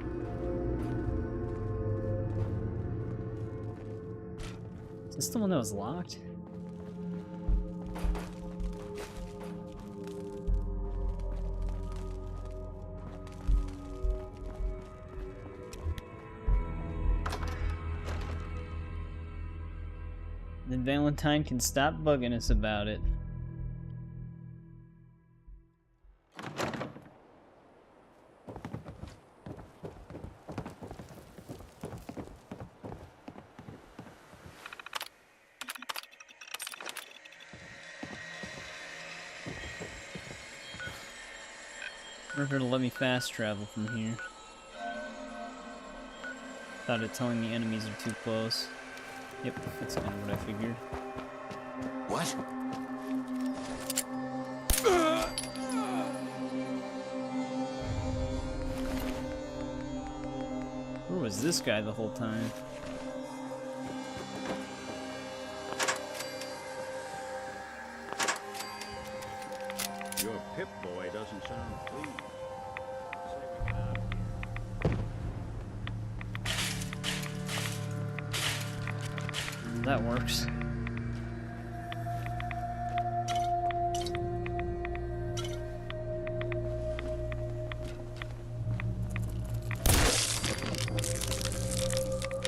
Is this the one that was locked? Then Valentine can stop bugging us about it. Or if it'll let me fast travel from here. Without it telling me enemies are too close. Yep, that's kind of what I figured. What? Where was this guy the whole time? Your Pip-Boy doesn't sound pleased. That works.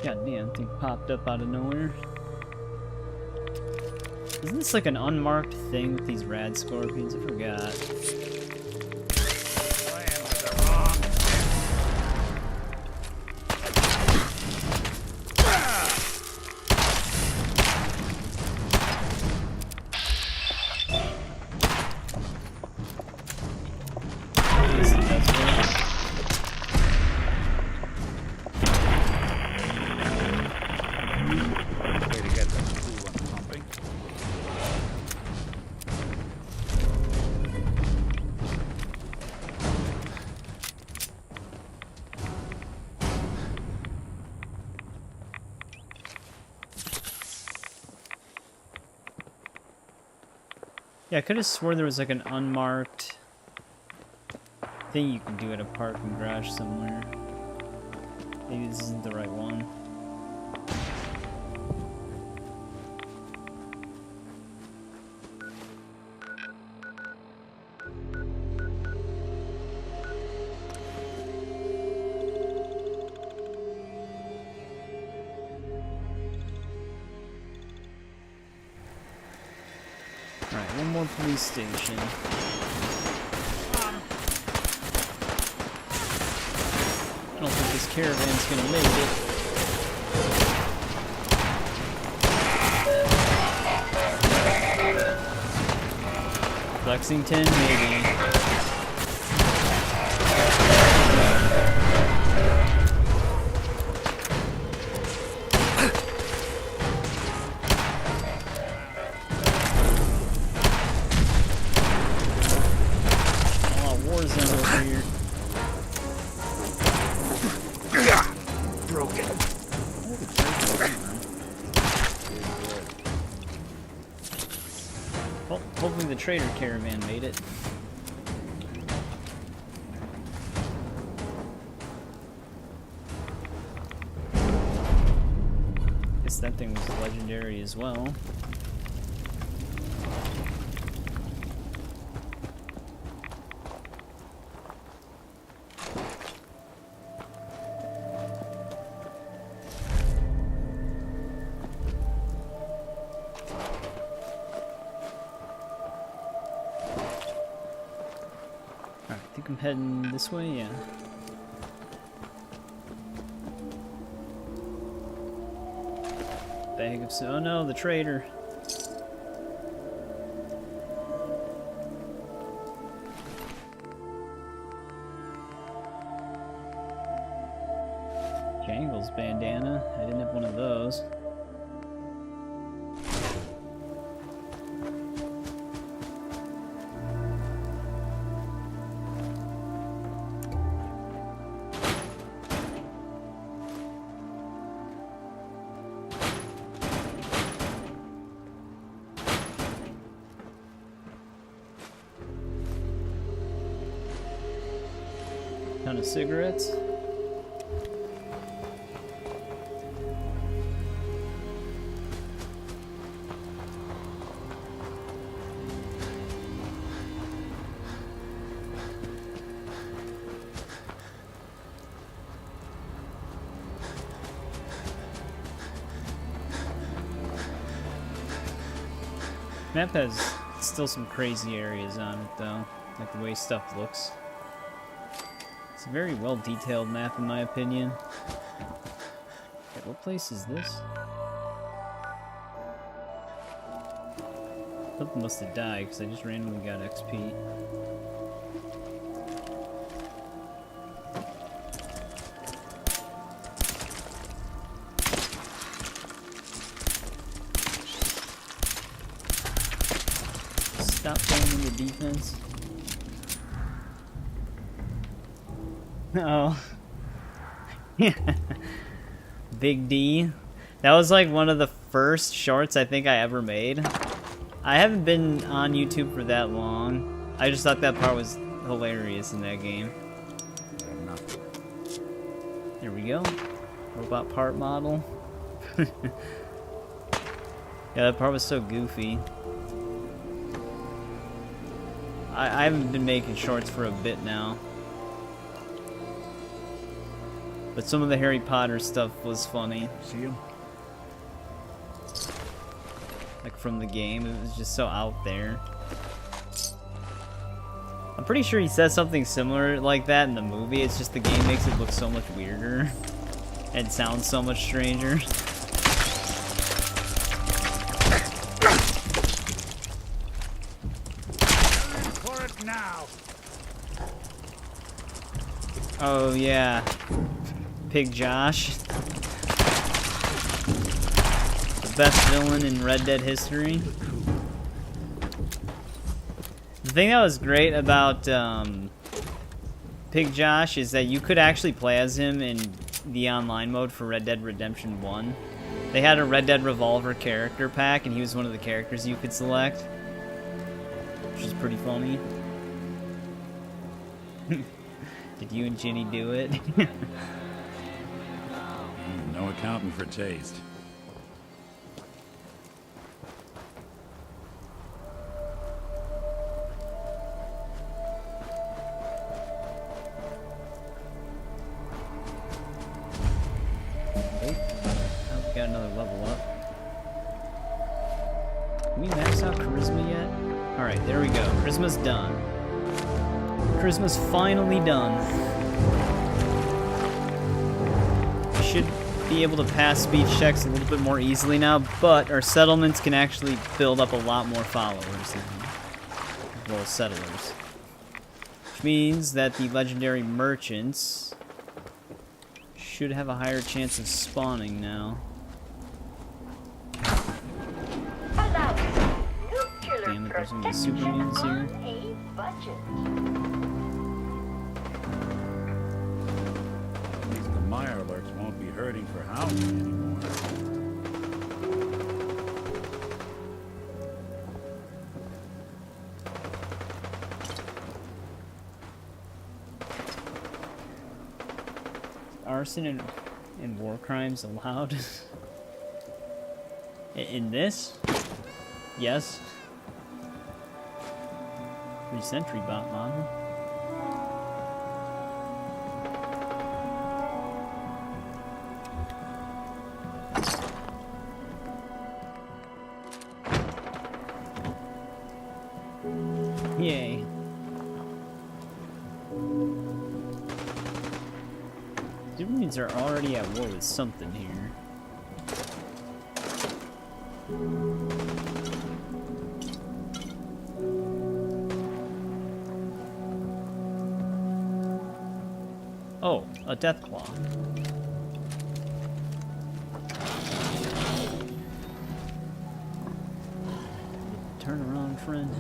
God damn, thing popped up out of nowhere. Isn't this like an unmarked thing with these rad scorpions? I forgot. Yeah, I could have sworn there was like an unmarked thing you can do at a parking garage somewhere. Maybe this isn't the right one. Alright, one more police station. I don't think this caravan's gonna make it. Lexington, maybe. Well, hopefully the trader caravan made it. Guess that thing was legendary as well. I think I'm heading this way, yeah. Bag of... oh no, the trader. Jangles bandana. I didn't have one of those. Ton of cigarettes. Map has still some crazy areas on it though, like the way stuff looks. It's a very well detailed map in my opinion. Okay, what place is this? Something must have died because I just randomly got XP. Stop playing in the defense. Oh. Big D. That was like one of the first shorts I think I ever made. I haven't been on YouTube for that long. I just thought that part was hilarious in that game. There we go. Robot part model. Yeah, that part was so goofy. I haven't been making shorts for a bit now. But some of the Harry Potter stuff was funny. See him? Like from the game, it was just so out there. I'm pretty sure he says something similar like that in the movie, it's just the game makes it look so much weirder. And sounds so much stranger. For it now. Oh yeah. Pig Josh. The best villain in Red Dead history. The thing that was great about Pig Josh is that you could actually play as him in the online mode for Red Dead Redemption 1. They had a Red Dead Revolver character pack, and he was one of the characters you could select. Which is pretty funny. Did you and Ginny do it? No accounting for taste. Got another level up. Can we max out Charisma yet? Alright, there we go. Charisma's done. Charisma's finally done. We should be able to pass speech checks a little bit more easily now, but our settlements can actually build up a lot more followers than well as settlers. Which means that the legendary merchants should have a higher chance of spawning now. Damn it, there's gonna be super mutants here. At least the Mirelurks won't be hurting for housing anymore. Arson and war crimes allowed? In this? Yes. Free sentry bot model. Yay. Supermutants are already at war with something here. Oh, a Deathclaw. Turn around, friend.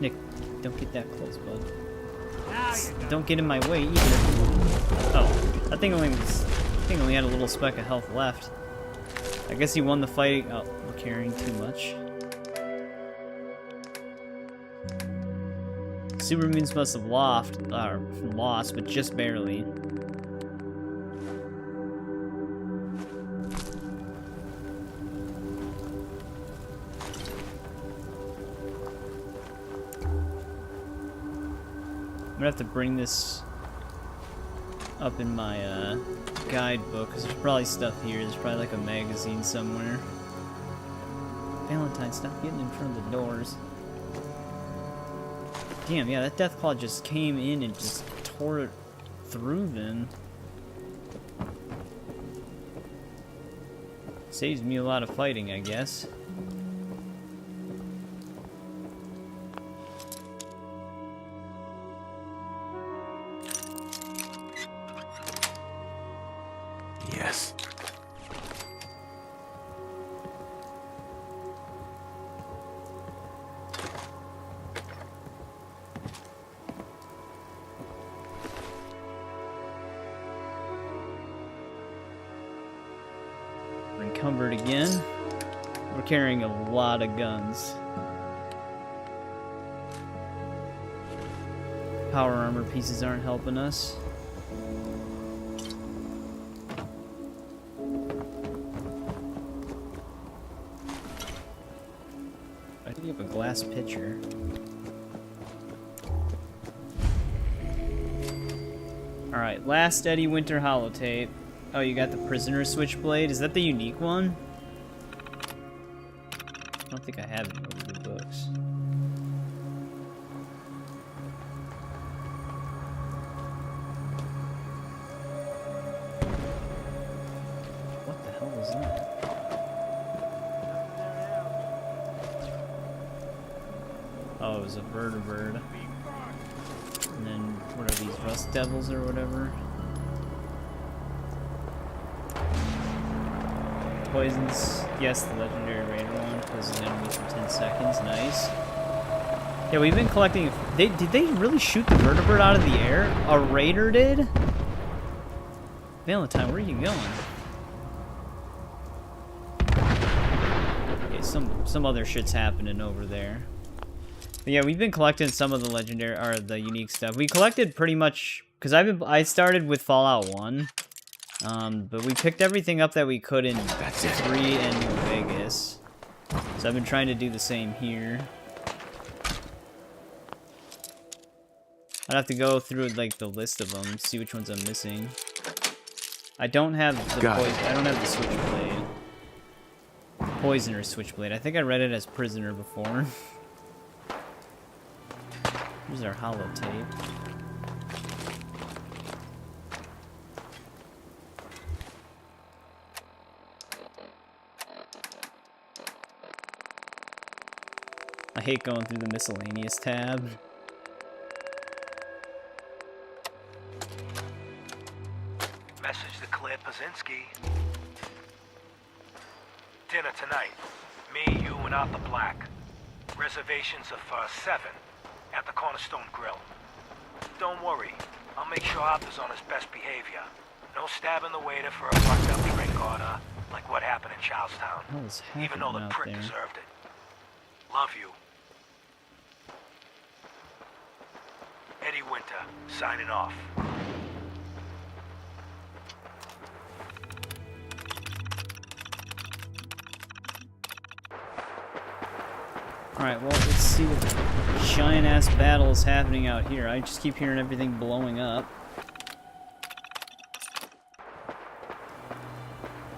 Nick, don't get that close, bud. Don't get in my way either. Oh, that thing only had a little speck of health left. I guess he won the fight. Oh, we're carrying too much. Supermutants must have lost, but just barely. I'm gonna have to bring this up in my guidebook, because there's probably stuff here. There's probably like a magazine somewhere. Valentine, stop getting in front of the doors. Damn, yeah, that Deathclaw just came in and just tore it through them. Saves me a lot of fighting, I guess. Yes. We're encumbered again. We're carrying a lot of guns. Power armor pieces aren't helping us. I think you have a glass pitcher. Alright, last Eddie Winter holotape. Oh, you got the prisoner switchblade? Is that the unique one? I don't think I have any of the books. What the hell was that? Oh, it was a vertibird. And then, what are these, rust devils or whatever? Poisons. Yes, the legendary raider one. Poisons enemies for 10 seconds. Nice. Yeah, we've been collecting... did they really shoot the vertibird out of the air? A raider did? Valentine, where are you going? Okay, some other shit's happening over there. But yeah, we've been collecting some of the legendary, or the unique stuff. We collected pretty much, because I started with Fallout 1, but we picked everything up that we could in 3 and New Vegas. So I've been trying to do the same here. I'd have to go through like the list of them, see which ones I'm missing. I don't have the I don't have the switchblade. Poisoner switchblade. I think I read it as prisoner before. Here's our holotape. I hate going through the miscellaneous tab. Message to Claire Pazinski. Dinner tonight. Me, you, and Arthur Black. Reservations of 7 at the Cornerstone Grill. Don't worry, I'll make sure Arthur's on his best behavior. No stabbing the waiter for a fucked up drink order, like what happened in Charlestown. Even though the prick deserved it. Love you. Eddie Winter, signing off. Alright, well, let's see what giant-ass battle is happening out here. I just keep hearing everything blowing up.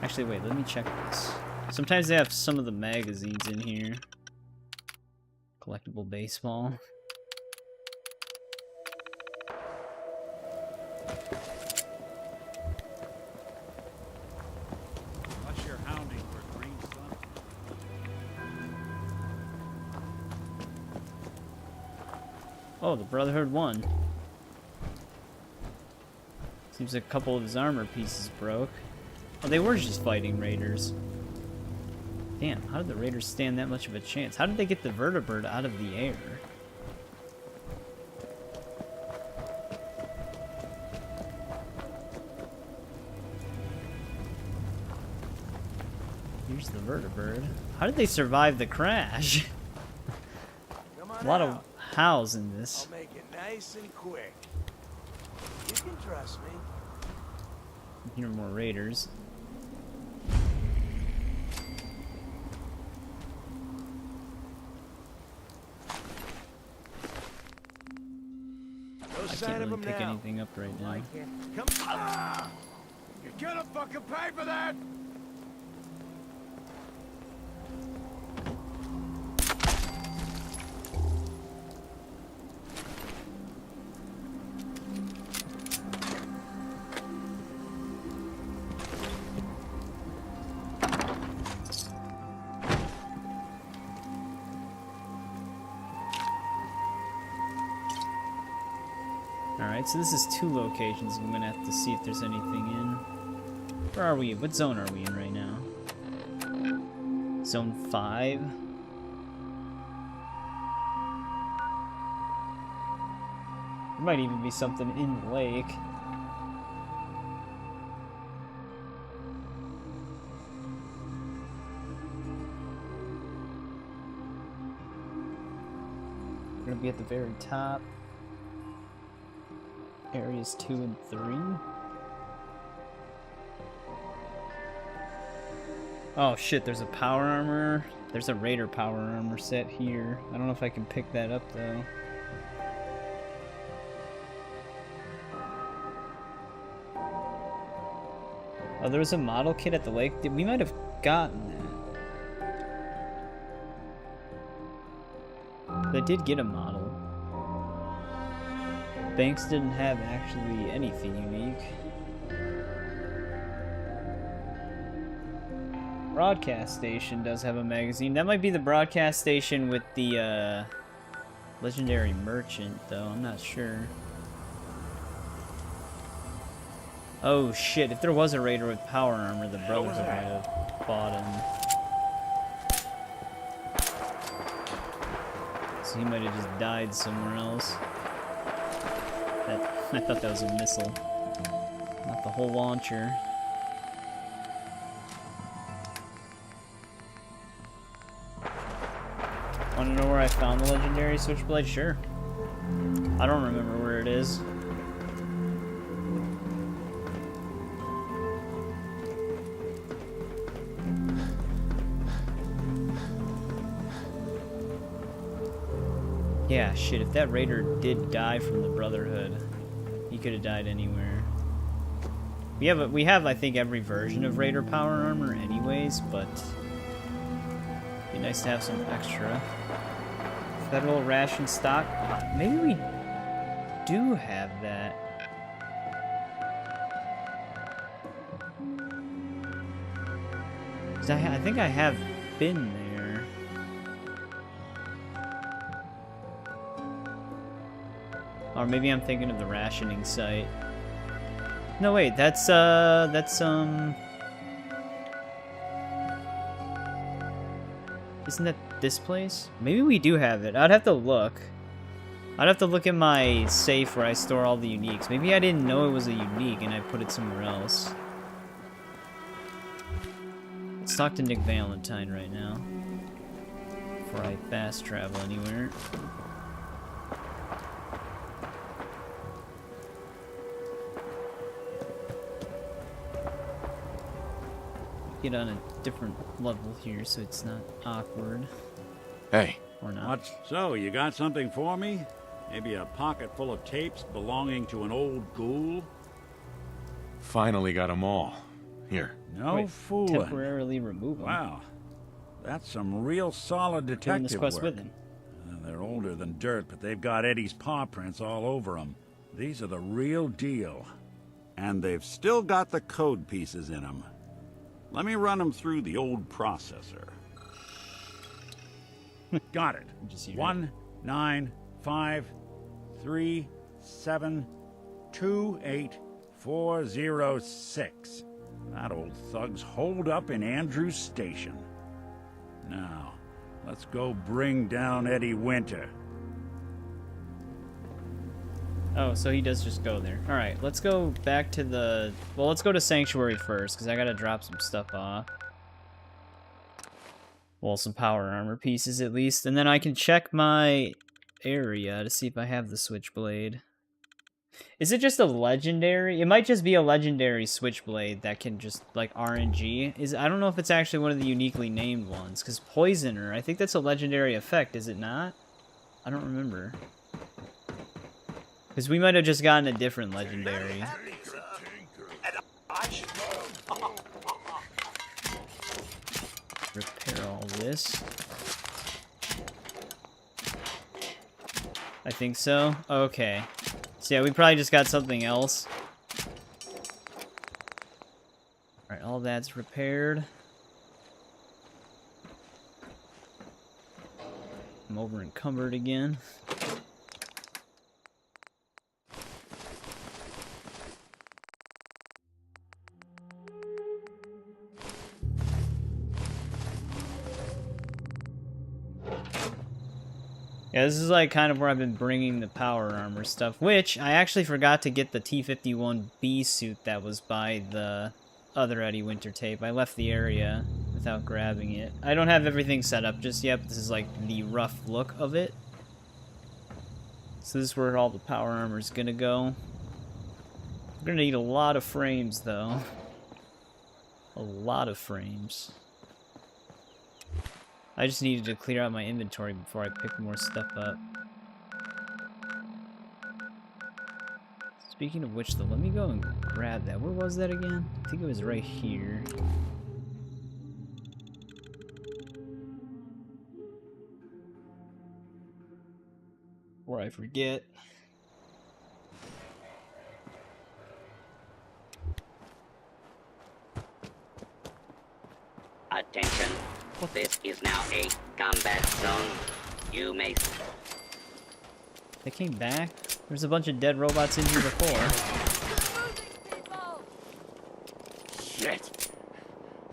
Actually, wait, let me check this. Sometimes they have some of the magazines in here. Collectible baseball. What's your hounding for green sun? Oh, the Brotherhood won. Seems a couple of his armor pieces broke. Oh, they were just fighting raiders. Damn, how did the raiders stand that much of a chance? How did they get the vertibird out of the air? Here's the vertibird. How did they survive the crash? A lot of hows in this. I'll make it nice and quick. You can trust me. Here are more raiders. I can't really pick anything up right now. Come on! You're gonna fucking pay for that! Alright, so this is 2 locations. I'm gonna have to see if there's anything in. Where are we? What zone are we in right now? Zone 5? There might even be something in the lake. We're gonna be at the very top. Areas 2 and 3. Oh shit, there's a power armor. There's a Raider power armor set here. I don't know if I can pick that up though. Oh, there was a model kit at the lake. We might have gotten that. They did get a model. Banks didn't have actually anything unique. Broadcast station does have a magazine. That might be the broadcast station with the legendary merchant, though. I'm not sure. Oh shit! If there was a raider with power armor, the Brotherhood might have fought him. So he might have just died somewhere else. I thought that was a missile, not the whole launcher. Want to know where I found the legendary switchblade? Sure. I don't remember where it is. Yeah, shit, if that raider did die from the Brotherhood, he could have died anywhere. We have I think every version of Raider power armor anyways, but it'd be nice to have some extra. Federal ration stock. Maybe we do have that. I think I have been there. Or maybe I'm thinking of the rationing site. No, wait, that's isn't that this place? Maybe we do have it. I'd have to look. I'd have to look at my safe where I store all the uniques. Maybe I didn't know it was a unique and I put it somewhere else. Let's talk to Nick Valentine right now. Before I fast travel anywhere. Get on a different level here so it's not awkward. Hey. Or not. What? So, you got something for me? Maybe a pocket full of tapes belonging to an old ghoul? Finally got them all. Here. No fooling. Temporarily remove them. Wow. That's some real solid detective this quest work. with him. They're older than dirt, but they've got Eddie's paw prints all over them. These are the real deal. And they've still got the code pieces in them. Let me run them through the old processor. Got it. 19553728406. That old thug's holed up in Andrews Station. Now, let's go bring down Eddie Winter. Oh, so he does just go there. Alright, let's go back to the... Well, let's go to Sanctuary first, because I gotta drop some stuff off. Well, some power armor pieces at least. And then I can check my area to see if I have the Switchblade. Is it just a legendary? It might just be a legendary Switchblade that can just, like, RNG. I don't know if it's actually one of the uniquely named ones, because Poisoner, I think that's a legendary effect, is it not? I don't remember. Because we might have just gotten a different legendary. Repair all this. I think so. Okay. So yeah, we probably just got something else. Alright, all that's repaired. I'm over encumbered again. Yeah, this is like kind of where I've been bringing the power armor stuff, which I actually forgot to get the T-51B suit that was by the other Eddie Winter tape. I left the area without grabbing it. I don't have everything set up just yet, but this is like the rough look of it. So this is where all the power armor is gonna go. We're gonna need a lot of frames, though. A lot of frames. I just needed to clear out my inventory before I pick more stuff up. Speaking of which, though, let me go and grab that. Where was that again? I think it was right here. Or I forget. Attention. This is now a combat zone. You may... They came back? There's a bunch of dead robots in here before. Shit.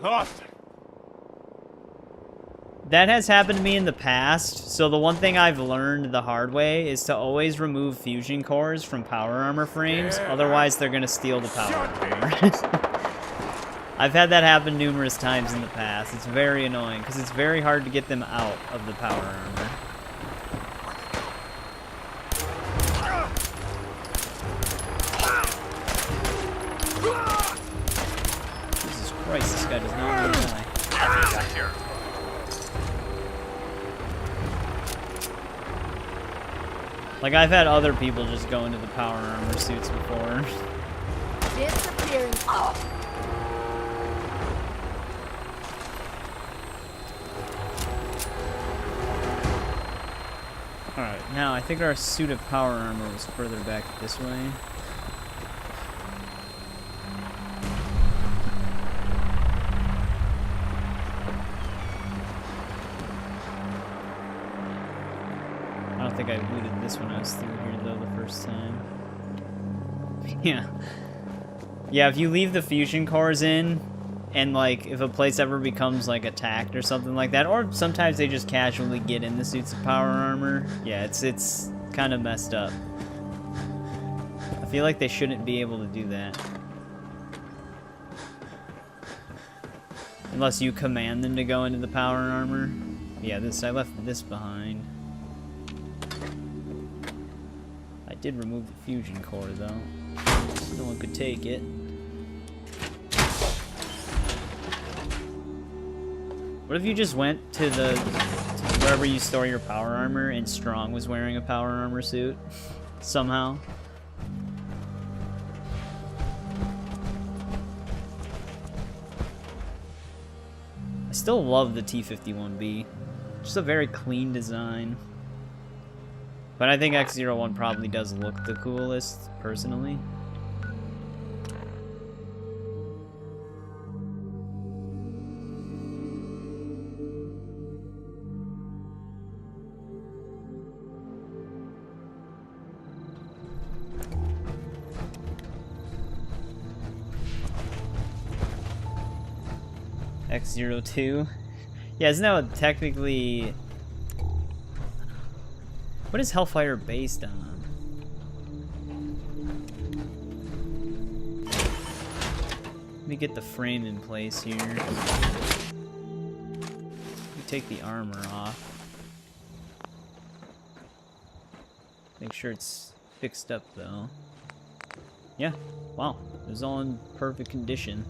Lost. That has happened to me in the past, so the one thing I've learned the hard way is to always remove fusion cores from power armor frames, otherwise they're gonna steal the power armor. I've had that happen numerous times in the past. It's very annoying, because it's very hard to get them out of the power armor. Jesus Christ, this guy does not want to die. Like, I've had other people just go into the power armor suits before. Disappearing. Oh. Alright, now I think our suit of power armor was further back this way. I don't think I looted this when I was through here though the first time. Yeah. Yeah, if you leave the fusion cores in, and like if a place ever becomes like attacked or something like that, or sometimes they just casually get in the suits of power armor, yeah, it's kind of messed up. I feel like they shouldn't be able to do that. Unless you command them to go into the power armor. Yeah, I left this behind. I did remove the fusion core though, so no one could take it. What if you just went to wherever you store your power armor and Strong was wearing a power armor suit? Somehow? I still love the T-51B. Just a very clean design. But I think X-01 probably does look the coolest, personally. X-02. Yeah, isn't that technically... What is Hellfire based on? Let me get the frame in place here. Let me take the armor off. Make sure it's fixed up though. Yeah, wow, it was all in perfect condition.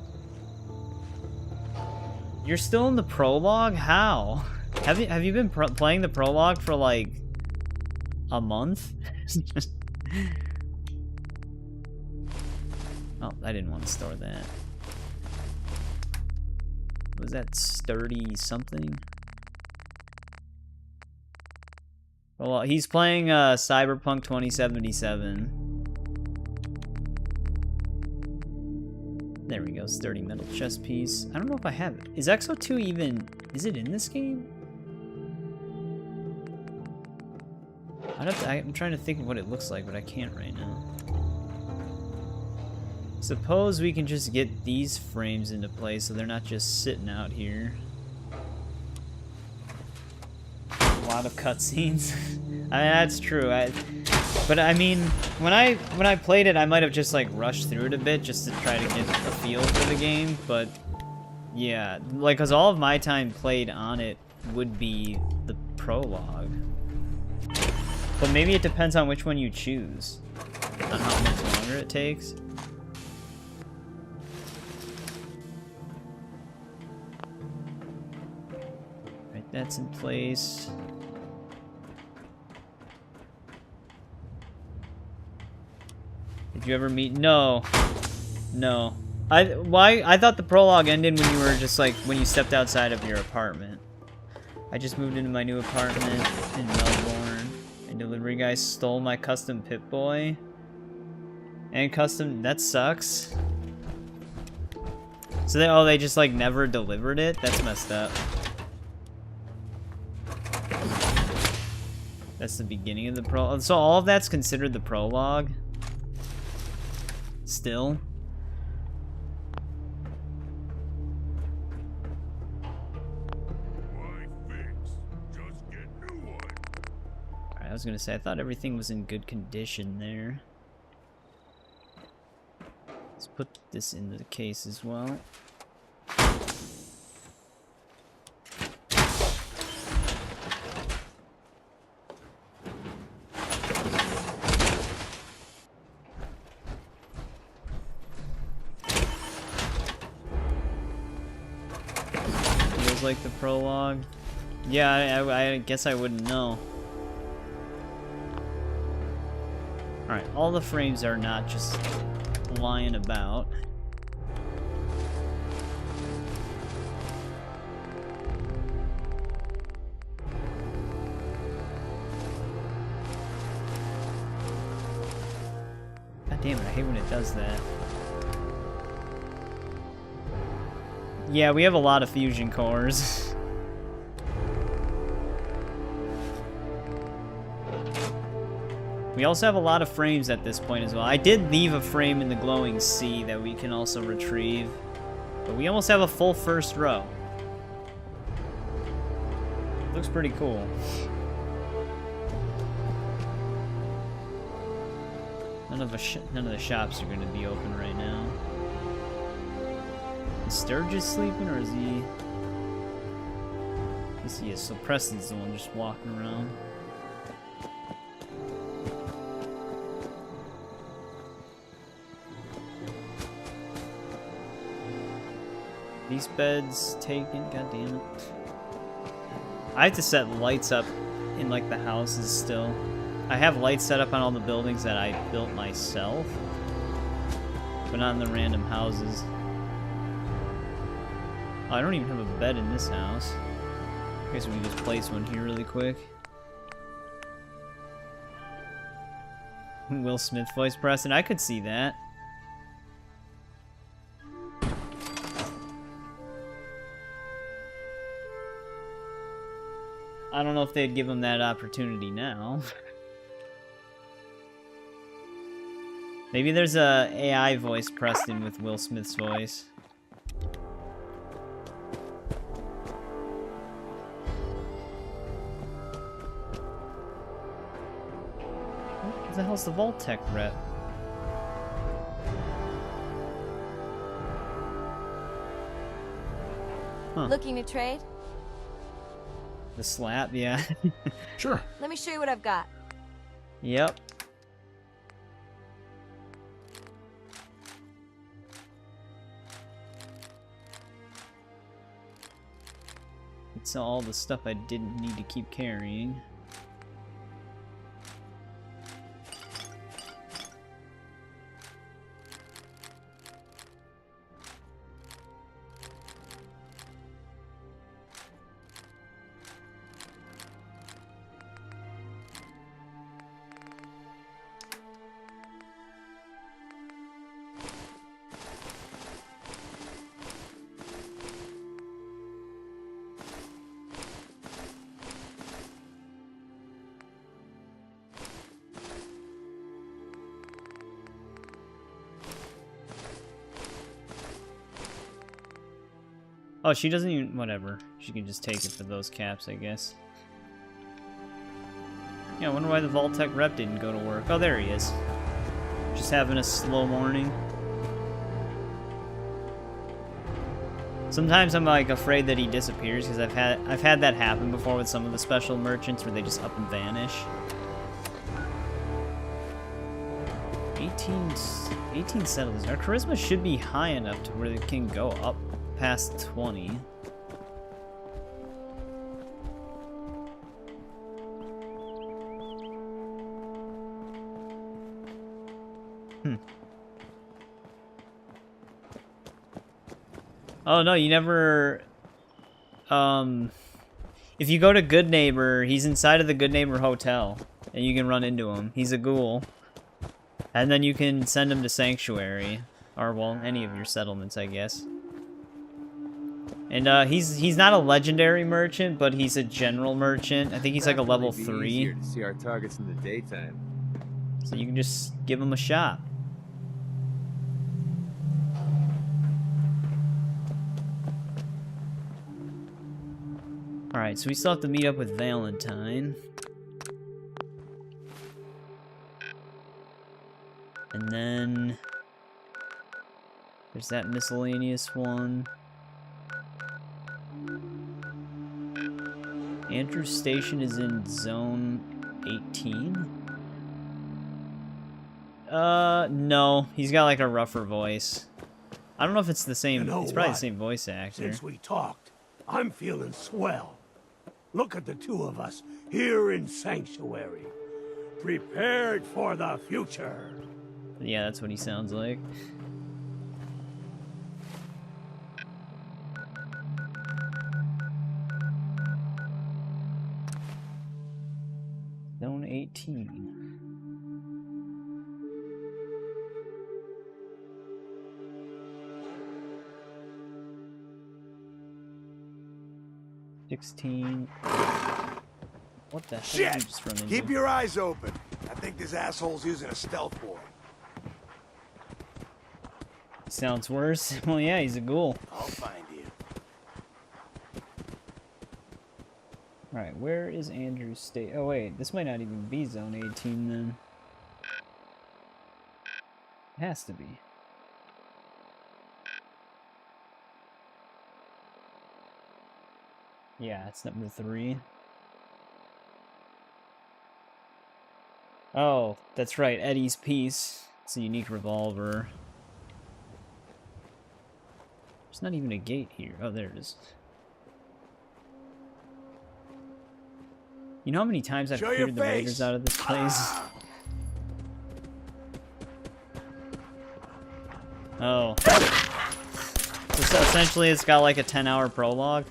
You're still in the prologue? How? Have you been playing the prologue for like a month? Oh, I didn't want to store that. Was that sturdy something? Well, he's playing Cyberpunk 2077. There we go, sturdy metal chest piece. I don't know if I have it. Is X-02 even... Is it in this game? I'm trying to think of what it looks like, but I can't right now. Suppose we can just get these frames into place so they're not just sitting out here. A lot of cutscenes. I mean, that's true. But I mean, when I played it, I might have just like rushed through it a bit just to try to get a feel for the game. But yeah, like, cause all of my time played on it would be the prologue. But maybe it depends on which one you choose. On how much longer it takes. Right, that's in place. Did you ever meet? No. No. I thought the prologue ended when you were just like, when you stepped outside of your apartment. I just moved into my new apartment in Melbourne. A delivery guy stole my custom Pip-Boy. And custom, that sucks. So they just like never delivered it? That's messed up. That's the beginning of the prologue. So all of that's considered the prologue? Still? Alright, I was gonna say, I thought everything was in good condition there. Let's put this into the case as well. Feels like the prologue. Yeah, I guess I wouldn't know. Alright, all the frames are not just lying about. God damn it, I hate when it does that. Yeah, we have a lot of fusion cores. We also have a lot of frames at this point as well. I did leave a frame in the glowing sea that we can also retrieve. But we almost have a full first row. Looks pretty cool. None of the shops are going to be open right now. Is Sturgis sleeping, or is he... Yes, he is. So Preston's the one just walking around. These beds taken, god damn it. I have to set lights up in like the houses still. I have lights set up on all the buildings that I built myself, but not in the random houses. Oh, I don't even have a bed in this house. I guess we can just place one here really quick. Will Smith voice Preston, I could see that. I don't know if they'd give him that opportunity now. Maybe there's a AI voice Preston with Will Smith's voice. What the hell's the Vault Tech rep? Huh. Looking to trade? The slap, yeah. Sure. Let me show you what I've got. Yep. It's all the stuff I didn't need to keep carrying. Oh, she doesn't even... Whatever. She can just take it for those caps, I guess. Yeah, I wonder why the Vault Tech rep didn't go to work. Oh, there he is. Just having a slow morning. Sometimes I'm like afraid that he disappears because I've had that happen before with some of the special merchants where they just up and vanish. 18 settlers. Our charisma should be high enough to where it can go up past 20. Oh no, you never... If you go to Good Neighbor, he's inside of the Good Neighbor Hotel. And you can run into him. He's a ghoul. And then you can send him to Sanctuary. Or, well, any of your settlements, I guess. And he's not a legendary merchant, but he's a general merchant. I think he's like a level 3. Easier to see our targets in the daytime. So you can just give him a shot. Alright, so we still have to meet up with Valentine. And then... there's that miscellaneous one. Andrew's station is in zone 18? No. He's got like a rougher voice. I don't know if it's the same. You know it's probably what? the same voice actor. Since we talked, I'm feeling swell. Look at the two of us here in Sanctuary, prepared for the future. Yeah, that's what he sounds like. Zone 18. What the heck did you just run into? Keep your eyes open. I think this asshole's using a stealth board. Sounds worse. Well, yeah, he's a ghoul. I'll find you. Alright, where is Andrew's state? Oh, wait, this might not even be Zone 18 then. It has to be. Yeah, it's number 3. Oh, that's right, Eddie's piece. It's a unique revolver. There's not even a gate here. Oh, there it is. You know how many times I've cleared the raiders out of this place? Oh. So essentially it's got like a 10-hour prologue.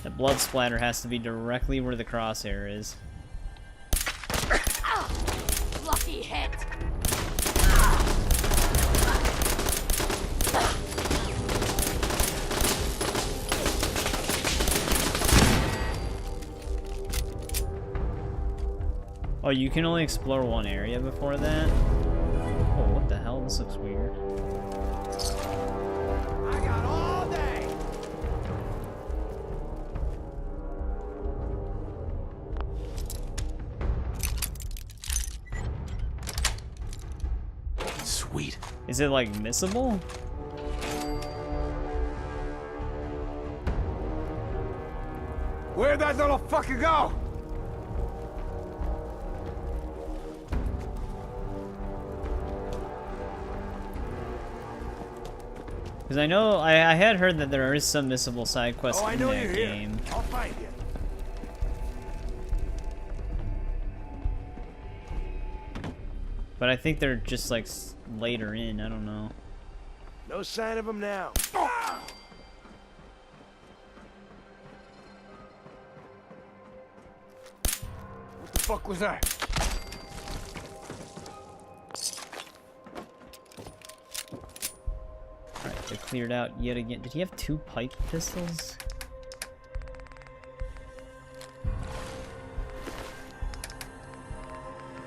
The blood splatter has to be directly where the crosshair is. Lucky hit. Oh, you can only explore one area before that? Oh, what the hell? This looks weird. I got all day. Sweet. Is it like missable? Where'd that little fucker go? Because I know, I had heard that there is some missable side quests in that game. I'll find you. But I think they're just like later in, I don't know. No sign of him now. What the fuck was that? Alright, they're cleared out yet again. Did he have 2 pipe pistols?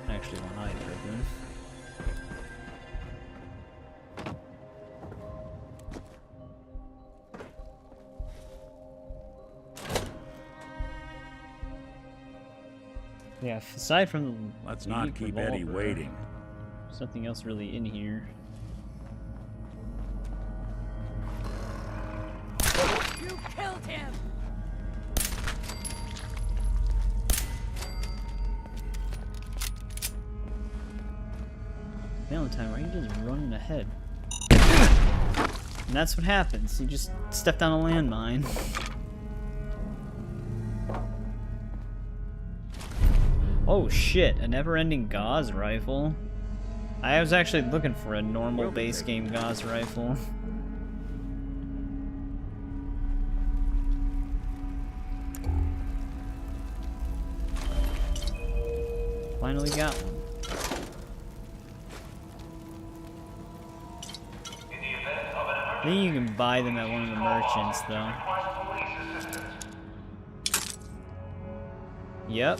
I actually want either of them. Yeah, aside from the Let's not unique keep Eddie revolver, waiting. something else really in here. Got him! Valentine, why are you just running ahead? And that's what happens. You just stepped on a landmine. Oh shit, a never-ending Gauss rifle. I was actually looking for a normal base game Gauss rifle. Finally got one. I think you can buy them at one of the merchants, though. Yep.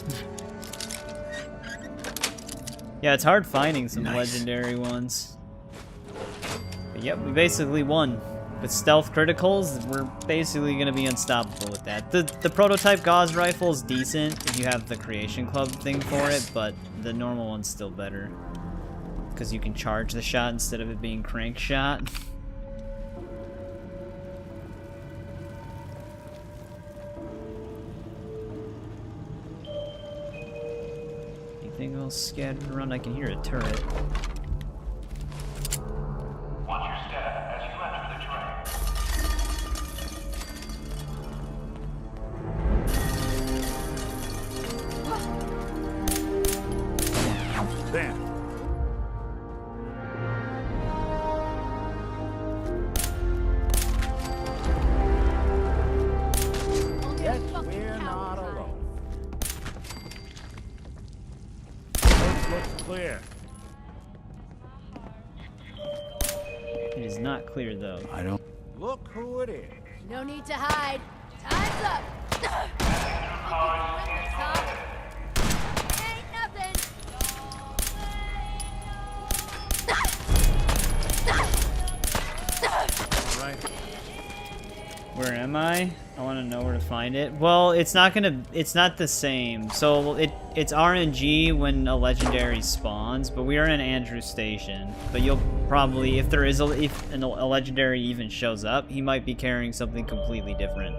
Yeah, it's hard finding some legendary ones. But yep, we basically won. With stealth criticals, we're basically gonna be unstoppable with that. The prototype Gauss rifle is decent if you have the Creation Club thing for it, but the normal one's still better. Because you can charge the shot instead of it being crank shot. Anything else scattered around? I can hear a turret. Watch your step as you enter the terrain. There. Yes, we're not alone. Looks clear. It is not clear, though. I don't. Look who it is. No need to hide. Time's up. Ain't nothing. All right. Where am I? I want to know where to find it. Well, it's not the same. So it's RNG when a legendary spawns, but we are in Andrew Station. But you'll probably, if a legendary even shows up, he might be carrying something completely different.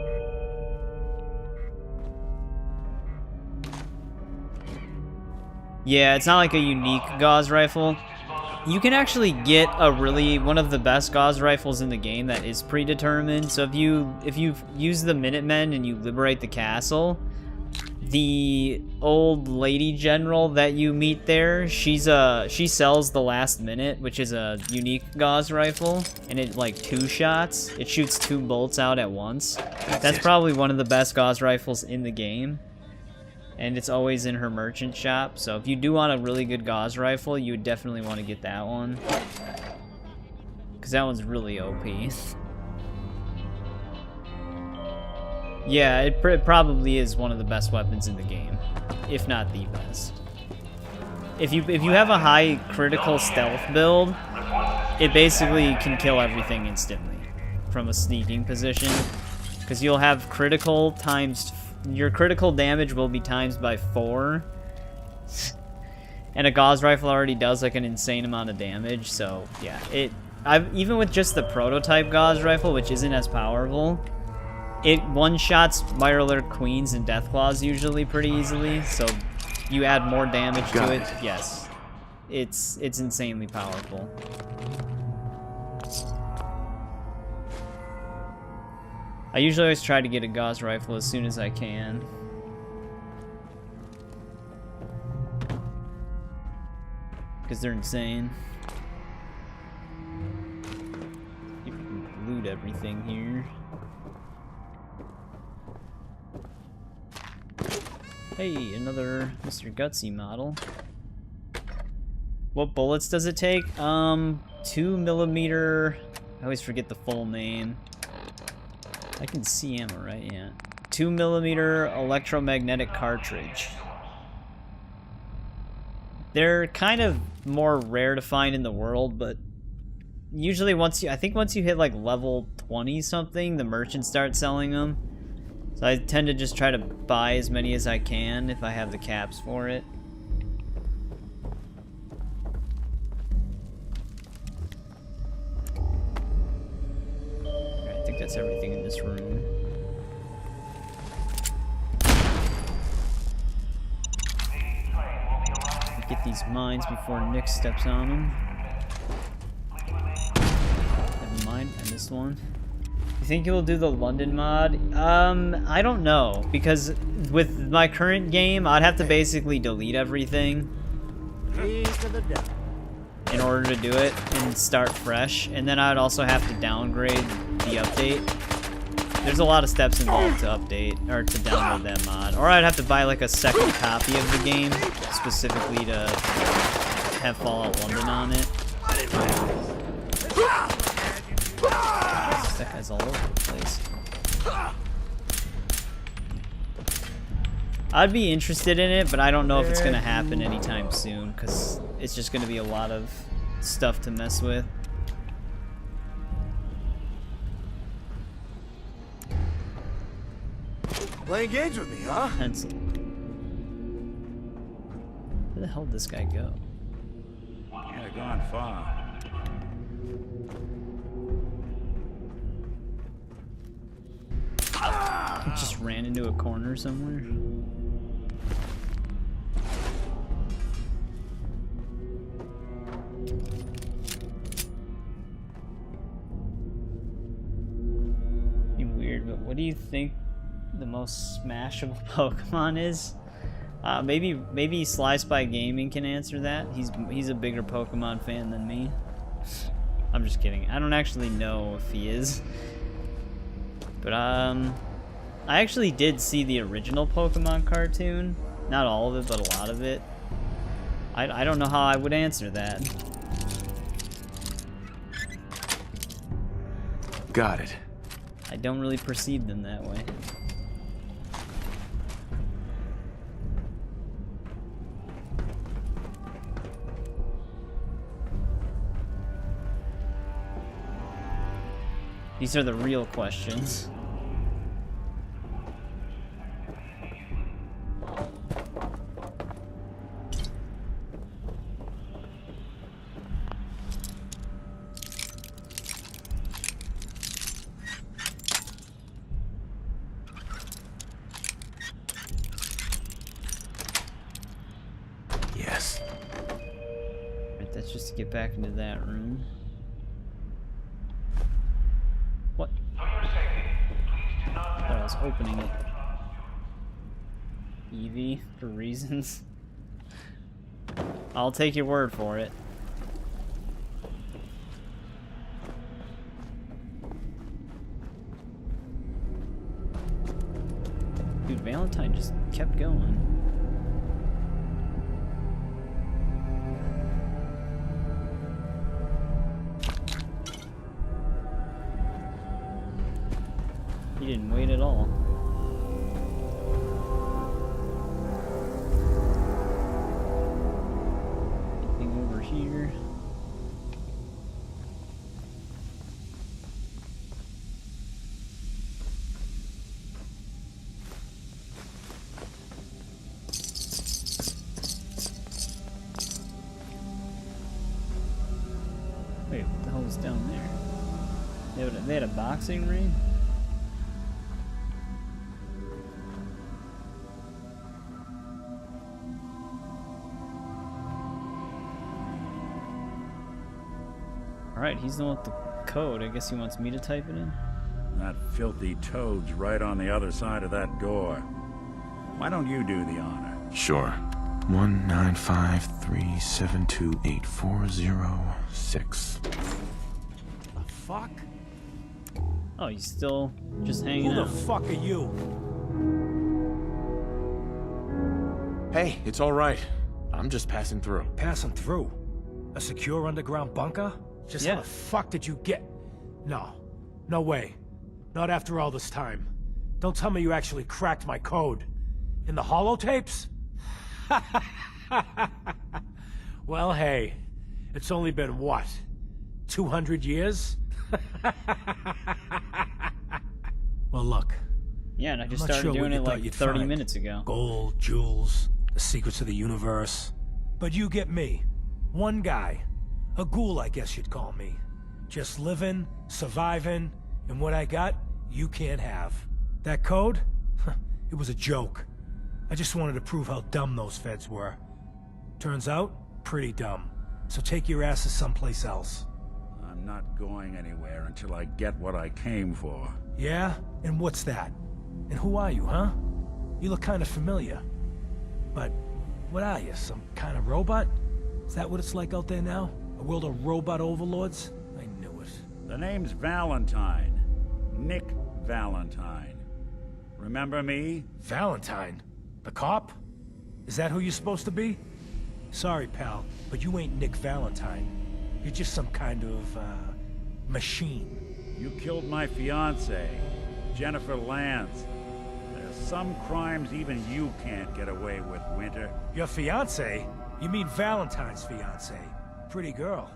Yeah, it's not like a unique Gauss rifle. You can actually get one of the best Gauss rifles in the game that is predetermined. So if you use the Minutemen and you liberate the castle, the old lady general that you meet there, she sells the Last Minute, which is a unique Gauss rifle, and it like 2 shots. It shoots 2 bolts out at once. That's probably one of the best Gauss rifles in the game. And it's always in her merchant shop, so if you do want a really good Gauss rifle, you would definitely want to get that one. Because that one's really OP. Yeah, it probably is one of the best weapons in the game, if not the best. If you have a high critical stealth build, it basically can kill everything instantly from a sneaking position. Because you'll have critical times... Your critical damage will be times by 4. And a Gauss rifle already does like an insane amount of damage, so yeah. Even with just the prototype Gauss rifle, which isn't as powerful, it one-shots Mirelurk Queens and Deathclaws usually pretty easily, so you add more damage to it. Yes. It's insanely powerful. I usually always try to get a Gauss rifle as soon as I can. Because they're insane. You can loot everything here. Hey, another Mr. Gutsy model. What bullets does it take? 2mm... I always forget the full name. I can see ammo, right? Yeah. 2mm electromagnetic cartridge. They're kind of more rare to find in the world, but usually I think once you hit like level 20 something, the merchants start selling them. So I tend to just try to buy as many as I can if I have the caps for it. I think that's everything in this room. Get these mines before Nick steps on them. Never mind, I missed one. You think you'll do the London mod? I don't know, because with my current game, I'd have to basically delete everything in order to do it and start fresh, and then I'd also have to downgrade the update. There's a lot of steps involved to update, or to download that mod. Or I'd have to buy like a second copy of the game, specifically to have Fallout London on it. That guy's all over the place. I'd be interested in it, but I don't know if it's going to happen anytime soon, because it's just going to be a lot of stuff to mess with. Playing games with me, huh? Pencil. Where the hell did this guy go? Yeah, gone far. He just ran into a corner somewhere. Be weird, but what do you think the most smashable Pokemon is? Maybe Sly Spy Gaming can answer that. He's a bigger Pokemon fan than me. I'm just kidding. I don't actually know if he is. But I actually did see the original Pokemon cartoon. Not all of it, but a lot of it. I don't know how I would answer that. Got it. I don't really perceive them that way. These are the real questions. Yes. Right, that's just to get back into that room. What? I thought I was opening it. Eevee, for reasons. I'll take your word for it. Dude, Valentine just kept going. He didn't wait at all. Anything over here? Wait, what the hell was down there? They had a boxing ring? Alright, he's the one with the code. I guess he wants me to type it in. That filthy toad's right on the other side of that door. Why don't you do the honor? Sure. 19537284006. The fuck? Oh, he's still just hanging Who out. the fuck are you? Hey, it's all right. I'm just passing through. Passing through? A secure underground bunker? Just how the fuck did you get... No. No way. Not after all this time. Don't tell me you actually cracked my code. In the holotapes? Well, hey. It's only been, what? 200 years? Well, look. Yeah, and I just I'm not started sure doing what you it thought like you'd 30 find. minutes ago. Gold, jewels, the secrets of the universe. But you get me. One guy. A ghoul, I guess you'd call me. Just living, surviving, and what I got, you can't have. That code? It was a joke. I just wanted to prove how dumb those feds were. Turns out, pretty dumb. So take your asses someplace else. I'm not going anywhere until I get what I came for. Yeah? And what's that? And who are you, huh? You look kind of familiar. But what are you, some kind of robot? Is that what it's like out there now? A world of robot overlords? I knew it. The name's Valentine. Nick Valentine. Remember me? Valentine? The cop? Is that who you're supposed to be? Sorry, pal, but you ain't Nick Valentine. You're just some kind of, machine. You killed my fiancée, Jennifer Lance. There's some crimes even you can't get away with, Winter. Your fiancée? You mean Valentine's fiancée? Pretty girl.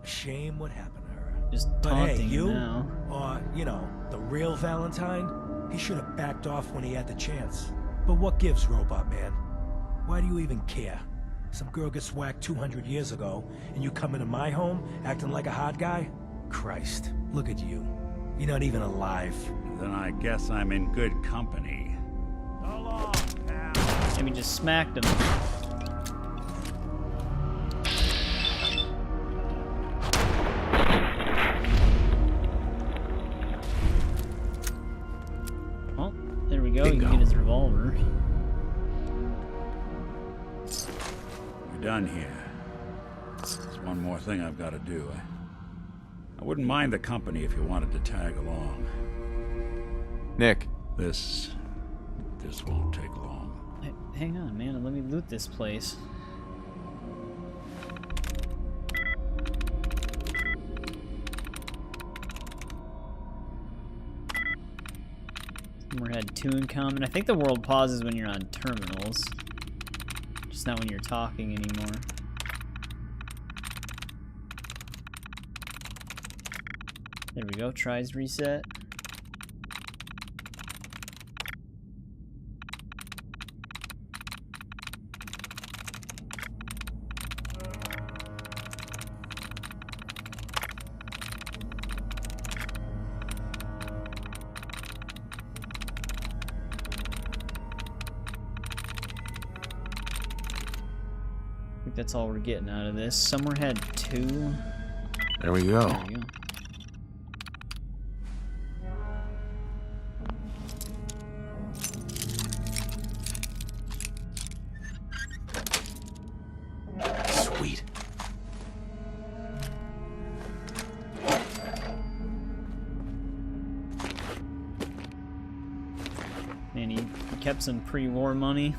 A shame what happened to her. Just but taunting hey, you, now. or, you know, the real Valentine, he should have backed off when he had the chance. But what gives, Robot Man? Why do you even care? Some girl gets whacked 200 years ago, and you come into my home acting like a hot guy? Christ, look at you. You're not even alive. Then I guess I'm in good company. So long, pal. Jimmy just smacked him. Well, there we go. You can get his revolver. We're done here. There's one more thing I've got to do. I wouldn't mind the company if you wanted to tag along. Nick. This won't take long. Hey, hang on, man, and let me loot this place. We had 2 in common. I think the world pauses when you're on terminals. Just not when you're talking anymore. There we go, tries reset. I think that's all we're getting out of this. Somewhere had 2. There we go. There we go. Sweet. And he kept some pre-war money.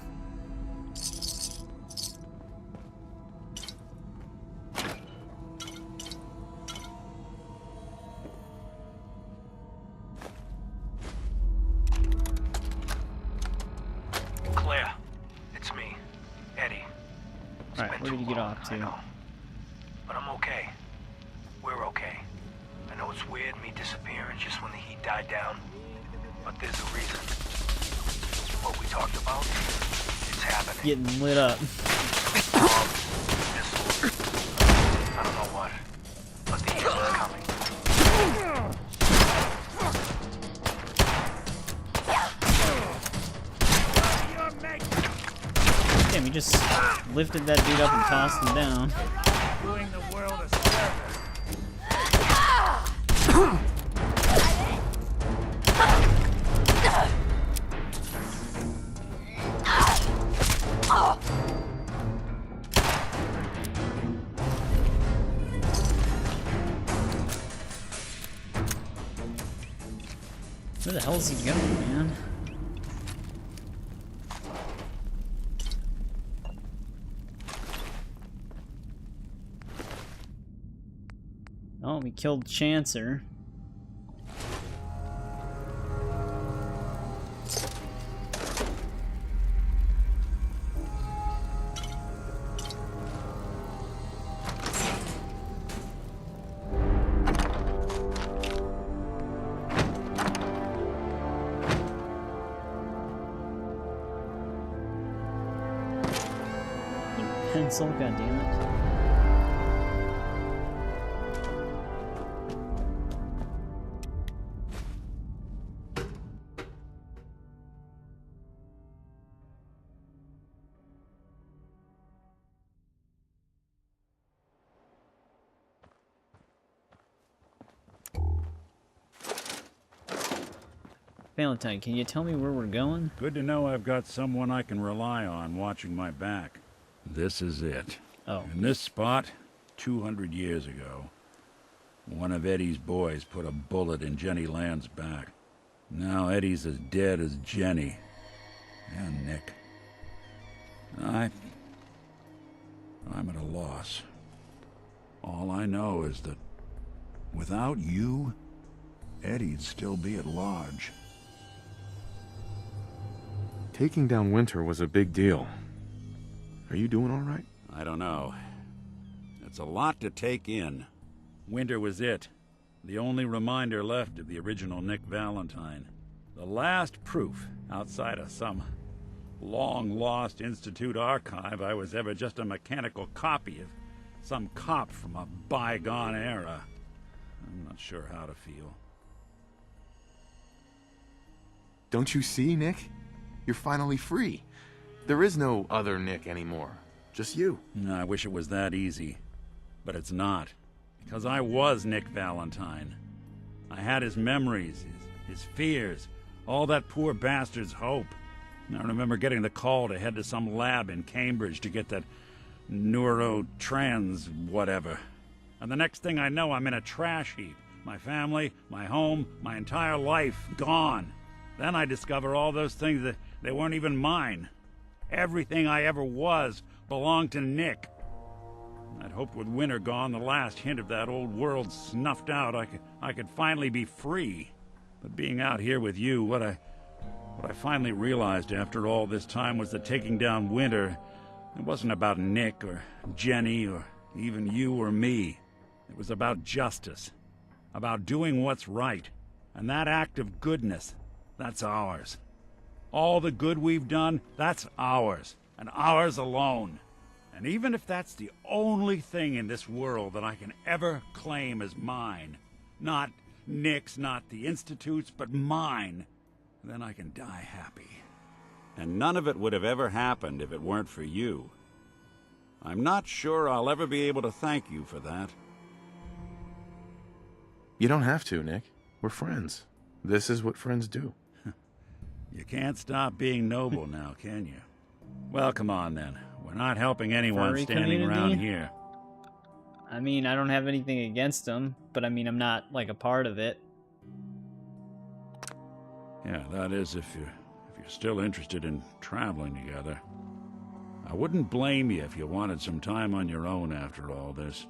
Claire, it's me, Eddie. Alright, where did you get off to? But I'm okay. We're okay. I know it's weird me disappearing just when the heat died down, but there's a reason. What we talked about, it's happening. Getting lit up. Missiles. I don't know what, but the end is coming. Damn, he just lifted that dude up and tossed him down. Doing the world a service. Where the hell is he going, man? Oh, we killed Chancer. Pencil, goddammit. Valentine, can you tell me where we're going? Good to know I've got someone I can rely on watching my back. This is it. Oh. In this spot, 200 years ago, one of Eddie's boys put a bullet in Jenny Land's back. Now Eddie's as dead as Jenny. And Nick. I'm at a loss. All I know is that without you, Eddie'd still be at large. Taking down Winter was a big deal. Are you doing all right? I don't know. It's a lot to take in. Winter was it. The only reminder left of the original Nick Valentine. The last proof, outside of some long-lost Institute archive, I was ever just a mechanical copy of some cop from a bygone era. I'm not sure how to feel. Don't you see, Nick? You're finally free. There is no other Nick anymore. Just you. I wish it was that easy. But it's not. Because I was Nick Valentine. I had his memories, his fears, all that poor bastard's hope. I remember getting the call to head to some lab in Cambridge to get that neurotrans whatever. And the next thing I know, I'm in a trash heap. My family, my home, my entire life gone. Then I discover all those things that they weren't even mine. Everything I ever was belonged to Nick. I'd hoped with Winter gone, the last hint of that old world snuffed out, I could finally be free. But being out here with you, what I finally realized after all this time was that taking down Winter, it wasn't about Nick or Jenny or even you or me. It was about justice, about doing what's right. And that act of goodness, that's ours. All the good we've done, that's ours, and ours alone. And even if that's the only thing in this world that I can ever claim as mine, not Nick's, not the Institute's, but mine, then I can die happy. And none of it would have ever happened if it weren't for you. I'm not sure I'll ever be able to thank you for that. You don't have to, Nick. We're friends. This is what friends do. You can't stop being noble now, can you? Well, come on then. We're not helping anyone Furry standing around community? here. I mean, I don't have anything against them, but I mean, I'm not, like, a part of it. Yeah, that is if you're still interested in traveling together. I wouldn't blame you if you wanted some time on your own after all this.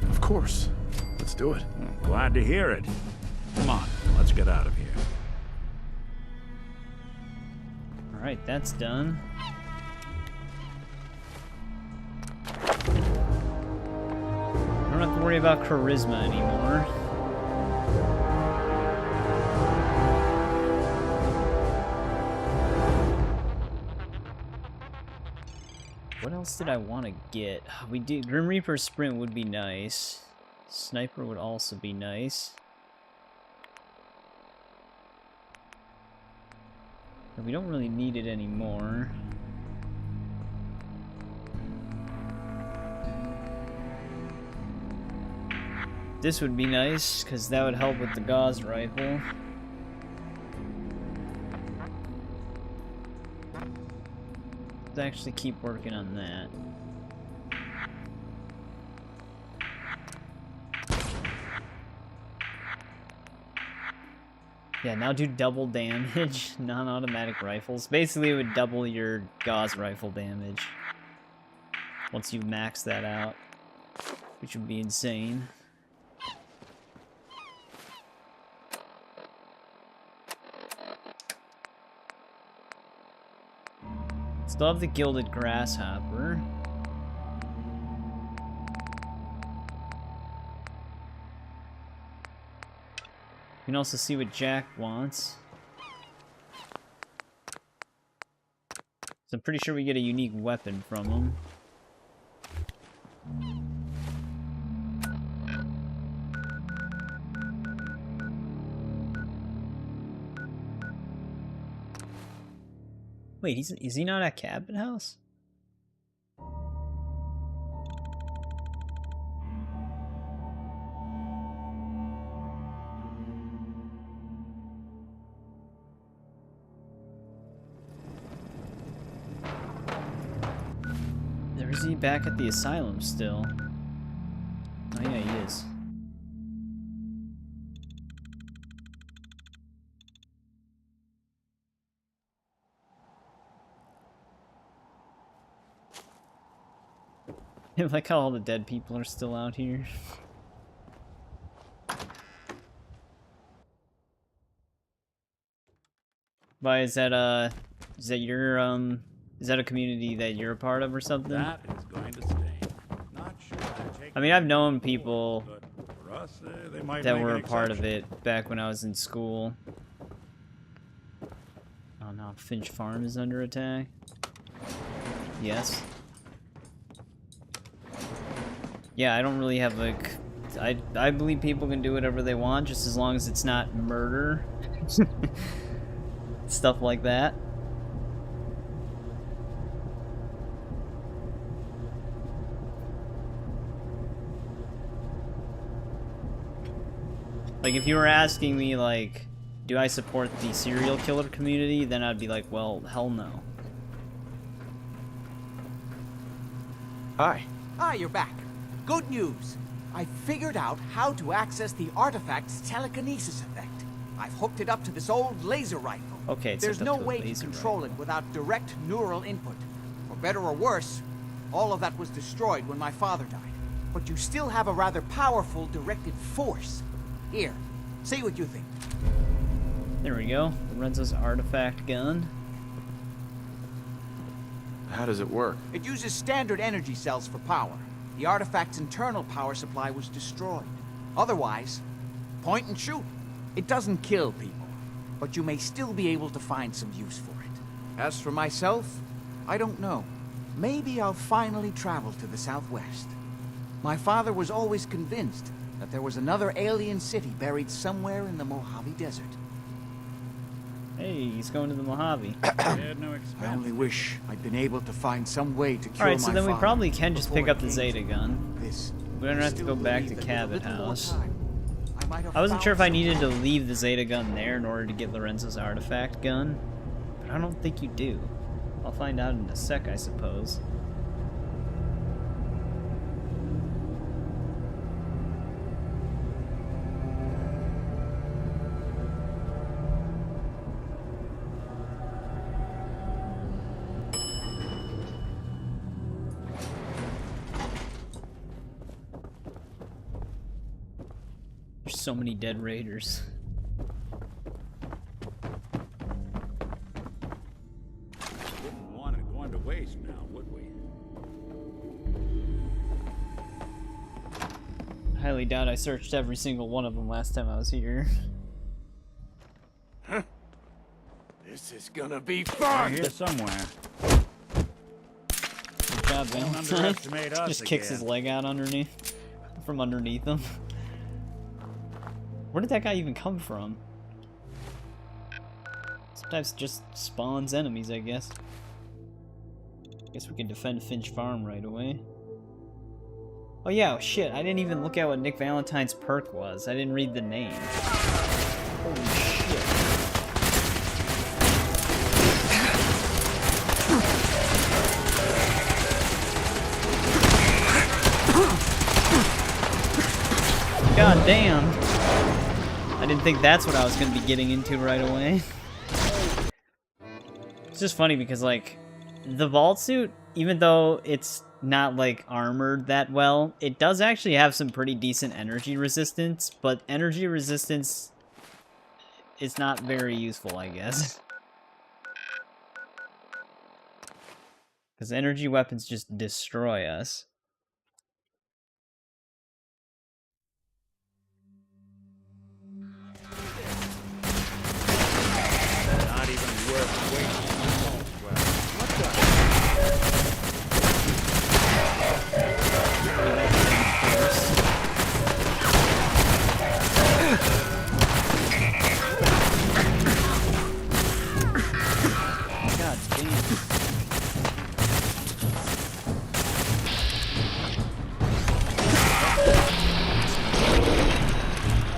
Of course. Let's do it. Well, glad to hear it. Come on, let's get out of here. Alright, that's done. I don't have to worry about charisma anymore. What else did I want to get? We did Grim Reaper Sprint would be nice. Sniper would also be nice. But we don't really need it anymore. This would be nice, because that would help with the Gauss rifle. Let's actually keep working on that. Yeah, now do double damage, non-automatic rifles. Basically, it would double your Gauss rifle damage once you max that out, which would be insane. Still have the Gilded Grasshopper. You can also see what Jack wants. So I'm pretty sure we get a unique weapon from him. Wait, is he not at Cabin House? Or is he back at the asylum still? Oh yeah, he is. I like how all the dead people are still out here. Why is that your is that a community that you're a part of or something? That is going to stay. Not sure I mean, I've known people for us, they might that make were an a part of exception. it back when I was in school. Oh no, Finch Farm is under attack. Yes. Yeah, I don't really have like... I believe people can do whatever they want just as long as it's not murder. Stuff like that. Like, if you were asking me, like, do I support the serial killer community, then I'd be like, well, hell no. Hi. Ah, you're back. Good news. I figured out how to access the artifact's telekinesis effect. I've hooked it up to this old laser rifle. Okay, it's There's hooked no up to a way to laser control it without direct neural input. For better or worse, all of that was destroyed when my father died. But you still have a rather powerful directed force. Here, see what you think. There we go. Lorenzo's artifact gun. How does it work? It uses standard energy cells for power. The artifact's internal power supply was destroyed. Otherwise, point and shoot. It doesn't kill people, but you may still be able to find some use for it. As for myself, I don't know. Maybe I'll finally travel to the Southwest. My father was always convinced that there was another alien city buried somewhere in the Mojave Desert. Hey, he's going to the Mojave. I only wish I'd been able to find some way to cure Alright, so my then we father probably can just pick before up the it came Zeta to gun. this. We don't have to go back to Believe that with a Cabot little more House. time, I might have I wasn't found sure if I some needed to leave the Zeta gun there in order to get Lorenzo's artifact gun, but I don't think you do. I'll find out in a sec, I suppose. There's so many dead raiders. Wouldn't want it going to waste now, would we? I highly doubt I searched every single one of them last time I was here. Huh? This is gonna be They're fun! here somewhere. Good job, Don't Valentine. underestimate us Just kicks his again. leg out from underneath him. Where did that guy even come from? Sometimes just spawns enemies, I guess. Guess we can defend Finch Farm right away. Oh yeah, shit, I didn't even look at what Nick Valentine's perk was. I didn't read the name. Holy shit. God damn. I didn't think that's what I was going to be getting into right away. It's just funny because, like, the vault suit, even though it's not, like, armored that well, it does actually have some pretty decent energy resistance, but energy resistance is not very useful, I guess. Because energy weapons just destroy us. Not even worth wasting. What God damn.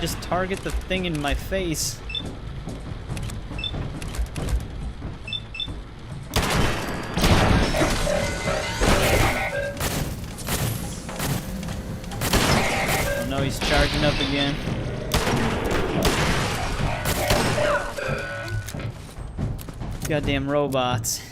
Just target the thing in my face. shooting up again. Goddamn robots.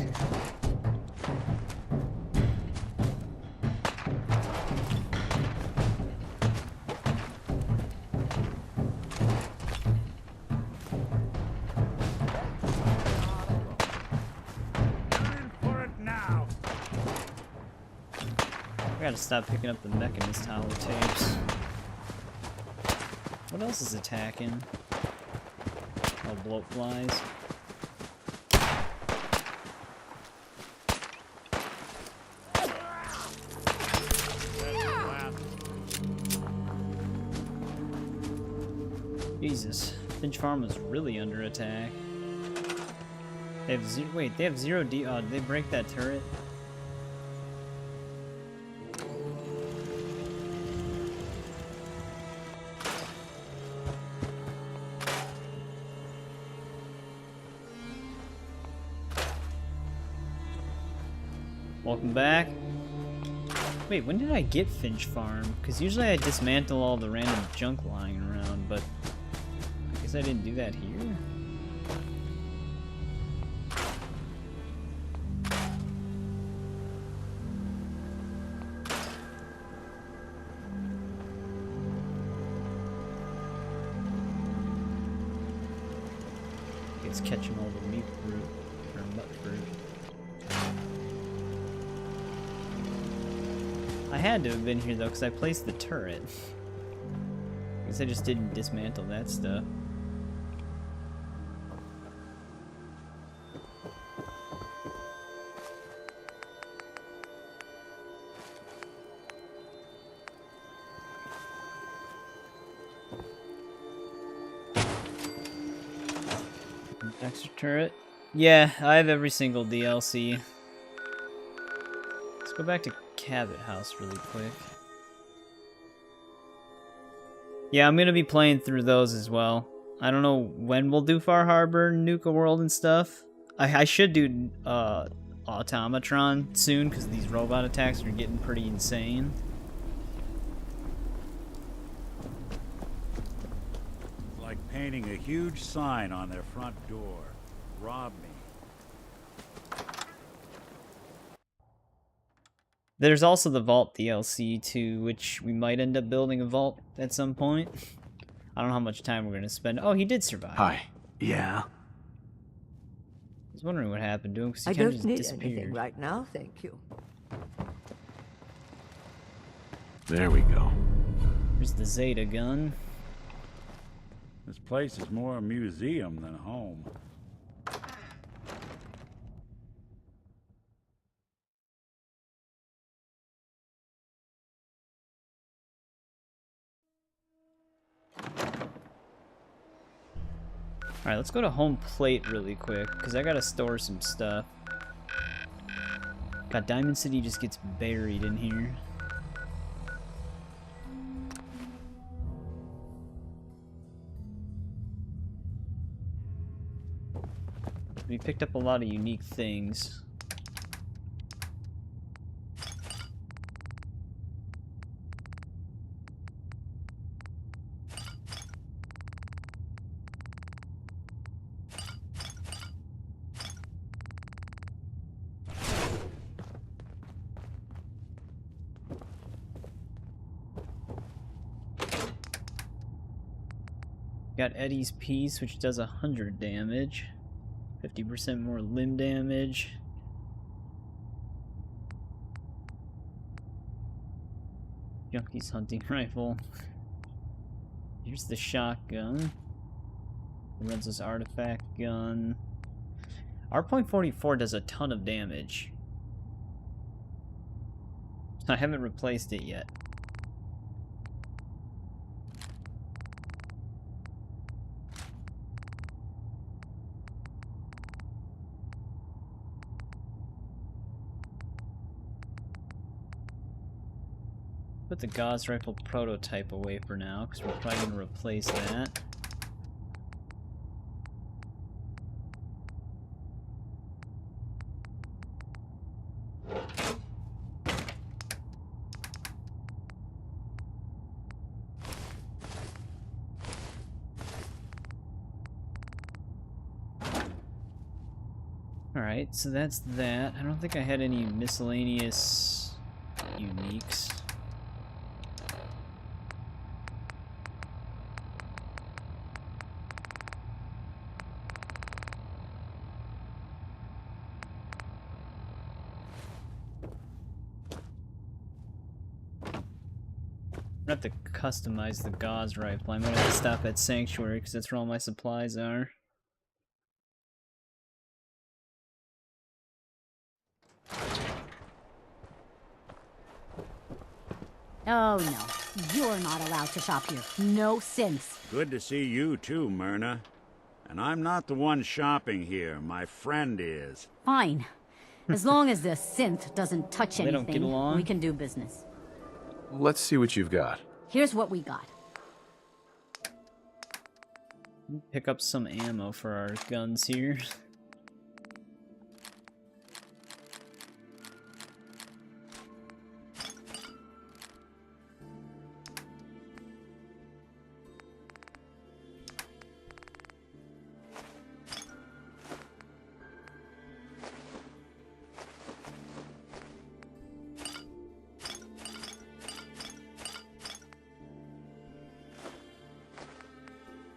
I gotta stop picking up the Mechanist holotapes. What else is attacking? Oh, bloat flies. Jesus, Finch Farm was really under attack. They have zero. Wait, they have zero D. Oh, did they break that turret? Welcome back. Wait, when did I get Finch Farm? Because usually I dismantle all the random junk lying around, but I guess I didn't do that here. It's catching all the meat fruit, or nut fruit. I had to have been here though, because I placed the turret. I guess I just didn't dismantle that stuff. Extra turret. Yeah, I have every single DLC. Let's go back to Cabot House really quick. Yeah, I'm gonna be playing through those as well. I don't know when we'll do Far Harbor, Nuka World, and stuff. I should do Automatron soon, because these robot attacks are getting pretty insane. It's like painting a huge sign on their front door. Rob me. There's also the Vault DLC too, which we might end up building a vault at some point. I don't know how much time we're gonna spend. Oh, he did survive. Hi. Yeah? I was wondering what happened to him because he I kind of don't just need disappeared. anything right now, thank you. There we go. There's the Zeta gun. This place is more a museum than home. Alright, let's go to home plate really quick, because I gotta store some stuff. God, Diamond City just gets buried in here. We picked up a lot of unique things. Got Eddie's Piece, which does 100 damage. 50% more limb damage. Junkie's hunting rifle. Here's the shotgun. It runs this artifact gun. R.44 does a ton of damage. I haven't replaced it yet. Put the Gauss rifle prototype away for now, because we're probably going to replace that. Alright, so that's that. I don't think I had any miscellaneous uniques. I'm gonna have to customize the gauze rifle. I'm gonna have to stop at Sanctuary because that's where all my supplies are. Oh no, you're not allowed to shop here. No sense. Good to see you too, Myrna. And I'm not the one shopping here. My friend is. Fine. As long as the synth doesn't touch They don't get anything, along? we can do business. Let's see what you've got. Here's what we got. Pick up some ammo for our guns here.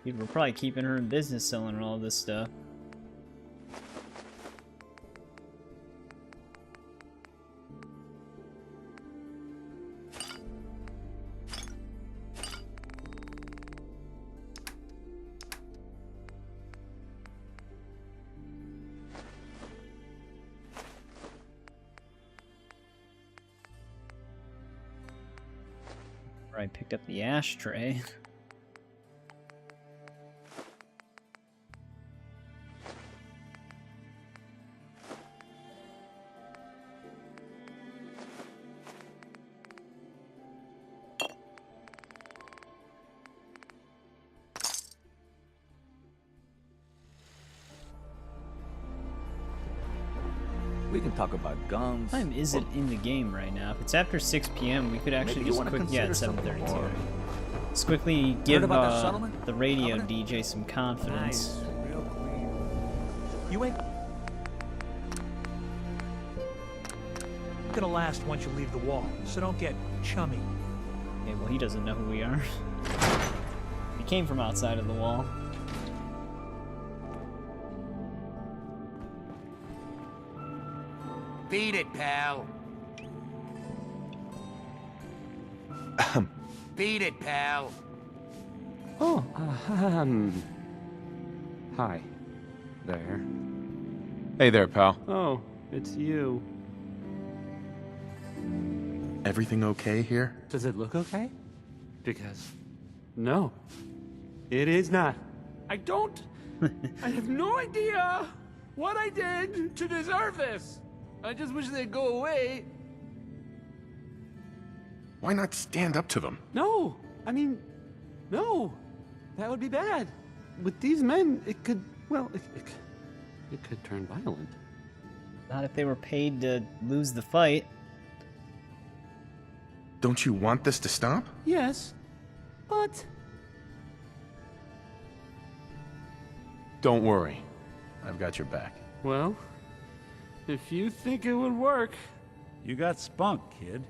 Dude, we're probably keeping her in business selling her all this stuff. Right, picked up the ashtray. We can talk about guns. What time is it in the game right now? If it's after 6 p.m., we could actually Maybe you just wanna quick. Yeah, consider it's 7:32. something more. Let's quickly give about that settlement? the radio DJ some confidence. Real clean. You ain't gonna last once you leave the wall, so don't get chummy. Okay, well, he doesn't know who we are. He came from outside of the wall. Beat it, pal. Beat it, pal. Oh, hi. There. Hey there, pal. Oh, it's you. Everything okay here? Does it look okay? Because, no, it is not. I don't. I have no idea what I did to deserve this. I just wish they'd go away. Why not stand up to them? No, I mean, no. That would be bad. With these men, it could, well, it could turn violent. Not if they were paid to lose the fight. Don't you want this to stop? Yes, but... Don't worry. I've got your back. Well, if you think it would work... You got spunk, kid.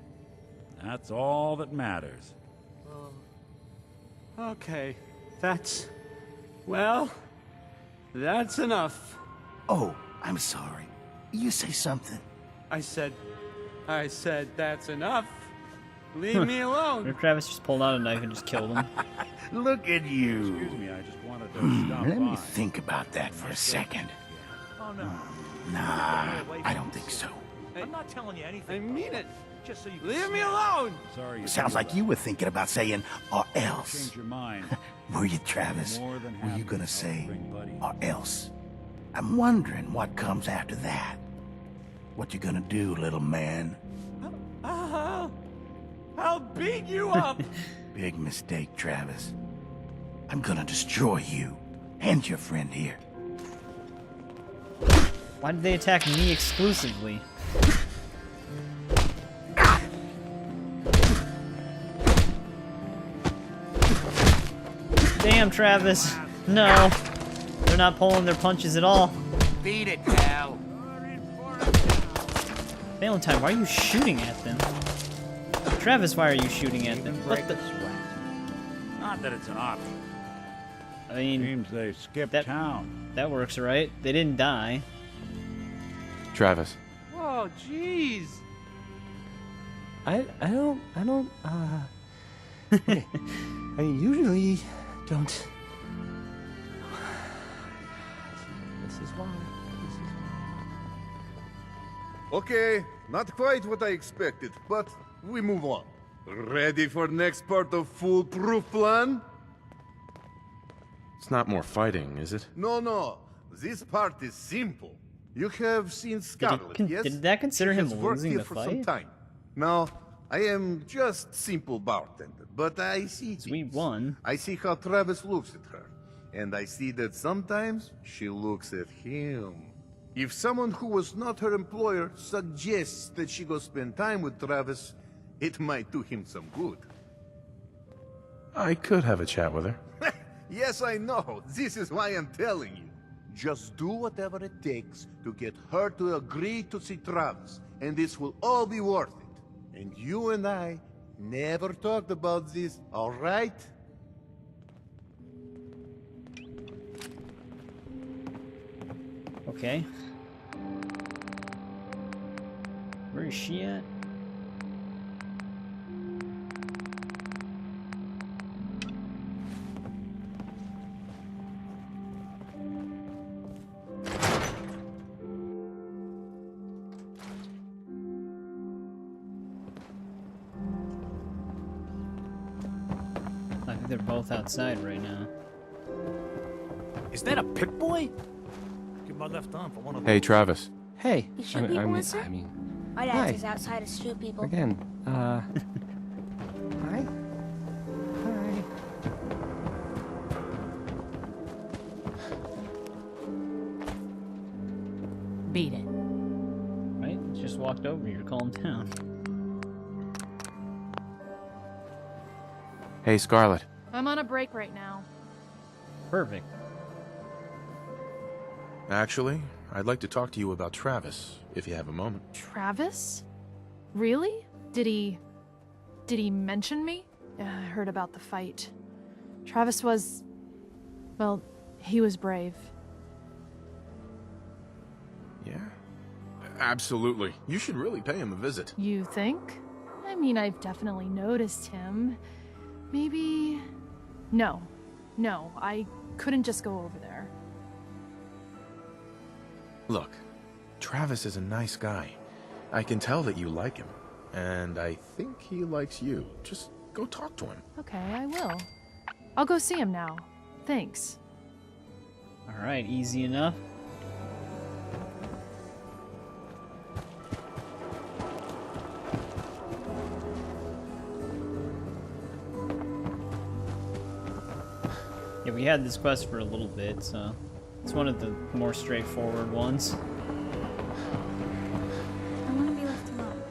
That's all that matters. Okay, that's... Well, that's enough. Oh, I'm sorry. You say something. I said that's enough. Leave me alone. Travis just pulled out a knife and just killed him. Look at you. Excuse me, I just wanted to stop Let me by. think about that for a second. Oh no. Nah, I don't think so. I'm not telling you anything. I mean it. Just so you can Leave me smell. alone. Sorry. you Sounds think like about you were thinking about saying, or it. else. Change your mind. Were you, Travis? More than Were happy you gonna to say, bring buddy. or else? I'm wondering what comes after that. What you gonna do, little man? I'll beat you up. Big mistake, Travis. I'm gonna destroy you and your friend here. Why did they attack me exclusively? Damn, Travis. No. They're not pulling their punches at all. Beat it, pal. Valentine, why are you shooting at them? Travis, why are you shooting at them? What the? Not that it's an option. I mean, Seems they skipped town. That works, right? They didn't die. Travis. Whoa, jeez. I usually don't. This is why. Okay, not quite what I expected, but we move on. Ready for next part of foolproof plan? It's not more fighting, is it? No. This part is simple. You have seen Scarlet, yes? Did that consider She him has worked losing here the for fight? some time. Now, I am just simple bartender, but I see We things. won. I see how Travis looks at her, and I see that sometimes she looks at him. If someone who was not her employer suggests that she go spend time with Travis, it might do him some good. I could have a chat with her. Yes, I know. This is why I'm telling you. Just do whatever it takes to get her to agree to see Travis, and this will all be worth it. And you and I never talked about this, all right? Okay. Where is she at? I think they're both outside right now. Is that a Pip-Boy? Give my left arm for one of Hey, Travis. Hey. You shoot people, I sir? mean, My hi. dad is outside to shoot people. Again, hi. Hi. Beat it. Right? Just walked over here. Calm down. Hey, Scarlet. I'm on a break right now. Perfect. Actually, I'd like to talk to you about Travis, if you have a moment. Travis? Really? Did he mention me? Yeah, I heard about the fight. Travis was... well, he was brave. Yeah? Absolutely. You should really pay him a visit. You think? I mean, I've definitely noticed him. Maybe... No, I couldn't just go over there. Look, Travis is a nice guy. I can tell that you like him, and I think he likes you. Just go talk to him. Okay, I will. I'll go see him now. Thanks. Alright, easy enough. Yeah, we had this quest for a little bit, so it's one of the more straightforward ones. I want to be left alone.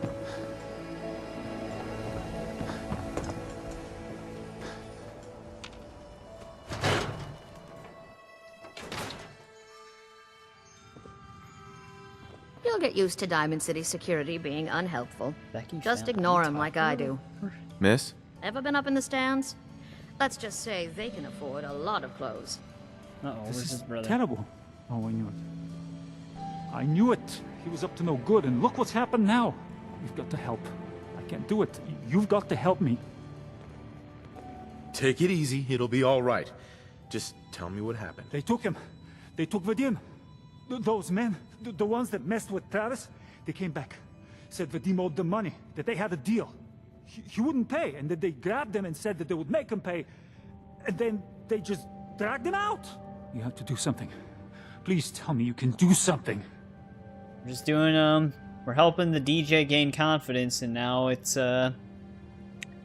You'll get used to Diamond City security being unhelpful. Becky Just found ignore the them like top I row. do. Miss? Ever been up in the stands? Let's just say they can afford a lot of clothes. Uh-oh, where's his brother? Terrible. Oh, I knew it. I knew it. He was up to no good, and look what's happened now. You've got to help. I can't do it. You've got to help me. Take it easy. It'll be all right. Just tell me what happened. They took him. They took Vadim. Those men, the ones that messed with Travis, they came back. Said Vadim owed them money, that they had a deal. He wouldn't pay, and that they grabbed him and said that they would make him pay. And then they just dragged him out. You have to do something. Please tell me you can do something. We're just doing, we're helping the DJ gain confidence, and now it's,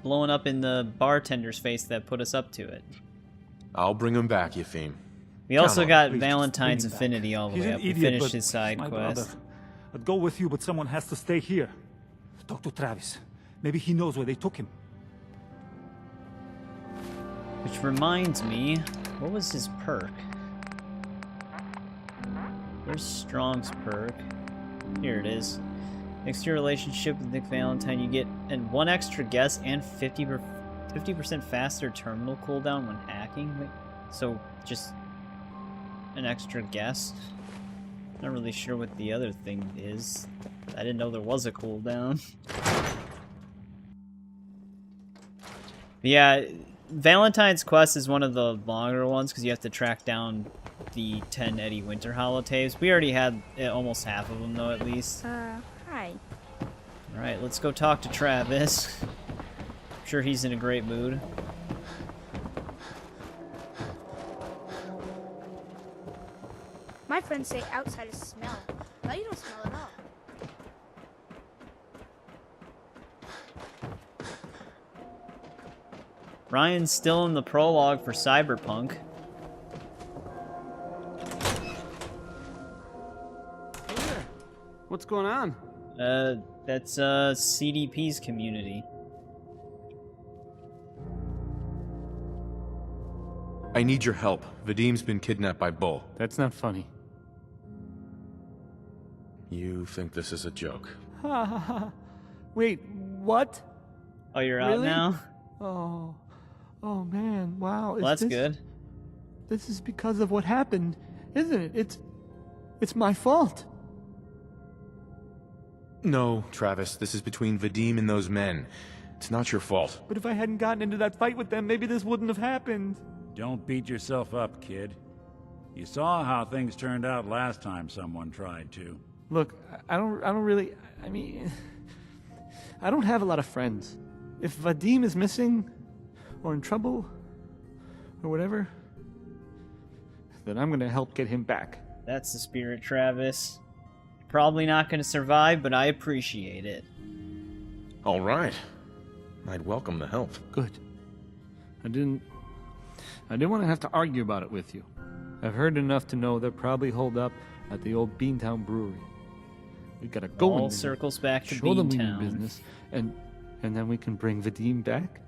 blowing up in the bartender's face that put us up to it. I'll bring him back, Yefim. We also Count on got Please, Valentine's just bring him back. affinity all the He's way an up. We idiot, finished but his side my quest. brother. I'd go with you, but someone has to stay here. Talk to Travis. Maybe he knows where they took him. Which reminds me, what was his perk? Where's Strong's perk? Here it is. Next to your relationship with Nick Valentine, you get one extra guess and 50% faster terminal cooldown when hacking. Wait, so just an extra guess? Not really sure what the other thing is. I didn't know there was a cooldown. Yeah, Valentine's Quest is one of the longer ones because you have to track down the 10 Eddie Winter holotapes. We already had almost half of them though, at least. Hi. Alright, let's go talk to Travis. I'm sure he's in a great mood. My friends say outsiders smell, but you don't smell at all. Ryan's still in the prologue for Cyberpunk. Hey there. What's going on? That's CDP's community. I need your help. Vadim's been kidnapped by Bull. That's not funny. You think this is a joke? Wait, what? Oh, you're out Really? now? Oh man, wow. Well, that's good. This is because of what happened, isn't it? It's my fault. No, Travis, this is between Vadim and those men. It's not your fault. But if I hadn't gotten into that fight with them, maybe this wouldn't have happened. Don't beat yourself up, kid. You saw how things turned out last time someone tried to. Look, I don't really, I mean, I don't have a lot of friends. If Vadim is missing, or in trouble, or whatever, then I'm gonna help get him back. That's the spirit, Travis. Probably not gonna survive, but I appreciate it. All right. I'd welcome the help. Good. I didn't want to have to argue about it with you. I've heard enough to know they're probably holed up at the old Beantown Brewery. We gotta go All in there, circles back to show them we mean Beantown. business, and then we can bring Vadim back,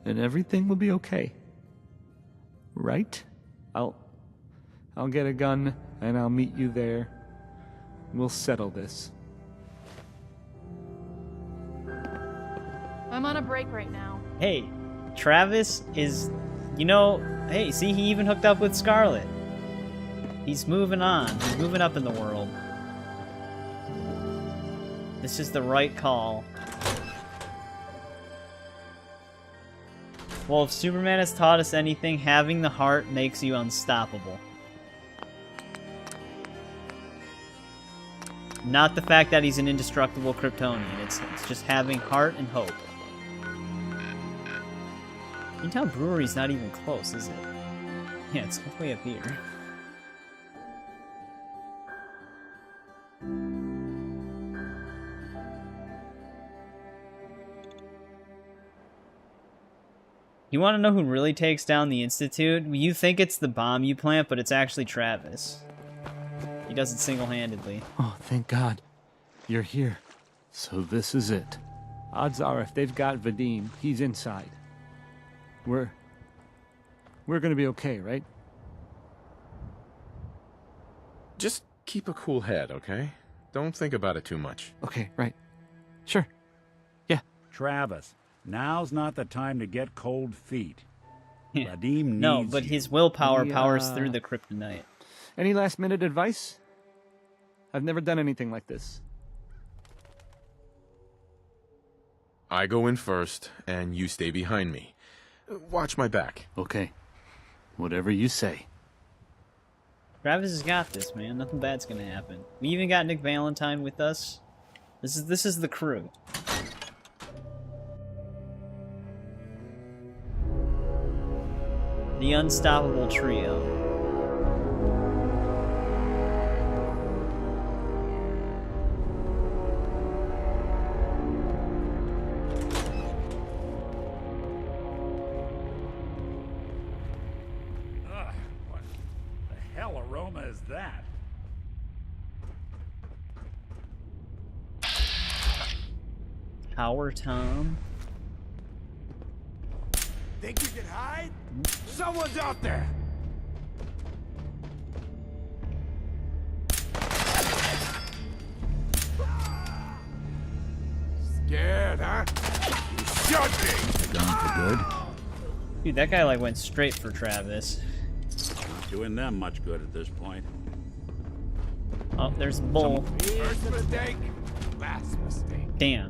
and everything will be okay. Right? I'll get a gun and I'll meet you there. We'll settle this. I'm on a break right now. Hey, Travis is, hey, see, he even hooked up with Scarlet. He's moving on. He's moving up in the world. This is the right call. Well, if Superman has taught us anything, having the heart makes you unstoppable. Not the fact that he's an indestructible Kryptonian. It's just having heart and hope. Beantown Brewery's not even close, is it? Yeah, it's way up here. You want to know who really takes down the Institute? You think it's the bomb you plant, but it's actually Travis. He does it single-handedly. Oh, thank God. You're here. So this is it. Odds are if they've got Vadim, he's inside. We're gonna be okay, right? Just keep a cool head, okay? Don't think about it too much. Okay, right. Sure. Yeah. Travis, now's not the time to get cold feet. Vadim needs No, but his willpower He, powers through the kryptonite. Any last minute advice? I've never done anything like this. I go in first, and you stay behind me. Watch my back. Okay. Whatever you say. Travis has got this, man. Nothing bad's gonna happen. We even got Nick Valentine with us. This is the crew. The unstoppable trio. What the hell aroma is that? Power Tom. Think you can hide? Someone's out there! that, huh? You shot me! Gone for good? Dude, that guy like went straight for Travis. Not doing them much good at this point. Oh, there's a bull. First mistake, last mistake. Damn.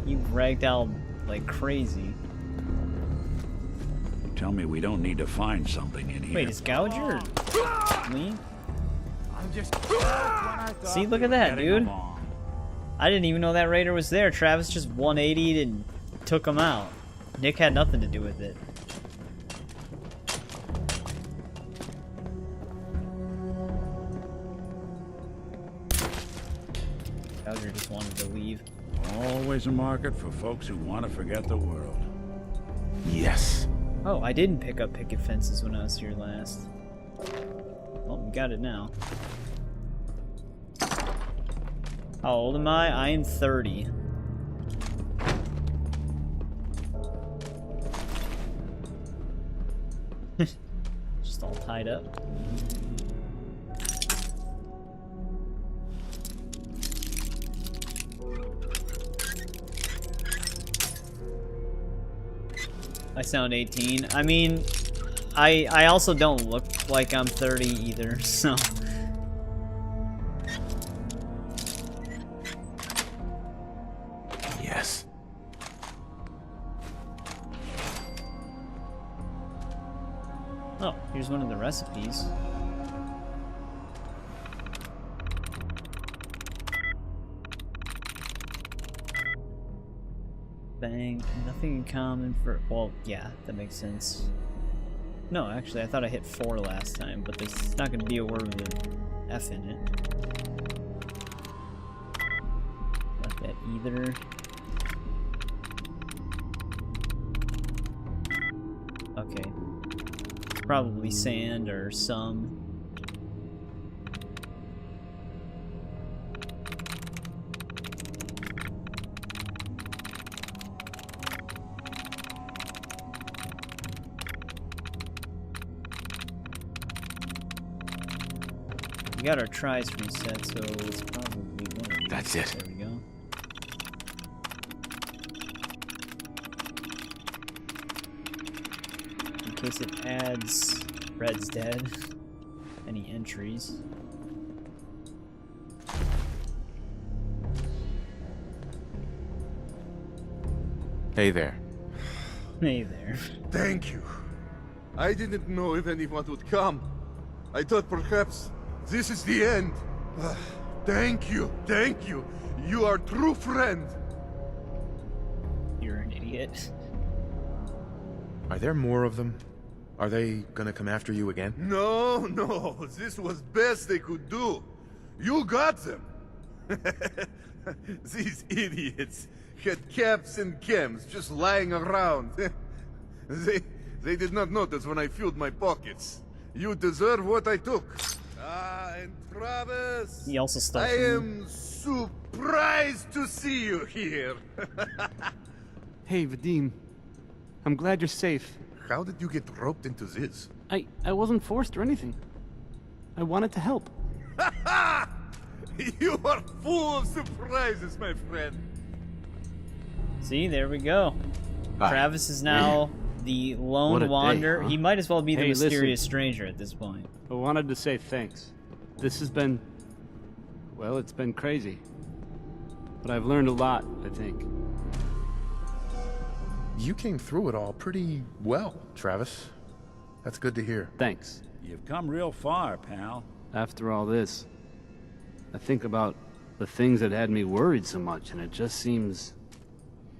You ragged out like crazy. Tell me we don't need to find something in here. Wait, is Gouger lean? I'm just. See, look at that, dude. I didn't even know that raider was there. Travis just 180'd and took him out. Nick had nothing to do with it. Gouger just wanted to leave. Always a market for folks who want to forget the world. Yes. Oh, I didn't pick up picket fences when I was here last. Well, we got it now. How old am I? I am 30. Just all tied up. I sound 18. I mean, I also don't look like I'm 30 either, so. Yes. Oh, here's one of the recipes. Bang. Nothing in common for... Well, yeah, that makes sense. No, actually, I thought I hit 4 last time, but there's not going to be a word with an F in it. Not that either. Okay. Probably sand or some. We got our tries reset, so it's probably one of these. That's it. There we go. In case it adds Red's dead. Any entries. Hey there. Hey there. Thank you. I didn't know if anyone would come. I thought perhaps this is the end. Thank you, thank you. You are a true friend. You're an idiot. Are there more of them? Are they gonna come after you again? No, no, this was best they could do. You got them. These idiots had caps and chems just lying around. They did not notice when I filled my pockets. You deserve what I took. Ah, and Travis, He also stole I from am surprised to see you here. Hey, Vadim. I'm glad you're safe. How did you get roped into this? I wasn't forced or anything. I wanted to help. You are full of surprises, my friend. See, there we go. Hi. Travis is now the lone What a day, wanderer. huh? He might as well be the Hey, mysterious listen. stranger at this point. I wanted to say thanks. This has been... well, it's been crazy. But I've learned a lot, I think. You came through it all pretty well, Travis. That's good to hear. Thanks. You've come real far, pal. After all this, I think about the things that had me worried so much, and it just seems...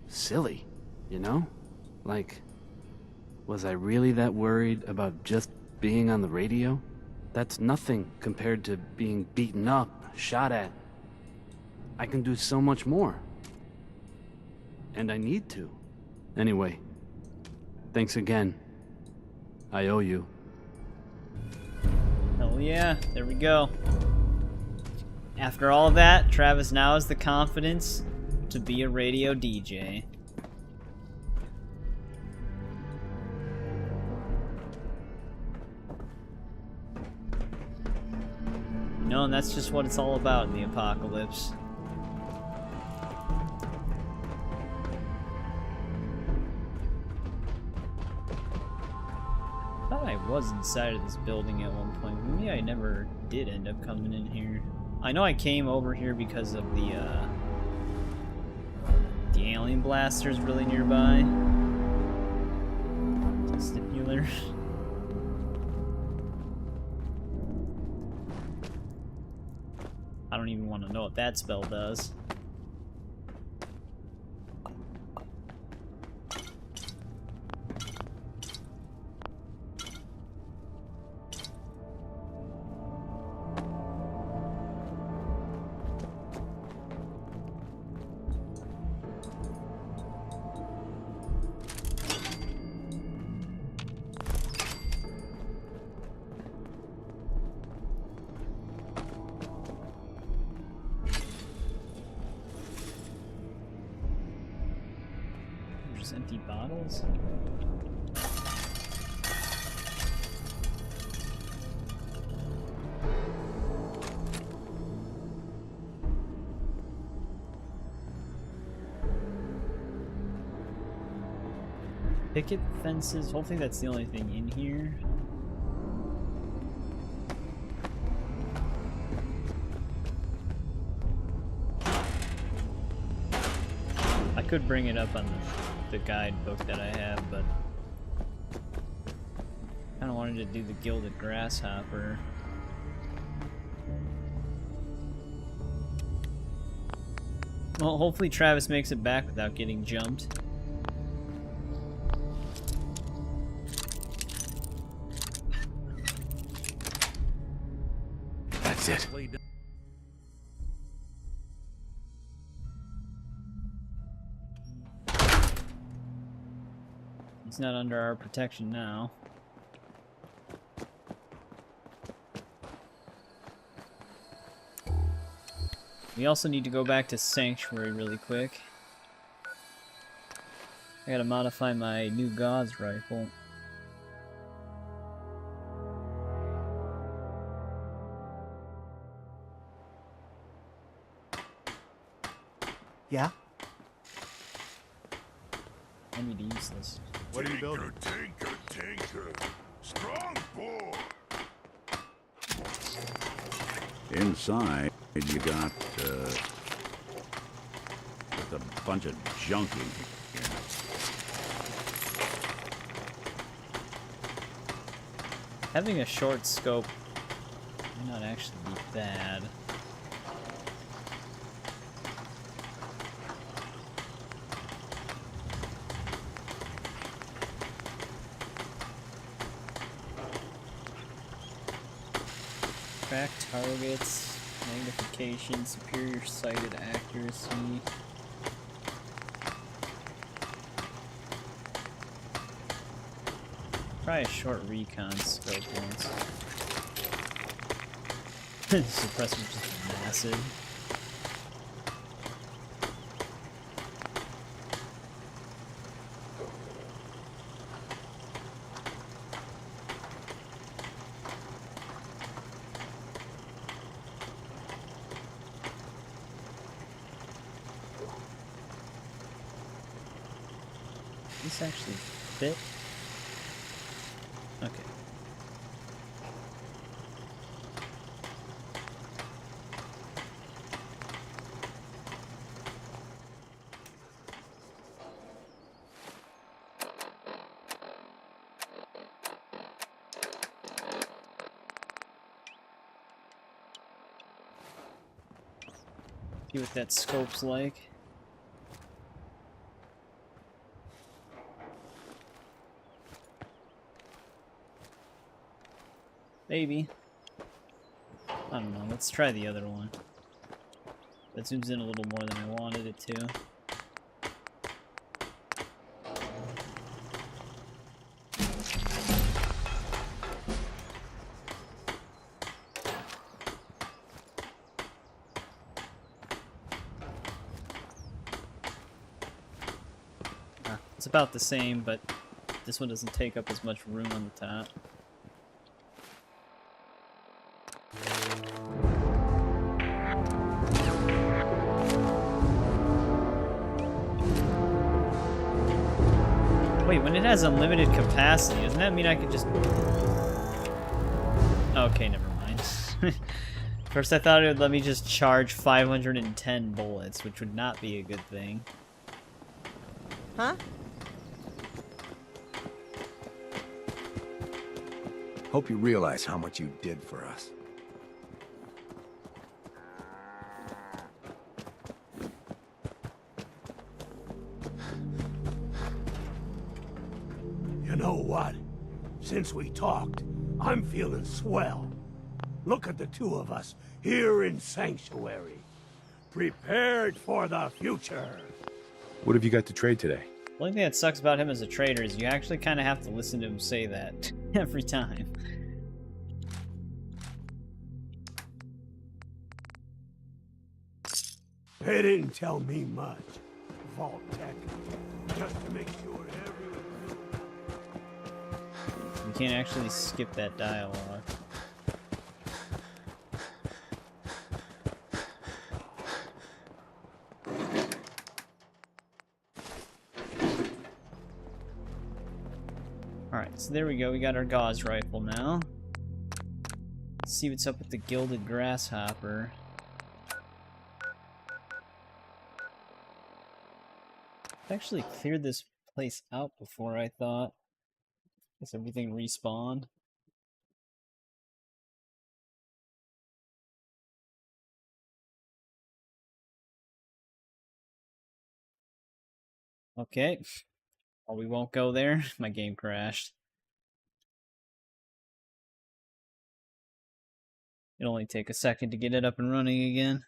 silly, you know? Like, was I really that worried about just being on the radio? That's nothing compared to being beaten up, shot at. I can do so much more. And I need to. Anyway, thanks again. I owe you. Hell yeah, there we go. After all that, Travis now has the confidence to be a radio DJ. You know, and that's just what it's all about in the apocalypse. was inside of this building at one point. Maybe I never did end up coming in here. I know I came over here because of the alien blasters really nearby. Stipular. I don't even want to know what that spell does. Empty bottles. Picket fences. Hopefully that's the only thing in here. I could bring it up on the guidebook that I have, but I kind of wanted to do the Gilded Grasshopper. Well, hopefully Travis makes it back without getting jumped. That's it. He's not under our protection now. We also need to go back to Sanctuary really quick. I gotta modify my new Gauze rifle. Yeah? I need to use this. What are you building? Tinker. Strong bore. Inside, you got just a bunch of junk in here. Having a short scope may not actually be bad. Track targets, magnification, superior sighted accuracy. Try a short recon scope once. The suppressor's just massive. This actually fit? Okay. See what that scope's like. Maybe. I don't know. Let's try the other one. That zooms in a little more than I wanted it to. It's about the same, but this one doesn't take up as much room on the top. Wait, when it has unlimited capacity, doesn't that mean I could just Okay, never mind. First I thought it would let me just charge 510 bullets, which would not be a good thing. Huh? Hope you realize how much you did for us. You know what? Since we talked, I'm feeling swell. Look at the two of us here in Sanctuary. Prepared for the future. What have you got to trade today? The only thing that sucks about him as a trader is you actually kind of have to listen to him say that every time. They didn't tell me much. Vault Tech. Just to make sure everyone... You can't actually skip that dialogue. Alright, so there we go. We got our gauze rifle now. Let's see what's up with the gilded grasshopper. I actually cleared this place out before, I thought. Guess everything respawned. Okay. Oh, we won't go there. My game crashed. It'll only take a second to get it up and running again.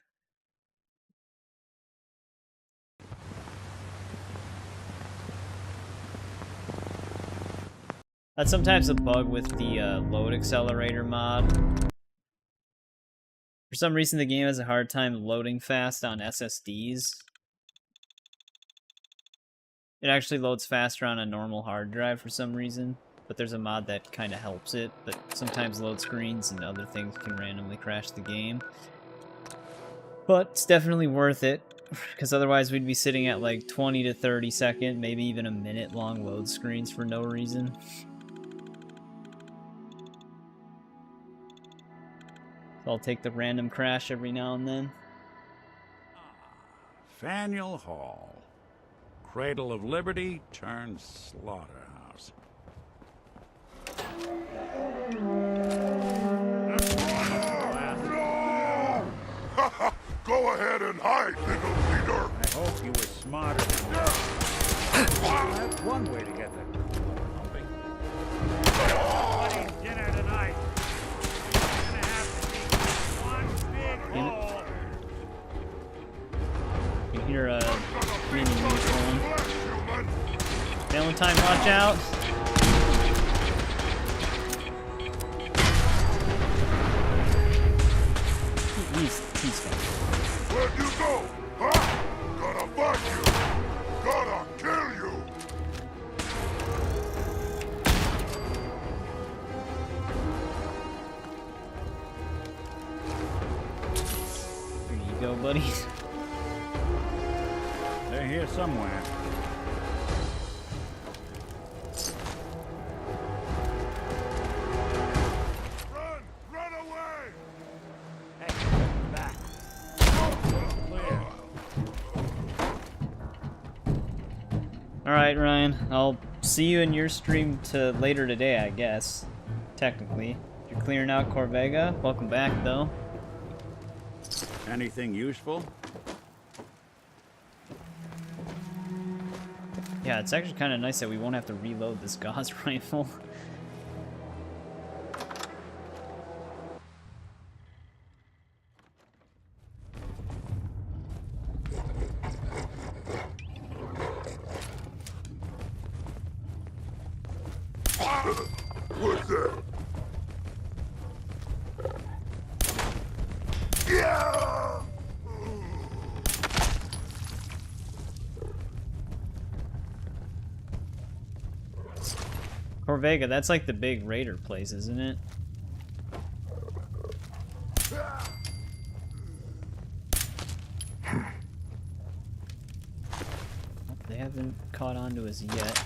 That's sometimes a bug with the load accelerator mod. For some reason, the game has a hard time loading fast on SSDs. It actually loads faster on a normal hard drive for some reason, but there's a mod that kind of helps it, but sometimes load screens and other things can randomly crash the game. But it's definitely worth it, because otherwise we'd be sitting at like 20 to 30 second, maybe even a minute long load screens for no reason. So I'll take the random crash every now and then. Faneuil Hall. Cradle of Liberty turned slaughterhouse. Go ahead and hide, little leader. I hope you were smarter than that. That's one way to get that humping. Somebody's dinner tonight. It's gonna have to be one big hole. You can hear a mini one. Valentine, watch out! He's fine. Where'd you go? Huh? Gotta find you. Gotta kill you. There you go, buddy. They're here somewhere. Run away! Hey, back. Clear. Alright, Ryan. I'll see you in your stream to later today, I guess. Technically. You're clearing out Corvega. Welcome back, though. Anything useful? Yeah, it's actually kind of nice that we won't have to reload this gauze rifle. What's that? Yeah! Corvega, that's like the big raider place, isn't it? They haven't caught on to us yet.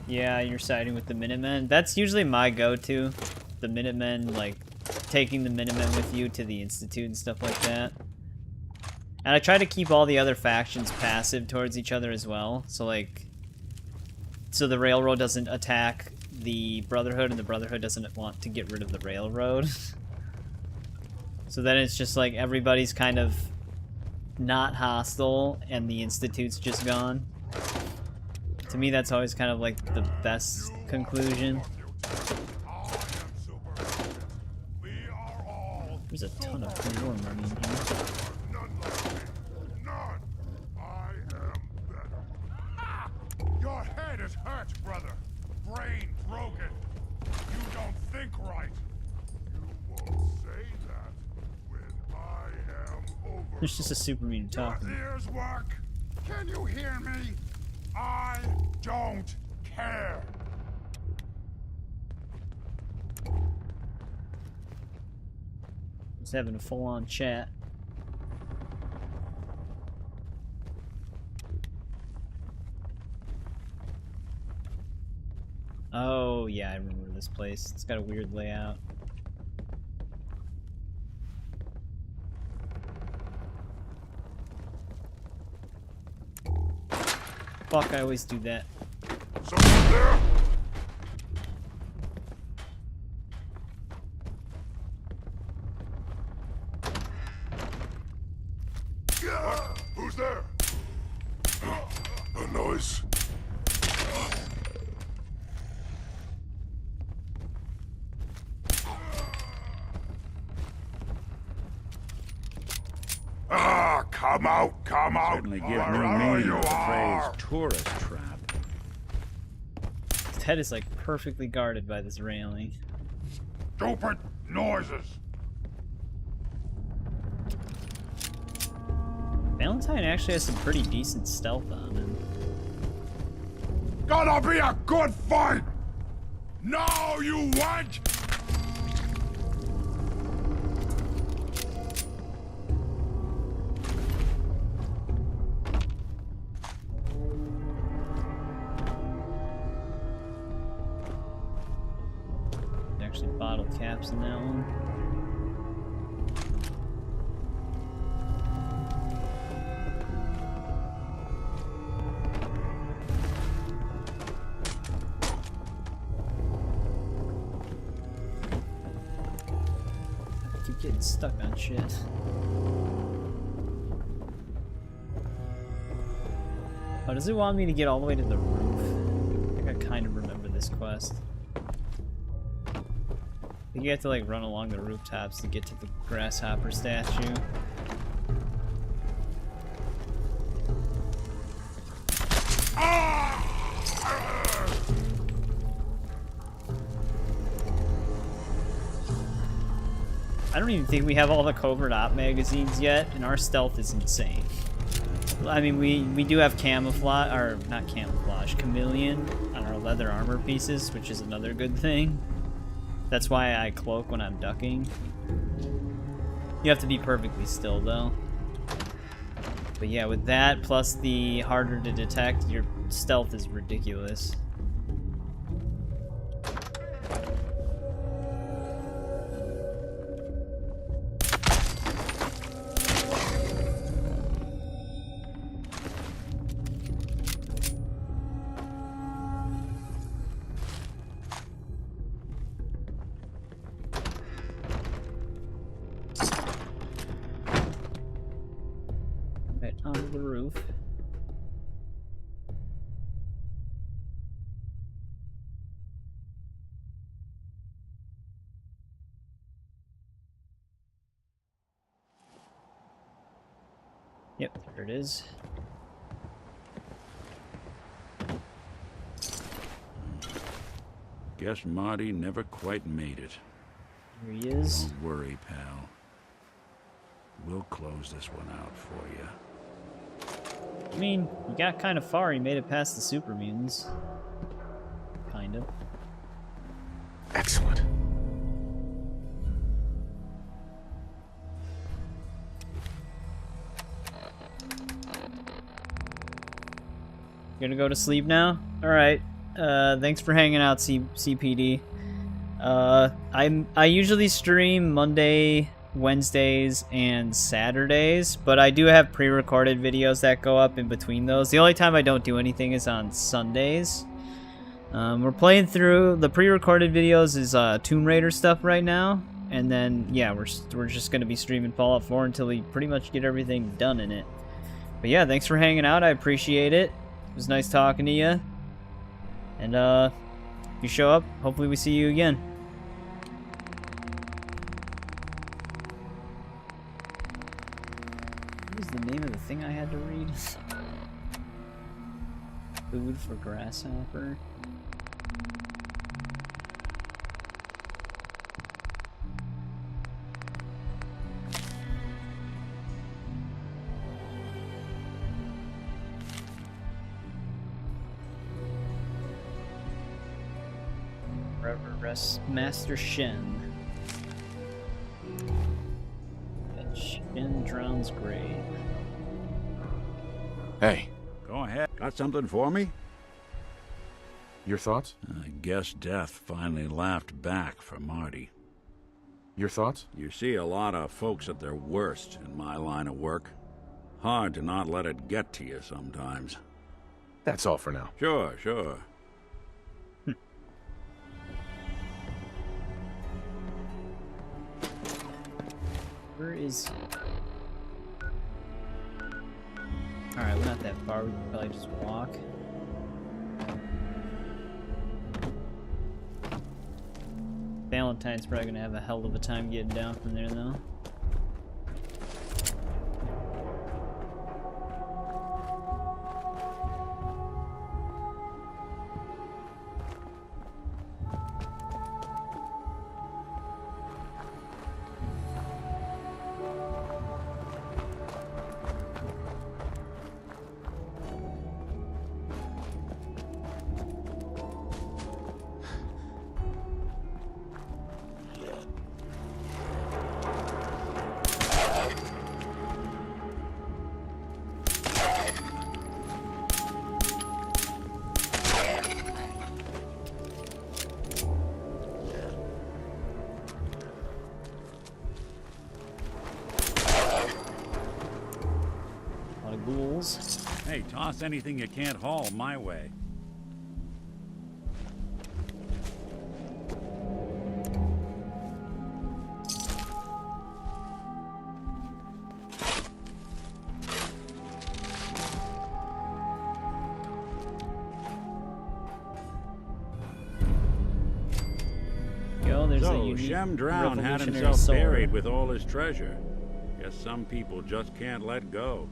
Yeah, you're siding with the Minutemen. That's usually my go-to. The Minutemen, like, taking the Minutemen with you to the Institute and stuff like that. And I try to keep all the other factions passive towards each other as well. So, like, so the Railroad doesn't attack the Brotherhood, and the Brotherhood doesn't want to get rid of the Railroad. So then it's just like everybody's kind of not hostile, and the Institute's just gone. To me, that's always kind of like the best conclusion. There's a ton of war money in here. Your head is hurt, brother. Brain broken. You don't think right. You won't say that when I am over. There's just a super mutant talking. Your ears work. Can you hear me? I don't care. Just having a full-on chat. Oh, yeah, I remember this place. It's got a weird layout. Fuck, I always do that. Someone there? Who's there? A noise. Come out, come out. Certainly give new meaning to the phrase tourist trap. His head is like perfectly guarded by this railing. Stupid noises. Valentine actually has some pretty decent stealth on him. Gonna be a good fight. Now you wench. Actually bottle caps in that one. I keep getting stuck on shit. Oh, does it want me to get all the way to the roof? I think I kind of remember this quest. I think you have to like run along the rooftops to get to the grasshopper statue. I don't even think we have all the covert op magazines yet, and our stealth is insane. I mean, we do have camouflage, or not camouflage, chameleon on our leather armor pieces, which is another good thing. That's why I cloak when I'm ducking. You have to be perfectly still, though. But yeah, with that, plus the harder to detect, your stealth is ridiculous. Onto the roof. Yep, there it is. Guess Marty never quite made it. Here he is. Don't worry, pal. We'll close this one out for you. I mean, he got kind of far. He made it past the super mutants. Kind of. Excellent. You gonna go to sleep now? Alright. Thanks for hanging out, CPD. I usually stream Monday, Wednesdays, and Saturdays, but I do have pre-recorded videos that go up in between those. The only time I don't do anything is on Sundays. We're playing through the pre-recorded videos is Tomb Raider stuff right now, and then yeah, we're just gonna be streaming Fallout 4 until we pretty much get everything done in it. But yeah, thanks for hanging out. I appreciate it. It was nice talking to you. And if you show up, hopefully we see you again. What was the name of the thing I had to read? Food for grasshopper. Master Shen. At Shen Drown's grave. Hey. Go ahead. Got something for me? Your thoughts? I guess death finally laughed back for Marty. Your thoughts? You see a lot of folks at their worst in my line of work. Hard to not let it get to you sometimes. That's all for now. Sure, sure. Where is he? Alright, we're not that far. We can probably just walk. Valentine's probably gonna have a hell of a time getting down from there, though. Hey, toss anything you can't haul my way. So, Shem Drown had himself buried with all his treasure. Guess some people just can't let go.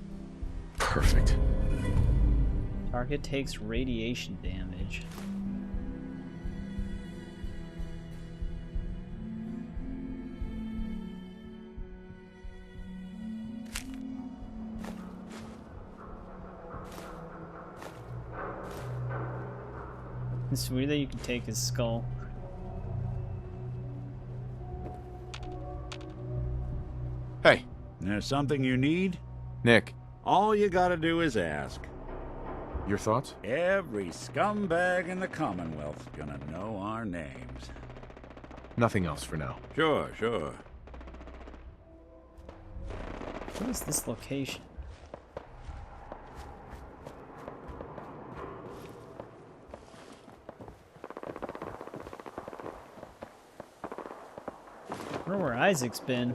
Perfect. Target takes radiation damage. It's weird that you can take his skull. Hey. There's something you need? Nick. All you gotta do is ask. Your thoughts? Every scumbag in the Commonwealth's gonna know our names. Nothing else for now. Sure, sure. What is this location? I wonder where Isaac's been.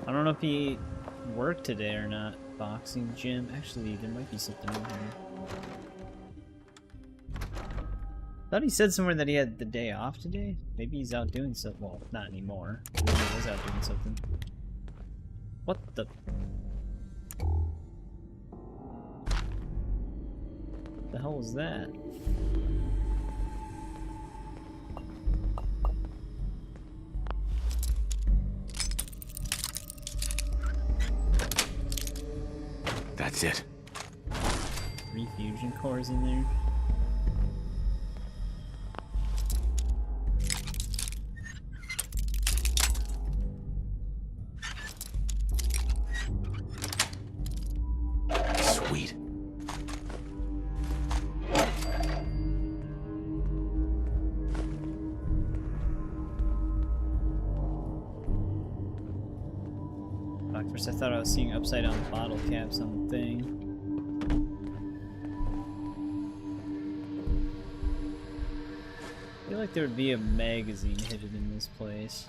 I don't know if he worked today or not. Boxing gym. Actually, there might be something in here. Thought he said somewhere that he had the day off today. Maybe he's out doing something. Well, not anymore. Maybe he was out doing something. What the? What the hell was that? That's it. 3 fusion cores in there. course, I thought I was seeing upside down bottle caps on the thing. I feel like there would be a magazine hidden in this place.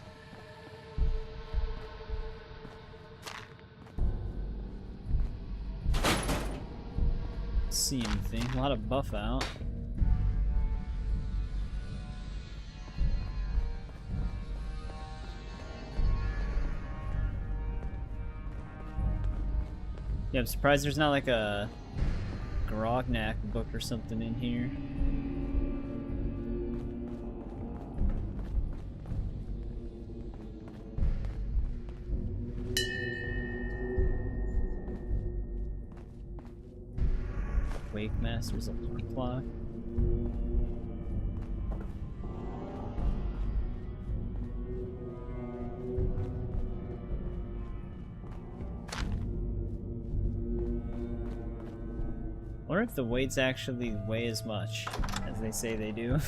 See anything? A lot of buff out. Yeah, I'm surprised there's not like a Grognak book or something in here. Wake Master's alarm clock. Wonder if the weights actually weigh as much as they say they do.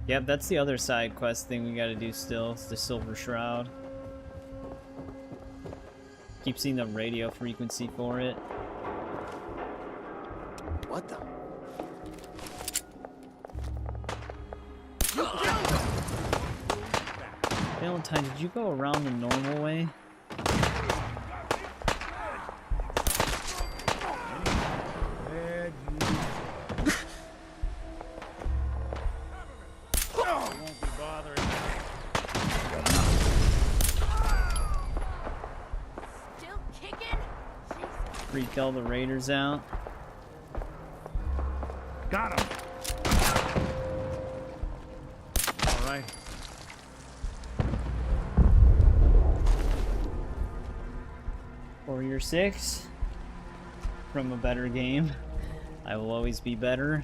Yep, that's the other side quest thing we gotta do still. It's the Silver Shroud. Keep seeing the radio frequency for it. What the? Valentine, did you go around the normal way? Freak all the raiders out. Got him. All right. Warrior 6 from a better game. I will always be better.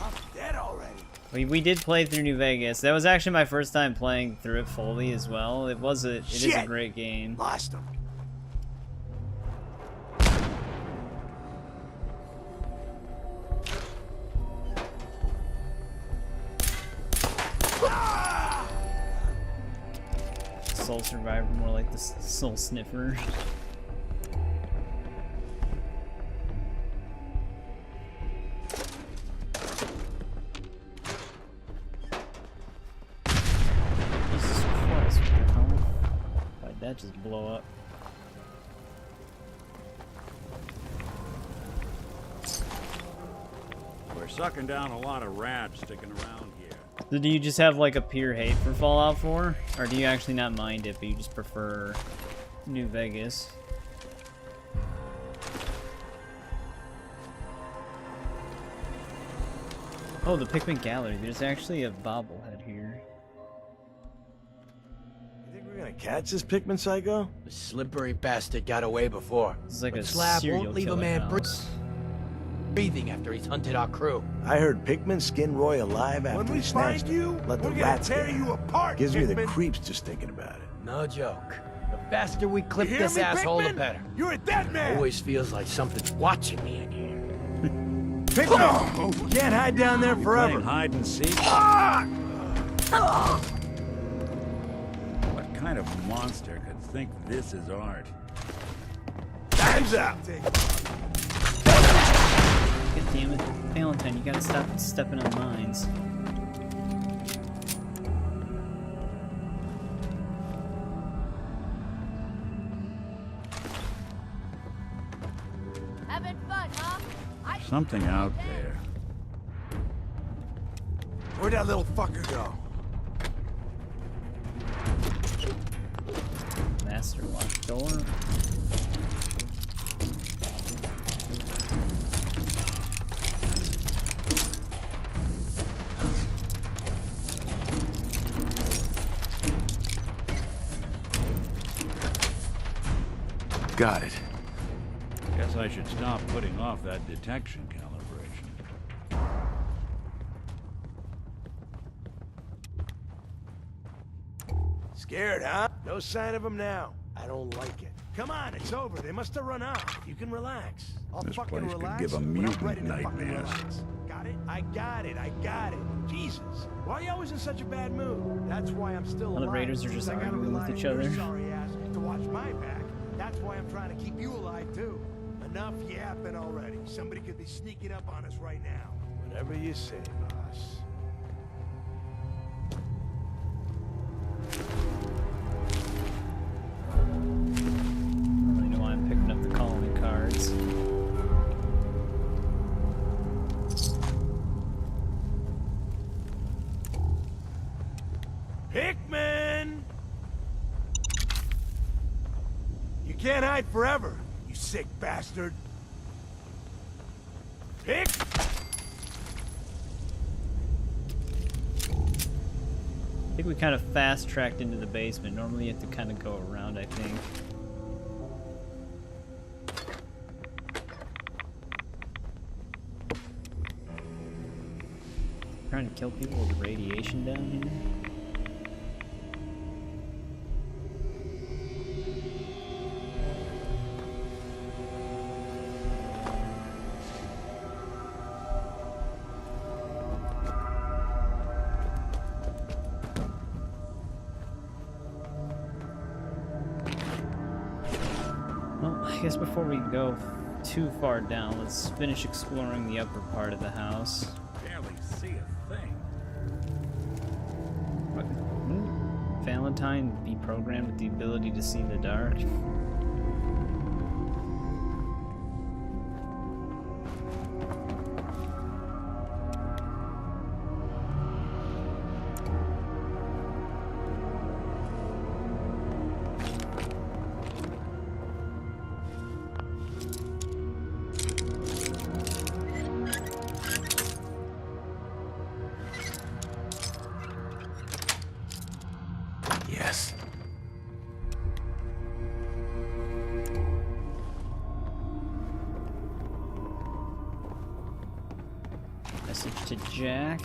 I'm dead already. We did play through New Vegas. That was actually my first time playing through it fully as well. It is a great game. Lost him. Soul Survivor, more like the Soul Sniffer. Jesus Christ, what the hell? Why'd that just blow up? We're sucking down a lot of rats sticking around here. So do you just have like a pure hate for Fallout 4? Or do you actually not mind it, but you just prefer New Vegas? Oh, the Pikmin Gallery. There's actually a bobblehead here. You think we're gonna catch this Pikmin psycho? The slippery bastard got away before. It's like a Slab serial won't leave a killer man house. breathing after he's hunted our crew. I heard Pikmin skin Roy alive after When we he snatched find you, him. Let the we're gonna rats tear get you out. apart, Gives me the Pikmin. creeps just thinking about it. No joke. The faster we clip You hear this me, asshole, the Pikmin? better. You're a dead man. Always feels like something's watching me in here. Pikmin! You can't hide down there forever. Playing hide and seek? What kind of monster could think this is art? Time's up! God damn it. Valentine, you gotta stop stepping on mines. Having fun, huh? Something out there. Where'd that little fucker go? Master locked door. Got it. Guess I should stop putting off that detection calibration. Scared, huh? No sign of him now. I I don't like it. Come on, it's over. They must have run out. You can relax. I'll This fucking place could relax give a when I'm mutant ready to fucking nightmares. relax. Got it? I got it. Jesus. Why are you always in such a bad mood? That's why I'm still All the alive. raiders are just I gotta arguing with rely on each your other. sorry ass to watch my back. That's why I'm trying to keep you alive too. Enough yapping already. Somebody could be sneaking up on us right now. Whatever you say, boss. I don't really know why I'm picking up the colony cards. Hickman! You can't hide forever, you sick bastard. Hick! I think we kind of fast-tracked into the basement. Normally you have to kind of go around, I think. Trying to kill people with radiation down here. I guess before we go too far down, let's finish exploring the upper part of the house. Barely see a thing. Wouldn't Valentine be programmed with the ability to see in the dark? Yes. Message to Jack.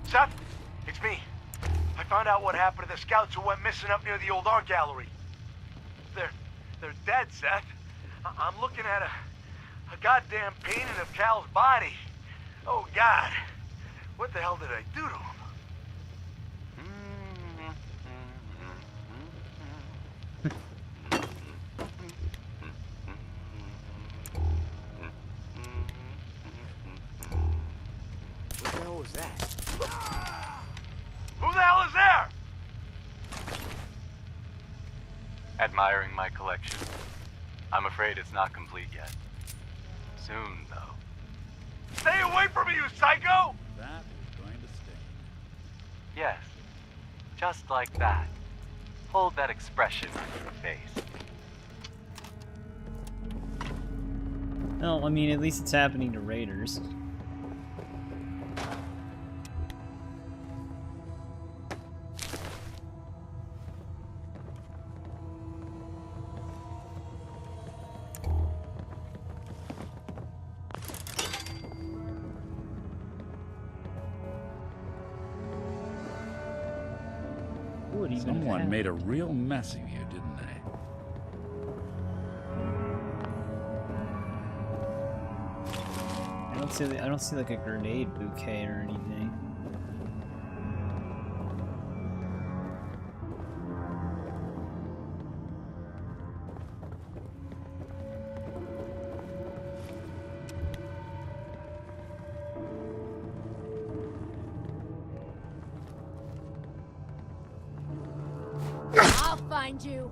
Seth, it's me. I found out what happened to the scouts who went missing up near the old art gallery. They're dead, Seth. I'm looking at a goddamn painting of Cal's body. Oh, God. What the hell did I do to him? What the hell was that? Who the hell is there? Admiring my collection? I'm afraid it's not complete yet. Soon, though. Stay away from me, you psycho! That is going to sting. Yes. Just like that. Hold that expression on your face. Well, I mean, at least it's happening to raiders. Someone made a real mess of you, didn't they? I don't see like a grenade bouquet or anything. I'll find you.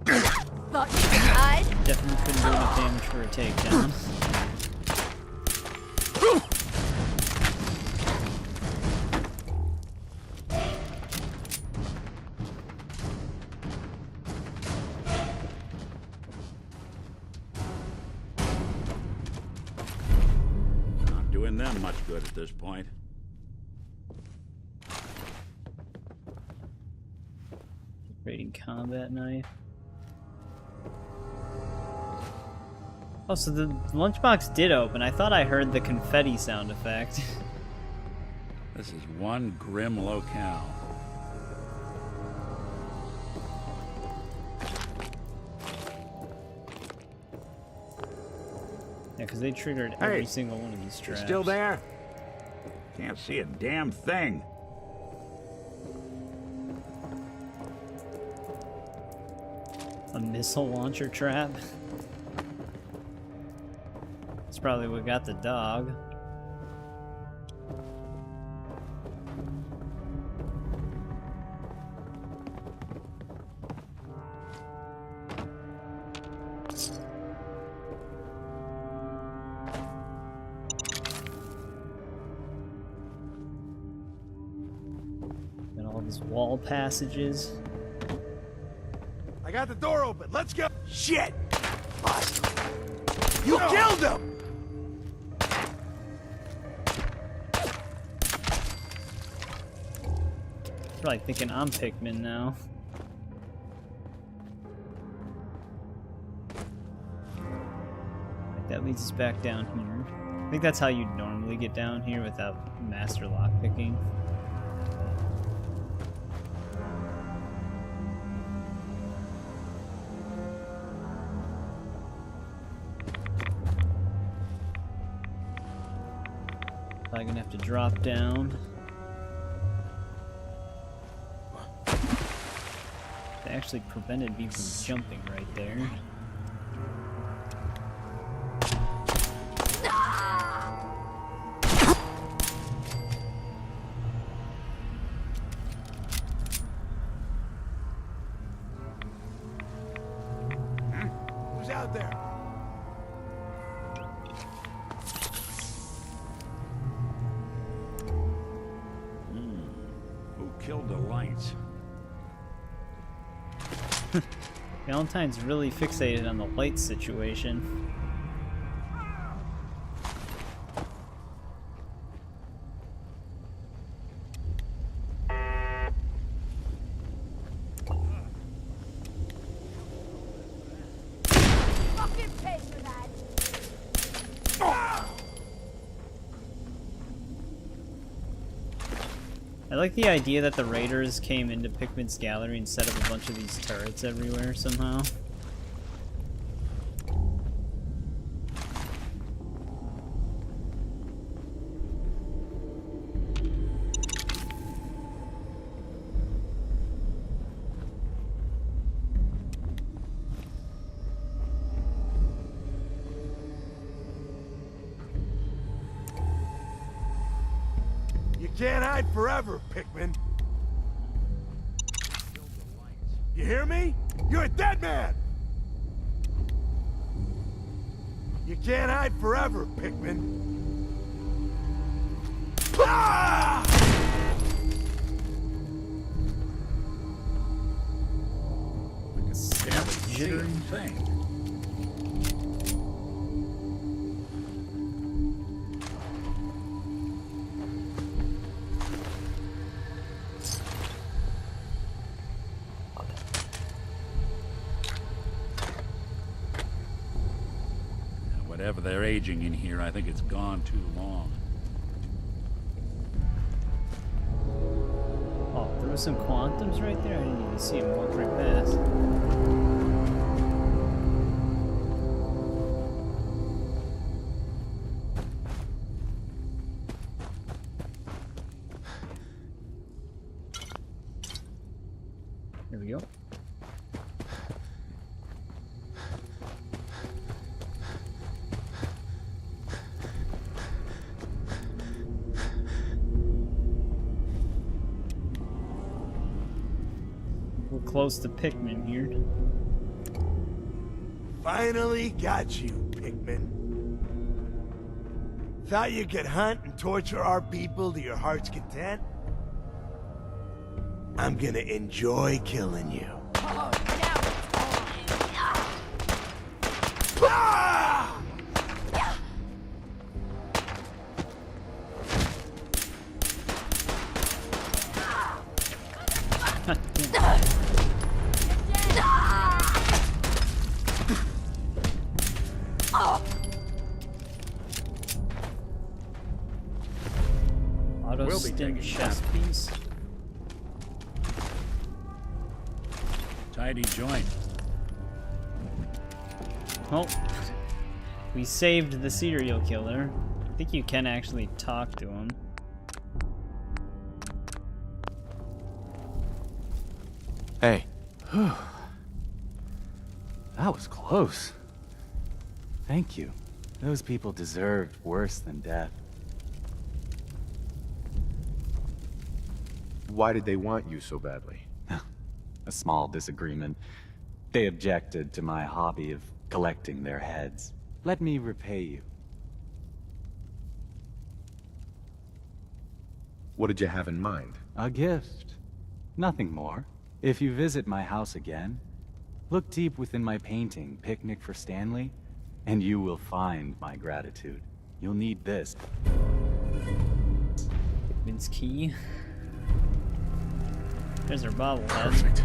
Thought you could hide? Definitely couldn't do enough damage for a takedown. Not doing them much good at this point. Raiding combat knife. Oh, so the lunchbox did open. I thought I heard the confetti sound effect. This is one grim locale. Yeah, because they triggered every single one of these traps. You still there? Can't see a damn thing. A missile launcher trap? That's probably what got the dog. And all these wall passages. I got the door open. Let's go. Shit! Bust. You killed him! Probably thinking I'm Pikmin now. Right, that leads us back down here. I think that's how you'd normally get down here without master lockpicking. Probably gonna have to drop down. They actually prevented me from jumping right there. Who's out there? Who killed the lights? Valentine's really fixated on the light situation. Fucking pay for that. I like the idea that the raiders came into Pikmin's gallery and set up a bunch of these turrets everywhere somehow. You can't hide forever, Pikmin. You hear me? You're a dead man! You can't hide forever, Pikmin. Ah! Jittering thing. Whatever they're aging in here, I think it's gone too long. Oh, there was some quantums right there? I didn't even see him walk right past. There we go. We're close to Pikmin here. Finally got you, Pikmin. Thought you could hunt and torture our people to your heart's content? I'm gonna enjoy killing you. Ah! Captain chest piece. Tidy joint. Well, we saved the serial killer. I think you can actually talk to him. Hey. That was close. Thank you. Those people deserved worse than death. Why did they want you so badly? A small disagreement. They objected to my hobby of collecting their heads. Let me repay you. What did you have in mind? A gift. Nothing more. If you visit my house again, look deep within my painting, Picnic for Stanley, and you will find my gratitude. You'll need this. Hickman's key. There's our bobblehead. Perfect.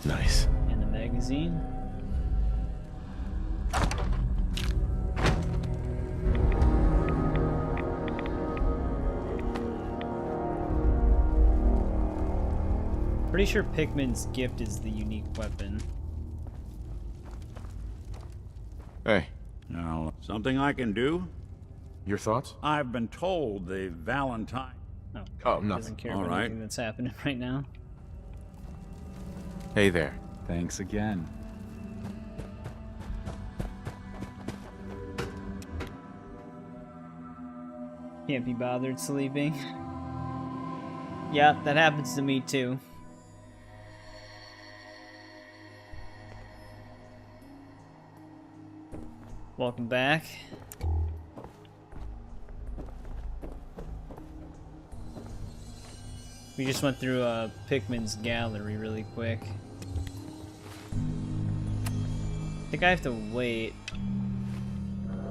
Nice. And the magazine. Pretty sure Pickman's gift is the unique weapon. Hey. Now, something I can do? Your thoughts? I've been told the Valentine... Oh, He nothing. doesn't care All about right. anything that's happening right now. Hey there. Thanks again. Can't be bothered sleeping. Yeah, that happens to me too. Welcome back. We just went through Pickman's gallery really quick. I think I have to wait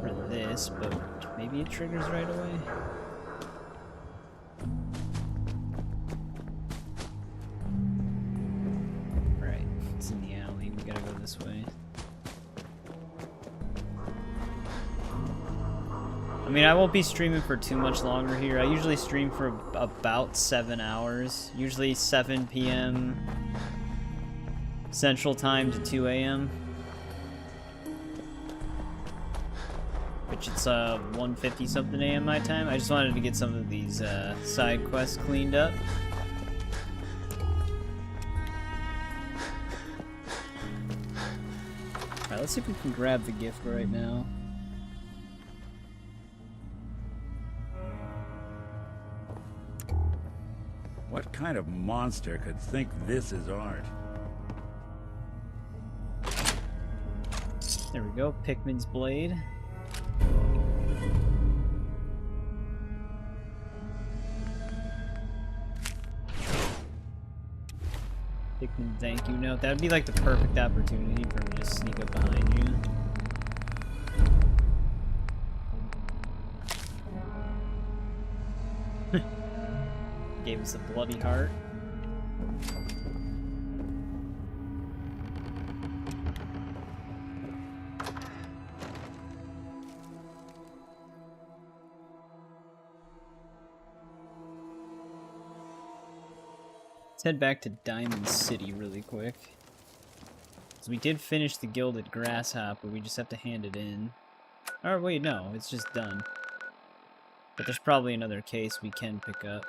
for this, but maybe it triggers right away. Right, it's in the alley. We gotta go this way. I mean, I won't be streaming for too much longer here. I usually stream for about 7 hours. Usually 7 p.m. Central Time to 2 a.m. Which it's 1:50 something a.m. my time. I just wanted to get some of these side quests cleaned up. Alright, let's see if we can grab the gift right now. What kind of monster could think this is art? There we go, Pickman's blade. Pickman, thank you note. That would be like the perfect opportunity for me to sneak up behind you. Gave us a bloody heart. Let's head back to Diamond City really quick. So we did finish the Gilded Grasshopper, we just have to hand it in. Or wait, no, it's just done. But there's probably another case we can pick up.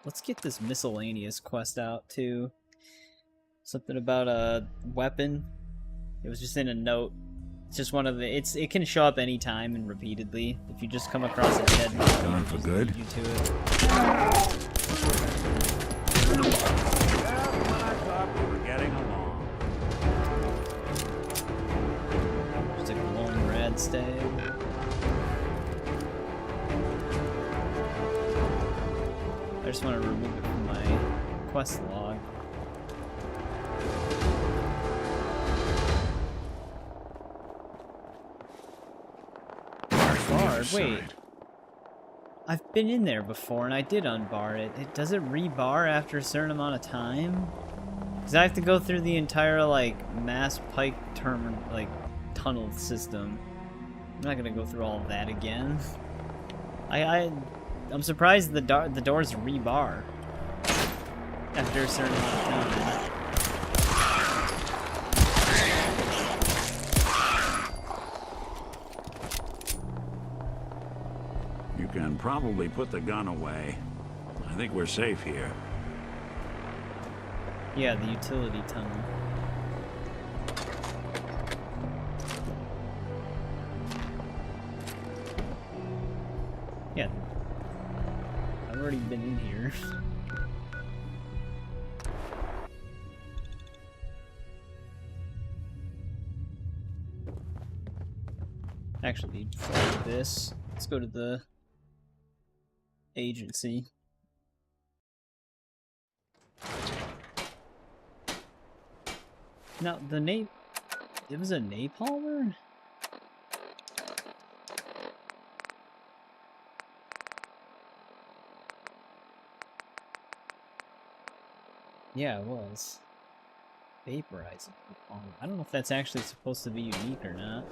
Let's get this miscellaneous quest out too. Something about a weapon. It was just in a note. It's just one of the. It can show up anytime and repeatedly. If you just come across a dead body, Gone for good? lead you to it. I thought we were getting along. Just a glowing rad stag. I just want to remove it from my quest log. Barred. Wait. I've been in there before and I did unbar it. Does it rebar after a certain amount of time? Because I have to go through the entire, like, mass pike tunnel system. I'm not gonna go through all of that again. I'm surprised the doors rebar after a certain amount of time. You can probably put the gun away. I think we're safe here. Yeah, the utility tunnel. Yeah. I've already been in here. Actually, before this, let's go to the agency. Now, it was a napalmer? Yeah, it was. Vaporizing. I don't know if that's actually supposed to be unique or not.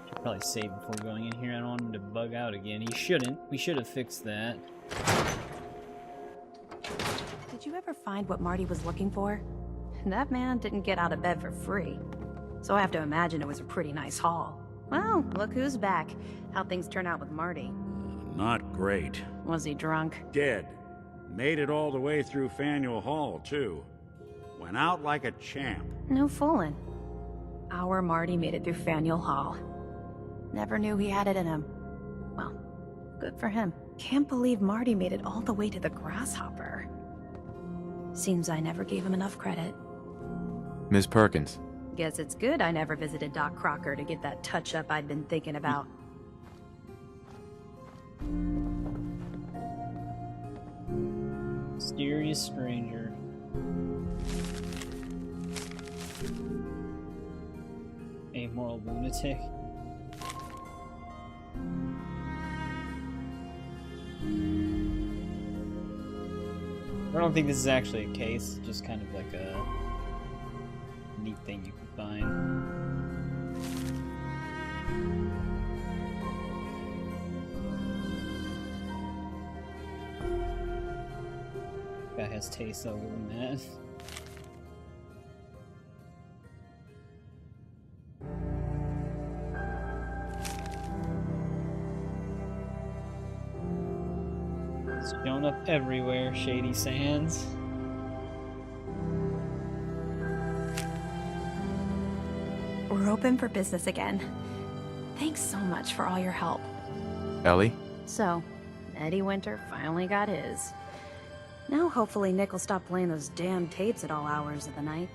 Should probably save before going in here. I don't want him to bug out again. He shouldn't. We should have fixed that. Did you ever find what Marty was looking for? That man didn't get out of bed for free. So I have to imagine it was a pretty nice haul. Well, look who's back. How'd things turn out with Marty? Not great. Was he drunk? Dead. Made it all the way through Faneuil Hall, too. Went out like a champ. No fooling. Our Marty made it through Faneuil Hall. Never knew he had it in him. Well, good for him. Can't believe Marty made it all the way to the Grasshopper. Seems I never gave him enough credit. Miss Perkins. Guess it's good I never visited Doc Crocker to get that touch-up I'd been thinking about. Mysterious stranger. Amoral lunatic. I don't think this is actually a case, just kind of like a neat thing you can find. Guy has taste other than that. It's shown up everywhere, Shady Sands. We're open for business again. Thanks so much for all your help. Ellie? So, Eddie Winter finally got his. Now hopefully Nick will stop playing those damn tapes at all hours of the night.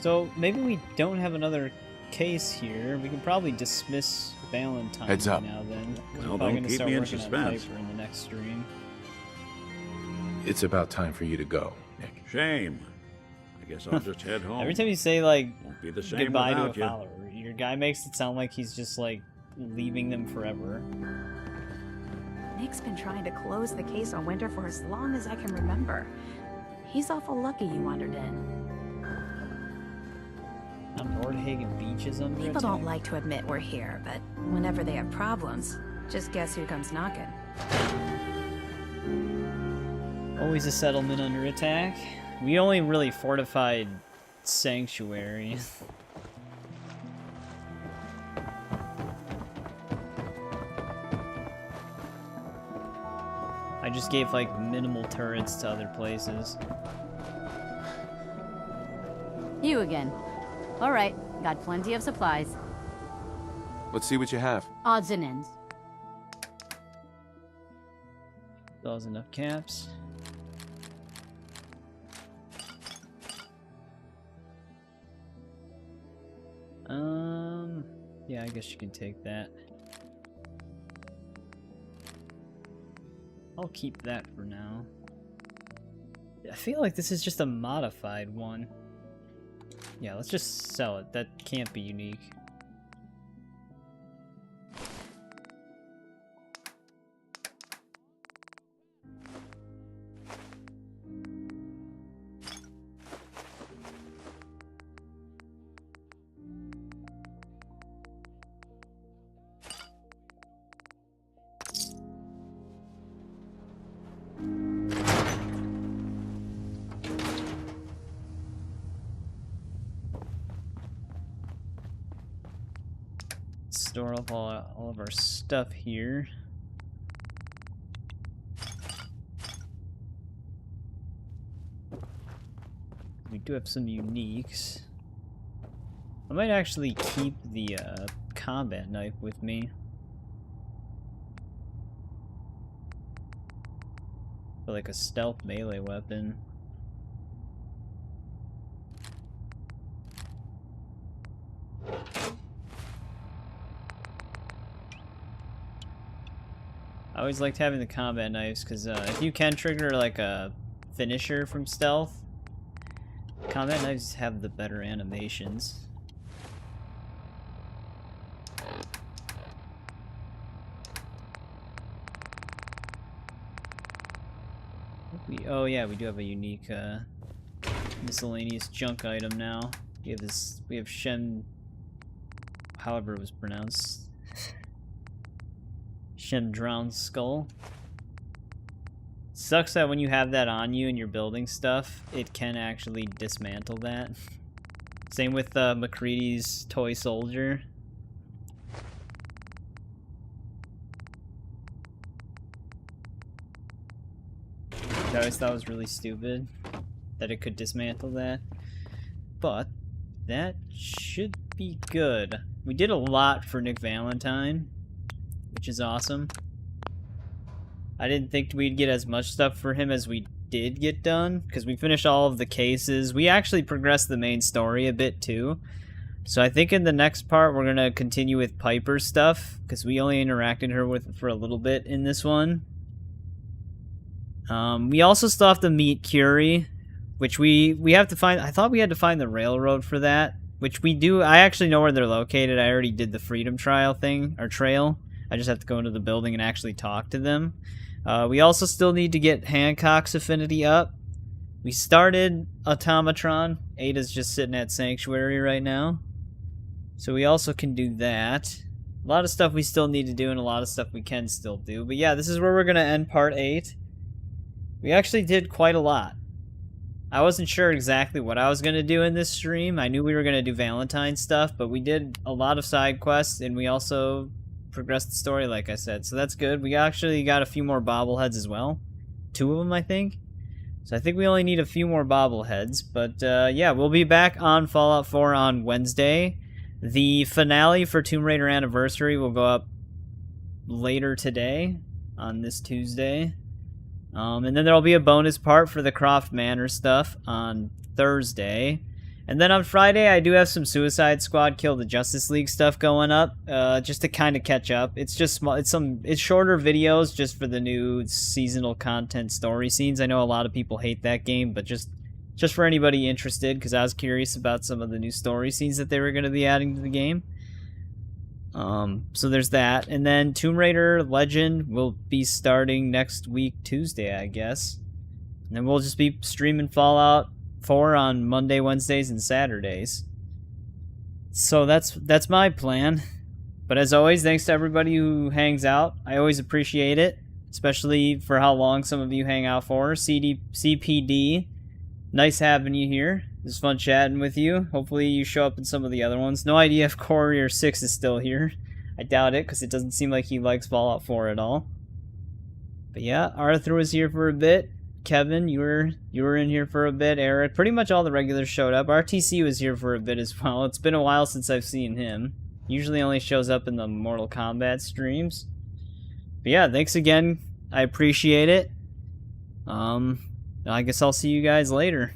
So maybe we don't have another case here. We can probably dismiss Valentine Heads up. now then. Well, We're don't gonna keep start me in working on suspense. Piper in the next stream. It's about time for you to go, Nick. Shame. I guess I'll just head home. Every time you say like Won't be the same goodbye to a without you. follower, your guy makes it sound like he's just like leaving them forever. Nick's been trying to close the case on Winter for as long as I can remember. He's awful lucky you wandered in. Now Nordhagen Beach is under People attack. don't like to admit we're here, but whenever they have problems, just guess who comes knocking. Always a settlement under attack. We only really fortified Sanctuary. I just gave like minimal turrets to other places. You again. All right, got plenty of supplies. Let's see what you have. Odds and ends. Those enough caps. Yeah, I guess you can take that. I'll keep that for now. I feel like this is just a modified one. Yeah, let's just sell it. That can't be unique. store up all of our stuff here. We do have some uniques. I might actually keep the combat knife with me. For like a stealth melee weapon. I always liked having the combat knives because if you can trigger like a finisher from stealth, combat knives have the better animations. Oh yeah, we do have a unique miscellaneous junk item now. We have Shem, however it was pronounced. Shem Drowned Skull. Sucks that when you have that on you and you're building stuff, it can actually dismantle that. Same with McCready's Toy Soldier. I always thought it was really stupid that it could dismantle that. But that should be good. We did a lot for Nick Valentine, which is awesome. I didn't think we'd get as much stuff for him as we did get done, because we finished all of the cases. We actually progressed the main story a bit too. So I think in the next part we're going to continue with Piper's stuff, because we only interacted her with for a little bit in this one. We also still have to meet Curie, which we have to find. I thought we had to find the railroad for that, which we do. I actually know where they're located. I already did the Freedom Trial thing, or trail. I just have to go into the building and actually talk to them. We also still need to get Hancock's affinity up. We started Automatron. Ada's just sitting at Sanctuary right now. So we also can do that. A lot of stuff we still need to do and a lot of stuff we can still do. But yeah, this is where we're going to end part 8. We actually did quite a lot. I wasn't sure exactly what I was going to do in this stream. I knew we were going to do Valentine stuff, but we did a lot of side quests and we also progressed the story, like I said. So that's good. We actually got a few more bobbleheads as well. 2 of them, I think. So I think we only need a few more bobbleheads. But yeah, we'll be back on Fallout 4 on Wednesday. The finale for Tomb Raider Anniversary will go up later today, on this Tuesday. And then there'll be a bonus part for the Croft Manor stuff on Thursday. And then on Friday, I do have some Suicide Squad Kill the Justice League stuff going up, just to kind of catch up. It's just small. It's shorter videos just for the new seasonal content story scenes. I know a lot of people hate that game, but just for anybody interested, because I was curious about some of the new story scenes that they were going to be adding to the game. So there's that. And then Tomb Raider Legend will be starting next week, Tuesday, I guess. And then we'll just be streaming Fallout 4 on Monday, Wednesdays, and Saturdays. So that's my plan. But as always, thanks to everybody who hangs out. I always appreciate it, especially for how long some of you hang out for. CPD, nice having you here. It was fun chatting with you. Hopefully you show up in some of the other ones. No idea if Courier 6 is still here. I doubt it, because it doesn't seem like he likes Fallout 4 at all. But yeah, Arthur was here for a bit. Kevin, you were in here for a bit. Eric, pretty much all the regulars showed up. RTC was here for a bit as well. It's been a while since I've seen him. Usually only shows up in the Mortal Kombat streams. But yeah, thanks again. I appreciate it. I guess I'll see you guys later.